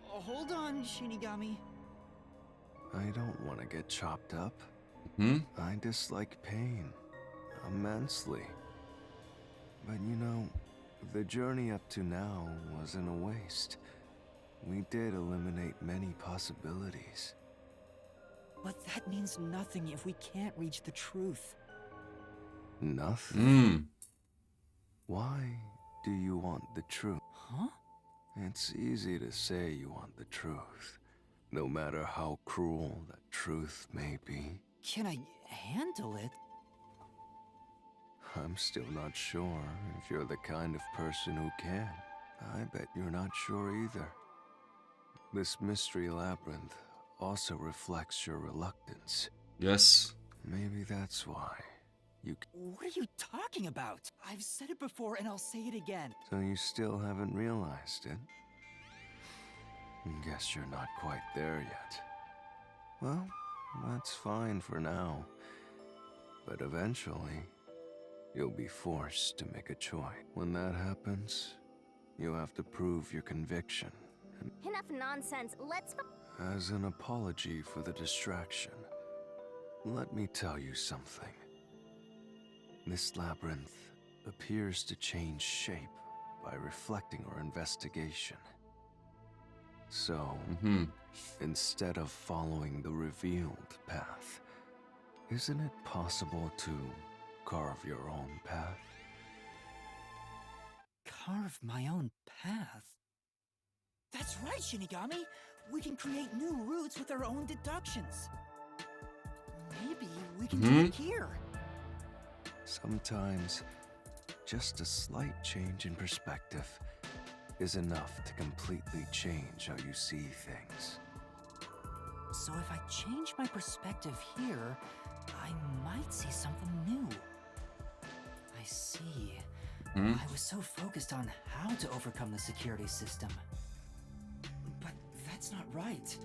Speaker 2: Hold on, Shinigami.
Speaker 6: I don't want to get chopped up.
Speaker 1: Hmm?
Speaker 6: I dislike pain immensely. But you know, the journey up to now wasn't a waste. We did eliminate many possibilities.
Speaker 2: But that means nothing if we can't reach the truth.
Speaker 6: Nothing? Why do you want the truth?
Speaker 2: Huh?
Speaker 6: It's easy to say you want the truth, no matter how cruel that truth may be.
Speaker 2: Can I handle it?
Speaker 6: I'm still not sure if you're the kind of person who can. I bet you're not sure either. This mystery labyrinth also reflects your reluctance.
Speaker 1: Yes.
Speaker 6: Maybe that's why you...
Speaker 2: What are you talking about? I've said it before and I'll say it again.
Speaker 6: So you still haven't realized it? Guess you're not quite there yet. Well, that's fine for now. But eventually, you'll be forced to make a choice. When that happens, you have to prove your conviction.
Speaker 7: Enough nonsense, let's...
Speaker 6: As an apology for the distraction, let me tell you something. This labyrinth appears to change shape by reflecting our investigation. So, instead of following the revealed path, isn't it possible to carve your own path?
Speaker 2: Carve my own path? That's right, Shinigami! We can create new routes with our own deductions. Maybe we can do it here.
Speaker 6: Sometimes, just a slight change in perspective is enough to completely change how you see things.
Speaker 2: So if I change my perspective here, I might see something new. I see. I was so focused on how to overcome the security system. But that's not right.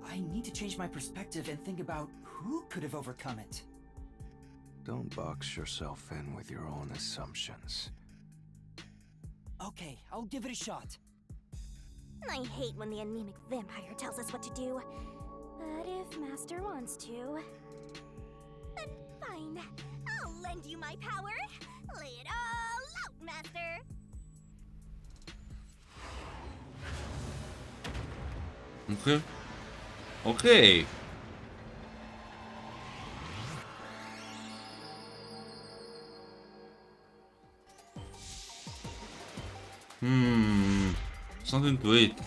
Speaker 2: I need to change my perspective and think about who could have overcome it.
Speaker 6: Don't box yourself in with your own assumptions.
Speaker 2: Okay, I'll give it a shot.
Speaker 7: I hate when the anemic vampire tells us what to do. But if Master wants to... Then fine. I'll lend you my power. Lay it all out, Master!
Speaker 1: Okay. Okay. Something to eat.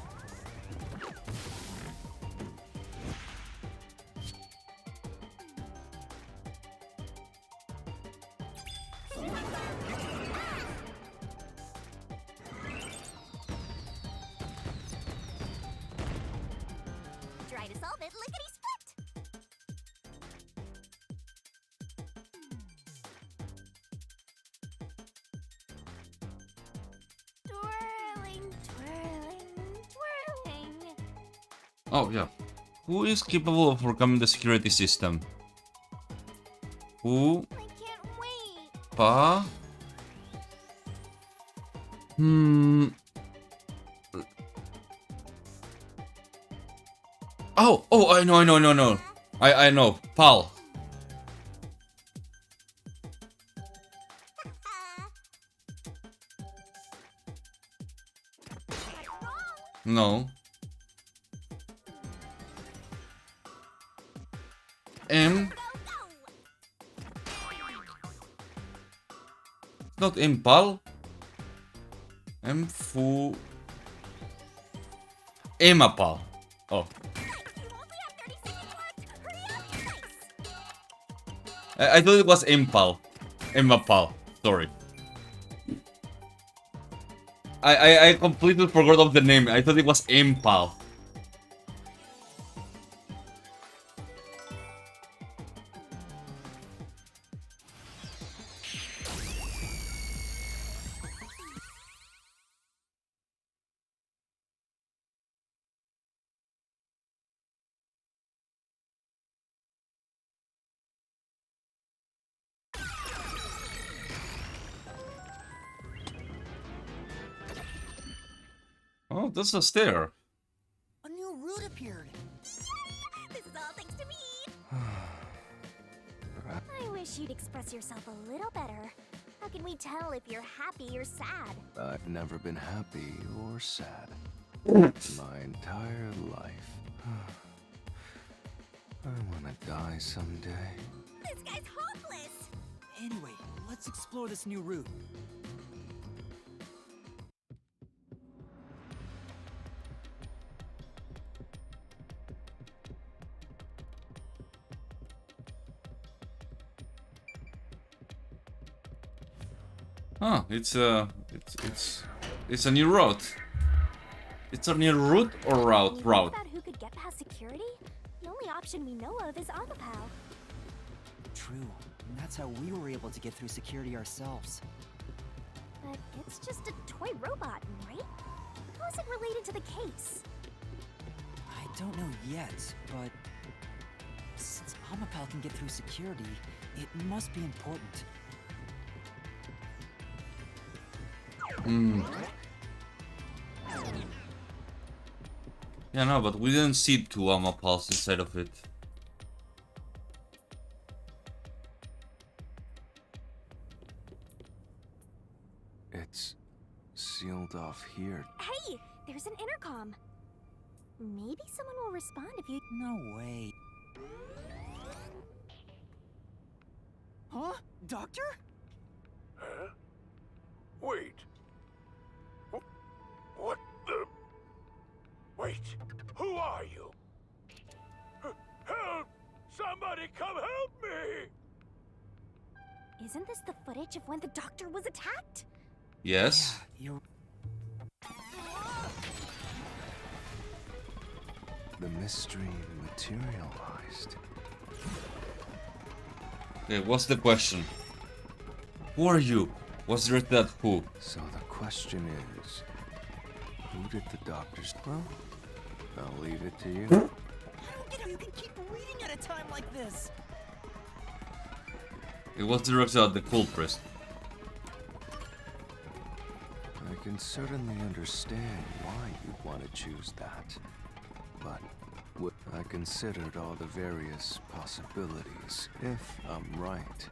Speaker 7: Try to solve it lickety-split! Twirling, twirling, twirling.
Speaker 1: Oh, yeah. Who is capable of overcoming the security system? Who?
Speaker 7: I can't wait.
Speaker 1: Pa? Oh, I know. I know. Pal. No. M. Not Impal. Fu. Emapal. Oh. I thought it was Impal. Emapal. Sorry. I completely forgot of the name. I thought it was Impal. Oh, that's a stair.
Speaker 2: A new route appeared.
Speaker 7: This is all thanks to me. I wish you'd express yourself a little better. How can we tell if you're happy or sad?
Speaker 6: I've never been happy or sad. My entire life. I wanna die someday.
Speaker 7: This guy's hopeless!
Speaker 2: Anyway, let's explore this new route.
Speaker 1: Huh, it's a new route. It's a new route or route?
Speaker 7: About who could get past security? The only option we know of is Amapal.
Speaker 2: True. And that's how we were able to get through security ourselves.
Speaker 7: But it's just a toy robot, right? How is it related to the case?
Speaker 2: I don't know yet, but since Amapal can get through security, it must be important.
Speaker 1: Yeah, no, but we didn't see two Amapals inside of it.
Speaker 6: It's sealed off here.
Speaker 7: Hey, there's an intercom. Maybe someone will respond if you...
Speaker 2: No way. Huh? Doctor?
Speaker 13: Huh? Wait. What the... Wait, who are you? Help! Somebody come help me!
Speaker 7: Isn't this the footage of when the doctor was attacked?
Speaker 1: Yes.
Speaker 2: Yeah, you're...
Speaker 6: The mystery materialized.
Speaker 1: Okay, what's the question? Who are you? What's directed at who?
Speaker 6: So the question is, who did the doctors... Well, I'll leave it to you.
Speaker 2: I don't get how you can keep reading at a time like this.
Speaker 1: It was directed at the culprits.
Speaker 6: I can certainly understand why you'd want to choose that. But I considered all the various possibilities. If I'm right,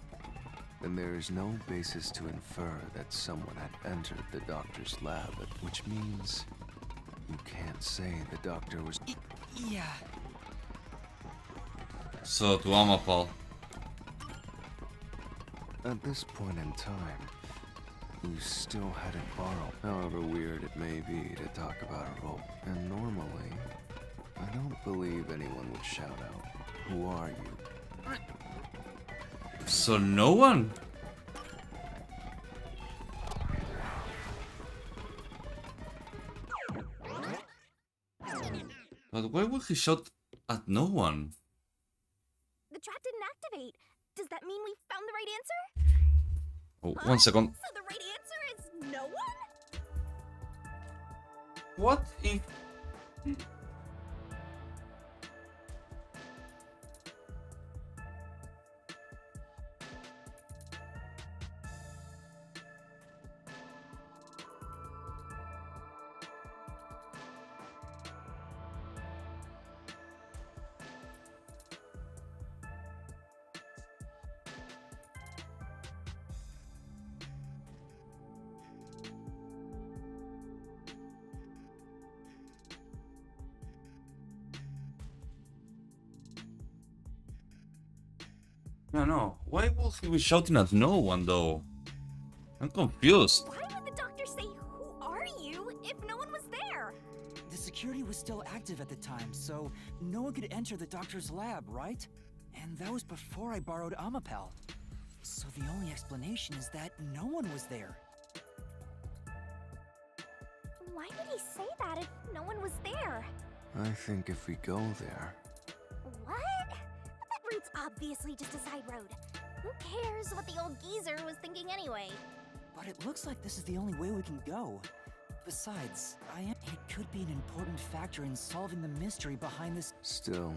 Speaker 6: then there is no basis to infer that someone had entered the doctor's lab, which means you can't say the doctor was...
Speaker 2: Yeah.
Speaker 1: So, to Amapal.
Speaker 6: At this point in time, you still hadn't borrowed, however weird it may be to talk about a rope. And normally, I don't believe anyone would shout out, "Who are you?"
Speaker 1: So no one? But why would he shout at no one?
Speaker 7: The trap didn't activate. Does that mean we found the right answer?
Speaker 1: Oh, 1 second.
Speaker 7: So the right answer is no one?
Speaker 1: What if... No, no. Why will he be shouting at no one, though? I'm confused.
Speaker 7: Why would the doctor say, "Who are you?" if no one was there?
Speaker 2: The security was still active at the time, so no one could enter the doctor's lab, right? And that was before I borrowed Amapel. So the only explanation is that no one was there.
Speaker 7: Why did he say that if no one was there?
Speaker 6: I think if we go there...
Speaker 7: What? That route's obviously just a side road. Who cares what the old geezer was thinking anyway?
Speaker 2: But it looks like this is the only way we can go. Besides, it could be an important factor in solving the mystery behind this.
Speaker 6: Still,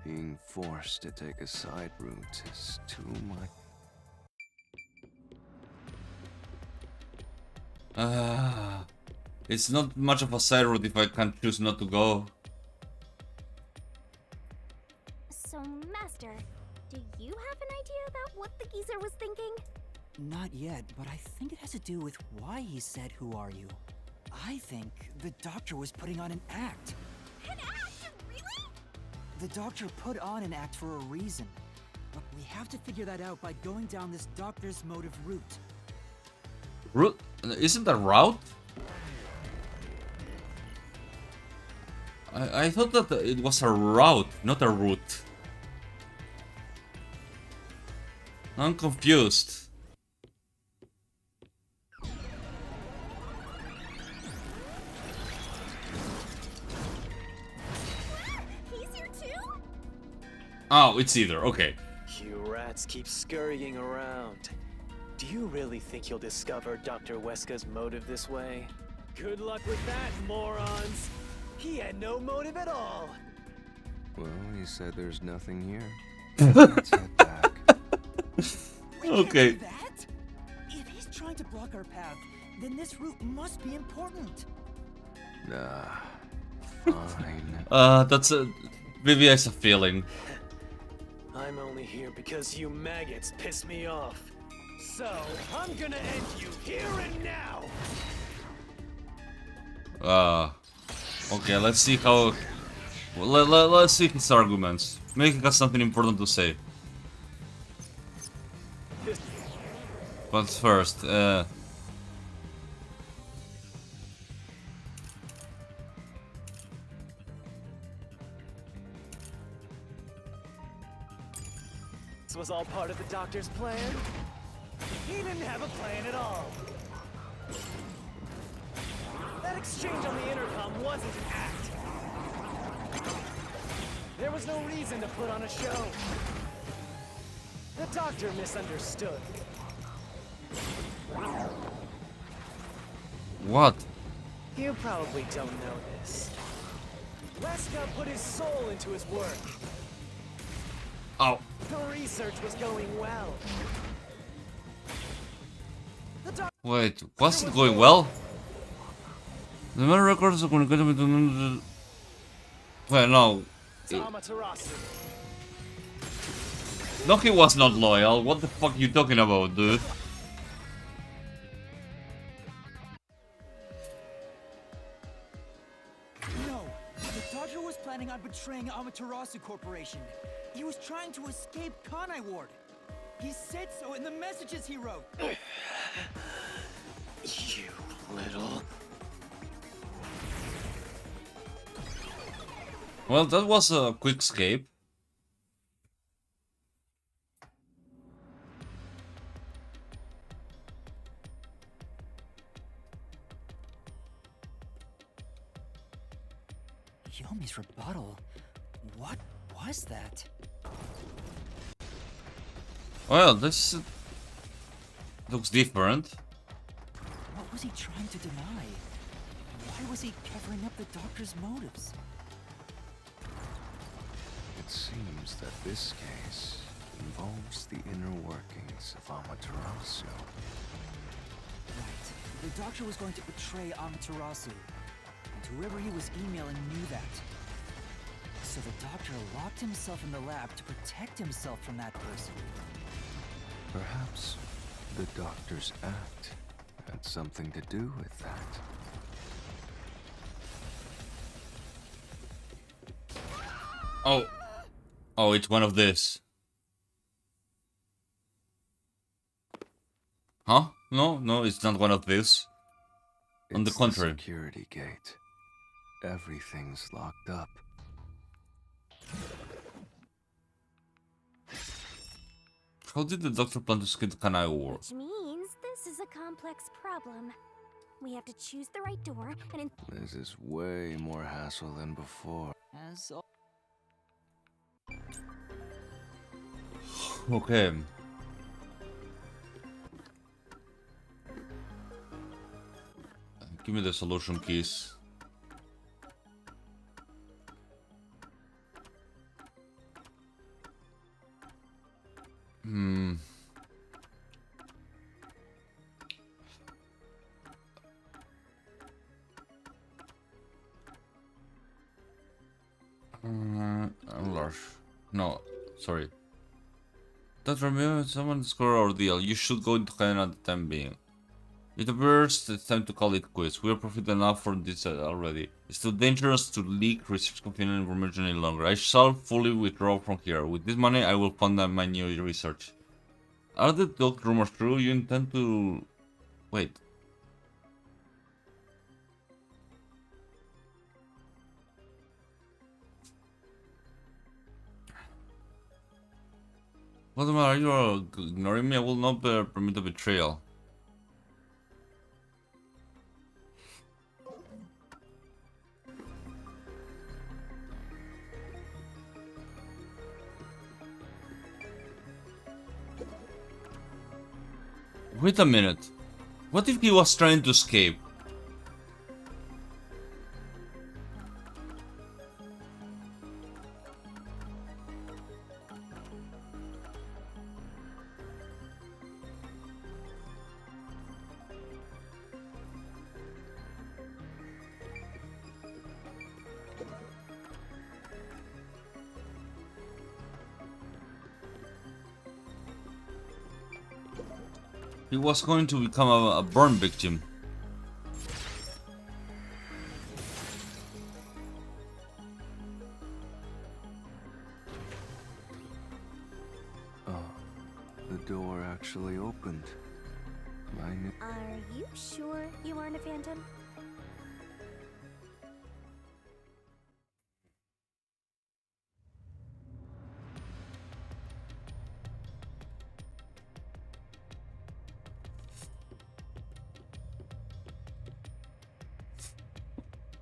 Speaker 6: being forced to take a side route is too much.
Speaker 1: It's not much of a side road if I can't choose not to go.
Speaker 7: So, Master, do you have an idea about what the geezer was thinking?
Speaker 2: Not yet, but I think it has to do with why he said, "Who are you?" I think the doctor was putting on an act.
Speaker 7: An act? Really?
Speaker 2: The doctor put on an act for a reason. But we have to figure that out by going down this doctor's motive route.
Speaker 1: Route? Isn't that route? I thought that it was a route, not a route. I'm confused.
Speaker 7: He's here too?
Speaker 1: Oh, it's either. Okay.
Speaker 12: You rats keep scurrying around. Do you really think you'll discover Dr. Weska's motive this way? Good luck with that, morons! He had no motive at all!
Speaker 6: Well, he said there's nothing here. Let's head back.
Speaker 1: Okay.
Speaker 2: That? If he's trying to block our path, then this route must be important.
Speaker 6: Nah, fine.
Speaker 1: That's a... Maybe it's a feeling.
Speaker 12: I'm only here because you maggots piss me off. So, I'm gonna end you here and now!
Speaker 1: Okay, let's see how... Well, let's see his arguments. Maybe he got something important to say. But first,
Speaker 12: This was all part of the doctor's plan? He didn't have a plan at all. That exchange on the intercom wasn't an act. There was no reason to put on a show. The doctor misunderstood.
Speaker 1: what?
Speaker 12: You probably don't know this. Weska put his soul into his work.
Speaker 1: Oh.
Speaker 12: The research was going well.
Speaker 1: Wait, was it going well? The main records are going to get with... Well, no. No, he was not loyal. What the fuck are you talking about, dude?
Speaker 2: No, the doctor was planning on betraying Amaterasu Corporation. He was trying to escape Kanai Ward. He said so in the messages he wrote.
Speaker 12: You little...
Speaker 1: Well, that was a quick escape.
Speaker 2: Yomi's rebuttal? What was that?
Speaker 1: Well, this looks different.
Speaker 2: What was he trying to deny? Why was he covering up the doctor's motives?
Speaker 6: It seems that this case involves the inner workings of Amaterasu.
Speaker 2: Right. The doctor was going to betray Amaterasu. And whoever he was emailing knew that. So the doctor locked himself in the lab to protect himself from that person.
Speaker 6: Perhaps the doctor's act had something to do with that.
Speaker 1: Oh. Oh, it's one of this. Huh? No, no, it's not one of these. On the
Speaker 6: It's
Speaker 1: contrary.
Speaker 6: Security gate. Everything's locked up.
Speaker 1: How did the doctor plan to escape the Kanai war?
Speaker 7: Which means this is a complex problem. We have to choose the right door and
Speaker 6: This is way more hassle than before.
Speaker 2: As al-
Speaker 1: Okay. Give me the solution keys. Hmm. Large. No, sorry. Don't remember someone score ordeal. You should go into Canada at the time being. It appears it's time to call it quits. We are profited enough from this already. It's too dangerous to leak research confidential information any longer. I shall fully withdraw from here. With this money, I will fund my new research. Are the dog rumors true? You intend to... Wait. What the matter? You are ignoring me? I will not permit a betrayal. Wait a minute. What if he was trying to escape? He was going to become a burn victim.
Speaker 6: Oh, the door actually opened.
Speaker 7: Are you sure you aren't a phantom?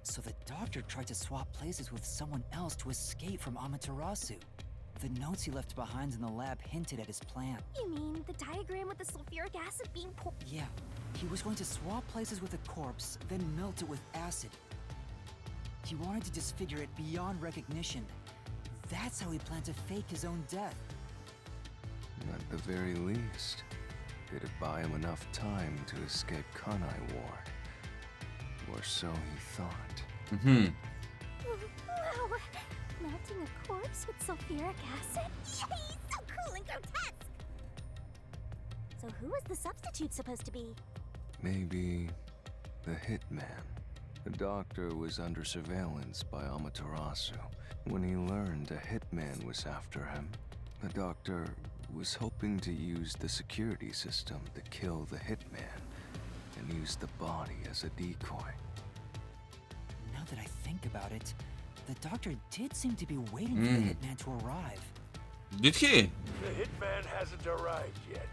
Speaker 2: So the doctor tried to swap places with someone else to escape from Amaterasu. The notes he left behind in the lab hinted at his plan.
Speaker 7: You mean the diagram with the sulfuric acid being poured?
Speaker 2: Yeah, he was going to swap places with a corpse, then melt it with acid. He wanted to disfigure it beyond recognition. That's how he planned to fake his own death.
Speaker 6: At the very least, it'd buy him enough time to escape Kanai Ward. Or so he thought.
Speaker 7: Wow! Melting a corpse with sulfuric acid? Yay! So cool and grotesque! So who was the substitute supposed to be?
Speaker 6: Maybe the hitman. The doctor was under surveillance by Amaterasu. When he learned a hitman was after him, the doctor was hoping to use the security system to kill the hitman and use the body as a decoy.
Speaker 2: Now that I think about it, the doctor did seem to be waiting for the hitman to arrive.
Speaker 1: Did he?
Speaker 13: The hitman hasn't arrived yet.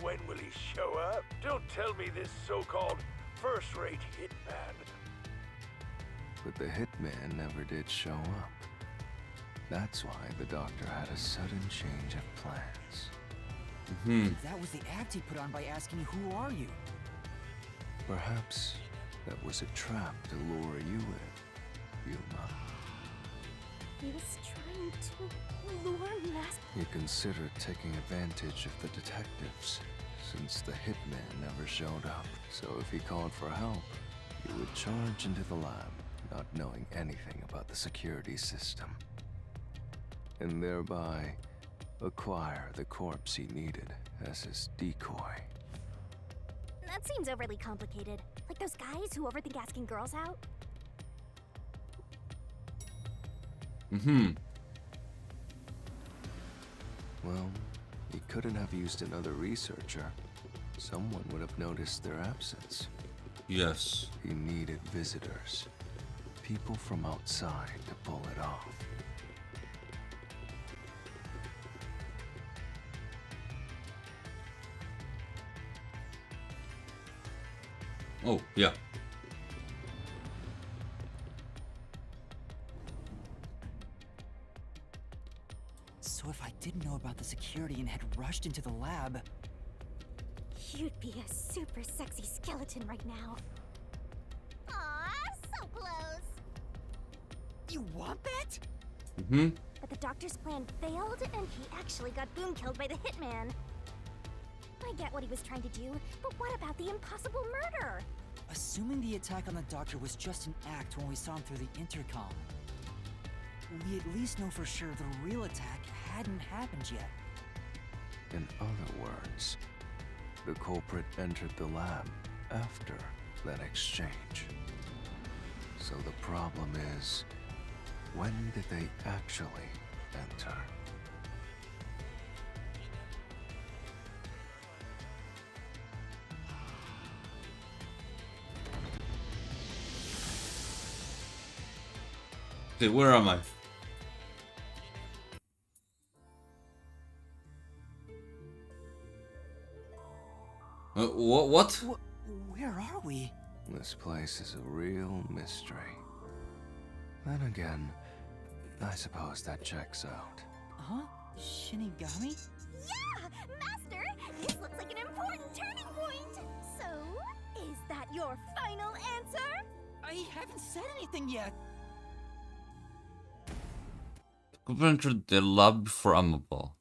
Speaker 13: When will he show up? Don't tell me this so-called first-rate hitman.
Speaker 6: But the hitman never did show up. That's why the doctor had a sudden change of plans.
Speaker 2: That was the act he put on by asking, "Who are you?"
Speaker 6: Perhaps that was a trap to lure you in, Yuma.
Speaker 7: He was trying to lure Master.
Speaker 6: He considered taking advantage of the detectives, since the hitman never showed up. So if he called for help, he would charge into the lab, not knowing anything about the security system. And thereby, acquire the corpse he needed as his decoy.
Speaker 7: That seems overly complicated. Like those guys who overthink asking girls out.
Speaker 6: Well, he couldn't have used another researcher, Someone would have noticed their absence.
Speaker 1: Yes.
Speaker 6: He needed visitors. People from outside to pull it off.
Speaker 1: Oh, yeah.
Speaker 2: So if I didn't know about the security and had rushed into the lab...
Speaker 7: You'd be a super sexy skeleton right now. Aw, so close.
Speaker 2: You want that?
Speaker 1: Mm-hmm.
Speaker 7: But the doctor's plan failed, and he actually got boom killed by the hitman. I get what he was trying to do, but what about the impossible murder?
Speaker 2: Assuming the attack on the doctor was just an act when we saw him through the intercom, we at least know for sure the real attack hadn't happened yet.
Speaker 6: In other words, the culprit entered the lab after that exchange. So the problem is, when did they actually enter?
Speaker 1: Okay, where am I? What?
Speaker 2: Where are we?
Speaker 6: This place is a real mystery. Then again, I suppose that checks out.
Speaker 2: Huh? Shinigami?
Speaker 7: Yeah! Master! This looks like an important turning point! So, is that your final answer?
Speaker 2: I haven't said anything yet!
Speaker 1: Could enter the lab before Immortal.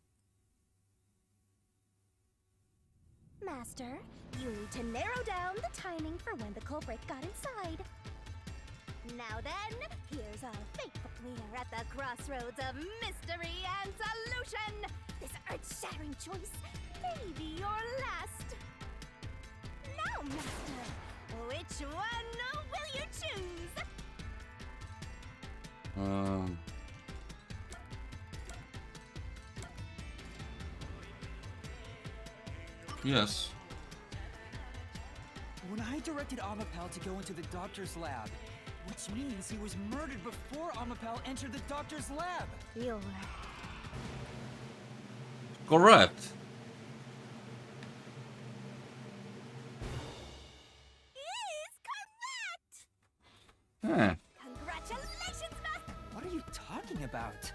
Speaker 7: Master, you need to narrow down the timing for when the culprit got inside. Now then, here's our fateful... We're at the crossroads of mystery and solution! This earth-shattering choice may be your last. Now, Master, which one will you choose?
Speaker 1: Yes.
Speaker 2: When I directed Amapal to go into the doctor's lab, which means he was murdered before Amapal entered the doctor's lab.
Speaker 7: You're...
Speaker 1: Correct.
Speaker 7: Is correct!
Speaker 1: Huh.
Speaker 7: Congratulations, Master!
Speaker 2: What are you talking about?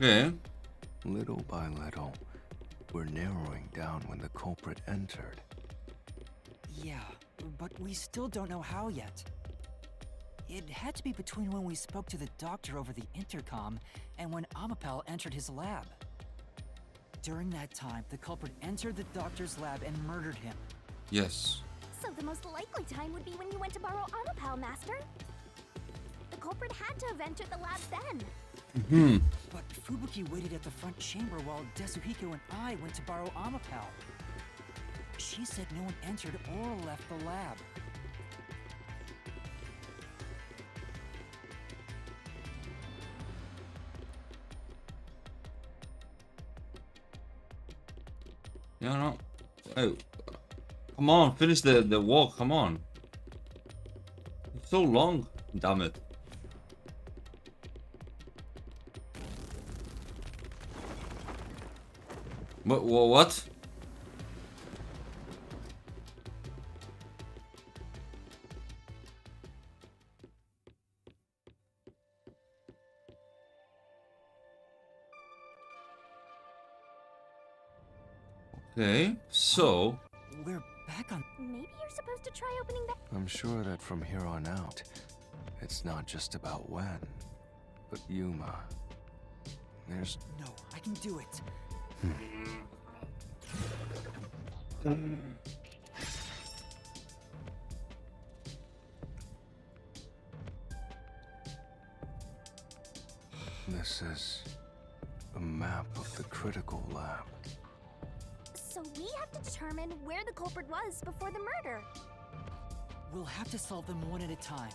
Speaker 1: Okay.
Speaker 6: Little by little, we're narrowing down when the culprit entered.
Speaker 2: Yeah, but we still don't know how yet. It had to be between when we spoke to the doctor over the intercom and when Amapal entered his lab. During that time, the culprit entered the doctor's lab and murdered him.
Speaker 1: Yes.
Speaker 7: So the most likely time would be when you went to borrow Amapal, Master. The culprit had to have entered the lab then.
Speaker 1: Mm-hmm.
Speaker 2: But Fubuki waited at the front chamber while Desuhiko and I went to borrow Amapal. She said no one entered or left the lab.
Speaker 1: Yeah, no. Hey, come on, finish the walk, come on. It's so long, damn it. What? Okay, so...
Speaker 2: We're back on...
Speaker 7: Maybe you're supposed to try opening that...
Speaker 6: I'm sure that from here on out, it's not just about when, but Yuma. There's...
Speaker 2: No, I can do it.
Speaker 6: This is a map of the critical lab.
Speaker 7: So we have to determine where the culprit was before the murder.
Speaker 2: We'll have to solve them one at a time.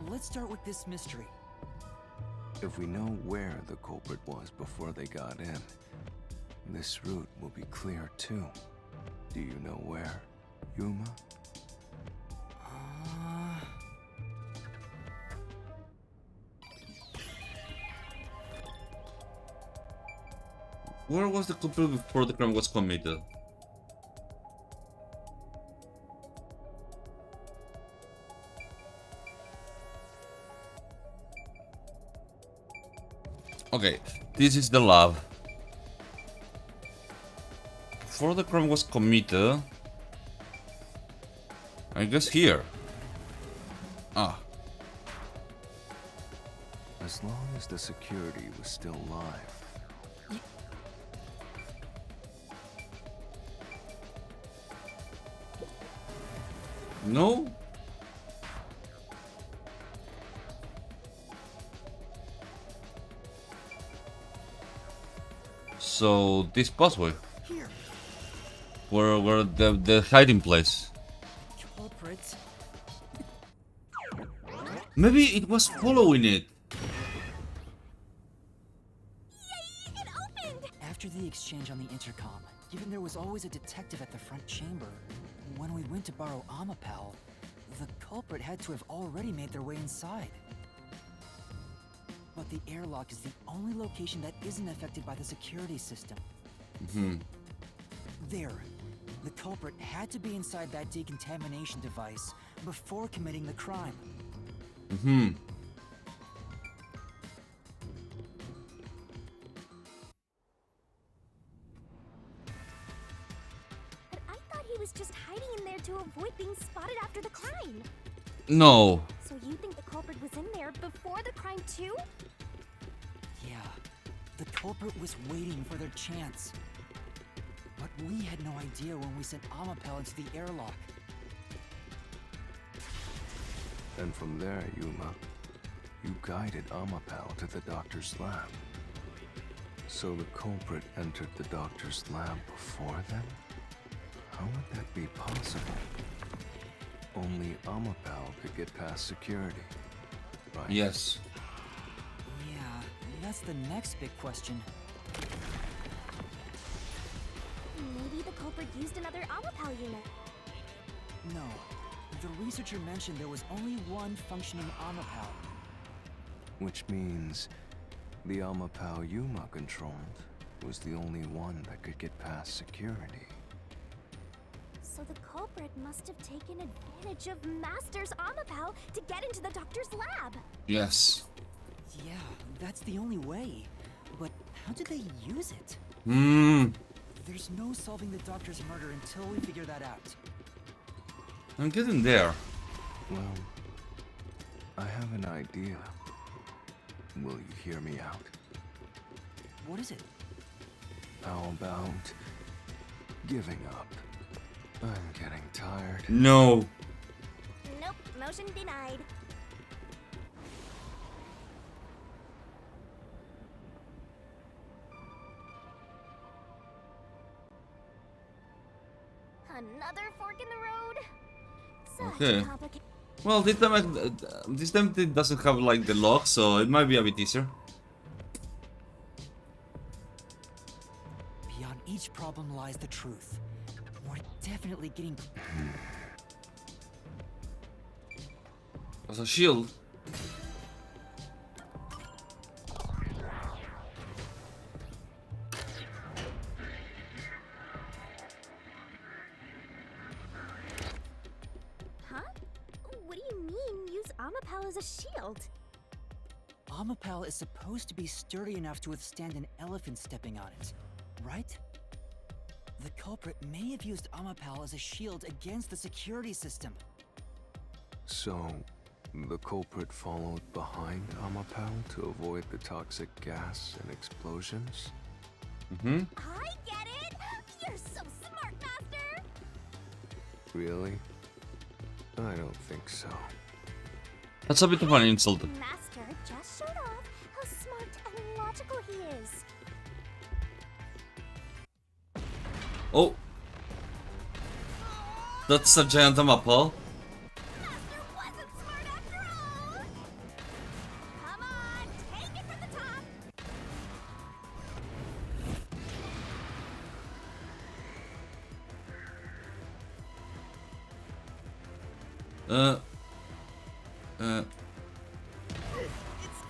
Speaker 2: Let's start with this mystery.
Speaker 6: If we know where the culprit was before they got in, this route will be clear too. Do you know where, Yuma?
Speaker 1: Where was the culprit before the crime was committed? Okay, this is the lab. Before the crime was committed, I guess here. Ah.
Speaker 6: As long as the security was still live.
Speaker 1: No? So this pathway.
Speaker 2: Here.
Speaker 1: Where the hiding place.
Speaker 2: Culprits.
Speaker 1: Maybe it was following it.
Speaker 2: After the exchange on the intercom, given there was always a detective at the front chamber, when we went to borrow Amapal, the culprit had to have already made their way inside. But the airlock is the only location that isn't affected by the security system. There. The culprit had to be inside that decontamination device before committing the crime.
Speaker 7: But I thought he was just hiding in there to avoid being spotted after the crime.
Speaker 1: No.
Speaker 7: So you think the culprit was in there before the crime too?
Speaker 2: Yeah. The culprit was waiting for their chance. But we had no idea when we sent Amapel into the airlock.
Speaker 6: And from there, Yuma, you guided Amapal to the doctor's lab. So the culprit entered the doctor's lab before then? How would that be possible? Only Amapal could get past security, right?
Speaker 1: Yes.
Speaker 2: Yeah, that's the next big question.
Speaker 7: Maybe the culprit used another Amapal unit.
Speaker 2: No. The researcher mentioned there was only one functioning Amapal.
Speaker 6: Which means the Amapal Yuma controlled was the only one that could get past security.
Speaker 7: So the culprit must have taken advantage of Master's Amapal to get into the doctor's lab.
Speaker 1: Yes.
Speaker 2: Yeah, that's the only way. But how did they use it? There's no solving the doctor's murder until we figure that out.
Speaker 1: I'm getting there.
Speaker 6: Well, I have an idea. Will you hear me out?
Speaker 2: What is it?
Speaker 6: How about giving up? I'm getting tired.
Speaker 1: No.
Speaker 7: Nope, motion denied. Another fork in the road? Such
Speaker 1: Okay.
Speaker 7: complicated.
Speaker 1: Well, this time it doesn't have like the lock, so it might be a bit easier.
Speaker 2: Beyond each problem lies the truth. We're definitely getting...
Speaker 1: As a shield.
Speaker 7: Huh? What do you mean, use Amapal as a shield?
Speaker 2: Amapal is supposed to be sturdy enough to withstand an elephant stepping on it, right? The culprit may have used Amapal as a shield against the security system.
Speaker 6: So, the culprit followed behind Amapal to avoid the toxic gas and explosions?
Speaker 7: I get it! You're so smart, Master!
Speaker 6: Really? I don't think so.
Speaker 1: That's a bit of an insult.
Speaker 7: Master just showed off how smart and logical he is.
Speaker 1: Oh. That's a giant Amapal.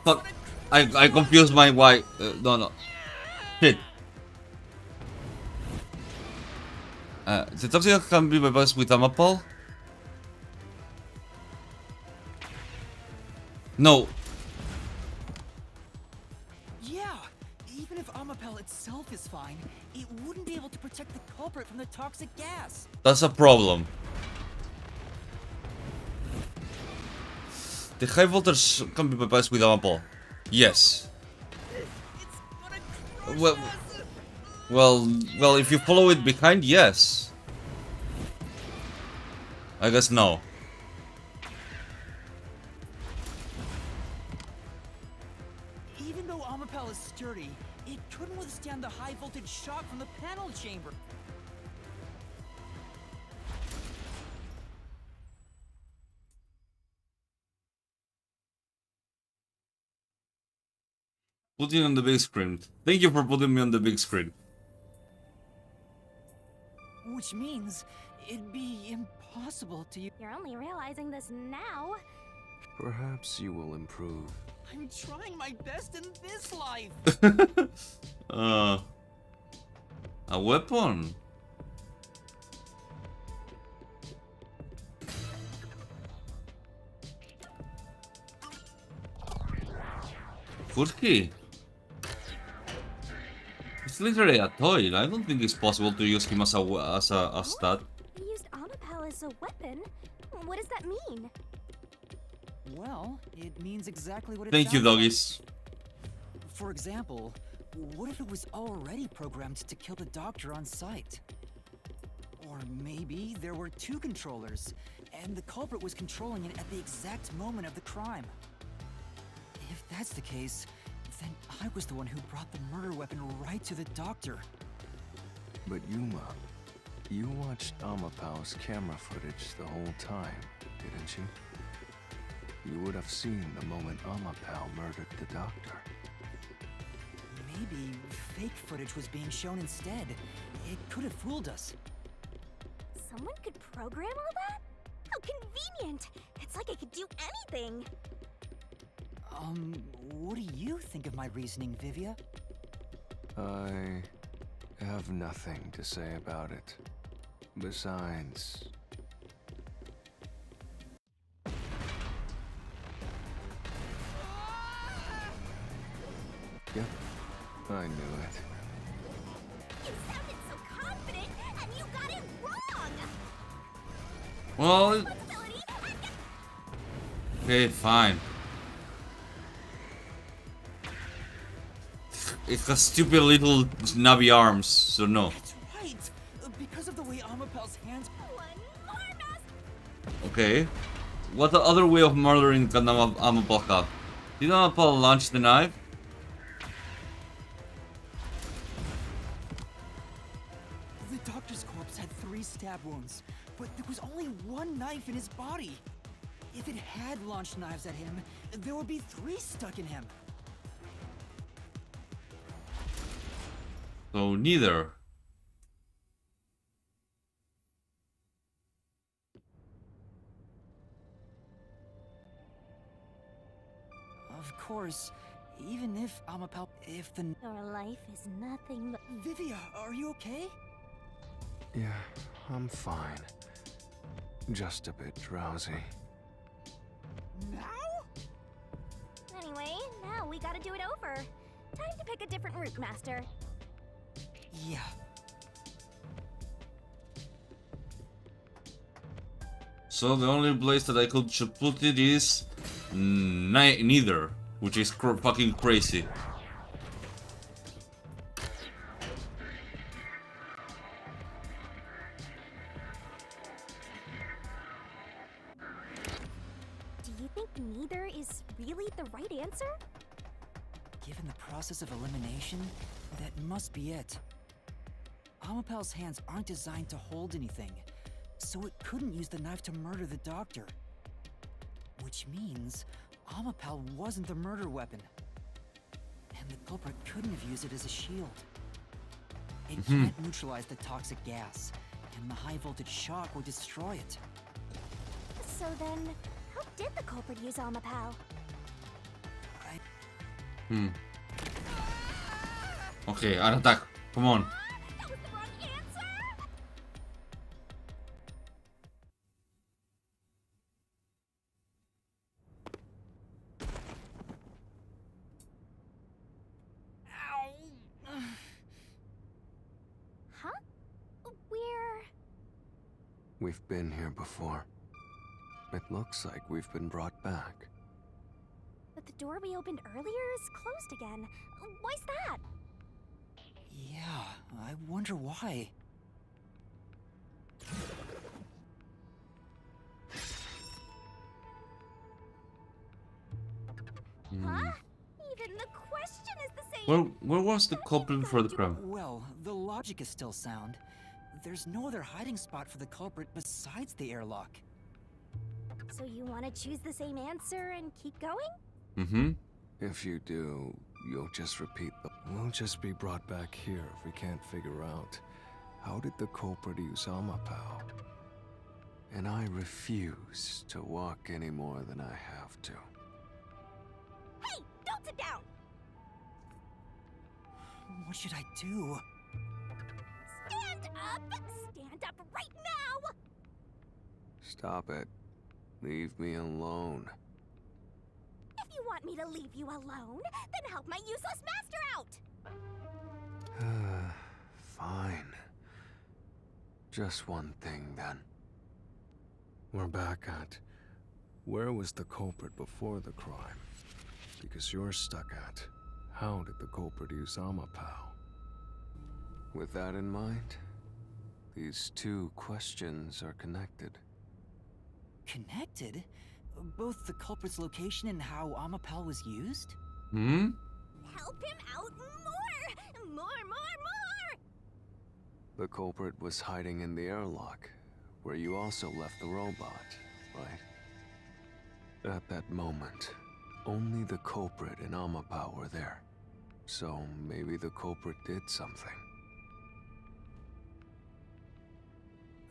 Speaker 1: Fuck. I confused my why. No. Shit. The toxic can be bypassed with Immortal? No.
Speaker 2: Yeah, even if Immortal itself is fine, it wouldn't be able to protect the culprit from the toxic gas.
Speaker 1: That's a problem. The high voltage can be bypassed with Immortal. Yes. Well, if you follow it behind, yes. I guess no.
Speaker 2: Even though Immortal is sturdy, it couldn't withstand the high voltage shock from the panel chamber.
Speaker 1: Put it on the big screen. Thank you for putting me on the big screen.
Speaker 2: Which means it'd be impossible to use.
Speaker 7: You're only realizing this now.
Speaker 6: Perhaps you will improve.
Speaker 2: I'm trying my best in this life.
Speaker 1: A weapon. Could he? It's literally a toy. I don't think it's possible to use him as a stat.
Speaker 7: You used Immortal as a weapon? What does that mean?
Speaker 2: Well, it means exactly what it
Speaker 1: Thank you,
Speaker 2: sounds like.
Speaker 1: doggies.
Speaker 2: For example, what if it was already programmed to kill the doctor on sight? Or maybe there were two controllers, and the culprit was controlling it at the exact moment of the crime. If that's the case, then I was the one who brought the murder weapon right to the doctor.
Speaker 6: But Yuma, you watched Immortal's camera footage the whole time, didn't you? You would have seen the moment Immortal murdered the doctor.
Speaker 2: Maybe fake footage was being shown instead. It could have fooled us.
Speaker 7: Someone could program all that? How convenient! It's like I could do anything!
Speaker 2: What do you think of my reasoning, Vivia?
Speaker 6: I have nothing to say about it. Besides... Yep, I knew it.
Speaker 7: You sounded so confident, and you got it wrong!
Speaker 1: Well... Okay, fine. It has stupid little snubby arms, so no.
Speaker 2: That's right! Because of the way Immortal's hands...
Speaker 1: Okay. What other way of murdering can Immortal have? Did Immortal launch the knife?
Speaker 2: The doctor's corpse had 3 stab wounds, but there was only 1 knife in his body. If it had launched knives at him, there would be 3 stuck in him.
Speaker 1: So neither.
Speaker 2: Of course, even if Immortal... if the...
Speaker 7: Your life is nothing but...
Speaker 2: Vivia, are you okay?
Speaker 6: Yeah, I'm fine. Just a bit drowsy.
Speaker 2: Now?
Speaker 7: Anyway, now we gotta do it over. Time to pick a different route, Master.
Speaker 2: Yeah.
Speaker 1: So the only place that I should put it is neither, which is fucking crazy.
Speaker 7: Do you think neither is really the right answer?
Speaker 2: Given the process of elimination, that must be it. Immortal's hands aren't designed to hold anything, so it couldn't use the knife to murder the doctor. Which means Immortal wasn't the murder weapon. And the culprit couldn't have used it as a shield. It can't neutralize the toxic gas, and the high voltage shock would destroy it.
Speaker 7: So then, how did the culprit use Amapal?
Speaker 1: Okay, an attack. Come on.
Speaker 7: That was the wrong answer! Huh?
Speaker 6: We've been here before. It looks like we've been brought back.
Speaker 7: But the door we opened earlier is closed again. Why's that?
Speaker 2: Yeah, I wonder why.
Speaker 7: Huh? Even the question is the same.
Speaker 1: Well, where was the culprit for the crime?
Speaker 2: Well, the logic is still sound. There's no other hiding spot for the culprit besides the airlock.
Speaker 7: So you want to choose the same answer and keep going?
Speaker 1: Mm-hmm.
Speaker 6: If you do, you'll just repeat the... We'll just be brought back here if we can't figure out how did the culprit use Amapal. And I refuse to walk any more than I have to.
Speaker 7: Hey, don't sit down!
Speaker 2: What should I do?
Speaker 7: Stand up! Stand up right now!
Speaker 6: Stop it. Leave me alone.
Speaker 7: If you want me to leave you alone, then help my useless master out!
Speaker 6: Fine. Just one thing, then. We're back at... Where was the culprit before the crime? Because you're stuck at... How did the culprit use Amapal? With that in mind, these two questions are connected.
Speaker 2: Connected? Both the culprit's location and how Amapal was used?
Speaker 1: Hmm?
Speaker 7: Help him out more! More!
Speaker 6: The culprit was hiding in the airlock, where you also left the robot, right? At that moment, only the culprit and Amapal were there. So maybe the culprit did something.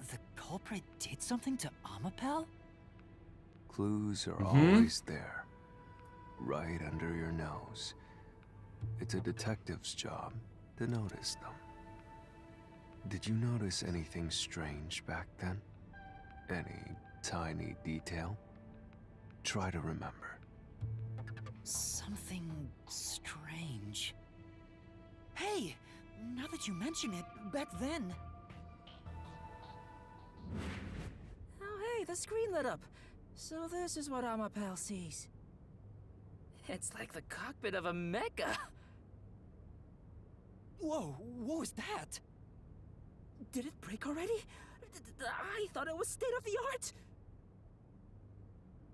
Speaker 2: The culprit did something to Amapal?
Speaker 6: Clues are always there, right under your nose. It's a detective's job to notice them. Did you notice anything strange back then? Any tiny detail? Try to remember.
Speaker 2: Something strange. Hey! Now that you mention it, back then...
Speaker 14: Oh hey, the screen lit up. So this is what Amapal sees. It's like the cockpit of a mecha.
Speaker 2: Whoa, what was that?
Speaker 14: Did it break already? I thought it was state-of-the-art!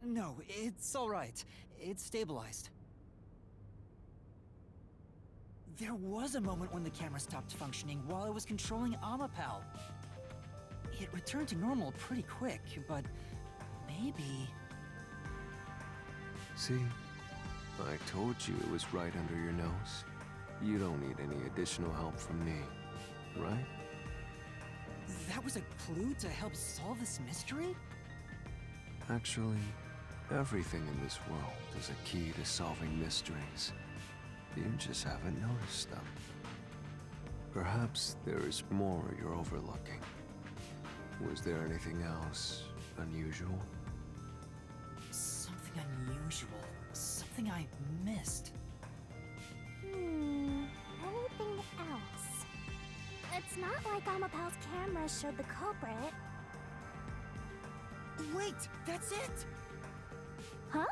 Speaker 2: No, it's alright. It's stabilized. There was a moment when the camera stopped functioning while I was controlling Amapal. It returned to normal pretty quick, but maybe...
Speaker 6: See? I told you it was right under your nose. You don't need any additional help from me, right?
Speaker 2: That was a clue to help solve this mystery?
Speaker 6: Actually, everything in this world is a key to solving mysteries. You just haven't noticed them. Perhaps there is more you're overlooking. Was there anything else unusual?
Speaker 2: Something unusual. Something I missed.
Speaker 7: Anything else? It's not like Amapal's camera showed the culprit.
Speaker 2: Wait, that's it!
Speaker 7: Huh?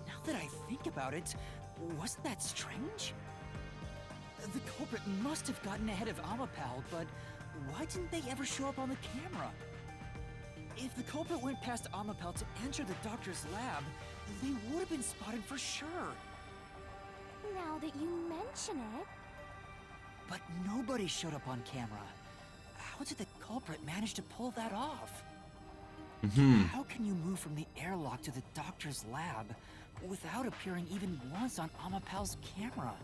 Speaker 2: Now that I think about it, wasn't that strange? The culprit must have gotten ahead of Amapal, but why didn't they ever show up on the camera? If the culprit went past Amapal to enter the doctor's lab, they would have been spotted for sure.
Speaker 7: Now that you mention it...
Speaker 2: But nobody showed up on camera. How did the culprit manage to pull that off? How can you move from the airlock to the doctor's lab without appearing even once on Amapal's camera?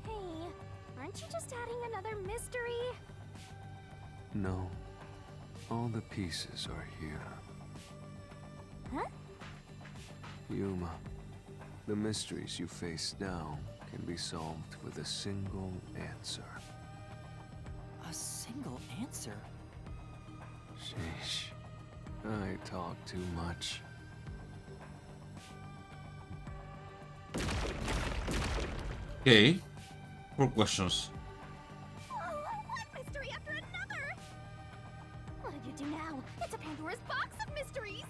Speaker 7: Hey, aren't you just adding another mystery?
Speaker 6: No. All the pieces are here.
Speaker 7: Huh?
Speaker 6: Yuma, the mysteries you face now can be solved with a single answer.
Speaker 2: A single answer?
Speaker 6: Sheesh. I talk too much.
Speaker 1: Okay. 4 questions.
Speaker 7: One mystery after another! What did you do now? It's a Pandora's box of mysteries!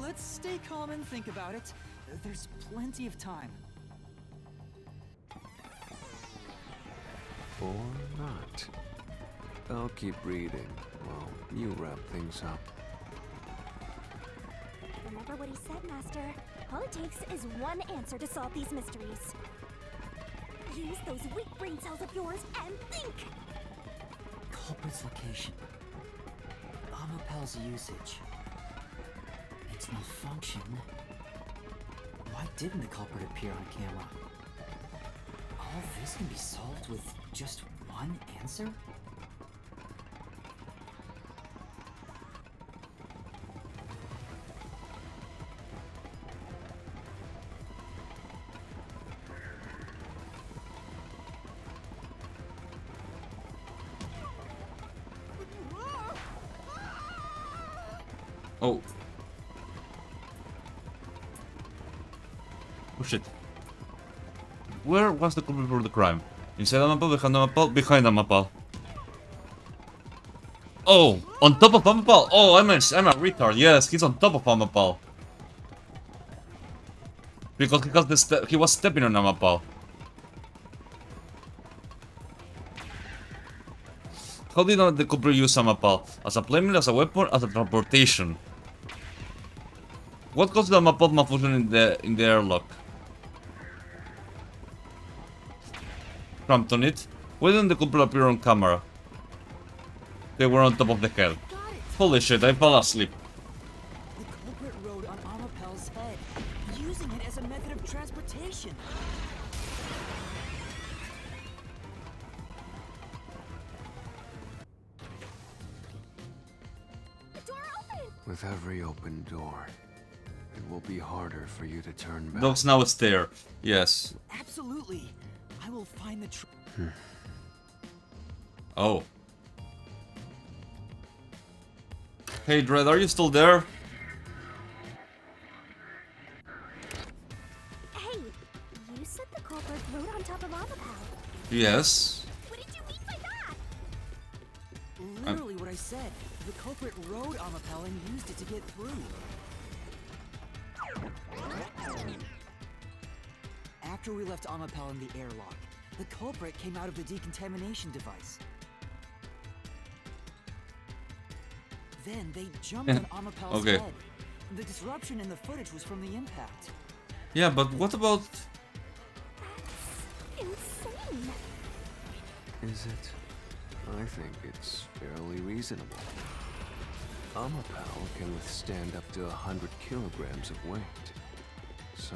Speaker 2: Let's stay calm and think about it. There's plenty of time.
Speaker 6: Or not. I'll keep reading while you wrap things up.
Speaker 7: Remember what he said, Master. All it takes is one answer to solve these mysteries. Use those weak brain cells of yours and think!
Speaker 2: Culprit's location. Amapel's usage. Its malfunction. Why didn't the culprit appear on camera? All this can be solved with just one answer?
Speaker 1: Oh. Oh shit. Where was the culprit for the crime? Inside Amapel, behind Amapel, behind Amapel. Oh, on top of Amapel. Oh, I'm a retard. Yes, he's on top of Amapel. Because he was stepping on Amapel. How did the culprit use Amapel? As a playmat, as a weapon, as a transportation? What caused the Amapel malfunction in the airlock? Cramped on it. Why didn't the culprit appear on camera? They were on top of the head. Holy shit, I fell asleep.
Speaker 2: The culprit rode on Amapel's head, using it as a method of transportation.
Speaker 7: The door opened!
Speaker 6: With every open door, it will be harder for you to turn back.
Speaker 1: Dogs now it's there. Yes.
Speaker 2: Absolutely. I will find the
Speaker 1: Oh. Hey Dread, are you still there?
Speaker 7: Hey, you said the culprit rode on top of Amapel.
Speaker 1: Yes.
Speaker 7: What did you mean by that?
Speaker 2: Literally what I said. The culprit rode Amapel and used it to get through. After we left Amapel in the airlock, the culprit came out of the decontamination device. Then they jumped on Amapel's
Speaker 1: Okay.
Speaker 2: head. The disruption in the footage was from the impact.
Speaker 1: Yeah, but what about...
Speaker 7: Insane!
Speaker 6: Is it? I think it's fairly reasonable. Amapel can withstand up to 100 kilograms of weight. So,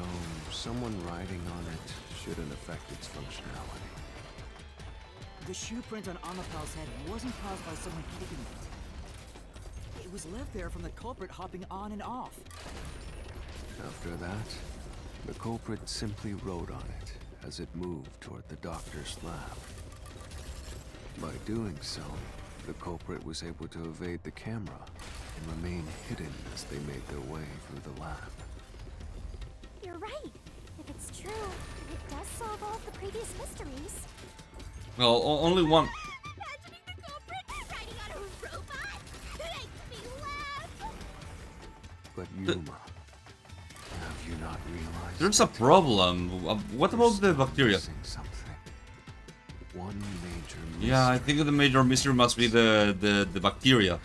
Speaker 6: someone riding on it shouldn't affect its functionality.
Speaker 2: The shoe print on Amapel's head wasn't caused by someone hitting it. It was left there from the culprit hopping on and off.
Speaker 6: After that, the culprit simply rode on it as it moved toward the doctor's lab. By doing so, the culprit was able to evade the camera and remain hidden as they made their way through the lab.
Speaker 7: You're right. If it's true, it does solve all of the previous mysteries.
Speaker 1: Well, only one...
Speaker 7: Imagining the culprit riding on a robot makes me laugh.
Speaker 6: But Yuma, have you not realized?
Speaker 1: There's a problem. What about the bacteria?
Speaker 6: One major mystery.
Speaker 1: Yeah, I think the major mystery must be the bacteria.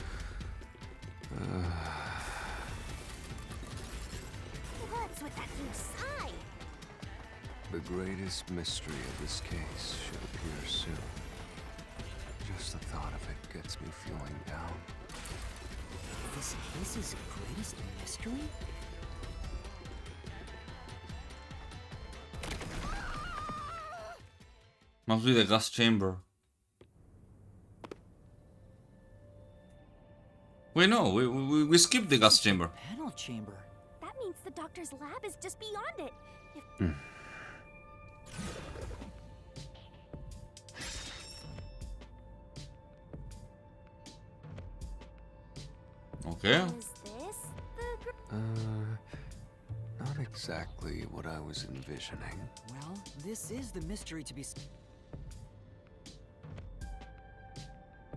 Speaker 7: What's with that huge sigh?
Speaker 6: The greatest mystery of this case should appear soon. Just the thought of it gets me feeling down.
Speaker 2: This case's greatest mystery?
Speaker 1: Must be the gas chamber. Wait, no, we skipped the gas chamber.
Speaker 2: Panel chamber.
Speaker 7: That means the doctor's lab is just beyond it.
Speaker 1: Okay.
Speaker 7: Is this the
Speaker 6: Not exactly what I was envisioning.
Speaker 2: Well, this is the mystery to be.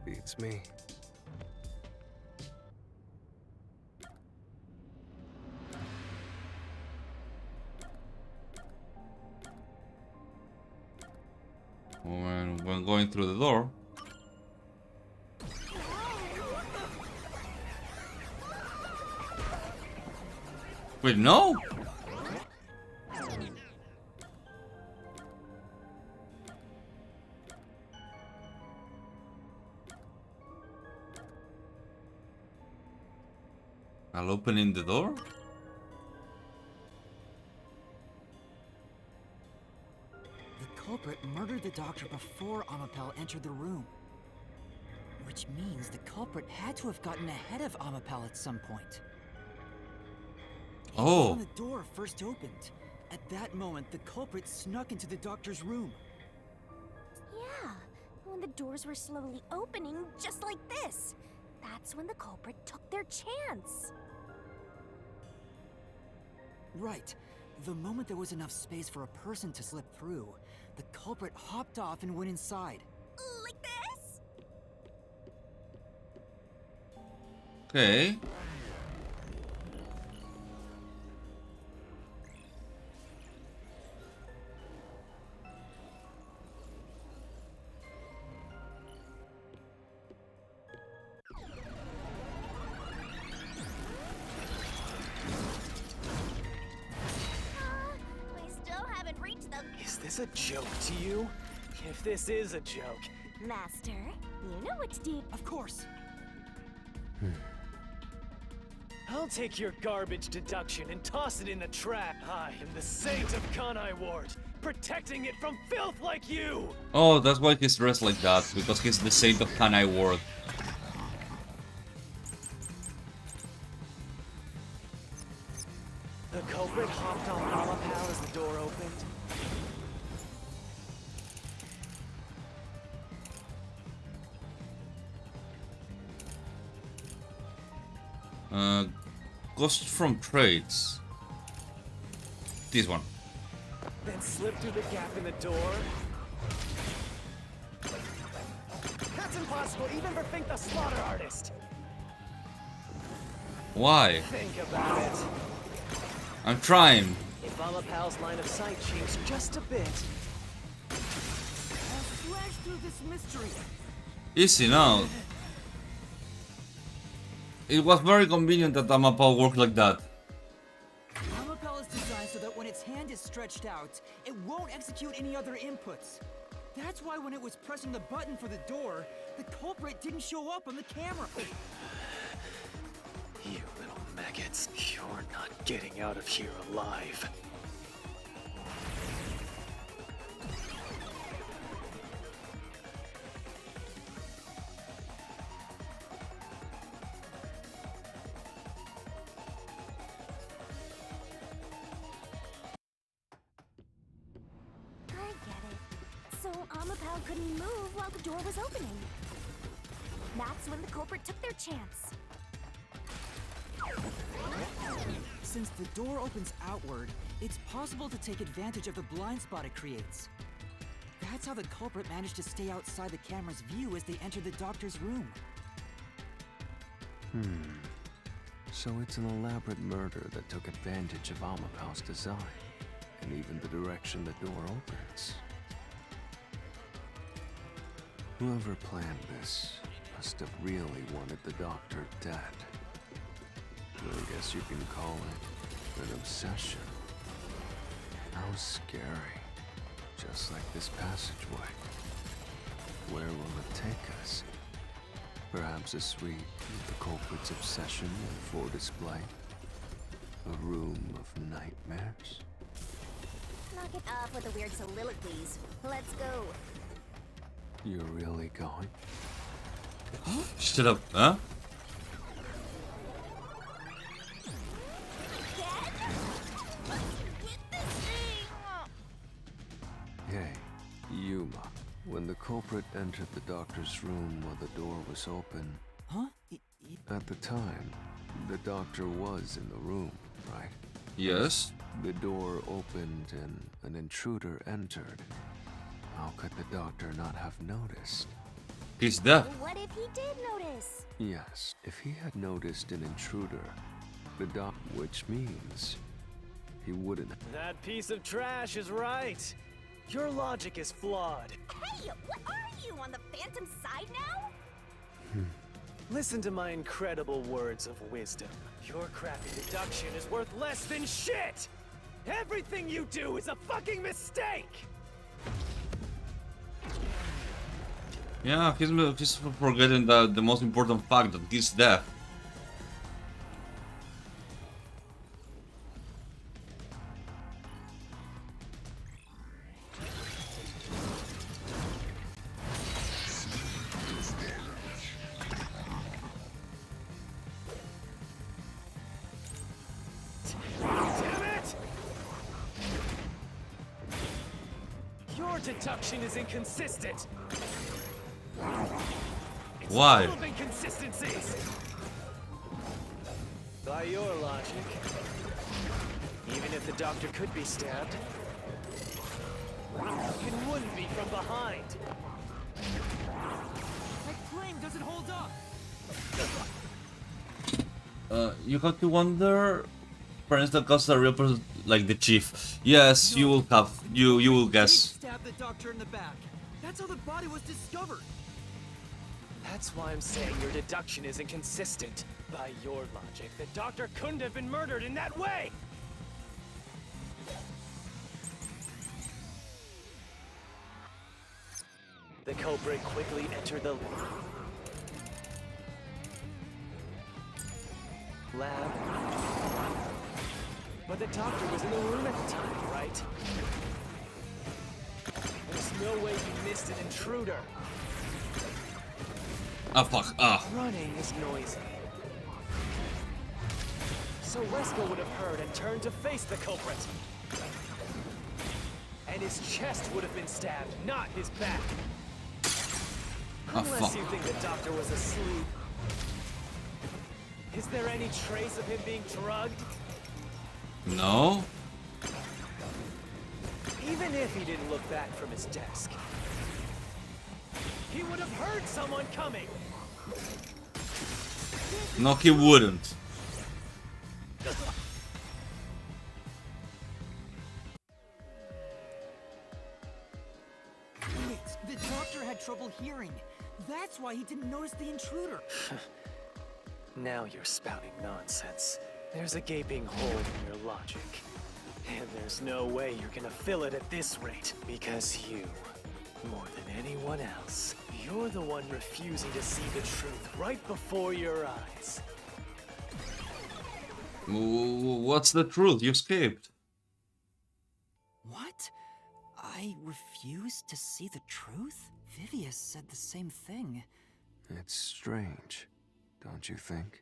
Speaker 6: Beats me.
Speaker 1: When going through the door. Wait, no? I'll open in the door?
Speaker 2: The culprit murdered the doctor before Amapel entered the room. Which means the culprit had to have gotten ahead of Amapel at some point.
Speaker 1: Oh.
Speaker 2: When the door first opened, at that moment the culprit snuck into the doctor's room.
Speaker 7: Yeah, when the doors were slowly opening, just like this. That's when the culprit took their chance.
Speaker 2: Right. The moment there was enough space for a person to slip through, the culprit hopped off and went inside.
Speaker 7: Like this?
Speaker 1: Okay.
Speaker 7: We still haven't reached the...
Speaker 12: Is this a joke to you? If this is a joke...
Speaker 7: Master, you know what to do.
Speaker 2: Of course.
Speaker 12: I'll take your garbage deduction and toss it in the trash. I am the saint of Kanai Ward, protecting it from filth like you!
Speaker 1: Oh, that's why he's dressed like that, because he's the saint of Kanai Ward.
Speaker 12: The culprit hopped on Amapal as the door opened.
Speaker 1: Ghost from trades. This one.
Speaker 12: Then slipped through the gap in the door. That's impossible, even for Fink the Slaughter Artist!
Speaker 1: Why?
Speaker 12: Think about it.
Speaker 1: I'm trying.
Speaker 12: If Amapal's line of sight changed just a bit...
Speaker 2: I'll slash through this mystery.
Speaker 1: Easy now. It was very convenient that Amapal worked like that.
Speaker 2: Amapel is designed so that when its hand is stretched out, it won't execute any other inputs. That's why when it was pressing the button for the door, the culprit didn't show up on the camera.
Speaker 12: You little maggots, you're not getting out of here alive.
Speaker 7: I get it. So Amapal couldn't move while the door was opening. That's when the culprit took their chance.
Speaker 2: Since the door opens outward, it's possible to take advantage of the blind spot it creates. That's how the culprit managed to stay outside the camera's view as they entered the doctor's room.
Speaker 6: So it's an elaborate murder that took advantage of Amapal's design, and even the direction the door opens. Whoever planned this must have really wanted the doctor dead. I guess you can call it an obsession. How scary. Just like this passageway. Where will it take us? Perhaps a suite with the culprit's obsession in full display? A room of nightmares?
Speaker 7: Knock it off with the weird soliloquies. Let's go.
Speaker 6: You're really going?
Speaker 1: Shut up, huh?
Speaker 6: culprit entered the doctor's room while the door was open.
Speaker 2: Huh?
Speaker 6: At the time, the doctor was in the room, right?
Speaker 1: Yes.
Speaker 6: The door opened and an intruder entered. How could the doctor not have noticed?
Speaker 1: He's deaf.
Speaker 7: What if he did notice?
Speaker 6: Yes, if he had noticed an intruder, which means he wouldn't.
Speaker 12: That piece of trash is right. Your logic is flawed.
Speaker 7: Hey, what are you, on the Phantom side now?
Speaker 12: Listen to my incredible words of wisdom. Your crappy deduction is worth less than shit! Everything you do is a fucking mistake!
Speaker 1: Yeah, he's forgetting the most important fact that he's deaf.
Speaker 12: Your deduction is inconsistent. It's
Speaker 1: Why?
Speaker 12: full of inconsistencies. By your logic, even if the doctor could be stabbed, it wouldn't be from behind.
Speaker 2: My claim doesn't hold up.
Speaker 1: You have to wonder. Parents that cause a real person like the chief. Yes, you will have. You will guess.
Speaker 2: Stab the doctor in the back. That's how the body was discovered.
Speaker 12: That's why I'm saying your deduction is inconsistent. By your logic, the doctor couldn't have been murdered in that way! The culprit quickly entered the lab. But the doctor was in the room at the time, right? There's no way you missed an intruder.
Speaker 1: Ah, fuck. Ah.
Speaker 12: Running is noisy. So Wesker would have heard and turned to face the culprit. And his chest would have been stabbed, not his back.
Speaker 1: Oh,
Speaker 12: Unless
Speaker 1: fuck.
Speaker 12: you think the doctor was asleep. Is there any trace of him being drugged?
Speaker 1: No.
Speaker 12: Even if he didn't look back from his desk, he would have heard someone coming.
Speaker 1: No, he wouldn't.
Speaker 2: Wait, the doctor had trouble hearing. That's why he didn't notice the intruder.
Speaker 12: Now you're spouting nonsense. There's a gaping hole in your logic. And there's no way you're gonna fill it at this rate. Because you, more than anyone else, you're the one refusing to see the truth right before your eyes.
Speaker 1: What's the truth? You escaped.
Speaker 2: What? I refused to see the truth? Vivius said the same thing.
Speaker 6: It's strange, don't you think?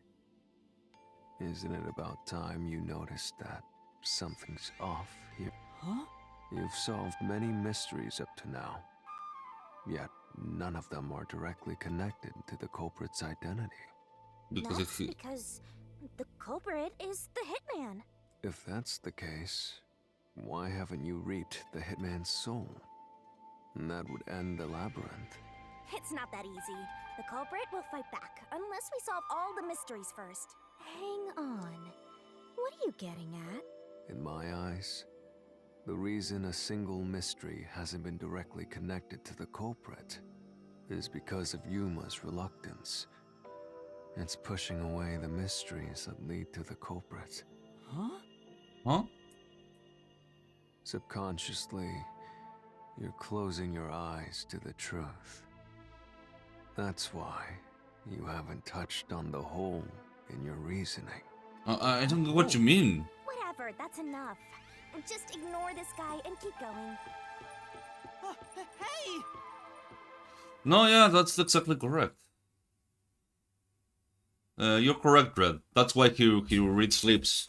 Speaker 6: Isn't it about time you noticed that something's off here?
Speaker 2: Huh?
Speaker 6: You've solved many mysteries up to now, yet none of them are directly connected to the culprit's identity.
Speaker 1: Because
Speaker 7: That's because the culprit is the hitman.
Speaker 6: If that's the case, why haven't you reaped the hitman's soul? And that would end the labyrinth.
Speaker 7: It's not that easy. The culprit will fight back, unless we solve all the mysteries first. Hang on. What are you getting at?
Speaker 6: In my eyes, the reason a single mystery hasn't been directly connected to the culprit is because of Yuma's reluctance. It's pushing away the mysteries that lead to the culprit.
Speaker 2: Huh?
Speaker 1: Huh?
Speaker 6: Subconsciously, you're closing your eyes to the truth. That's why you haven't touched on the hole in your reasoning.
Speaker 1: I don't know what you mean.
Speaker 7: Whatever, that's enough. Just ignore this guy and keep going.
Speaker 2: Hey!
Speaker 1: No, yeah, that's exactly correct. You're correct, Red. That's why he reads lips.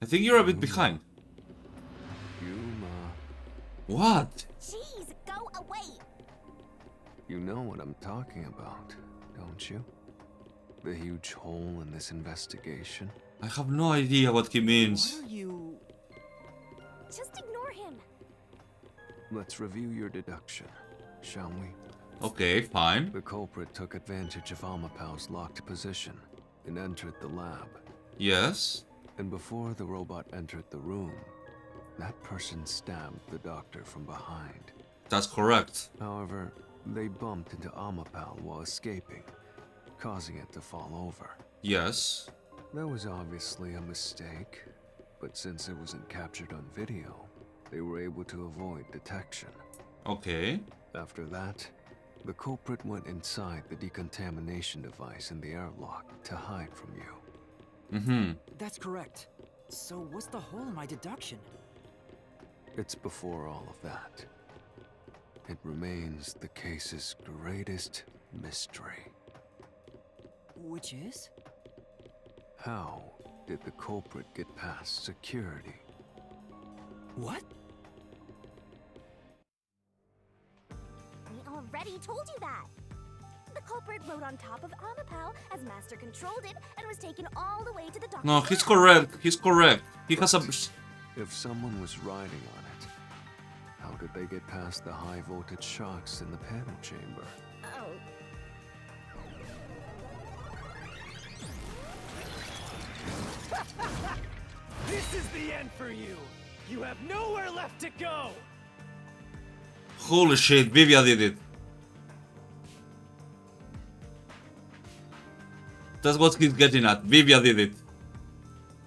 Speaker 1: I think you're a bit behind.
Speaker 6: Yuma,
Speaker 1: What?
Speaker 7: Jeez, go away!
Speaker 6: You know what I'm talking about, don't you? The huge hole in this investigation.
Speaker 1: I have no idea what he means.
Speaker 2: What are you...
Speaker 7: Just ignore him.
Speaker 6: Let's review your deduction, shall we?
Speaker 1: Okay, fine.
Speaker 6: The culprit took advantage of Amapau's locked position and entered the lab.
Speaker 1: Yes.
Speaker 6: And before the robot entered the room, that person stabbed the doctor from behind.
Speaker 1: That's correct.
Speaker 6: However, they bumped into Amapau while escaping, causing it to fall over.
Speaker 1: Yes.
Speaker 6: That was obviously a mistake, but since it wasn't captured on video, they were able to avoid detection.
Speaker 1: Okay.
Speaker 6: After that, the culprit went inside the decontamination device in the airlock to hide from you.
Speaker 1: Mm-hmm.
Speaker 2: That's correct. So what's the hole in my deduction?
Speaker 6: It's before all of that. It remains the case's greatest mystery.
Speaker 2: Which is?
Speaker 6: How did the culprit get past security?
Speaker 2: What?
Speaker 7: We already told you that. The culprit rode on top of Amapau as Master controlled it and was taken all the way to the doctor.
Speaker 1: No, he's correct. He's correct. He has a...
Speaker 6: If someone was riding on it, how did they get past the high voltage shocks in the panel chamber?
Speaker 7: Oh.
Speaker 12: This is the end for you. You have nowhere left to go.
Speaker 1: Holy shit, Vivia did it. That's what he's getting at. Vivia did it.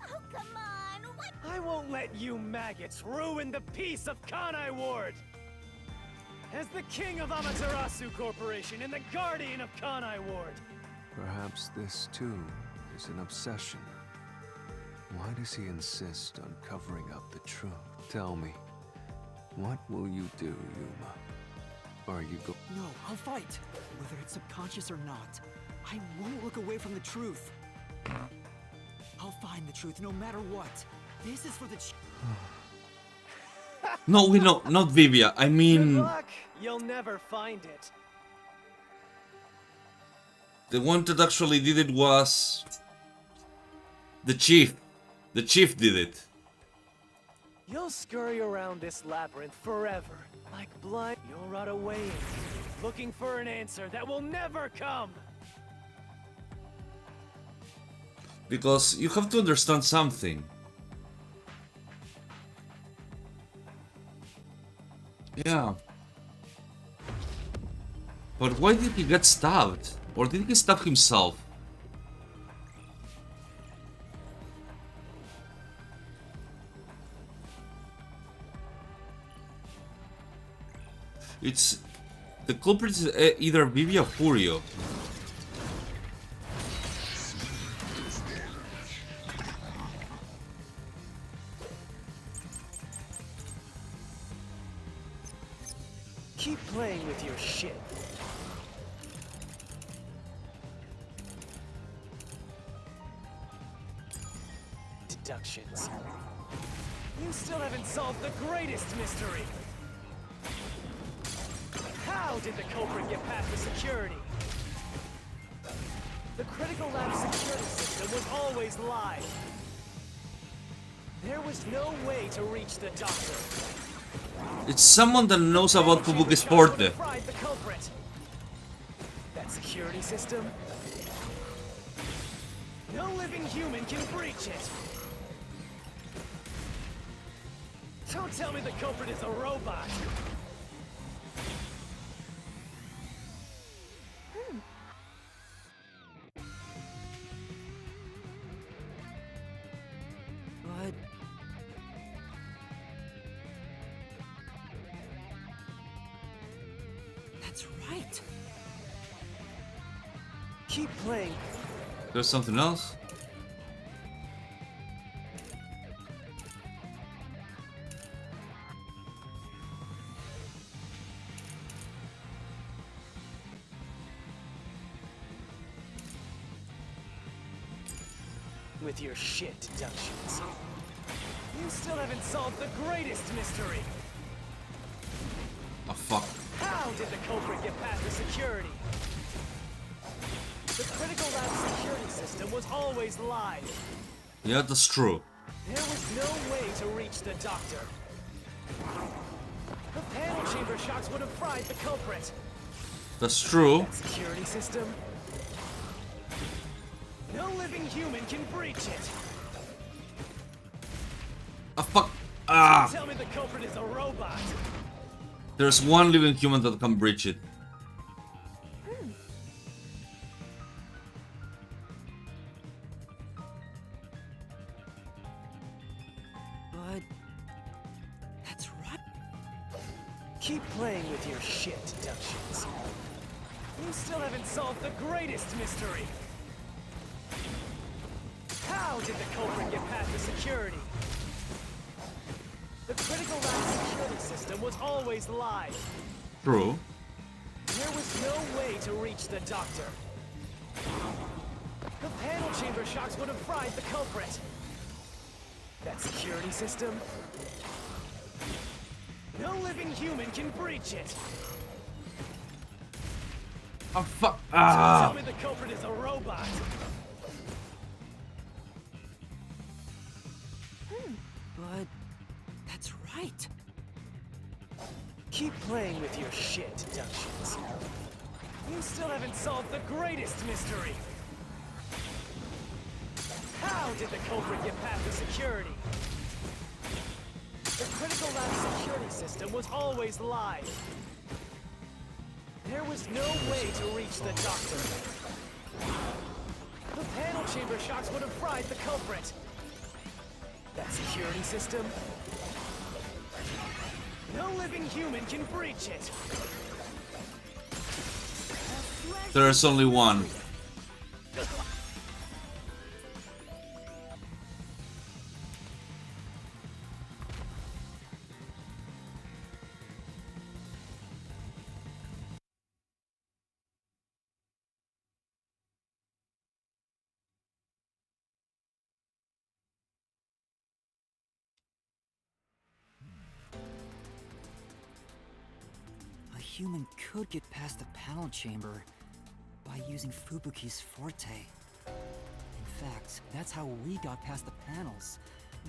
Speaker 7: Oh, come on. What?
Speaker 12: I won't let you maggots ruin the peace of Kanai Ward. As the king of Amaterasu Corporation and the guardian of Kanai Ward.
Speaker 6: Perhaps this too is an obsession. Why does he insist on covering up the truth? Tell me, what will you do, Yuma? Are you go-
Speaker 2: No, I'll fight. Whether it's subconscious or not. I won't look away from the truth. I'll find the truth no matter what. This is for the
Speaker 1: No, we know, not Vivia. I mean...
Speaker 12: Good luck. You'll never find it.
Speaker 1: The one that actually did it was... the chief. The chief did it.
Speaker 12: You'll scurry around this labyrinth forever. Like blood, you'll rot away in it, looking for an answer that will never come.
Speaker 1: Because you have to understand something. Yeah. But why did he get stabbed? Or did he stab himself? It's... the culprit is either Vivia or Furio.
Speaker 12: Keep playing with your shit. Deductions. You still haven't solved the greatest mystery. How did the culprit get past the security? The critical lab security system was always live. There was no way to reach the doctor.
Speaker 1: It's someone that knows about Fubuki Sport.
Speaker 12: Fried the culprit. That security system? No living human can breach it. Don't tell me the culprit is a robot.
Speaker 2: But... that's right.
Speaker 12: Keep playing.
Speaker 1: There's something else?
Speaker 12: With your shit deductions. You still haven't solved the greatest mystery. How did the culprit get past the security? The critical lab security system was always live.
Speaker 1: Yeah, that's true.
Speaker 12: There was no way to reach the doctor. The panel chamber shocks would have fried the culprit.
Speaker 1: That's true.
Speaker 12: That security system? No living human can breach it.
Speaker 1: Ah, fuck. Ah!
Speaker 12: Tell me the culprit is a robot.
Speaker 1: There's one living human that can breach it.
Speaker 2: But that's right.
Speaker 12: Keep playing with your shit deductions. You still haven't solved the greatest mystery. How did the culprit get past the security? The critical lab security system was always live.
Speaker 1: True.
Speaker 12: There was no way to reach the doctor. The panel chamber shocks would have fried the culprit. That security system? No living human can breach it.
Speaker 1: Oh fuck. Ah!
Speaker 12: Tell me the culprit is a robot.
Speaker 2: But that's right.
Speaker 12: Keep playing with your shit deductions. You still haven't solved the greatest mystery. How did the culprit get past the security? The critical lab security system was always live. There was no way to reach the doctor. The panel chamber shocks would have fried the culprit. That security system? No living human can breach it.
Speaker 1: There's only one.
Speaker 2: A human could get past the panel chamber by using Fubuki's forte. In fact, that's how we got past the panels.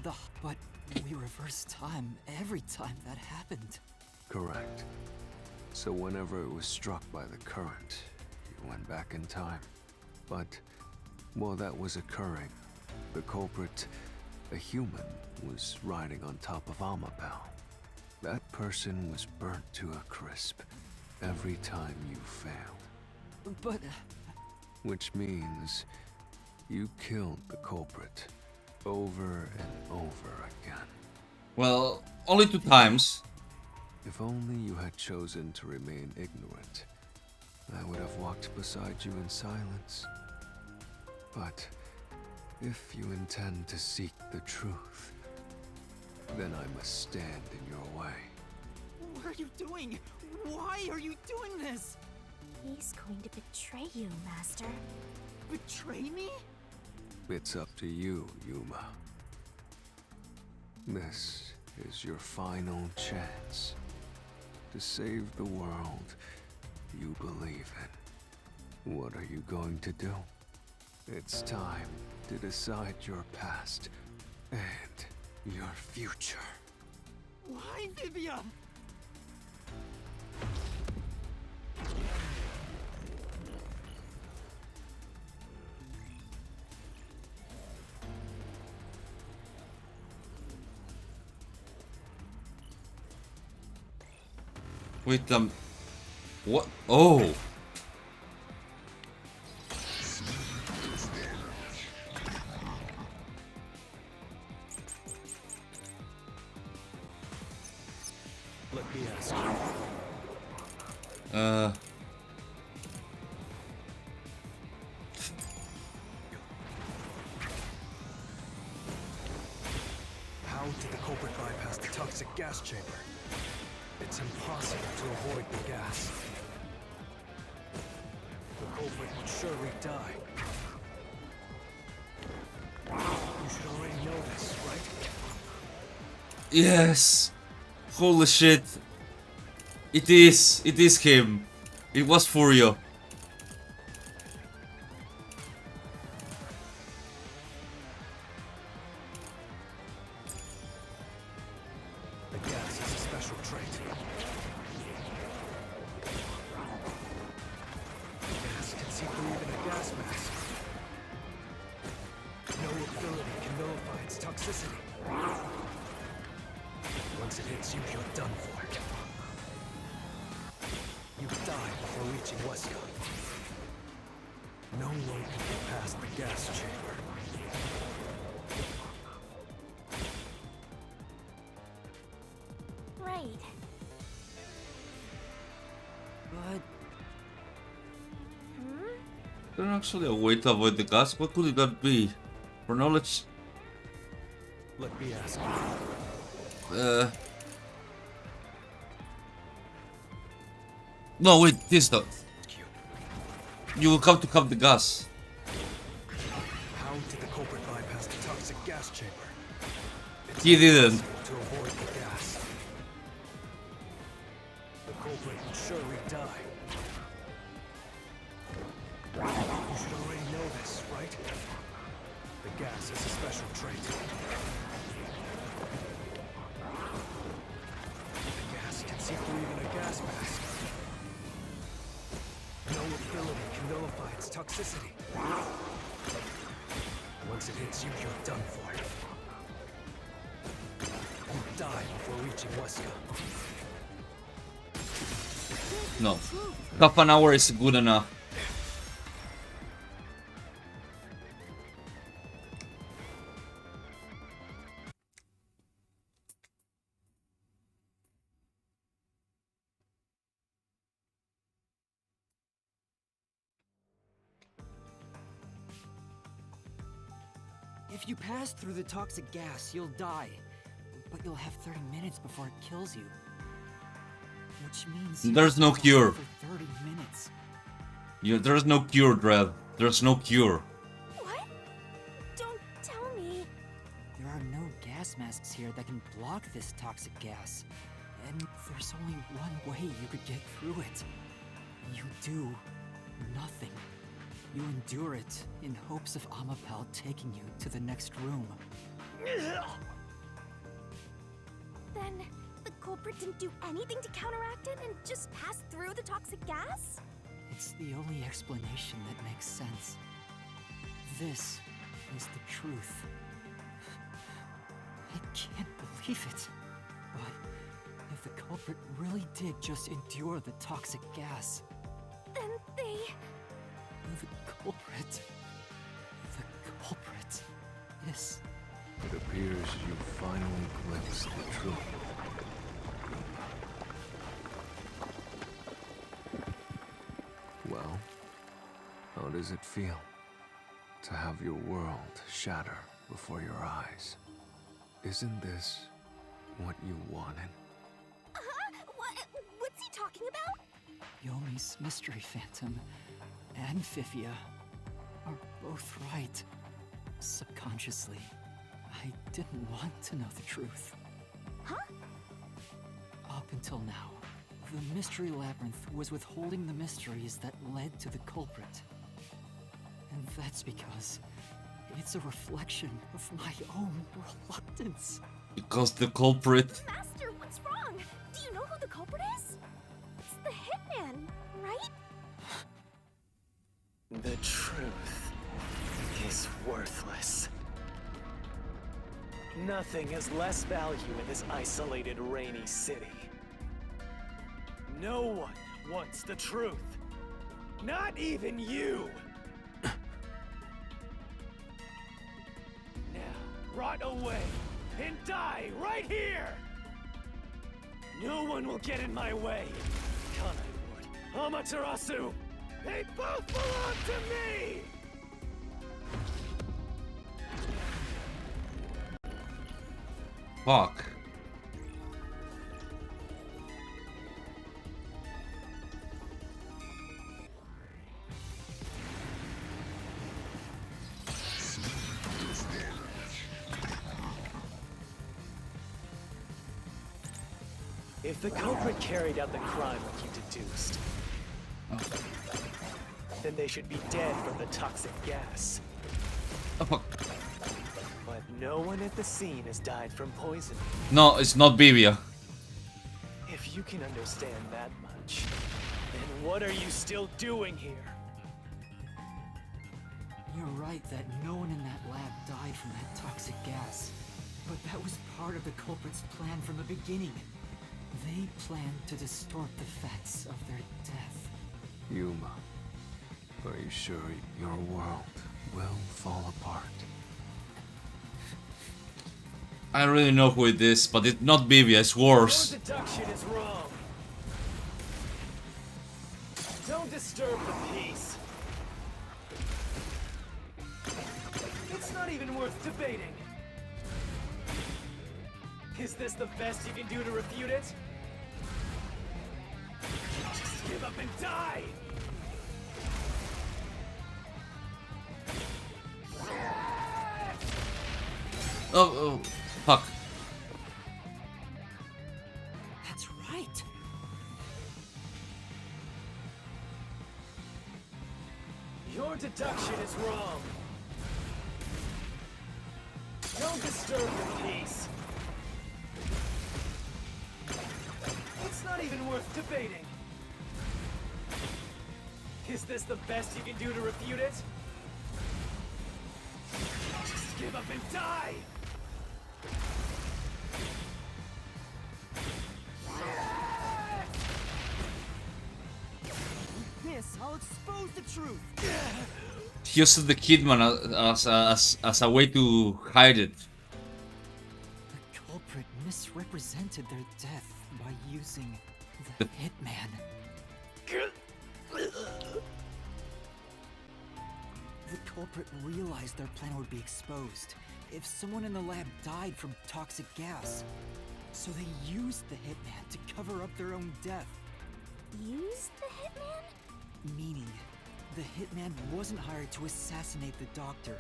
Speaker 2: But we reversed time every time that happened.
Speaker 6: Correct. So whenever it was struck by the current, you went back in time. But while that was occurring, the culprit, a human, was riding on top of Amapao. That person was burnt to a crisp every time you failed.
Speaker 2: But...
Speaker 6: Which means you killed the culprit over and over again.
Speaker 1: Well, only 2 times.
Speaker 6: If only you had chosen to remain ignorant, I would have walked beside you in silence. But if you intend to seek the truth, then I must stand in your way.
Speaker 2: What are you doing? Why are you doing this?
Speaker 3: He's going to betray you, Master.
Speaker 2: Betray me?
Speaker 6: It's up to you, Yuma. This is your final chance to save the world you believe in. What are you going to do? It's time to decide your past and your future.
Speaker 2: Why, Vivia?
Speaker 1: Wait, what? Oh!
Speaker 12: Let me ask you.
Speaker 5: How did the culprit bypass the toxic gas chamber? It's impossible to avoid the gas. The culprit would surely die. You should already know this, right?
Speaker 1: Yes! Holy shit! It is him. It was Furio.
Speaker 12: The gas is a special trait. The gas can see through even a gas mask. No ability can nullify its toxicity. Once it hits you, you're done for. You die before reaching Wesker. No one can get past the gas chamber.
Speaker 7: Right.
Speaker 2: But
Speaker 1: There's actually a way to avoid the gas. What could that be? For knowledge.
Speaker 12: Let me ask
Speaker 1: No, wait, this though. You will have to have the gas.
Speaker 12: how did the culprit bypass the toxic gas chamber?
Speaker 1: He didn't.
Speaker 12: To avoid the gas. The culprit will surely die. You should already know this, right? The gas is a special trait. The gas can see through even a gas mask. No ability can nullify its toxicity. Once it hits you, you're done for. You die before reaching Wesker.
Speaker 1: No. Half an hour is good enough.
Speaker 2: if you pass through the toxic gas, you'll die. But you'll have 30 minutes before it kills you. Which means
Speaker 1: there's no cure.
Speaker 2: For 30 minutes.
Speaker 1: There's no cure, Dread. There's no cure.
Speaker 7: What? Don't tell me.
Speaker 2: There are no gas masks here that can block this toxic gas. And there's only one way you could get through it. You do nothing. You endure it in hopes of Amapal taking you to the next room.
Speaker 7: Then the culprit didn't do anything to counteract it and just passed through the toxic gas?
Speaker 2: It's the only explanation that makes sense. This is the truth. I can't believe it. But if the culprit really did just endure the toxic gas,
Speaker 7: Then they...
Speaker 2: the culprit is...
Speaker 6: It appears you finally glimpsed the truth. Well, how does it feel to have your world shatter before your eyes? Isn't this what you wanted?
Speaker 7: What's he talking about?
Speaker 2: Yomi's Mystery Phantom and Fifia are both right. Subconsciously, I didn't want to know the truth.
Speaker 7: Huh?
Speaker 2: Up until now, the Mystery Labyrinth was withholding the mysteries that led to the culprit. And that's because it's a reflection of my own reluctance.
Speaker 1: Because the culprit...
Speaker 7: Master, what's wrong? Do you know who the culprit is? It's the hitman, right?
Speaker 12: The truth is worthless. Nothing has less value in this isolated, rainy city. No one wants the truth. Not even you! Now, rot away and die right here! No one will get in my way. Kanai Ward, Amaterasu, they both belong to me!
Speaker 1: Fuck.
Speaker 12: If the culprit carried out the crime like you deduced, then they should be dead from the toxic gas.
Speaker 1: Oh,
Speaker 12: But no one at the scene has died from poison.
Speaker 1: no, it's not Bivia.
Speaker 12: If you can understand that much, then what are you still doing here?
Speaker 2: You're right that no one in that lab died from that toxic gas. But that was part of the culprit's plan from the beginning. They planned to distort the facts of their death.
Speaker 6: Yuma, are you sure your world will fall apart?
Speaker 1: I don't really know who it is, but it's not Bivia, it's worse.
Speaker 12: Your deduction is wrong. Don't disturb the peace. It's not even worth debating. Is this the best you can do to refute it? Just give up and die!
Speaker 1: Oh, fuck.
Speaker 2: That's right.
Speaker 12: Your deduction is wrong. Don't disturb the peace. It's not even worth debating. Is this the best you can do to refute it? Just give up and die!
Speaker 2: This, I'll expose the truth.
Speaker 1: He uses the Kidman as a way to hide it.
Speaker 2: The culprit misrepresented their death by using the hitman. The culprit realized their plan would be exposed if someone in the lab died from toxic gas. So they used the hitman to cover up their own death.
Speaker 3: Used the hitman?
Speaker 2: Meaning, the hitman wasn't hired to assassinate the doctor.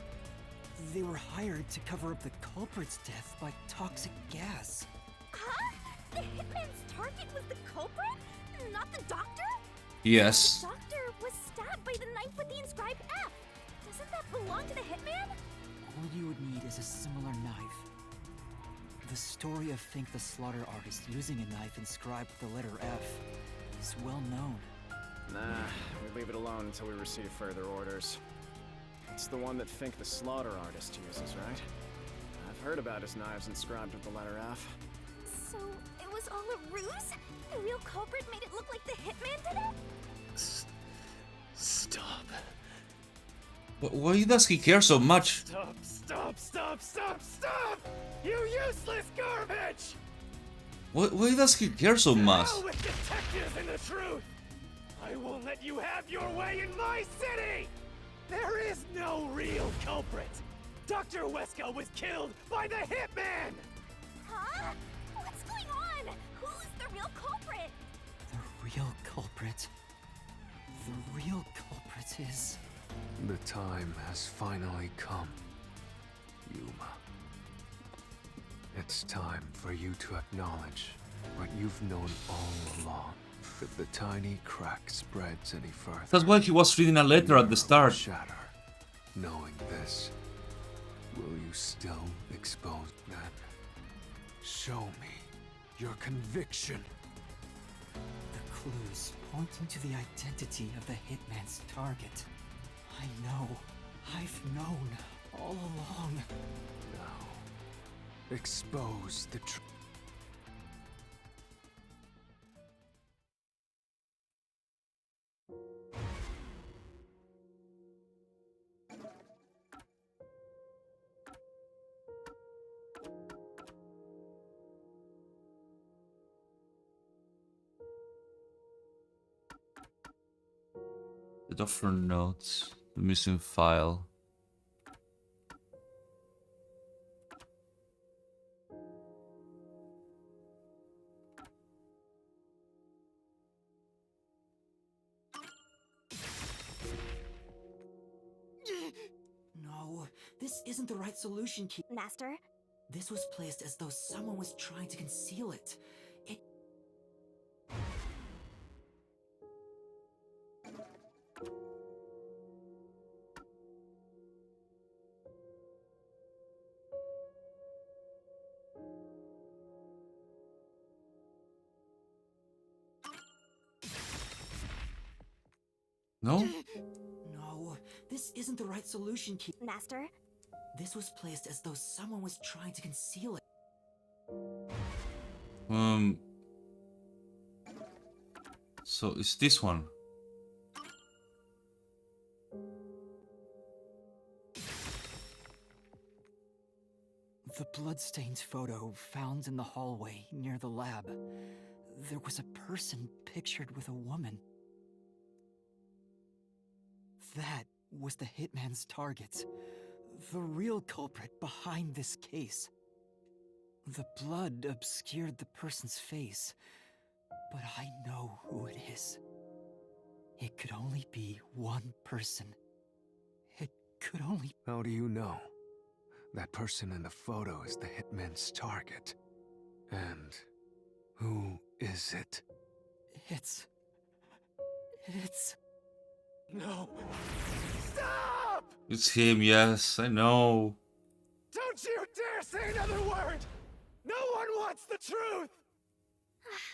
Speaker 2: They were hired to cover up the culprit's death by toxic gas.
Speaker 7: Huh? The hitman's target was the culprit? Not the doctor?
Speaker 1: Yes.
Speaker 7: The doctor was stabbed by the knife with the inscribed F. Doesn't that belong to the hitman?
Speaker 2: All you would need is a similar knife. The story of Fink the Slaughter Artist using a knife inscribed with the letter F is well known.
Speaker 17: Nah, we leave it alone until we receive further orders. It's the one that Fink the Slaughter Artist uses, right? I've heard about his knives inscribed with the letter F.
Speaker 7: So, it was all a ruse? The real culprit made it look like the hitman did it?
Speaker 12: Stop.
Speaker 1: But why does he care so much?
Speaker 12: Stop, stop, stop, stop, stop! You useless garbage!
Speaker 1: Why does he care so much?
Speaker 12: Hell with detectives and the truth! I won't let you have your way in my city! There is no real culprit! Dr. Wesker was killed by the hitman!
Speaker 7: Huh? What's going on? Who's the real culprit?
Speaker 2: The real culprit. The real culprit is...
Speaker 6: The time has finally come, Yuma. It's time for you to acknowledge what you've known all along. If the tiny crack spreads any further,
Speaker 1: That's why he was reading a letter at the start.
Speaker 6: Shatter. Knowing this, will you still expose then? Show me your conviction.
Speaker 2: The clues pointing to the identity of the hitman's target. I know. I've known all along.
Speaker 6: Now, expose the truth.
Speaker 1: The doctor notes the missing file.
Speaker 2: No, this isn't the right solution,
Speaker 7: Master?
Speaker 2: This was placed as though someone was trying to conceal it.
Speaker 1: No?
Speaker 2: No, this isn't the right solution,
Speaker 7: Master?
Speaker 2: This was placed as though someone was trying to conceal it.
Speaker 1: So it's this one.
Speaker 2: The bloodstained photo found in the hallway near the lab. There was a person pictured with a woman. That was the hitman's target. The real culprit behind this case. The blood obscured the person's face, but I know who it is. It could only be one person. It could only...
Speaker 6: How do you know? That person in the photo is the hitman's target. And who is it?
Speaker 2: It's...
Speaker 5: No. Stop!
Speaker 1: It's him, yes, I know.
Speaker 5: Don't you dare say another word! No one wants the truth!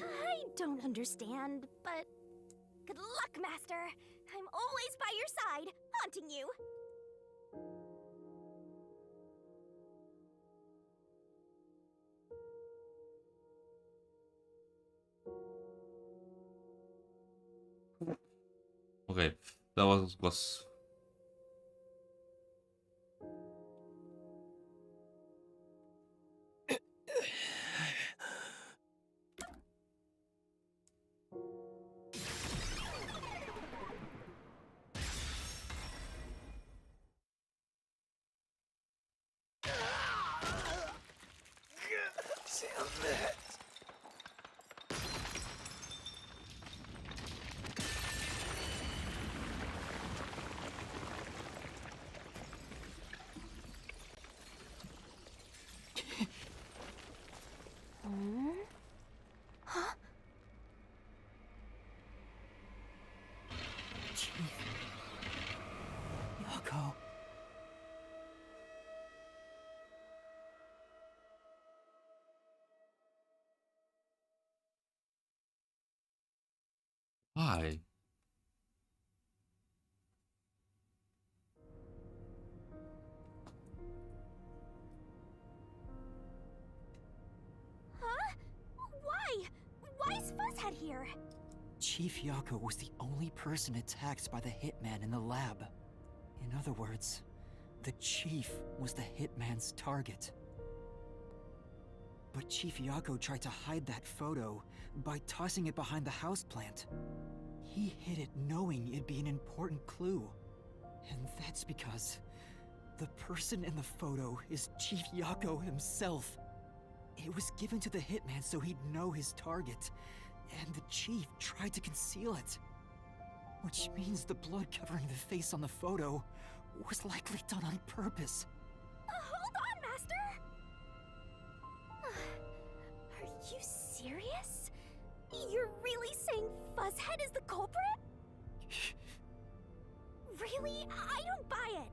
Speaker 7: I don't understand, but good luck, Master. I'm always by your side, haunting you.
Speaker 1: Okay, that was
Speaker 5: Damn it!
Speaker 7: Huh?
Speaker 2: Chief. Yako.
Speaker 1: why?
Speaker 7: Huh? Why? Why is Fuzzhead here?
Speaker 2: Chief Yako was the only person attacked by the hitman in the lab. In other words, the Chief was the hitman's target. But Chief Yako tried to hide that photo by tossing it behind the houseplant. He hid it knowing it'd be an important clue. And that's because the person in the photo is Chief Yako himself. It was given to the hitman so he'd know his target, and the Chief tried to conceal it. Which means the blood covering the face on the photo was likely done on purpose.
Speaker 7: Hold on, Master! Are you serious? You're really saying Fuzzhead is the culprit? Really? I don't buy it.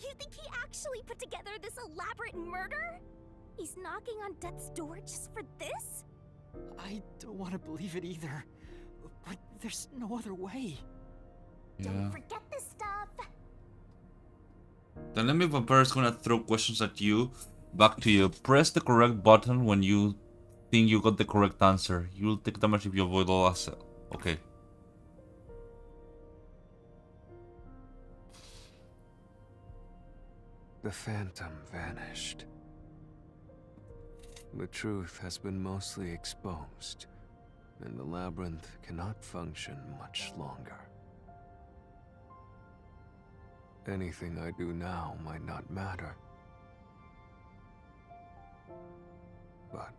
Speaker 7: You think he actually put together this elaborate murder? He's knocking on death's door just for this?
Speaker 2: I don't want to believe it either, but there's no other way.
Speaker 1: Yeah.
Speaker 7: Don't forget this stuff.
Speaker 1: The enemy vampire is gonna throw questions at you, back to you. Press the correct button when you think you got the correct answer. You will take damage if you avoid all asset. Okay.
Speaker 6: The phantom vanished. The truth has been mostly exposed, and the labyrinth cannot function much longer. Anything I do now might not matter, but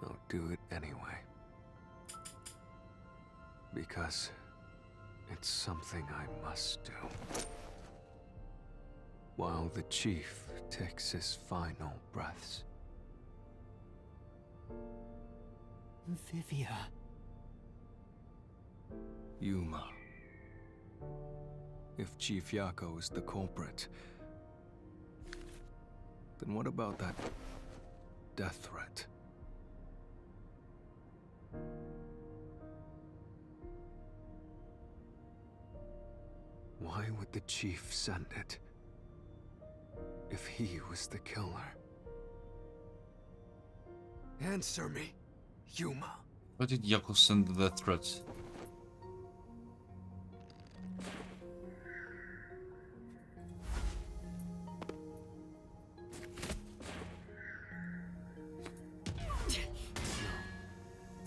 Speaker 6: I'll do it anyway. Because it's something I must do. While the Chief takes his final breaths.
Speaker 2: Vivia.
Speaker 6: Yuma. If Chief Yako is the culprit, then what about that death threat? Why would the chief send it? If he was the killer. Answer me, Yuma.
Speaker 1: Why did Yako send the threats?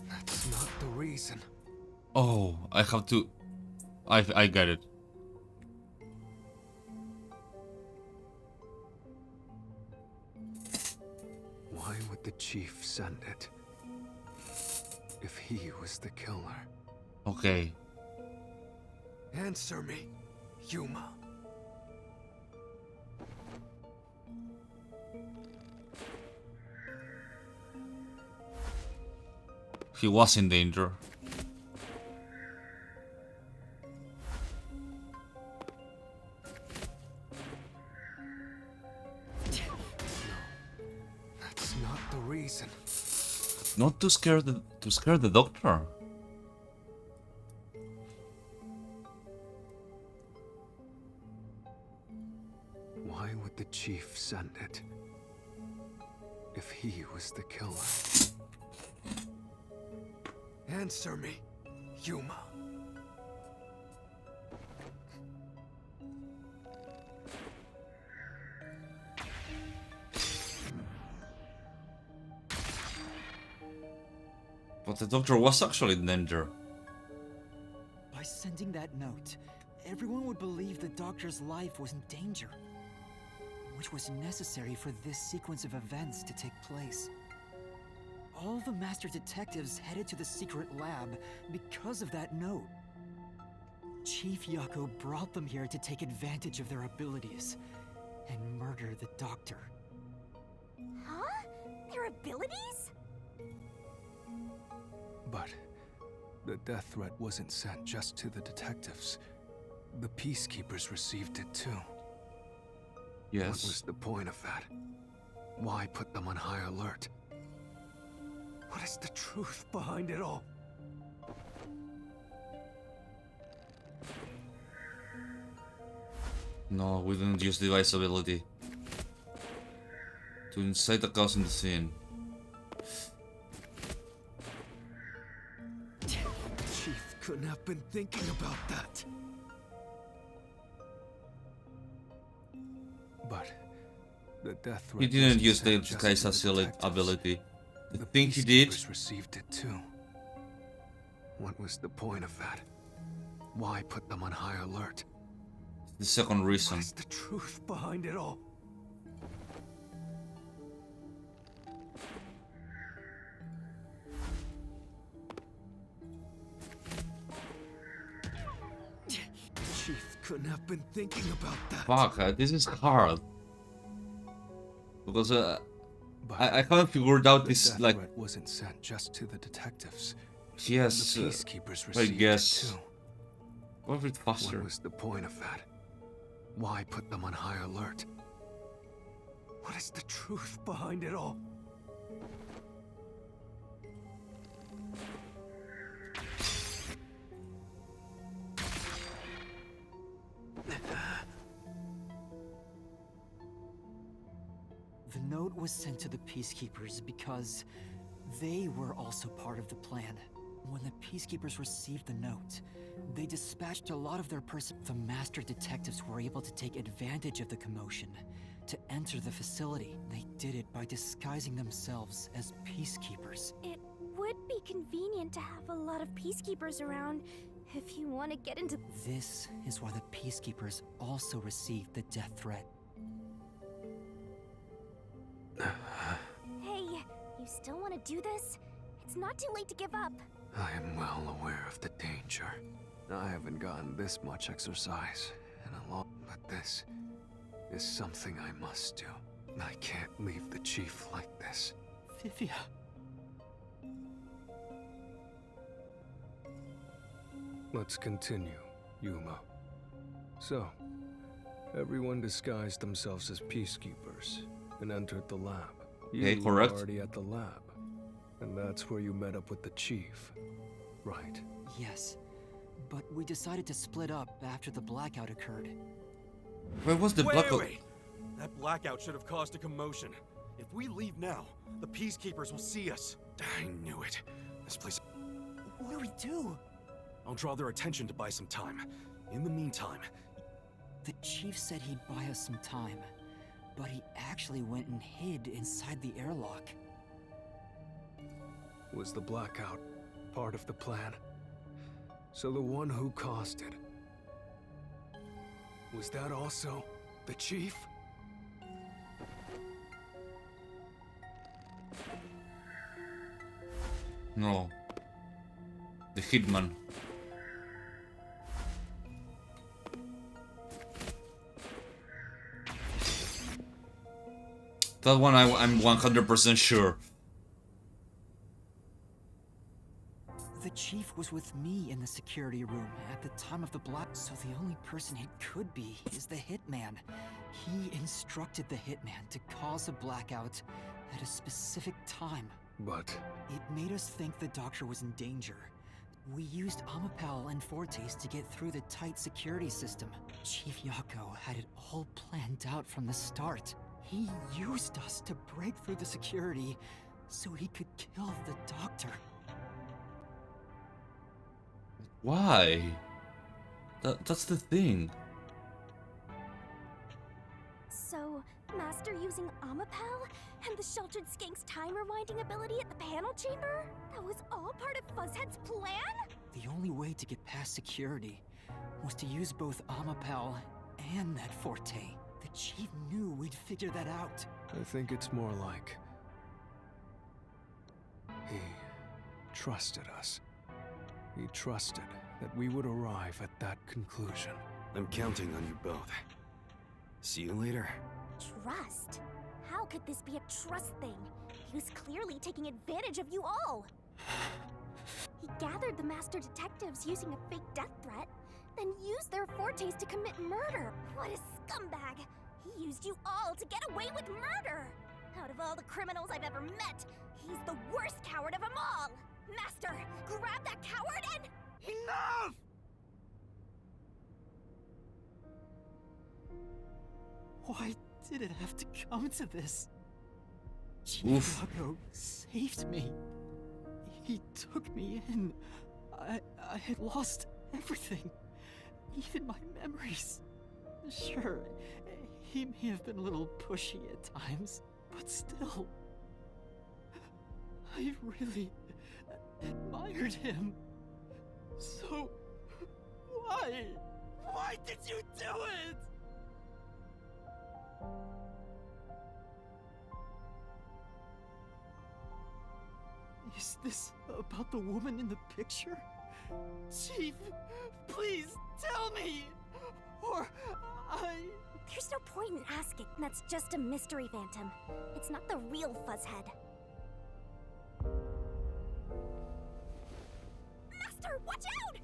Speaker 6: That's not the reason.
Speaker 1: Oh, I have to... I get it.
Speaker 6: Why would the chief send it? If he was the killer.
Speaker 1: Okay.
Speaker 6: Answer me, Yuma.
Speaker 1: He was in danger.
Speaker 6: That's not the reason.
Speaker 1: Not to scare the doctor.
Speaker 6: Why would the chief send it? If he was the killer. Answer me, Yuma.
Speaker 1: But the doctor was actually in danger.
Speaker 2: By sending that note, everyone would believe the doctor's life was in danger, which was necessary for this sequence of events to take place. All the master detectives headed to the secret lab because of that note. Chief Yako brought them here to take advantage of their abilities and murder the doctor.
Speaker 7: Huh? Their abilities?
Speaker 6: But the death threat wasn't sent just to the detectives. The peacekeepers received it too.
Speaker 1: Yes.
Speaker 6: What was the point of that? Why put them on high alert? What is the truth behind it all?
Speaker 1: No, we didn't use device ability to incite the chaos in the scene.
Speaker 6: Chief couldn't have been thinking about that. But the death threat
Speaker 1: He didn't
Speaker 6: wasn't
Speaker 1: use the
Speaker 6: sent just to
Speaker 1: disguise
Speaker 6: detectives.
Speaker 1: ability. The
Speaker 6: The
Speaker 1: thing he did.
Speaker 6: peacekeepers received it too. What was the point of that? Why put them on high alert?
Speaker 1: The second reason.
Speaker 6: What is the truth behind it all? Chief couldn't have been thinking about that.
Speaker 1: Fuck, this is hard. Because I haven't figured out
Speaker 6: The
Speaker 1: this,
Speaker 6: death
Speaker 1: like...
Speaker 6: threat wasn't sent just to the detectives.
Speaker 1: Yes,
Speaker 6: The peacekeepers
Speaker 1: I
Speaker 6: received
Speaker 1: guess.
Speaker 6: it too.
Speaker 1: Go a bit faster.
Speaker 6: What was the point of that? Why put them on high alert? What is the truth behind it all?
Speaker 2: The note was sent to the peacekeepers because they were also part of the plan. When the peacekeepers received the note, they dispatched a lot of their The master detectives were able to take advantage of the commotion to enter the facility. They did it by disguising themselves as peacekeepers.
Speaker 7: It would be convenient to have a lot of peacekeepers around if you want to get into...
Speaker 2: This is why the peacekeepers also received the death threat.
Speaker 7: Hey, you still want to do this? It's not too late to give up.
Speaker 6: I am well aware of the danger. I haven't gotten this much exercise in a long... But this is something I must do. I can't leave the chief like this.
Speaker 2: Vivia.
Speaker 6: Let's continue, Yuma. So, everyone disguised themselves as peacekeepers and entered the lab.
Speaker 1: Okay,
Speaker 6: You
Speaker 1: correct.
Speaker 6: were already at the lab, and that's where you met up with the chief, right?
Speaker 2: Yes, but we decided to split up after the blackout occurred.
Speaker 1: Where was the blackout?
Speaker 10: Wait! That blackout should have caused a commotion. If we leave now, the Peacekeepers will see us. I knew it. This place...
Speaker 2: What do we do?
Speaker 10: I'll draw their attention to buy some time. In the meantime...
Speaker 2: The chief said he'd buy us some time, but he actually went and hid inside the airlock.
Speaker 6: Was the blackout part of the plan? So the one who caused it... was that also the chief?
Speaker 1: No. The hitman. That one I'm 100% sure.
Speaker 2: The chief was with me in the security room at the time of the black, so the only person it could be is the hitman. He instructed the hitman to cause a blackout at a specific time.
Speaker 6: But...
Speaker 2: It made us think the doctor was in danger. We used Amapal and Fortes to get through the tight security system. Chief Yako had it all planned out from the start. He used us to break through the security so he could kill the doctor.
Speaker 1: Why? That's the thing.
Speaker 7: So, Master using Amapal and the Sheltered Skank's time rewinding ability at the panel chamber? That was all part of Fuzzhead's plan?
Speaker 2: The only way to get past security was to use both Amapal and that Forte. The chief knew we'd figure that out.
Speaker 6: I think it's more like... he trusted us. He trusted that we would arrive at that conclusion.
Speaker 10: I'm counting on you both. See you later.
Speaker 7: Trust? How could this be a trust thing? He was clearly taking advantage of you all. He gathered the master detectives using a fake death threat, then used their Fortes to commit murder. What a scumbag! He used you all to get away with murder! Out of all the criminals I've ever met, he's the worst coward of them all! Master, grab that coward and... Enough!
Speaker 2: Why did it have to come to this? Chief Yako saved me. He took me in. I had lost everything, even my memories. Sure, he may have been a little pushy at times, but still, I really admired him. So, why? Why did you do it? Is this about the woman in the picture? Chief, please tell me! Or
Speaker 7: There's no point in asking. That's just a mystery phantom. It's not the real Fuzzhead. Master, watch out!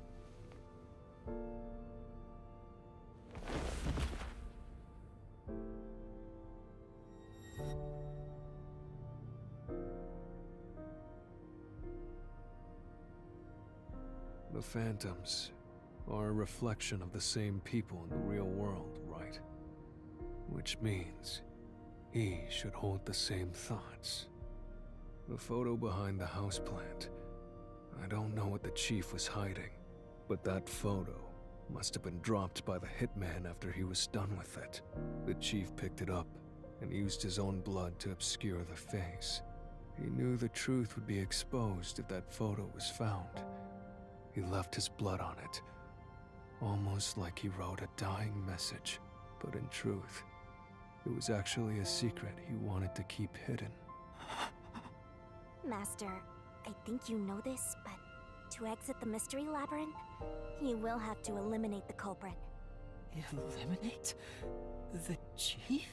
Speaker 6: The phantoms are a reflection of the same people in the real world, right? Which means he should hold the same thoughts. The photo behind the houseplant. I don't know what the chief was hiding, but that photo must have been dropped by the hitman after he was done with it. The chief picked it up and used his own blood to obscure the face. He knew the truth would be exposed if that photo was found. He left his blood on it, almost like he wrote a dying message. But in truth, it was actually a secret he wanted to keep hidden.
Speaker 7: Master, I think you know this, but to exit the mystery labyrinth, you will have to eliminate the culprit.
Speaker 2: eliminate the chief?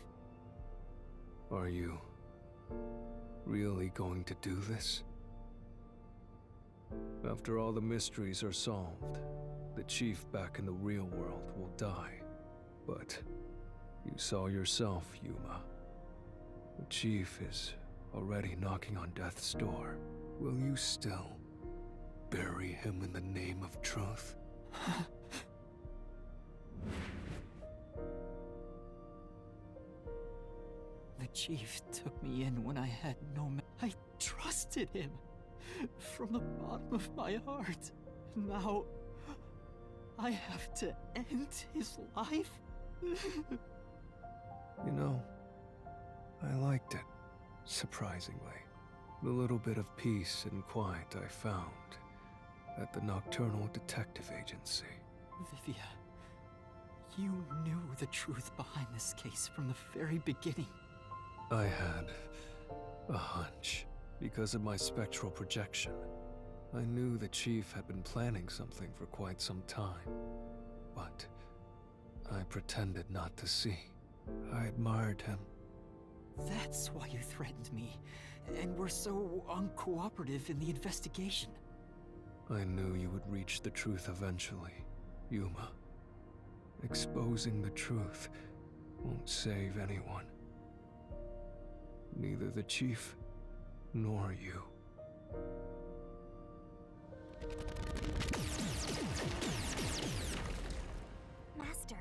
Speaker 6: Are you really going to do this? After all the mysteries are solved, the chief back in the real world will die. But you saw yourself, Yuma. The chief is already knocking on death's door. Will you still bury him in the name of truth?
Speaker 2: The chief took me in when I had I trusted him from the bottom of my heart. Now I have to end his life?
Speaker 6: You know, I liked it, surprisingly. The little bit of peace and quiet I found at the Nocturnal Detective Agency.
Speaker 2: Vivia, you knew the truth behind this case from the very beginning.
Speaker 6: I had a hunch. Because of my spectral projection, I knew the chief had been planning something for quite some time. But I pretended not to see. I admired him.
Speaker 2: That's why you threatened me, and were so uncooperative in the investigation.
Speaker 6: I knew you would reach the truth eventually, Yuma. Exposing the truth won't save anyone. Neither the chief nor you.
Speaker 7: Master,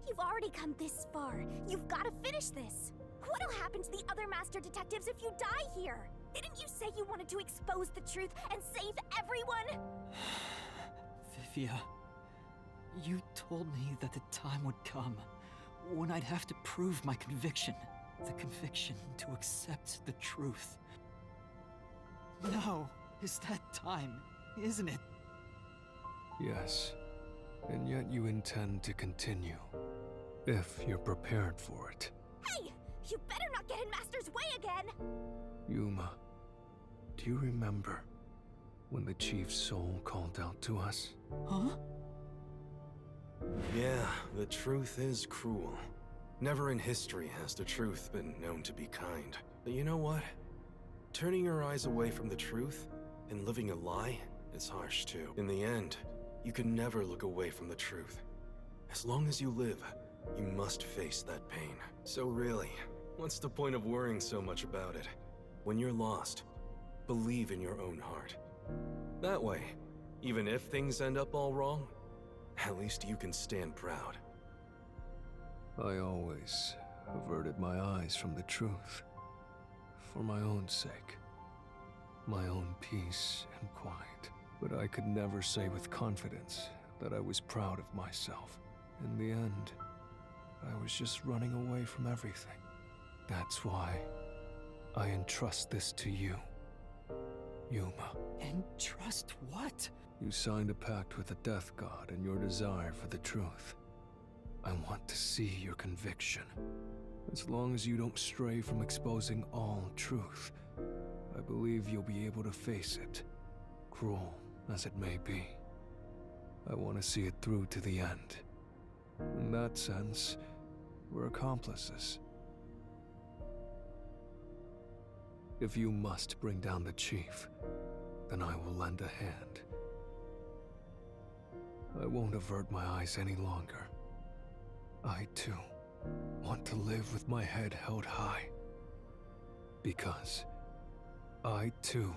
Speaker 7: you've already come this far. You've got to finish this. What'll happen to the other Master Detectives if you die here? Didn't you say you wanted to expose the truth and save everyone?
Speaker 2: Vivia, you told me that the time would come when I'd have to prove my conviction. The conviction to accept the truth. Now is that time, isn't it?
Speaker 6: Yes, and yet you intend to continue, if you're prepared for it.
Speaker 7: Hey! You better not get in Master's way again!
Speaker 6: Yuma, do you remember when the chief's soul called out to us?
Speaker 2: Huh?
Speaker 10: Yeah, the truth is cruel. Never in history has the truth been known to be kind. But you know what? Turning your eyes away from the truth and living a lie is harsh too. In the end, you can never look away from the truth. As long as you live, you must face that pain. So really, what's the point of worrying so much about it? When you're lost, believe in your own heart. That way, even if things end up all wrong, at least you can stand proud.
Speaker 6: I always averted my eyes from the truth. For my own sake. My own peace and quiet. But I could never say with confidence that I was proud of myself. In the end, I was just running away from everything. That's why I entrust this to you, Yuma.
Speaker 2: Entrust what?
Speaker 6: You signed a pact with the Death God and your desire for the truth. I want to see your conviction. As long as you don't stray from exposing all truth, I believe you'll be able to face it, cruel as it may be. I want to see it through to the end. In that sense, we're accomplices. If you must bring down the chief, then I will lend a hand. I won't avert my eyes any longer. I, too, want to live with my head held high. Because I, too,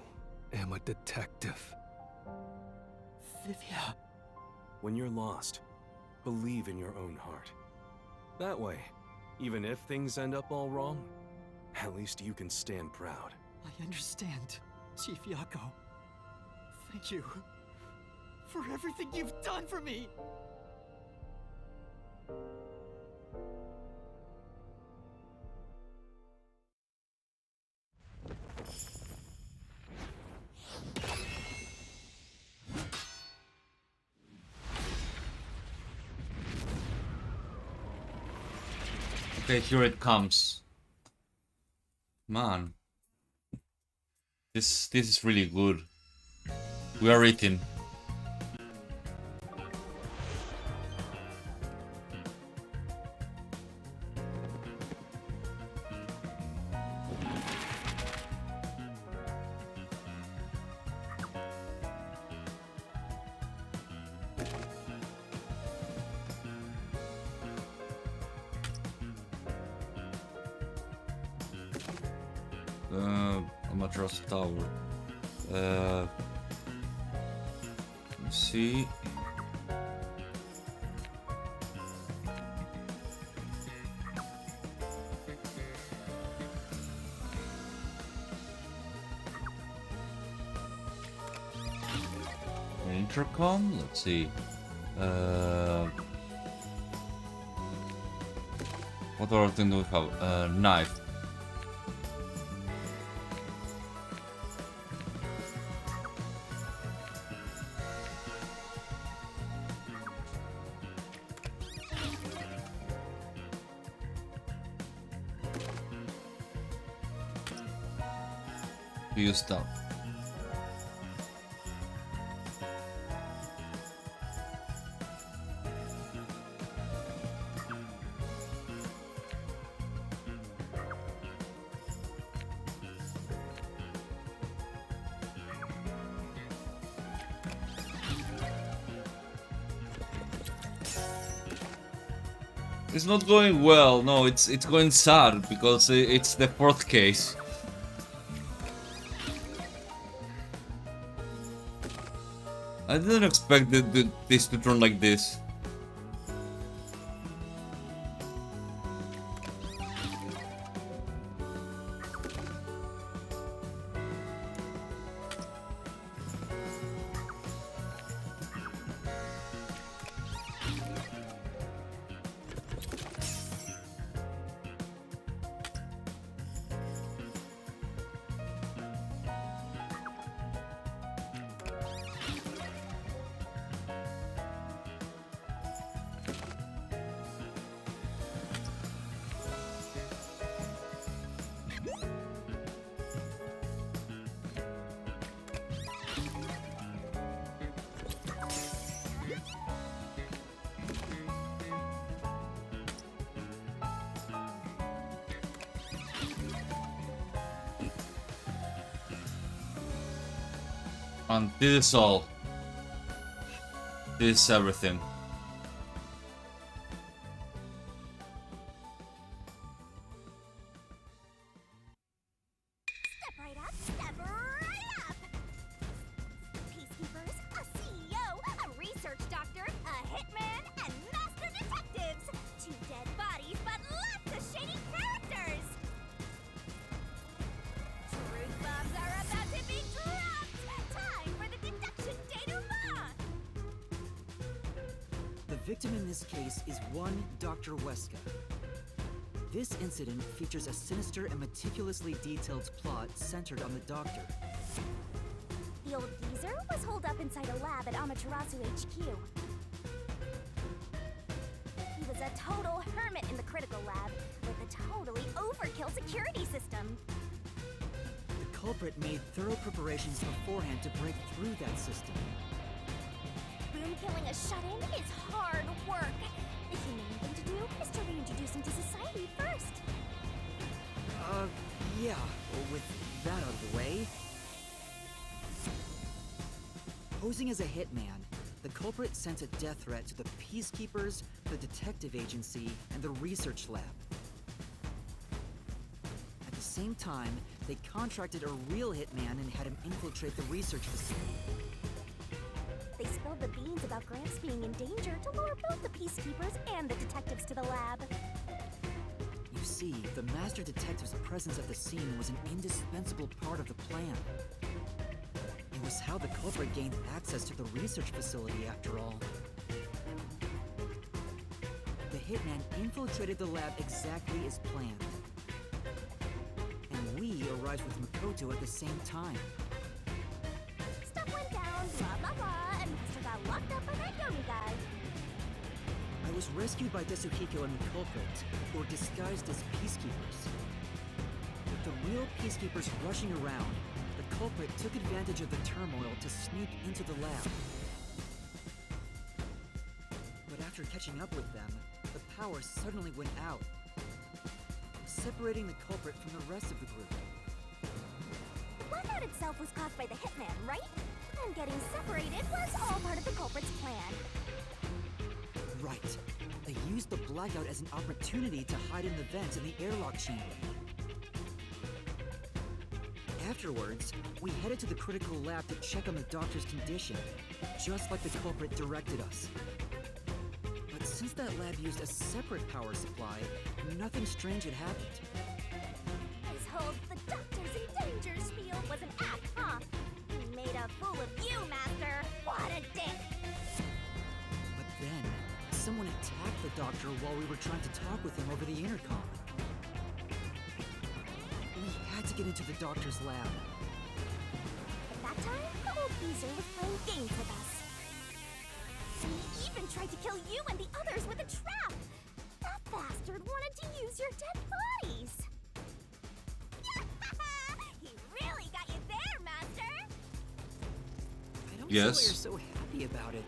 Speaker 6: am a detective.
Speaker 2: Vivia.
Speaker 10: When you're lost, believe in your own heart. That way, even if things end up all wrong, at least you can stand proud.
Speaker 2: I understand, Chief Yako. Thank you for everything you've done for me.
Speaker 1: Okay, here it comes. Man. This is really good. We are eating. Amaterasu Tower. Let's see. intercom. Let's see. What other thing do we have? Knife. View stuff. It's not going well. No, it's going sad because it's the fourth case. I didn't expect this to turn like this. And this is all. This is everything.
Speaker 7: Step right up, step right up! Peacekeepers, a CEO, a research doctor, a hitman, and master detectives! 2 dead bodies, but lots of shady characters! Truth bombs are about to be dropped! Time for the deduction denouement!
Speaker 2: The victim in this case is one Dr. Weska. This incident features a sinister and meticulously detailed plot centered on the doctor.
Speaker 7: The old geezer was holed up inside a lab at Amaterasu HQ. He was a total hermit in the critical lab, with a totally overkill security system.
Speaker 2: The culprit made thorough preparations beforehand to break through that system.
Speaker 7: Boom killing a shut-in is hard work. The humane thing to do is to reintroduce him to society first.
Speaker 2: Yeah, with that out of the way. Posing as a hitman, the culprit sent a death threat to the Peacekeepers, the detective agency, and the research lab. At the same time, they contracted a real hitman and had him infiltrate the research facility.
Speaker 7: They spilled the beans about Gramps being in danger to lure both the Peacekeepers and the detectives to the lab.
Speaker 2: You see, the Master Detective's presence at the scene was an indispensable part of the plan. It was how the culprit gained access to the research facility, after all. The hitman infiltrated the lab exactly as planned. And we arrived with Makoto at the same time.
Speaker 7: Stuff went down, blah blah blah, and Master got locked up by that young guy.
Speaker 2: I was rescued by Tetsuhiko and the culprit, who were disguised as peacekeepers. With the real peacekeepers rushing around, the culprit took advantage of the turmoil to sneak into the lab. But after catching up with them, the power suddenly went out, separating the culprit from the rest of the group.
Speaker 7: The blackout itself was caused by the hitman, right? And getting separated was all part of the culprit's plan.
Speaker 2: Right. They used the blackout as an opportunity to hide in the vents in the airlock chamber. Afterwards, we headed to the critical lab to check on the doctor's condition, just like the culprit directed us. But since that lab used a separate power supply, nothing strange had happened.
Speaker 7: This whole "the doctor's in danger" spiel was an act, huh? He made a fool of you, Master! What a dick!
Speaker 2: But then, someone attacked the doctor while we were trying to talk with him over the intercom. We had to get into the doctor's lab.
Speaker 7: At that time, the old geezer was playing games with us. He even tried to kill you and the others with a trap! That bastard wanted to use your dead bodies! He really got you there, Master!
Speaker 2: I don't
Speaker 1: Yes.
Speaker 2: see why you're so happy about it.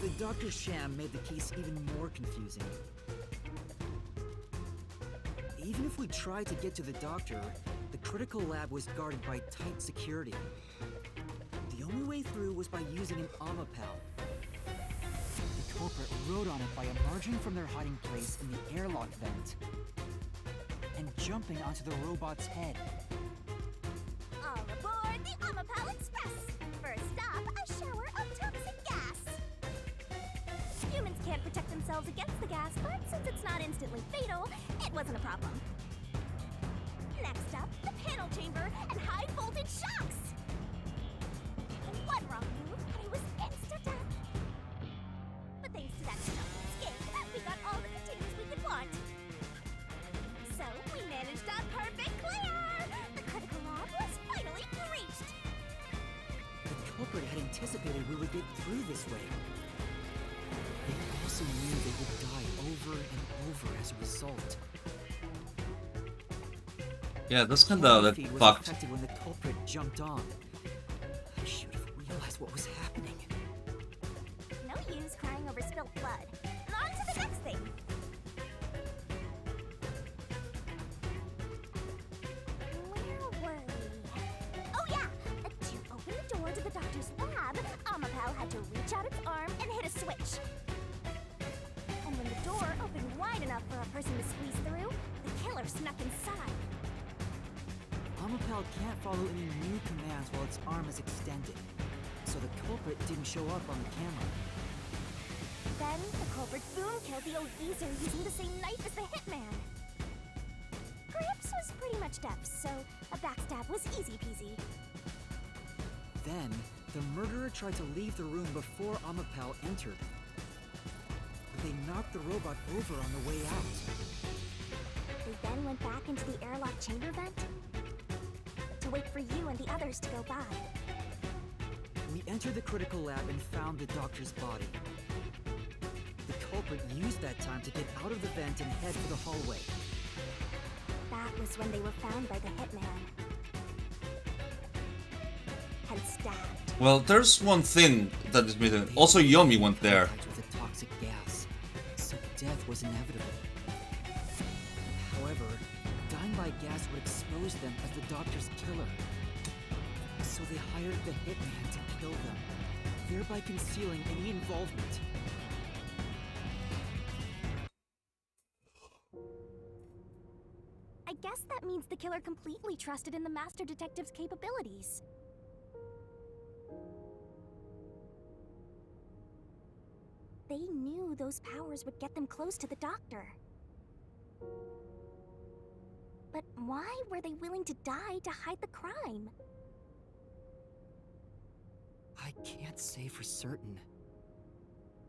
Speaker 2: The Dr. Sham made the case even more confusing. Even if we tried to get to the doctor, the critical lab was guarded by tight security. The only way through was by using an Omapal. The culprit rode on it by emerging from their hiding place in the airlock vent and jumping onto the robot's head.
Speaker 7: All aboard the Omapal Express! First stop, a shower of toxic gas! Humans can't protect themselves against the gas, but since it's not instantly fatal, it wasn't a problem. Next up, the panel chamber and high-voltage shocks! One wrong move, and it was insta-death! But thanks to that stealthy escape, we got all the containers we could want. So, we managed a perfect clear! The critical lab was finally breached!
Speaker 2: The culprit had anticipated we would get through this way. They also knew they would die over and over as a result.
Speaker 1: Yeah, that's kinda that
Speaker 2: Feed was
Speaker 1: fucked.
Speaker 2: affected when the culprit jumped on. I should have realized what was happening.
Speaker 7: No use crying over spilt blood. And on to the next thing! Where were we? Oh yeah! To open the door to the doctor's lab, Omapal had to reach out its arm and hit a switch. And when the door opened wide enough for a person to squeeze through, the killer snuck inside.
Speaker 2: Omapal can't follow any new commands while its arm is extended, so the culprit didn't show up on the camera.
Speaker 7: Then, the culprit boom killed the old geezer using the same knife as the hitman. Grips was pretty much deaf, so a backstab was easy peasy.
Speaker 2: Then, the murderer tried to leave the room before Omapal entered. They knocked the robot over on the way out.
Speaker 7: They then went back into the airlock chamber vent to wait for you and the others to go by.
Speaker 2: We entered the critical lab and found the doctor's body. The culprit used that time to get out of the vent and head for the hallway.
Speaker 7: That was when they were found by the hitman. And stabbed.
Speaker 1: Well, there's one thing that is missing. Also, Yomi went there.
Speaker 2: With a toxic gas, so death was inevitable. However, dying by gas would expose them as the doctor's killer. So they hired the hitman to kill them, thereby concealing any involvement.
Speaker 7: I guess that means the killer completely trusted in the master detective's capabilities. They knew those powers would get them close to the doctor. But why were they willing to die to hide the crime?
Speaker 2: I can't say for certain.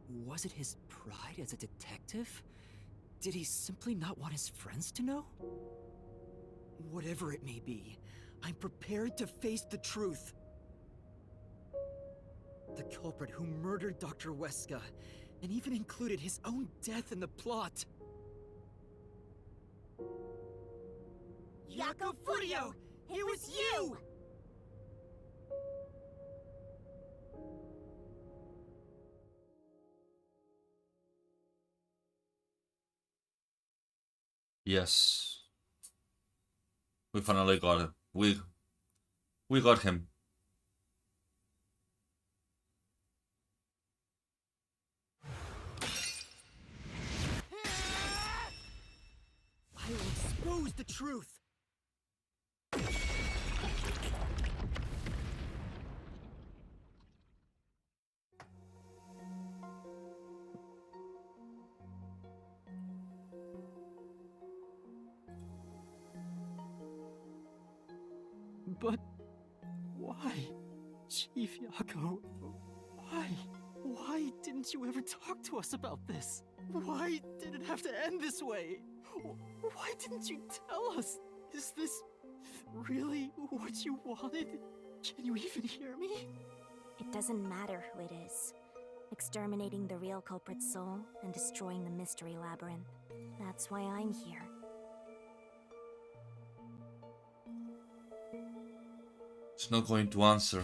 Speaker 2: Was it his pride as a detective? Did he simply not want his friends to know? Whatever it may be, I'm prepared to face the truth. The culprit who murdered Dr. Weska, and even included his own death in the plot.
Speaker 7: Jaco Furio! It was you!
Speaker 1: Yes. We finally got it. We got him.
Speaker 2: I will expose the truth. But why? Chief Yago, why didn't you ever talk to us about this? Why did it have to end this way? Why didn't you tell us? Is this really what you wanted? Can you even hear me?
Speaker 7: It doesn't matter who it is. Exterminating the real culprit's soul and destroying the mystery labyrinth. That's why I'm here.
Speaker 1: It's not going to answer.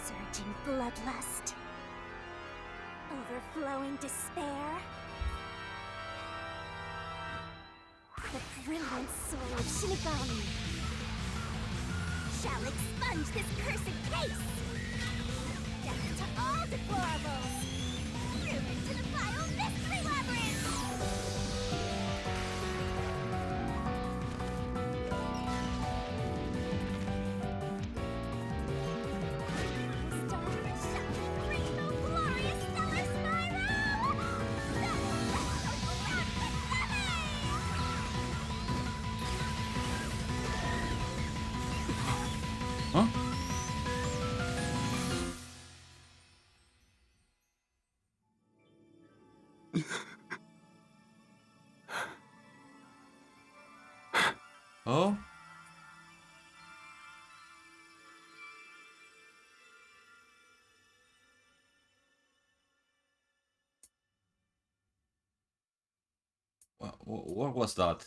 Speaker 7: Surging bloodlust. Overflowing despair. The brilliant soul of Shinigami shall expunge this cursed case. Death to all deplorables. Ruin to the vile mystery labyrinth.
Speaker 1: Huh? Oh? What was that?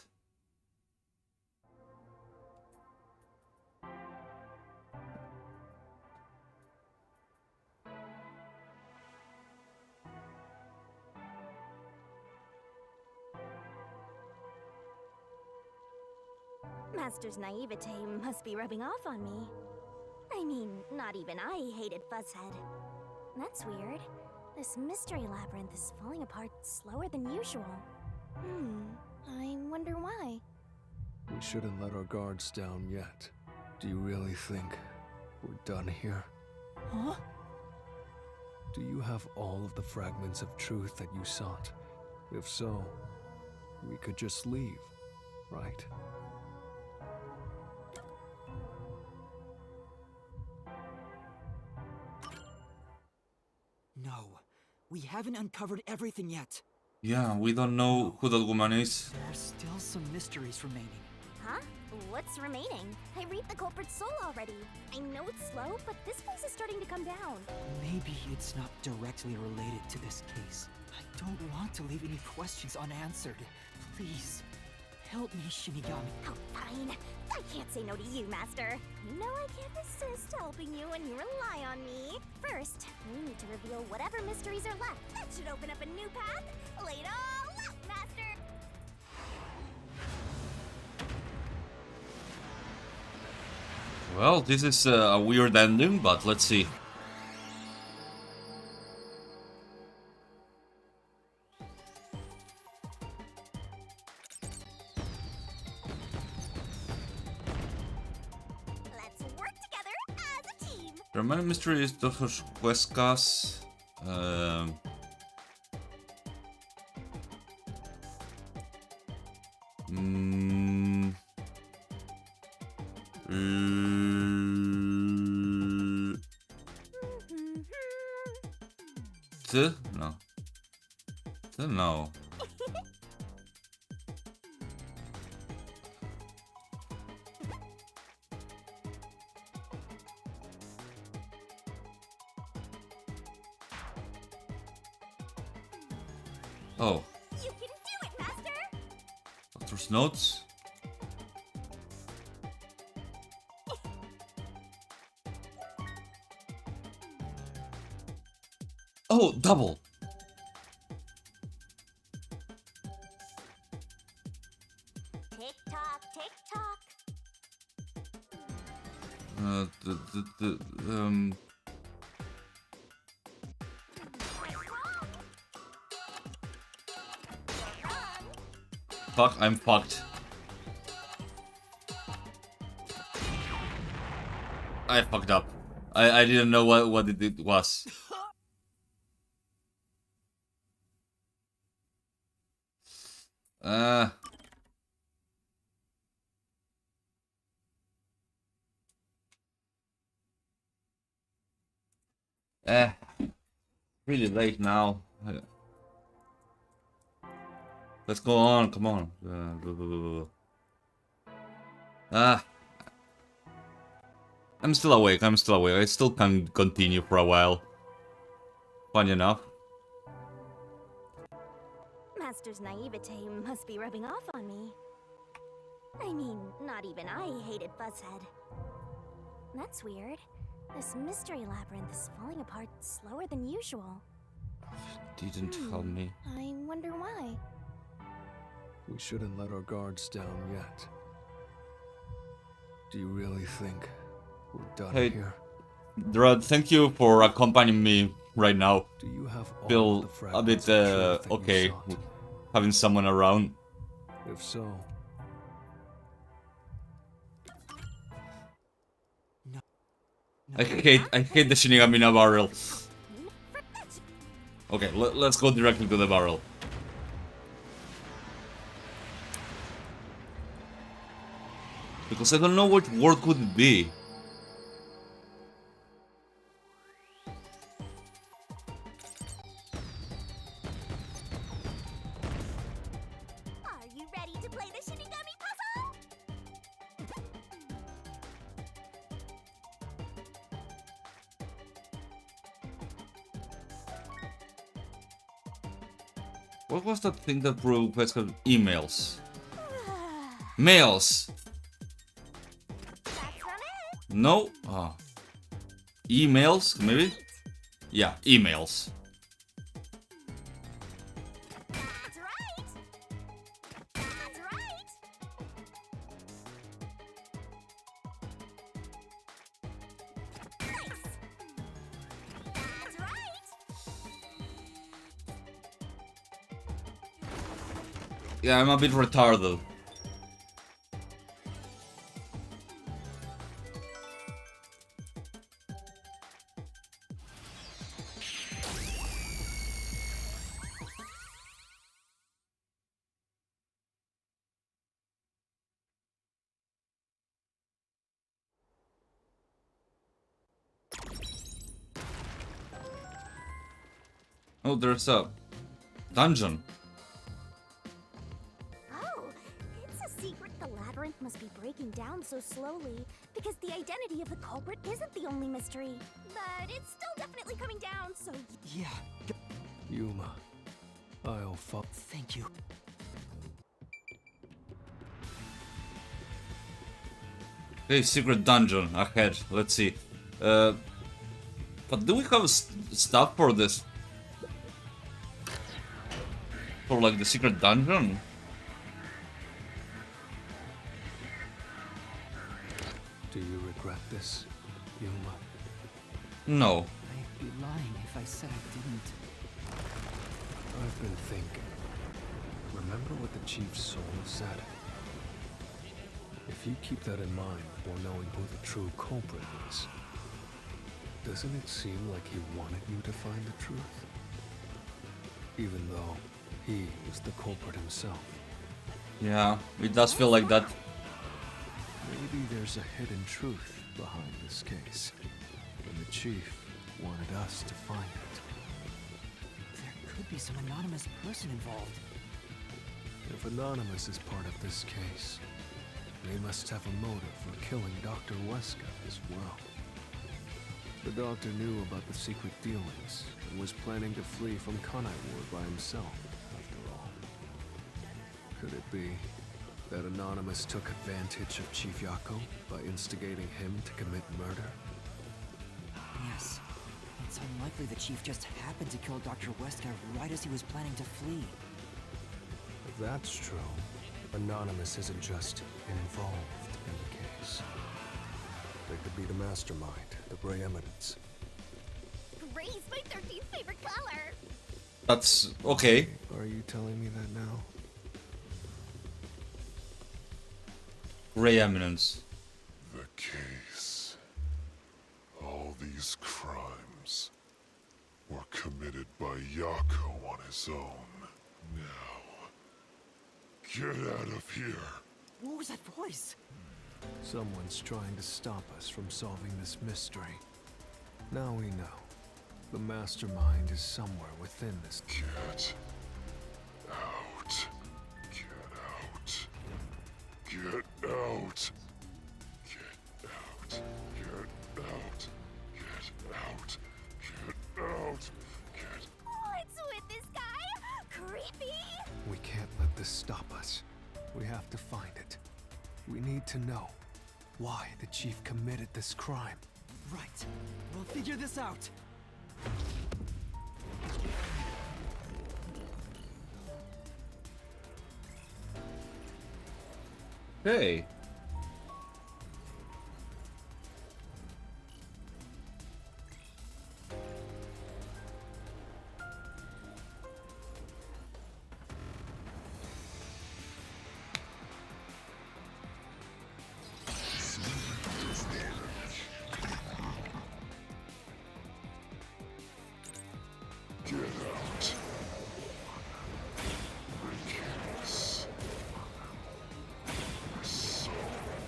Speaker 7: Master's naivete must be rubbing off on me. I mean, not even I hated Fuzzhead. That's weird. This mystery labyrinth is falling apart slower than usual. I wonder why.
Speaker 6: We shouldn't let our guards down yet. Do you really think we're done here?
Speaker 2: Huh?
Speaker 6: Do you have all of the fragments of truth that you sought? If so, we could just leave, right?
Speaker 2: No, we haven't uncovered everything yet.
Speaker 1: Yeah, we don't know who that woman is.
Speaker 2: There are still some mysteries remaining.
Speaker 7: Huh? What's remaining? I reaped the culprit's soul already. I know it's slow, but this place is starting to come down.
Speaker 2: Maybe it's not directly related to this case. I don't want to leave any questions unanswered. Please, help me, Shinigami.
Speaker 7: Oh, fine. I can't say no to you, Master. You know I can't resist helping you when you rely on me. First, we need to reveal whatever mysteries are left. That should open up a new path. Lay it all out, Master!
Speaker 1: Well, this is a weird ending, but let's see.
Speaker 7: Let's work together as a team.
Speaker 1: There are many mysteries to Huescas. No. No. Oh.
Speaker 7: You can do it, Master!
Speaker 1: Doctor's notes. Oh, double.
Speaker 7: Tick tock, tick tock.
Speaker 1: Fuck, I'm fucked. I fucked up. I didn't know what it was. Really late now. Let's go on, come on. I'm still awake, I still can continue for a while. Fun enough.
Speaker 7: Master's naivete must be rubbing off on me. I mean, not even I hated Buzzhead. That's weird. This mystery labyrinth is falling apart slower than usual.
Speaker 1: Didn't tell me.
Speaker 7: I wonder why.
Speaker 6: We shouldn't let our guards down yet. Do you really think we're done
Speaker 1: Hey,
Speaker 6: here?
Speaker 1: Drud, thank you for accompanying me right now.
Speaker 6: Do you have all
Speaker 1: Feel
Speaker 6: the
Speaker 1: a
Speaker 6: fragments
Speaker 1: bit
Speaker 6: of truth that you
Speaker 1: okay
Speaker 6: sought?
Speaker 1: with having someone around.
Speaker 6: If so,
Speaker 1: I hate the Shinigami na barrel. Okay, let's go directly to the barrel. Because I don't know what word could it be.
Speaker 7: Are you ready to play the Shinigami puzzle?
Speaker 1: What was that thing that requested emails? Mails! No? Ah. Emails, maybe? Yeah, emails.
Speaker 7: That's right. That's right. Nice. That's right.
Speaker 1: Yeah, I'm a bit retarded. Oh, there's a dungeon.
Speaker 7: Oh, it's a secret the labyrinth must be breaking down so slowly because the identity of the culprit isn't the only mystery. But it's still definitely coming down, so
Speaker 2: Yeah,
Speaker 6: Yuma, I'll follow.
Speaker 2: thank you.
Speaker 1: Okay, secret dungeon ahead. Let's see. But do we have stuff for this? For like the secret dungeon?
Speaker 6: Do you regret this, Yuma?
Speaker 1: No.
Speaker 2: I'd be lying if I said I didn't.
Speaker 6: I've been thinking. Remember what the Chief's soul said? If you keep that in mind before knowing who the true culprit is, doesn't it seem like he wanted you to find the truth? Even though he was the culprit himself.
Speaker 1: Yeah, it does feel like that.
Speaker 6: Maybe there's a hidden truth behind this case, and the Chief wanted us to find it.
Speaker 2: There could be some anonymous person involved.
Speaker 6: If Anonymous is part of this case, they must have a motive for killing Dr. Weska as well. The doctor knew about the secret dealings and was planning to flee from Kanai Ward by himself, after all. Could it be that Anonymous took advantage of Chief Yako by instigating him to commit murder?
Speaker 2: Yes. It's unlikely the chief just happened to kill Dr. Weska right as he was planning to flee.
Speaker 6: If that's true, Anonymous isn't just involved in the case. They could be the mastermind, the Grey Eminence.
Speaker 7: gray's my 13th favorite color.
Speaker 1: That's okay.
Speaker 6: Are you telling me that now?
Speaker 1: Grey Eminence.
Speaker 20: The case. All these crimes were committed by Yako on his own. Now, get out of here.
Speaker 2: What was that voice?
Speaker 6: Someone's trying to stop us from solving this mystery. Now we know. The mastermind is somewhere within this.
Speaker 20: Get out. Get out. Get out. Get out. Get out. Get out. Get out. Get.
Speaker 7: What's with this guy? Creepy!
Speaker 6: We can't let this stop us. We have to find it. We need to know why the chief committed this crime.
Speaker 2: Right. We'll figure this out.
Speaker 1: Hey.
Speaker 20: Get out. The case. Solved.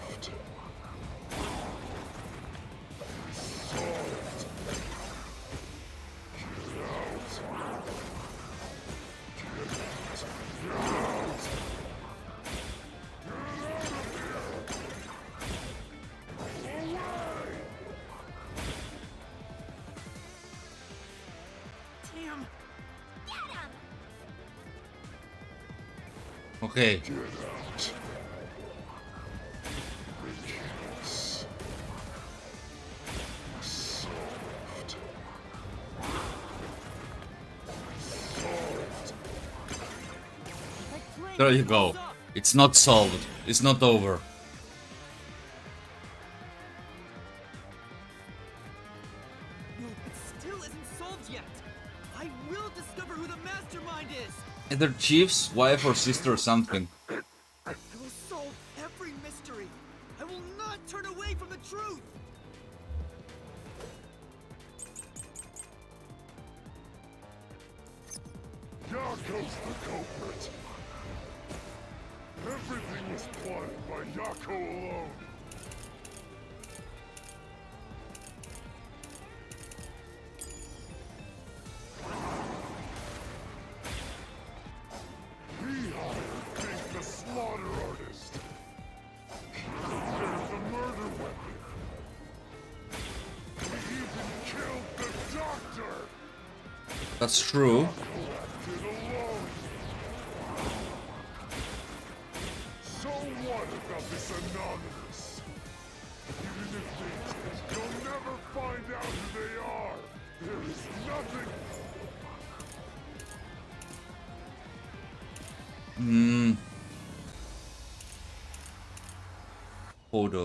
Speaker 20: Solved. Get out. Get out. Get out.
Speaker 2: Damn.
Speaker 7: Get him!
Speaker 1: Okay.
Speaker 20: Get out. The case. Solved. Solved.
Speaker 1: There you go. It's not solved. It's not over.
Speaker 2: No, it still isn't solved yet. I will discover who the mastermind is.
Speaker 1: Either chief's wife or sister or something.
Speaker 2: I will solve every mystery. I will not turn away from the truth.
Speaker 20: Yako's the culprit. Everything was plotted by Yako alone. He hired Pink the slaughter artist. He prepared the murder weapon. He even killed the doctor.
Speaker 1: That's true.
Speaker 20: Acted alone. So what about this anonymous? Even if they did, you'll never find out who they are. There is nothing.
Speaker 1: Photo.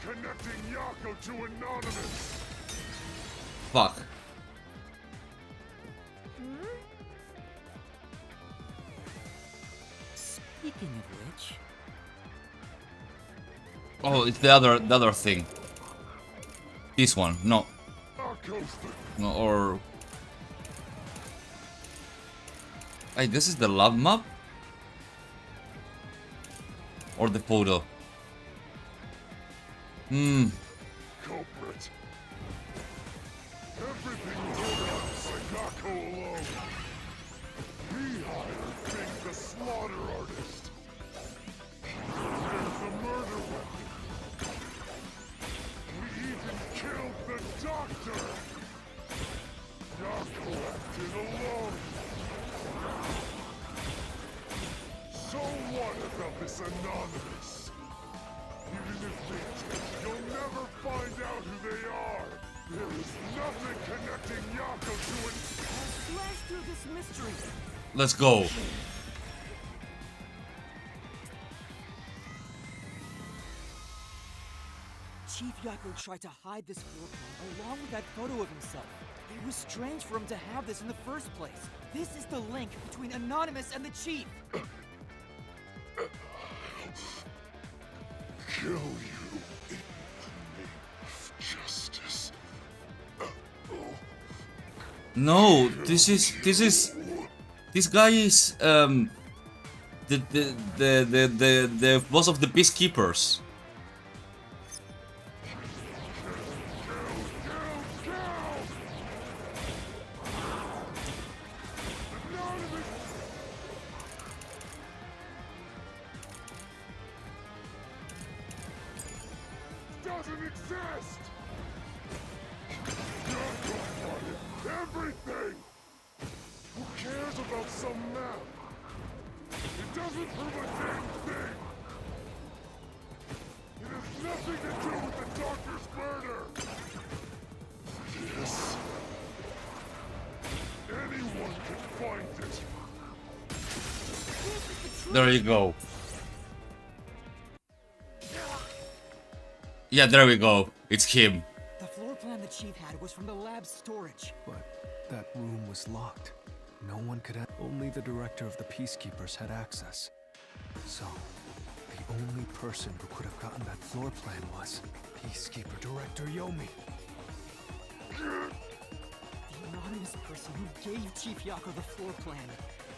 Speaker 20: Connecting Yako to anonymous.
Speaker 1: Fuck.
Speaker 2: Speaking of which,
Speaker 1: Oh, it's the other thing. This one. No.
Speaker 20: Yako's the
Speaker 1: No, or hey, this is the lab map? Or the photo?
Speaker 20: culprit. Everything was organized by Yako alone. He hired Pink the slaughter artist. He prepared the murder weapon. He even killed the doctor. Yako acted alone. So what about this anonymous? Even if they did, you'll never find out who they are. There is nothing connecting Yako to an...
Speaker 2: flash through this mystery.
Speaker 1: Let's go.
Speaker 2: Chief Yako tried to hide this floor plan along with that photo of himself. It was strange for him to have this in the first place. This is the link between Anonymous and the Chief.
Speaker 20: Kill you in the name of justice.
Speaker 1: No, this guy is the boss of the peacekeepers.
Speaker 20: doesn't exist! You're good everything! Who cares about some map? It doesn't prove a damn thing! It has nothing to do with the doctor's murder! Yes. Anyone can find it!
Speaker 1: There you go. Yeah, there we go. It's him.
Speaker 2: The floor plan the chief had was from the lab's storage.
Speaker 6: But that room was locked. No one could only the director of the Peacekeepers had access. So, the only person who could have gotten that floor plan was Peacekeeper Director Yomi.
Speaker 2: The anonymous person who gave Chief Yako the floor plan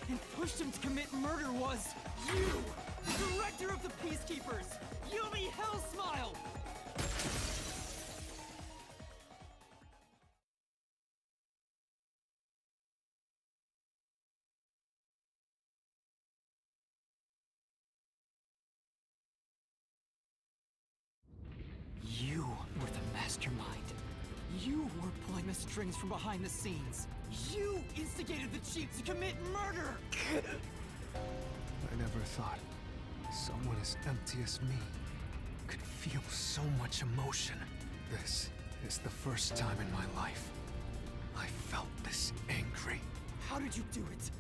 Speaker 2: and pushed him to commit murder was you! The director of the Peacekeepers! Yomi Hellsmile! You were the mastermind. You were pulling the strings from behind the scenes. You instigated the chief to commit murder!
Speaker 6: I never thought someone as empty as me could feel so much emotion. This is the first time in my life I felt this angry.
Speaker 2: How did you do it?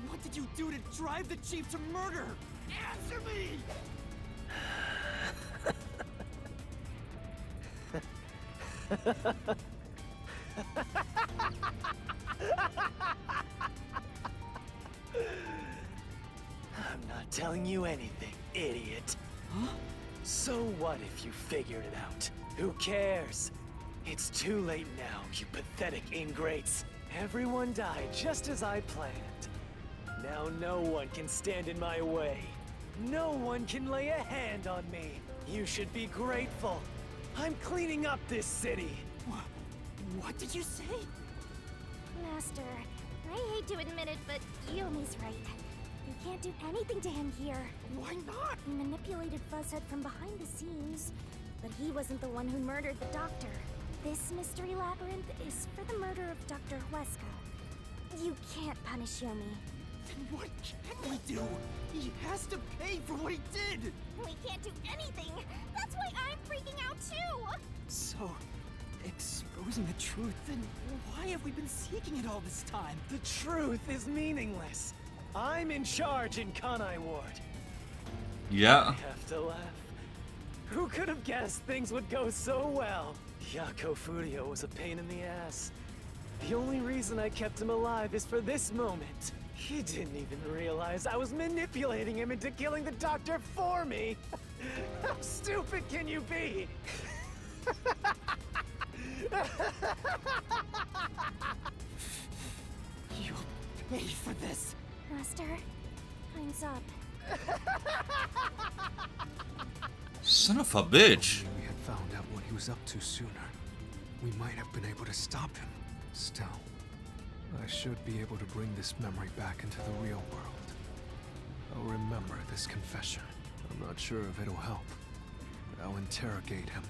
Speaker 2: What did you do to drive the chief to murder? Answer me!
Speaker 12: I'm not telling you anything, idiot.
Speaker 2: Huh?
Speaker 12: So what if you figured it out? Who cares? It's too late now, you pathetic ingrates. Everyone died just as I planned. Now no one can stand in my way. No one can lay a hand on me. You should be grateful. I'm cleaning up this city.
Speaker 2: What did you say?
Speaker 3: Master, I hate to admit it, but Yomi's right. You can't do anything to him here.
Speaker 2: Why not?
Speaker 3: He manipulated Fuzzhead from behind the scenes, but he wasn't the one who murdered the doctor. This mystery labyrinth is for the murder of Dr. Huesca. You can't punish Yomi.
Speaker 2: Then what can we do? He has to pay for what he did!
Speaker 7: We can't do anything! That's why I'm freaking out too!
Speaker 2: So, exposing the truth, then why have we been seeking it all this time?
Speaker 12: The truth is meaningless. I'm in charge in Kanai Ward.
Speaker 1: Yeah.
Speaker 12: I have to laugh. Who could have guessed things would go so well? Yako Furio was a pain in the ass. The only reason I kept him alive is for this moment. He didn't even realize I was manipulating him into killing the doctor for me. How stupid can you be?
Speaker 2: You'll pay for this.
Speaker 3: Master, time's up.
Speaker 1: Son of a bitch.
Speaker 6: If we had found out what he was up to sooner, we might have been able to stop him. Still, I should be able to bring this memory back into the real world. I'll remember this confession. I'm not sure if it'll help, but I'll interrogate him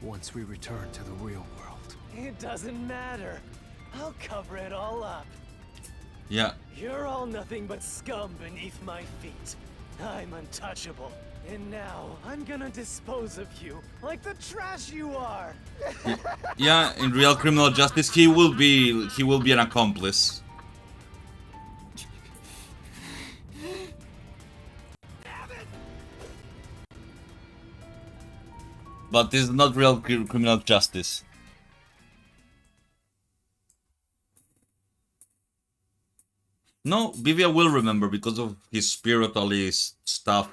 Speaker 6: once we return to the real world.
Speaker 12: It doesn't matter. I'll cover it all up.
Speaker 1: Yeah.
Speaker 12: You're all nothing but scum beneath my feet. I'm untouchable. And now, I'm gonna dispose of you, like the trash you are!
Speaker 1: Yeah, in real criminal justice, he will be an accomplice. But this is not real criminal justice. No, Vivia will remember because of his spiritualist stuff.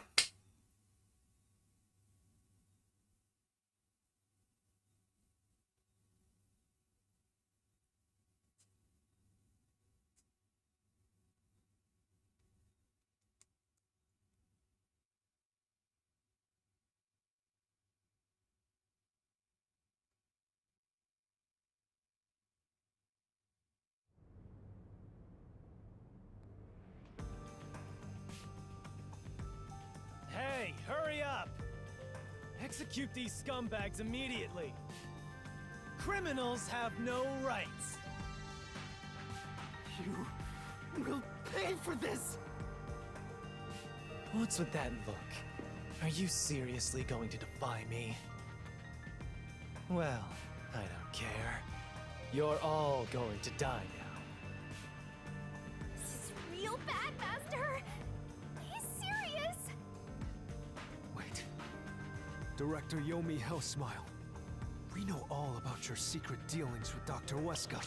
Speaker 12: Execute these scumbags immediately. Criminals have no rights. You will pay for this! What's with that look? Are you seriously going to defy me? Well, I don't care. You're all going to die now.
Speaker 7: This is real bad, Master! He's serious!
Speaker 6: Wait. Director Yomi Hellsmile. We know all about your secret dealings with Dr. Weska.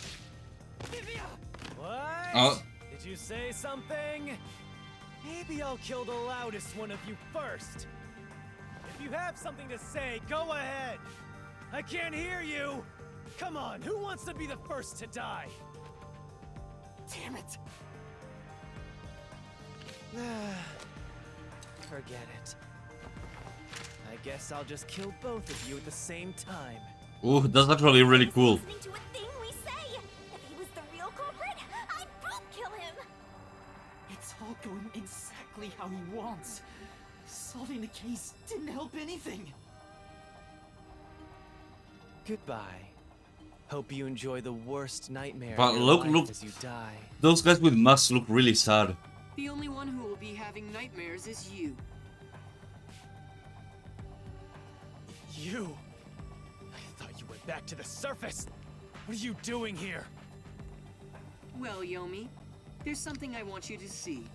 Speaker 12: What? Did you say something? Maybe I'll kill the loudest one of you first. If you have something to say, go ahead. I can't hear you. Come on, who wants to be the first to die? Damn it. Forget it. I guess I'll just kill both of you at the same time.
Speaker 1: Ooh, that's actually really cool.
Speaker 7: Listening to a thing we say. If he was the real culprit, I'd both kill him.
Speaker 2: It's all going exactly how he wants. Solving the case didn't help anything.
Speaker 12: Goodbye. Hope you enjoy the worst nightmare
Speaker 1: But
Speaker 12: of your
Speaker 1: look,
Speaker 12: life as you die.
Speaker 1: those guys with masks look really sad.
Speaker 9: The only one who will be having nightmares is you.
Speaker 12: You? I thought you went back to the surface. What are you doing here?
Speaker 9: Well, Yomi, there's something I want you to see.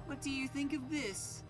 Speaker 9: What do you think of this?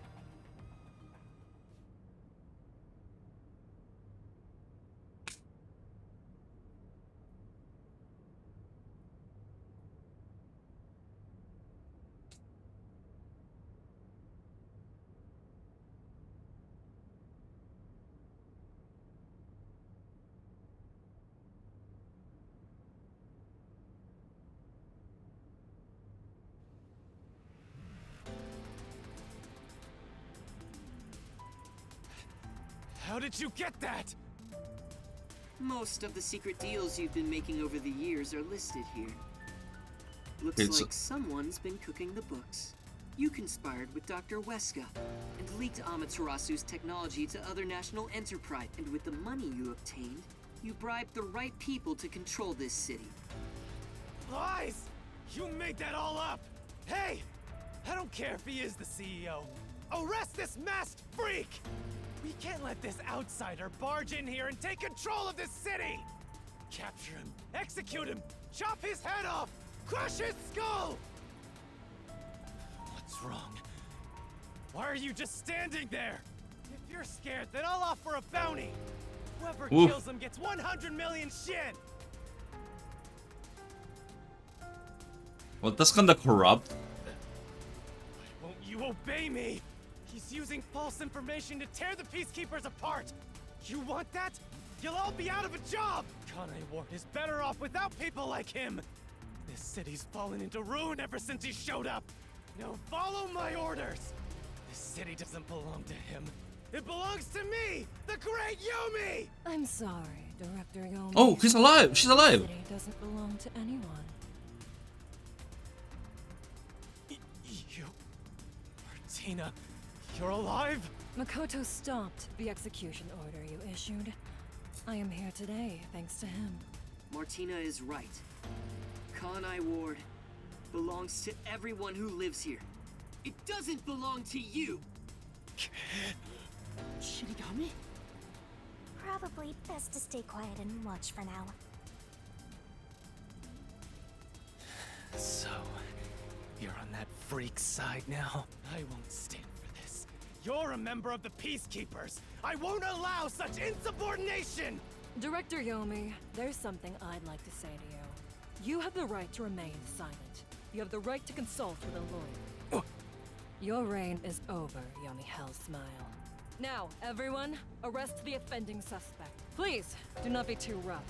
Speaker 12: How did you get that?
Speaker 9: Most of the secret deals you've been making over the years are listed here. Looks
Speaker 1: It's-
Speaker 9: like someone's been cooking the books. You conspired with Dr. Weska and leaked Amaterasu's technology to other national enterprise. And with the money you obtained, you bribed the right people to control this city.
Speaker 12: Lies! You made that all up! Hey! I don't care if he is the CEO. Arrest this masked freak! We can't let this outsider barge in here and take control of this city! Capture him, execute him, chop his head off, crush his skull! What's wrong? Why are you just standing there? If you're scared, then I'll offer a bounty. Whoever
Speaker 1: Oof.
Speaker 12: kills him gets 100 million yen!
Speaker 1: Well, that's kinda corrupt.
Speaker 12: Won't you obey me? He's using false information to tear the Peacekeepers apart! You want that? You'll all be out of a job! Kanai Ward is better off without people like him! This city's fallen into ruin ever since he showed up! Now follow my orders! This city doesn't belong to him. It belongs to me! The Great Yomi!
Speaker 4: I'm sorry, Director Yomi.
Speaker 1: Oh, he's alive! She's alive!
Speaker 4: The city doesn't belong to anyone.
Speaker 12: You... Martina... You're alive?
Speaker 4: Makoto stopped the execution order you issued. I am here today, thanks to him.
Speaker 9: Martina is right. Kanai Ward belongs to everyone who lives here. It doesn't belong to you!
Speaker 2: Shinigami?
Speaker 7: Probably best to stay quiet and watch for now.
Speaker 12: So, you're on that freak's side now? I won't stand for this. You're a member of the Peacekeepers! I won't allow such insubordination!
Speaker 4: Director Yomi, there's something I'd like to say to you. You have the right to remain silent. You have the right to consult with a lawyer. Your reign is over, Yomi Hellsmile. Now, everyone, arrest the offending suspect. Please, do not be too rough.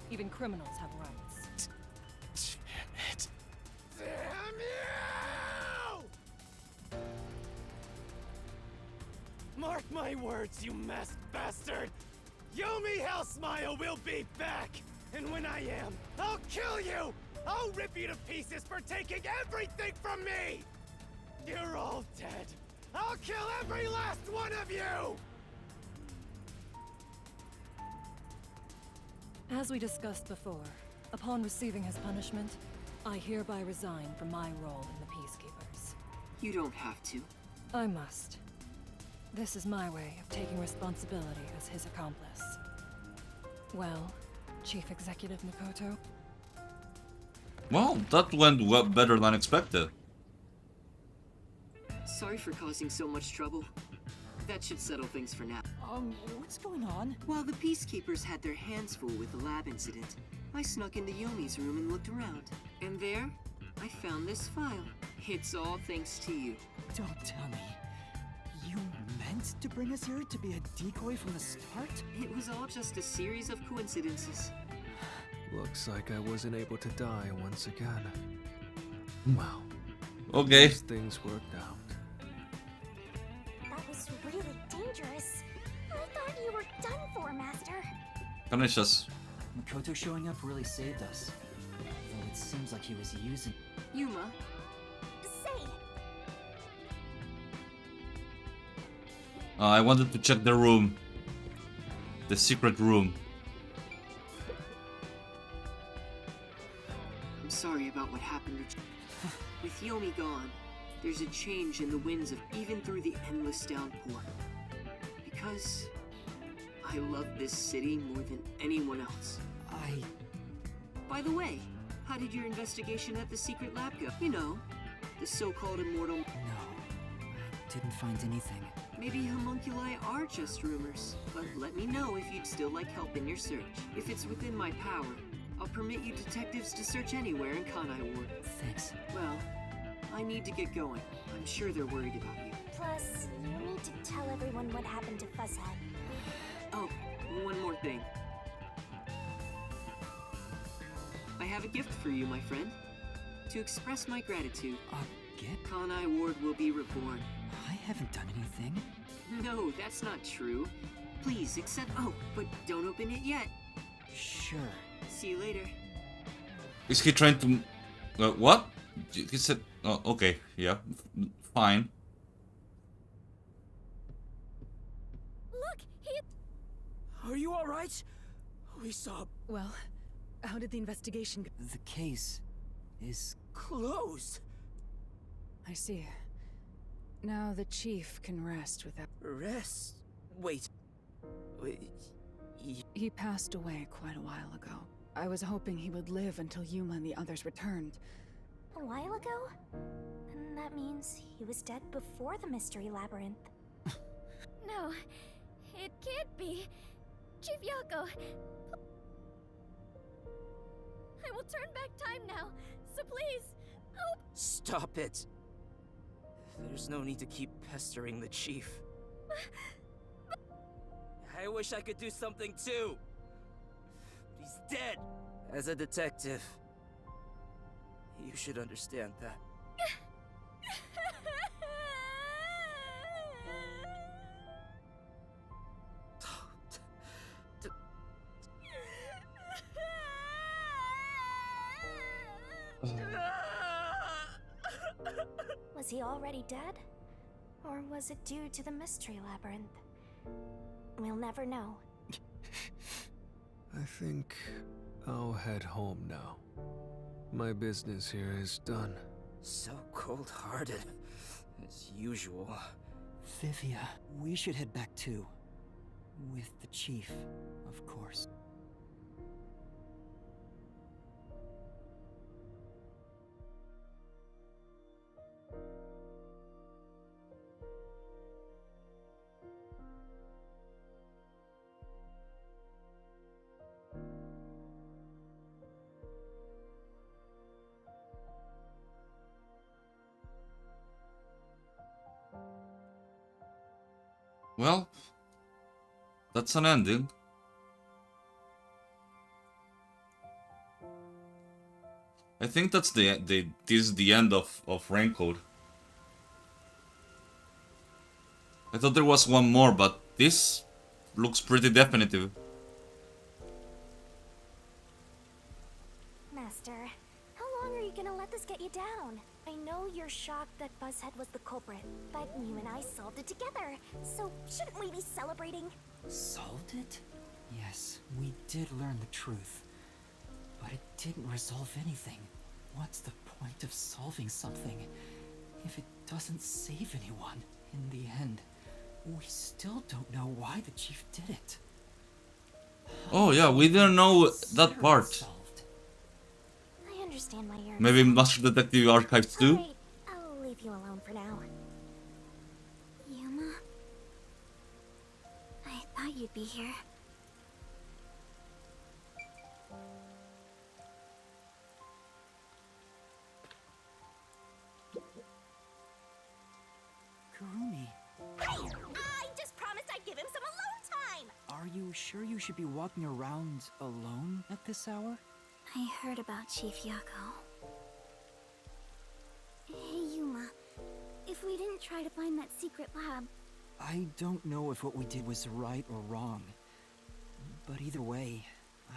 Speaker 4: Even criminals have rights.
Speaker 12: Damn it. Damn you! Mark my words, you masked bastard! Yomi Hellsmile will be back! And when I am, I'll kill you! I'll rip you to pieces for taking everything from me! You're all dead. I'll kill every last one of you!
Speaker 21: As we discussed before, upon receiving his punishment, I hereby resign from my role in the Peacekeepers.
Speaker 9: You don't have to.
Speaker 21: I must. This is my way of taking responsibility as his accomplice. Well, Chief Executive Mikoto?
Speaker 1: Well, that went better than expected.
Speaker 9: Sorry for causing so much trouble. That should settle things for now.
Speaker 2: What's going on?
Speaker 9: While the Peacekeepers had their hands full with the lab incident, I snuck into Yomi's room and looked around. And there, I found this file. It's all thanks to you.
Speaker 2: Don't tell me. You meant to bring us here to be a decoy from the start?
Speaker 9: It was all just a series of coincidences.
Speaker 6: Looks like I wasn't able to die once again. Well,
Speaker 1: okay.
Speaker 6: Things worked out.
Speaker 3: That was really dangerous. I thought you were done for, Master.
Speaker 1: Kanishas.
Speaker 2: Makoto showing up really saved us. Though it seems like he was using...
Speaker 9: Yuma.
Speaker 3: Say.
Speaker 1: I wanted to check the room. The secret room.
Speaker 9: I'm sorry about what happened to With Yomi gone, there's a change in the winds of even through the endless downpour. Because I love this city more than anyone else. By the way, how did your investigation at the secret lab go? You know, the so-called Immortal...
Speaker 2: No, didn't find anything.
Speaker 9: Maybe homunculi are just rumors, but let me know if you'd still like help in your search. If it's within my power, I'll permit you detectives to search anywhere in Kanai Ward.
Speaker 2: Thanks.
Speaker 9: Well, I need to get going. I'm sure they're worried about you.
Speaker 3: Plus, you need to tell everyone what happened to Fuzzhead.
Speaker 9: Oh, one more thing. I have a gift for you, my friend. To express my gratitude.
Speaker 2: A gift?
Speaker 9: Kanai Ward will be reborn.
Speaker 2: I haven't done anything.
Speaker 9: No, that's not true. Please accept. Oh, but don't open it yet.
Speaker 2: Sure.
Speaker 9: See you later.
Speaker 1: Is he trying to... what? He said... Oh, okay, yeah. Fine.
Speaker 19: Look,
Speaker 12: Are you alright? We saw...
Speaker 4: Well, how did the investigation go?
Speaker 2: The case is...
Speaker 12: closed.
Speaker 4: I see. Now the chief can rest without...
Speaker 12: Rest? Wait.
Speaker 4: He passed away quite a while ago. I was hoping he would live until Yuma and the others returned.
Speaker 3: A while ago? And that means he was dead before the Mystery Labyrinth.
Speaker 19: No, it can't be. Chief Yako. I will turn back time now, so please, help.
Speaker 14: Stop it. There's no need to keep pestering the chief. I wish I could do something too. But he's dead. As a detective, you should understand that.
Speaker 3: Was he already dead? Or was it due to the Mystery Labyrinth? We'll never know.
Speaker 6: I think I'll head home now. My business here is done.
Speaker 14: So cold-hearted, as usual.
Speaker 2: Vivia, we should head back too. With the chief, of course.
Speaker 1: Well, that's an ending. I think that's this is the end of Raincode. I thought there was one more, but this looks pretty definitive.
Speaker 3: Master, how
Speaker 7: long are you gonna let this get you down? I know you're shocked that Buzzhead was the culprit, but you and I solved it together. So shouldn't we be celebrating?
Speaker 2: Solved it? Yes, we did learn the truth. But it didn't resolve anything. What's the point of solving something if it doesn't save anyone? In the end, we still don't know why the chief did it.
Speaker 1: Oh yeah, we didn't know that part.
Speaker 7: I understand why you're
Speaker 1: Maybe Master Detective Archives too?
Speaker 7: Alright, I'll leave you alone for now. Yuma? I thought you'd be here.
Speaker 2: Kurumi,
Speaker 7: I just promised I'd give him some alone time!
Speaker 2: are you sure you should be walking around alone at this hour?
Speaker 3: I heard about Chief Yako. Hey, Yuma. If we didn't try to find that secret lab...
Speaker 2: I don't know if what we did was right or wrong. But either way,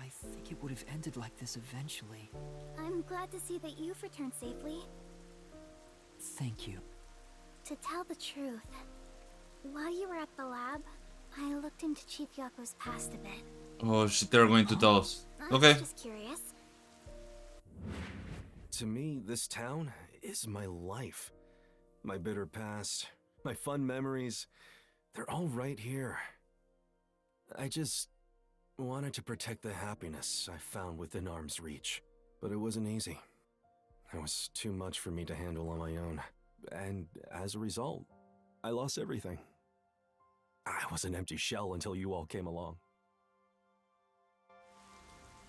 Speaker 2: I think it would have ended like this eventually.
Speaker 3: I'm glad to see that you've returned safely.
Speaker 2: Thank you.
Speaker 3: To tell the truth, while you were at the lab, I looked into Chief Yako's past a bit.
Speaker 1: Oh shit, they're going to tell us.
Speaker 3: I
Speaker 1: Okay.
Speaker 3: was just curious.
Speaker 10: To me, this town is my life. My bitter past, my fun memories, they're all right here. I just wanted to protect the happiness I found within arm's reach. But it wasn't easy. It was too much for me to handle on my own. And as a result, I lost everything. I was an empty shell until you all came along.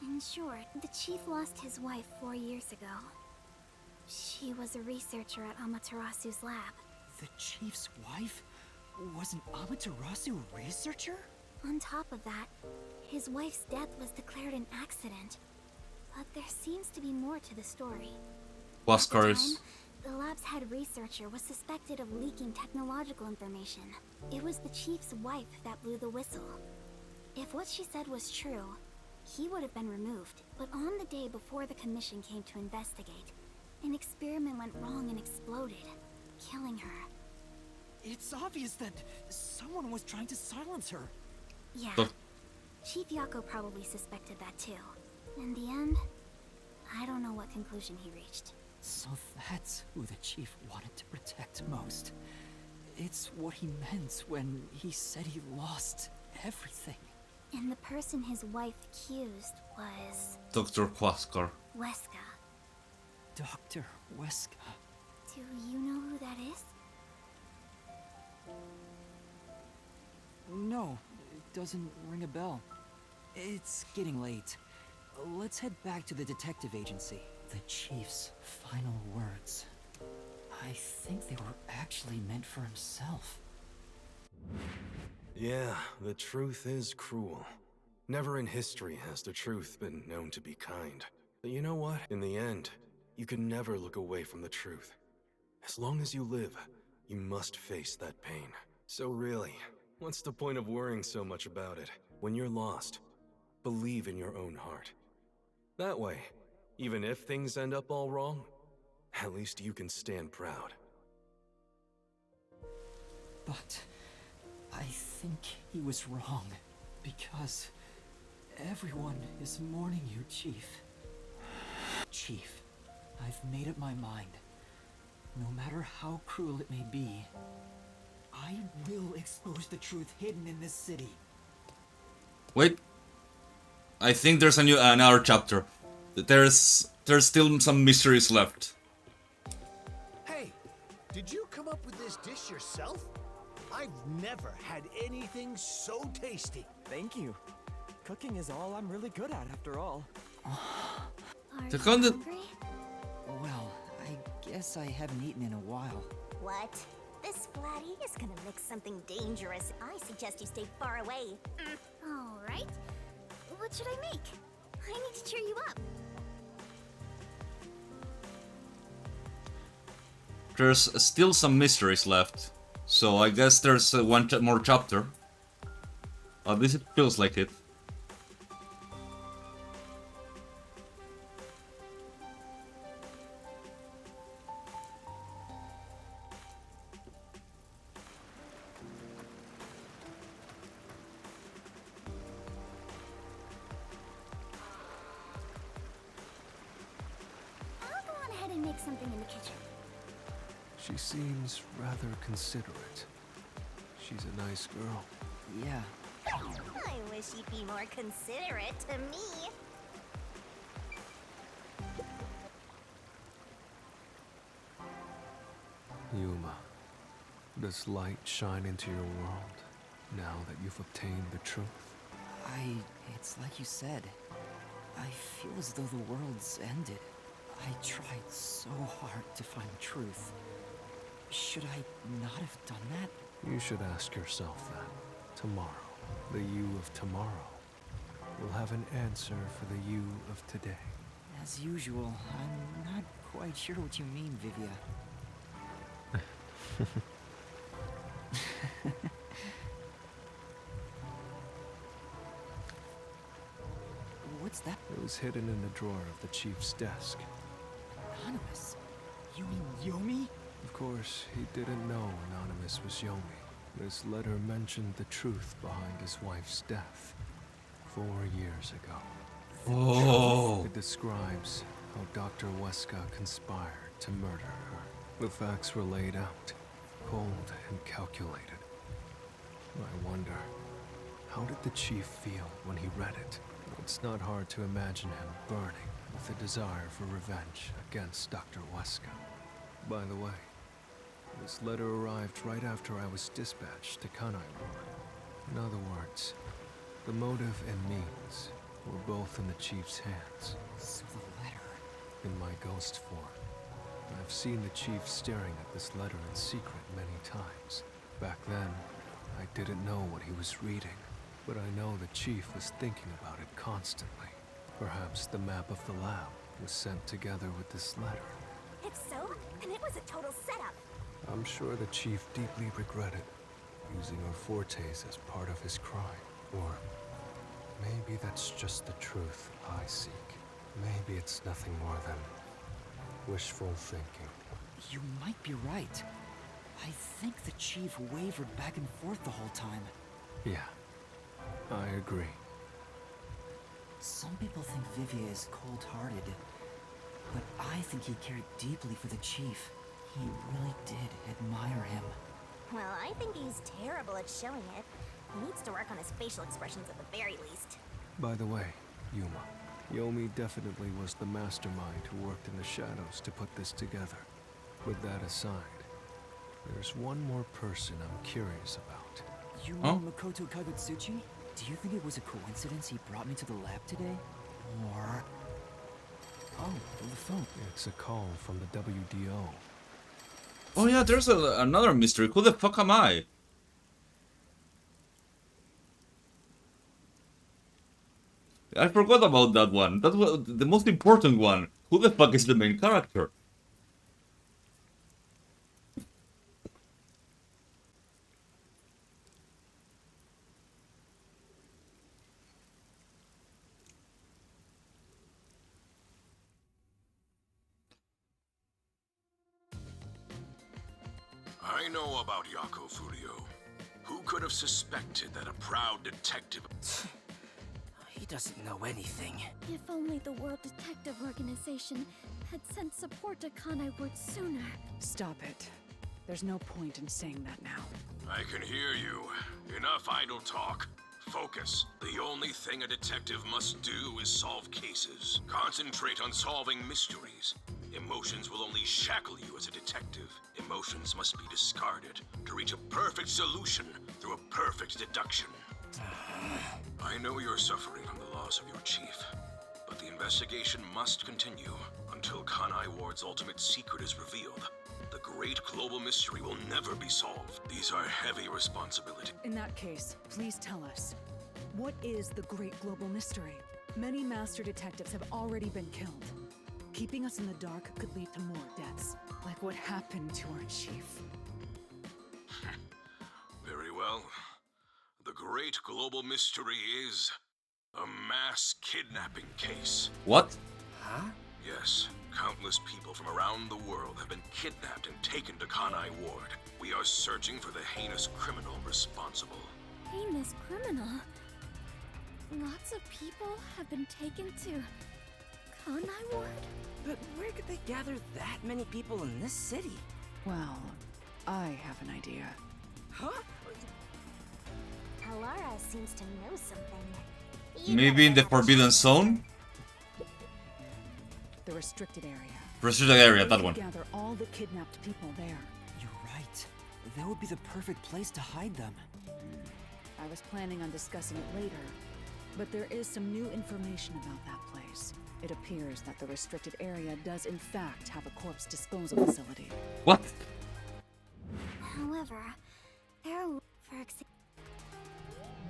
Speaker 3: In short, the chief lost his wife 4 years ago. She was a researcher at Amaterasu's lab.
Speaker 2: The chief's wife was an Amaterasu researcher?
Speaker 3: On top of that, his wife's death was declared an accident. But there seems to be more to the story.
Speaker 1: Huascars.
Speaker 3: The lab's head researcher was suspected of leaking technological information. It was the chief's wife that blew the whistle. If what she said was true, he would have been removed. But on the day before the commission came to investigate, an experiment went wrong and exploded, killing her.
Speaker 2: It's obvious that someone was trying to silence her.
Speaker 3: Yeah.
Speaker 1: Huh.
Speaker 3: Chief Yako probably suspected that too. In the end, I don't know what conclusion he reached.
Speaker 2: So that's who the chief wanted to protect most. It's what he meant when he said he lost everything.
Speaker 3: And the person his wife accused was...
Speaker 1: Dr. Huascar.
Speaker 3: Weska.
Speaker 2: Dr. Weska.
Speaker 3: Do you know who that is?
Speaker 2: No, it doesn't ring a bell. It's getting late. Let's head back to the detective agency. The chief's final words. I think they were actually meant for himself.
Speaker 10: Yeah, the truth is cruel. Never in history has the truth been known to be kind. But you know what? In the end, you can never look away from the truth. As long as you live, you must face that pain. So really, what's the point of worrying so much about it? When you're lost, believe in your own heart. That way, even if things end up all wrong, at least you can stand proud.
Speaker 2: But I think he was wrong, because everyone is mourning you, Chief. Chief, I've made up my mind. No matter how cruel it may be, I will expose the truth hidden in this city.
Speaker 1: Wait. I think there's another chapter. There's still some mysteries left.
Speaker 13: Hey, did you come up with this dish yourself? I've never had anything so tasty.
Speaker 12: Thank you. Cooking is all I'm really good at, after all.
Speaker 3: Are
Speaker 1: The
Speaker 3: you
Speaker 1: kind of-
Speaker 3: hungry?
Speaker 2: Well, I guess I haven't eaten in a while.
Speaker 7: What? This Splatty is gonna mix something dangerous. I suggest you stay far away.
Speaker 3: Alright. What should I make? I need to cheer you up.
Speaker 1: There's still some mysteries left. So I guess there's one more chapter. At least it feels like it.
Speaker 3: I make something in the kitchen?
Speaker 6: She seems rather considerate. She's a nice girl.
Speaker 2: Yeah.
Speaker 7: I wish you'd be more considerate to me.
Speaker 6: Yuma, does light shine into your world now that you've obtained the truth?
Speaker 2: It's like you said. I feel as though the world's ended. I tried so hard to find truth. Should I not have done that?
Speaker 6: You should ask yourself that. Tomorrow, the you of tomorrow, will have an answer for the you of today.
Speaker 2: As usual, I'm not quite sure what you mean, Vivia. What's that?
Speaker 6: It was hidden in the drawer of the chief's desk.
Speaker 2: Anonymous? You mean Yomi?
Speaker 6: Of course, he didn't know Anonymous was Yomi. This letter mentioned the truth behind his wife's death 4 years ago.
Speaker 1: Oh.
Speaker 6: It describes how Dr. Weska conspired to murder her. The facts were laid out, cold and calculated. I wonder, how did the chief feel when he read it? It's not hard to imagine him burning with a desire for revenge against Dr. Weska. By the way, this letter arrived right after I was dispatched to Kanai Ward. In other words, the motive and means were both in the chief's hands.
Speaker 2: So the letter...
Speaker 6: In my ghost form, I've seen the chief staring at this letter in secret many times. Back then, I didn't know what he was reading, but I know the chief was thinking about it constantly. Perhaps the map of the lab was sent together with this letter.
Speaker 7: If so, then it was a total setup.
Speaker 6: I'm sure the chief deeply regretted using our fortes as part of his crime. Or maybe that's just the truth I seek. Maybe it's nothing more than wishful thinking.
Speaker 2: You might be right. I think the chief wavered back and forth the whole time.
Speaker 6: Yeah, I agree.
Speaker 2: Some people think Vivia is cold-hearted, but I think he cared deeply for the chief. He really did admire him.
Speaker 7: Well, I think he's terrible at showing it. He needs to work on his facial expressions at the very least.
Speaker 6: By the way, Yuma, Yomi definitely was the mastermind who worked in the shadows to put this together. With that aside, there's one more person I'm curious about.
Speaker 2: You mean Makoto Kagutsuchi? Do you think it was a coincidence he brought me to the lab today? Or... Oh, the phone.
Speaker 6: It's a call from the WDO.
Speaker 1: Oh yeah, there's another mystery. Who the fuck am I? I forgot about that one. That was the most important one. Who the fuck is the main character?
Speaker 13: I know about Yako Furio. Who could have suspected that a proud detective...
Speaker 14: He doesn't know anything.
Speaker 19: If only the World Detective Organization had sent support to Kanai Ward sooner.
Speaker 4: Stop it. There's no point in saying that now.
Speaker 13: I can hear you. Enough idle talk. Focus. The only thing a detective must do is solve cases. Concentrate on solving mysteries. Emotions will only shackle you as a detective. Emotions must be discarded to reach a perfect solution through a perfect deduction. I know you're suffering from the loss of your chief, but the investigation must continue until Kanai Ward's ultimate secret is revealed. The great global mystery will never be solved. These are heavy responsibilities.
Speaker 4: In that case, please tell us, what is the great global mystery? Many master detectives have already been killed. Keeping us in the dark could lead to more deaths, like what happened to our chief.
Speaker 13: Very well. The great global mystery is a mass kidnapping case.
Speaker 1: What?
Speaker 14: Huh?
Speaker 13: Yes, countless people from around the world have been kidnapped and taken to Kanai Ward. We are searching for the heinous criminal responsible.
Speaker 19: Heinous criminal? Lots of people have been taken to Kanai Ward?
Speaker 14: But where could they gather that many people in this city?
Speaker 4: Well, I have an idea.
Speaker 14: Huh?
Speaker 7: Alara seems to know something.
Speaker 1: Maybe in the Forbidden Zone?
Speaker 4: The restricted area.
Speaker 1: Restricted area, that one.
Speaker 4: Gather all the kidnapped people there.
Speaker 2: You're right. That would be the perfect place to hide them.
Speaker 4: I was planning on discussing it later, but there is some new information about that place. It appears that the restricted area does in fact have a corpse disposal facility.
Speaker 1: What?
Speaker 3: However, there are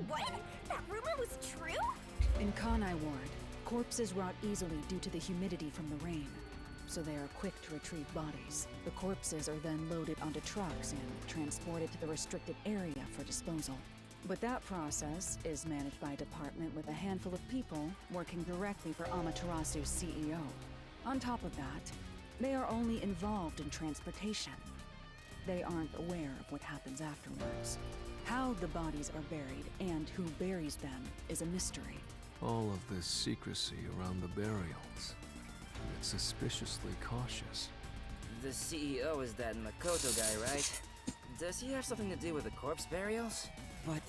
Speaker 7: What? That rumor was true?
Speaker 4: In Kanai Ward, corpses rot easily due to the humidity from the rain, so they are quick to retrieve bodies. The corpses are then loaded onto trucks and transported to the restricted area for disposal. But that process is managed by a department with a handful of people working directly for Amaterasu's CEO. On top of that, they are only involved in transportation. They aren't aware of what happens afterwards. How the bodies are buried and who buries them is a mystery.
Speaker 6: All of this secrecy around the burials. It's suspiciously cautious.
Speaker 14: The CEO is that Makoto guy, right? Does he have something to do with the corpse burials?
Speaker 2: But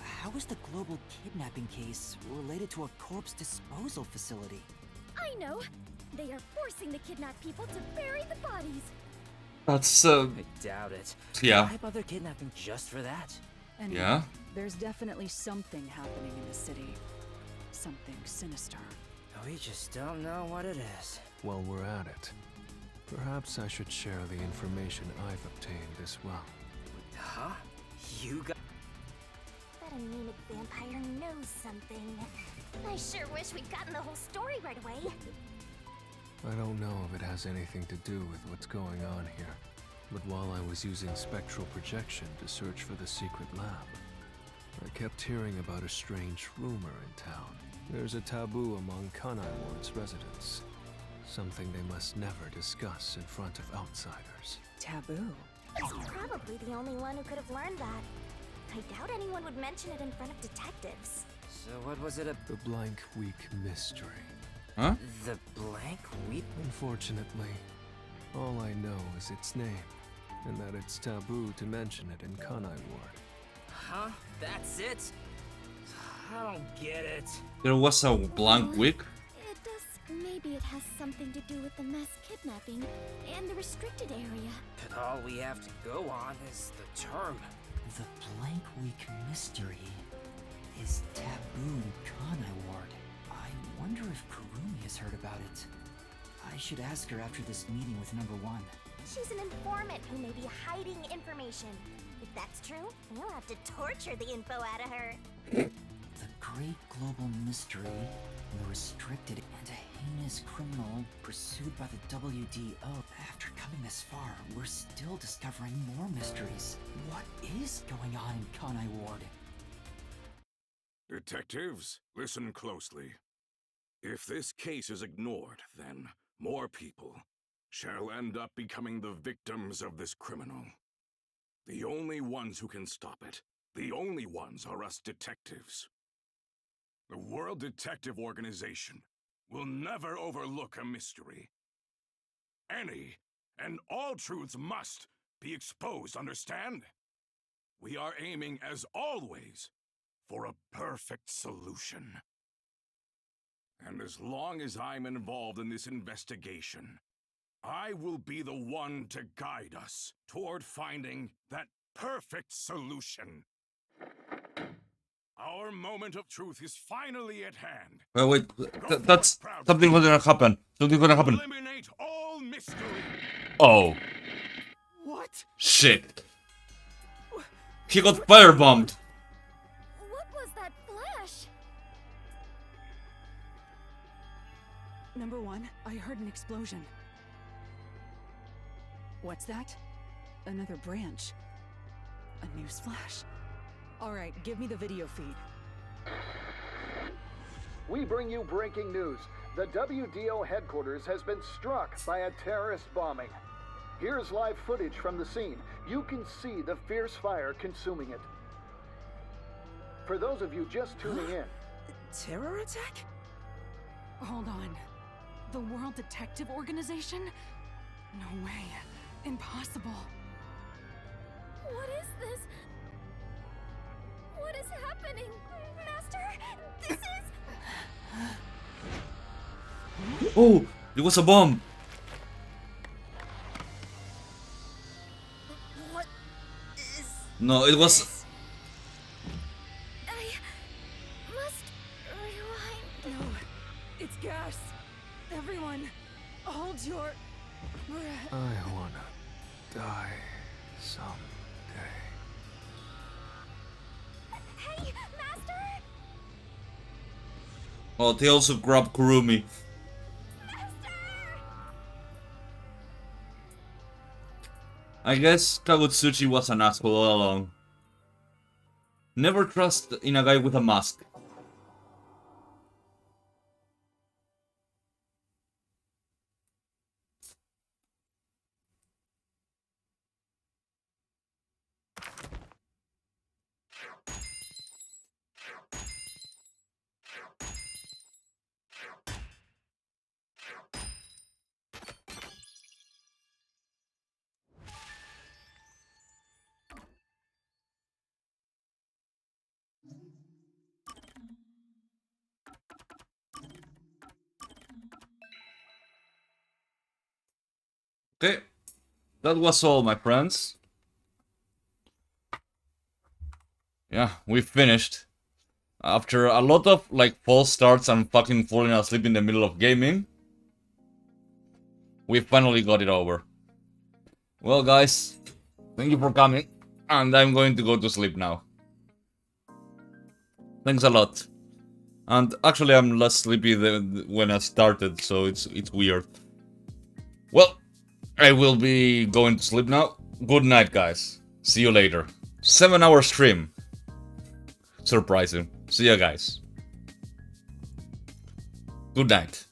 Speaker 2: how is the global kidnapping case related to a corpse disposal facility?
Speaker 19: I know! They are forcing the kidnapped people to bury the bodies!
Speaker 1: That's,
Speaker 14: I doubt it.
Speaker 1: yeah.
Speaker 14: Why bother kidnapping just for that?
Speaker 4: Anyway,
Speaker 1: Yeah?
Speaker 4: there's definitely something happening in the city. Something sinister.
Speaker 14: We just don't know what it is.
Speaker 6: While we're at it, perhaps I should share the information I've obtained as well.
Speaker 14: Huh? You got...
Speaker 7: That anemic vampire knows something. I sure wish we'd gotten the whole story right away.
Speaker 6: I don't know if it has anything to do with what's going on here, but while I was using spectral projection to search for the secret lab, I kept hearing about a strange rumor in town. There's a taboo among Kanai Ward's residents. Something they must never discuss in front of outsiders.
Speaker 4: Taboo?
Speaker 7: He's probably the only one who could have learned that. I doubt anyone would mention it in front of detectives.
Speaker 14: So what was it
Speaker 6: The Blank Week Mystery.
Speaker 1: Huh?
Speaker 14: The Blank Week?
Speaker 6: Unfortunately, all I know is its name, and that it's taboo to mention it in Kanai Ward.
Speaker 14: Huh? That's it? I don't get it.
Speaker 1: There was a blank week?
Speaker 19: It does. Maybe it has something to do with the mass kidnapping and the restricted area.
Speaker 14: But all we have to go on is the term.
Speaker 2: The Blank Week mystery is taboo in Kanai Ward. I wonder if Kurumi has heard about it. I should ask her after this meeting with number 1.
Speaker 7: She's an informant who may be hiding information. If that's true, we'll have to torture the info out of her.
Speaker 2: The great global mystery, the restricted and a heinous criminal pursued by the WDO. After coming this far, we're still discovering more mysteries. What is going on in Kanai Ward?
Speaker 8: Detectives, listen closely. If this case is ignored, then more people shall end up becoming the victims of this criminal. The only ones who can stop it, the only ones are us detectives. The World Detective Organization will never overlook a mystery. Any and all truths must be exposed, understand? We are aiming, as always, for a perfect solution. And as long as I'm involved in this investigation, I will be the one to guide us toward finding that perfect solution. Our moment of truth is finally at hand.
Speaker 1: Well, wait, that's something gonna happen. Something gonna happen.
Speaker 8: Eliminate all mystery.
Speaker 1: Oh.
Speaker 12: What?
Speaker 1: Shit. He got firebombed.
Speaker 19: What was that flash?
Speaker 4: Number 1, I heard an explosion. What's that? Another branch. A news flash. Alright, give me the video feed.
Speaker 22: We bring you breaking news. The WDO headquarters has been struck by a terrorist bombing. Here's live footage from the scene. You can see the fierce fire consuming it. For those of you just tuning in.
Speaker 14: Terror attack?
Speaker 4: Hold on. The World Detective Organization? No way. Impossible.
Speaker 7: What is this? What is happening? Master, this is...
Speaker 1: Oh, it was a bomb.
Speaker 7: What is...
Speaker 1: No, it was...
Speaker 7: I must rewind.
Speaker 4: No, it's gas. Everyone, hold your breath.
Speaker 6: I wanna die someday.
Speaker 7: Hey, Master!
Speaker 1: Oh, they also grabbed Kurumi. I guess Kagutsuchi was an asshole all along. Never trust in a guy with a mask. Okay, that was all, my friends. Yeah, we finished. After a lot of, like, false starts and fucking falling asleep in the middle of gaming, we finally got it over. Well, guys, thank you for coming, and I'm going to go to sleep now. Thanks a lot. And actually, I'm less sleepy than when I started, so it's weird. Well, I will be going to sleep now. Good night, guys. See you later. 7-hour stream. Surprising. See ya, guys. Good night.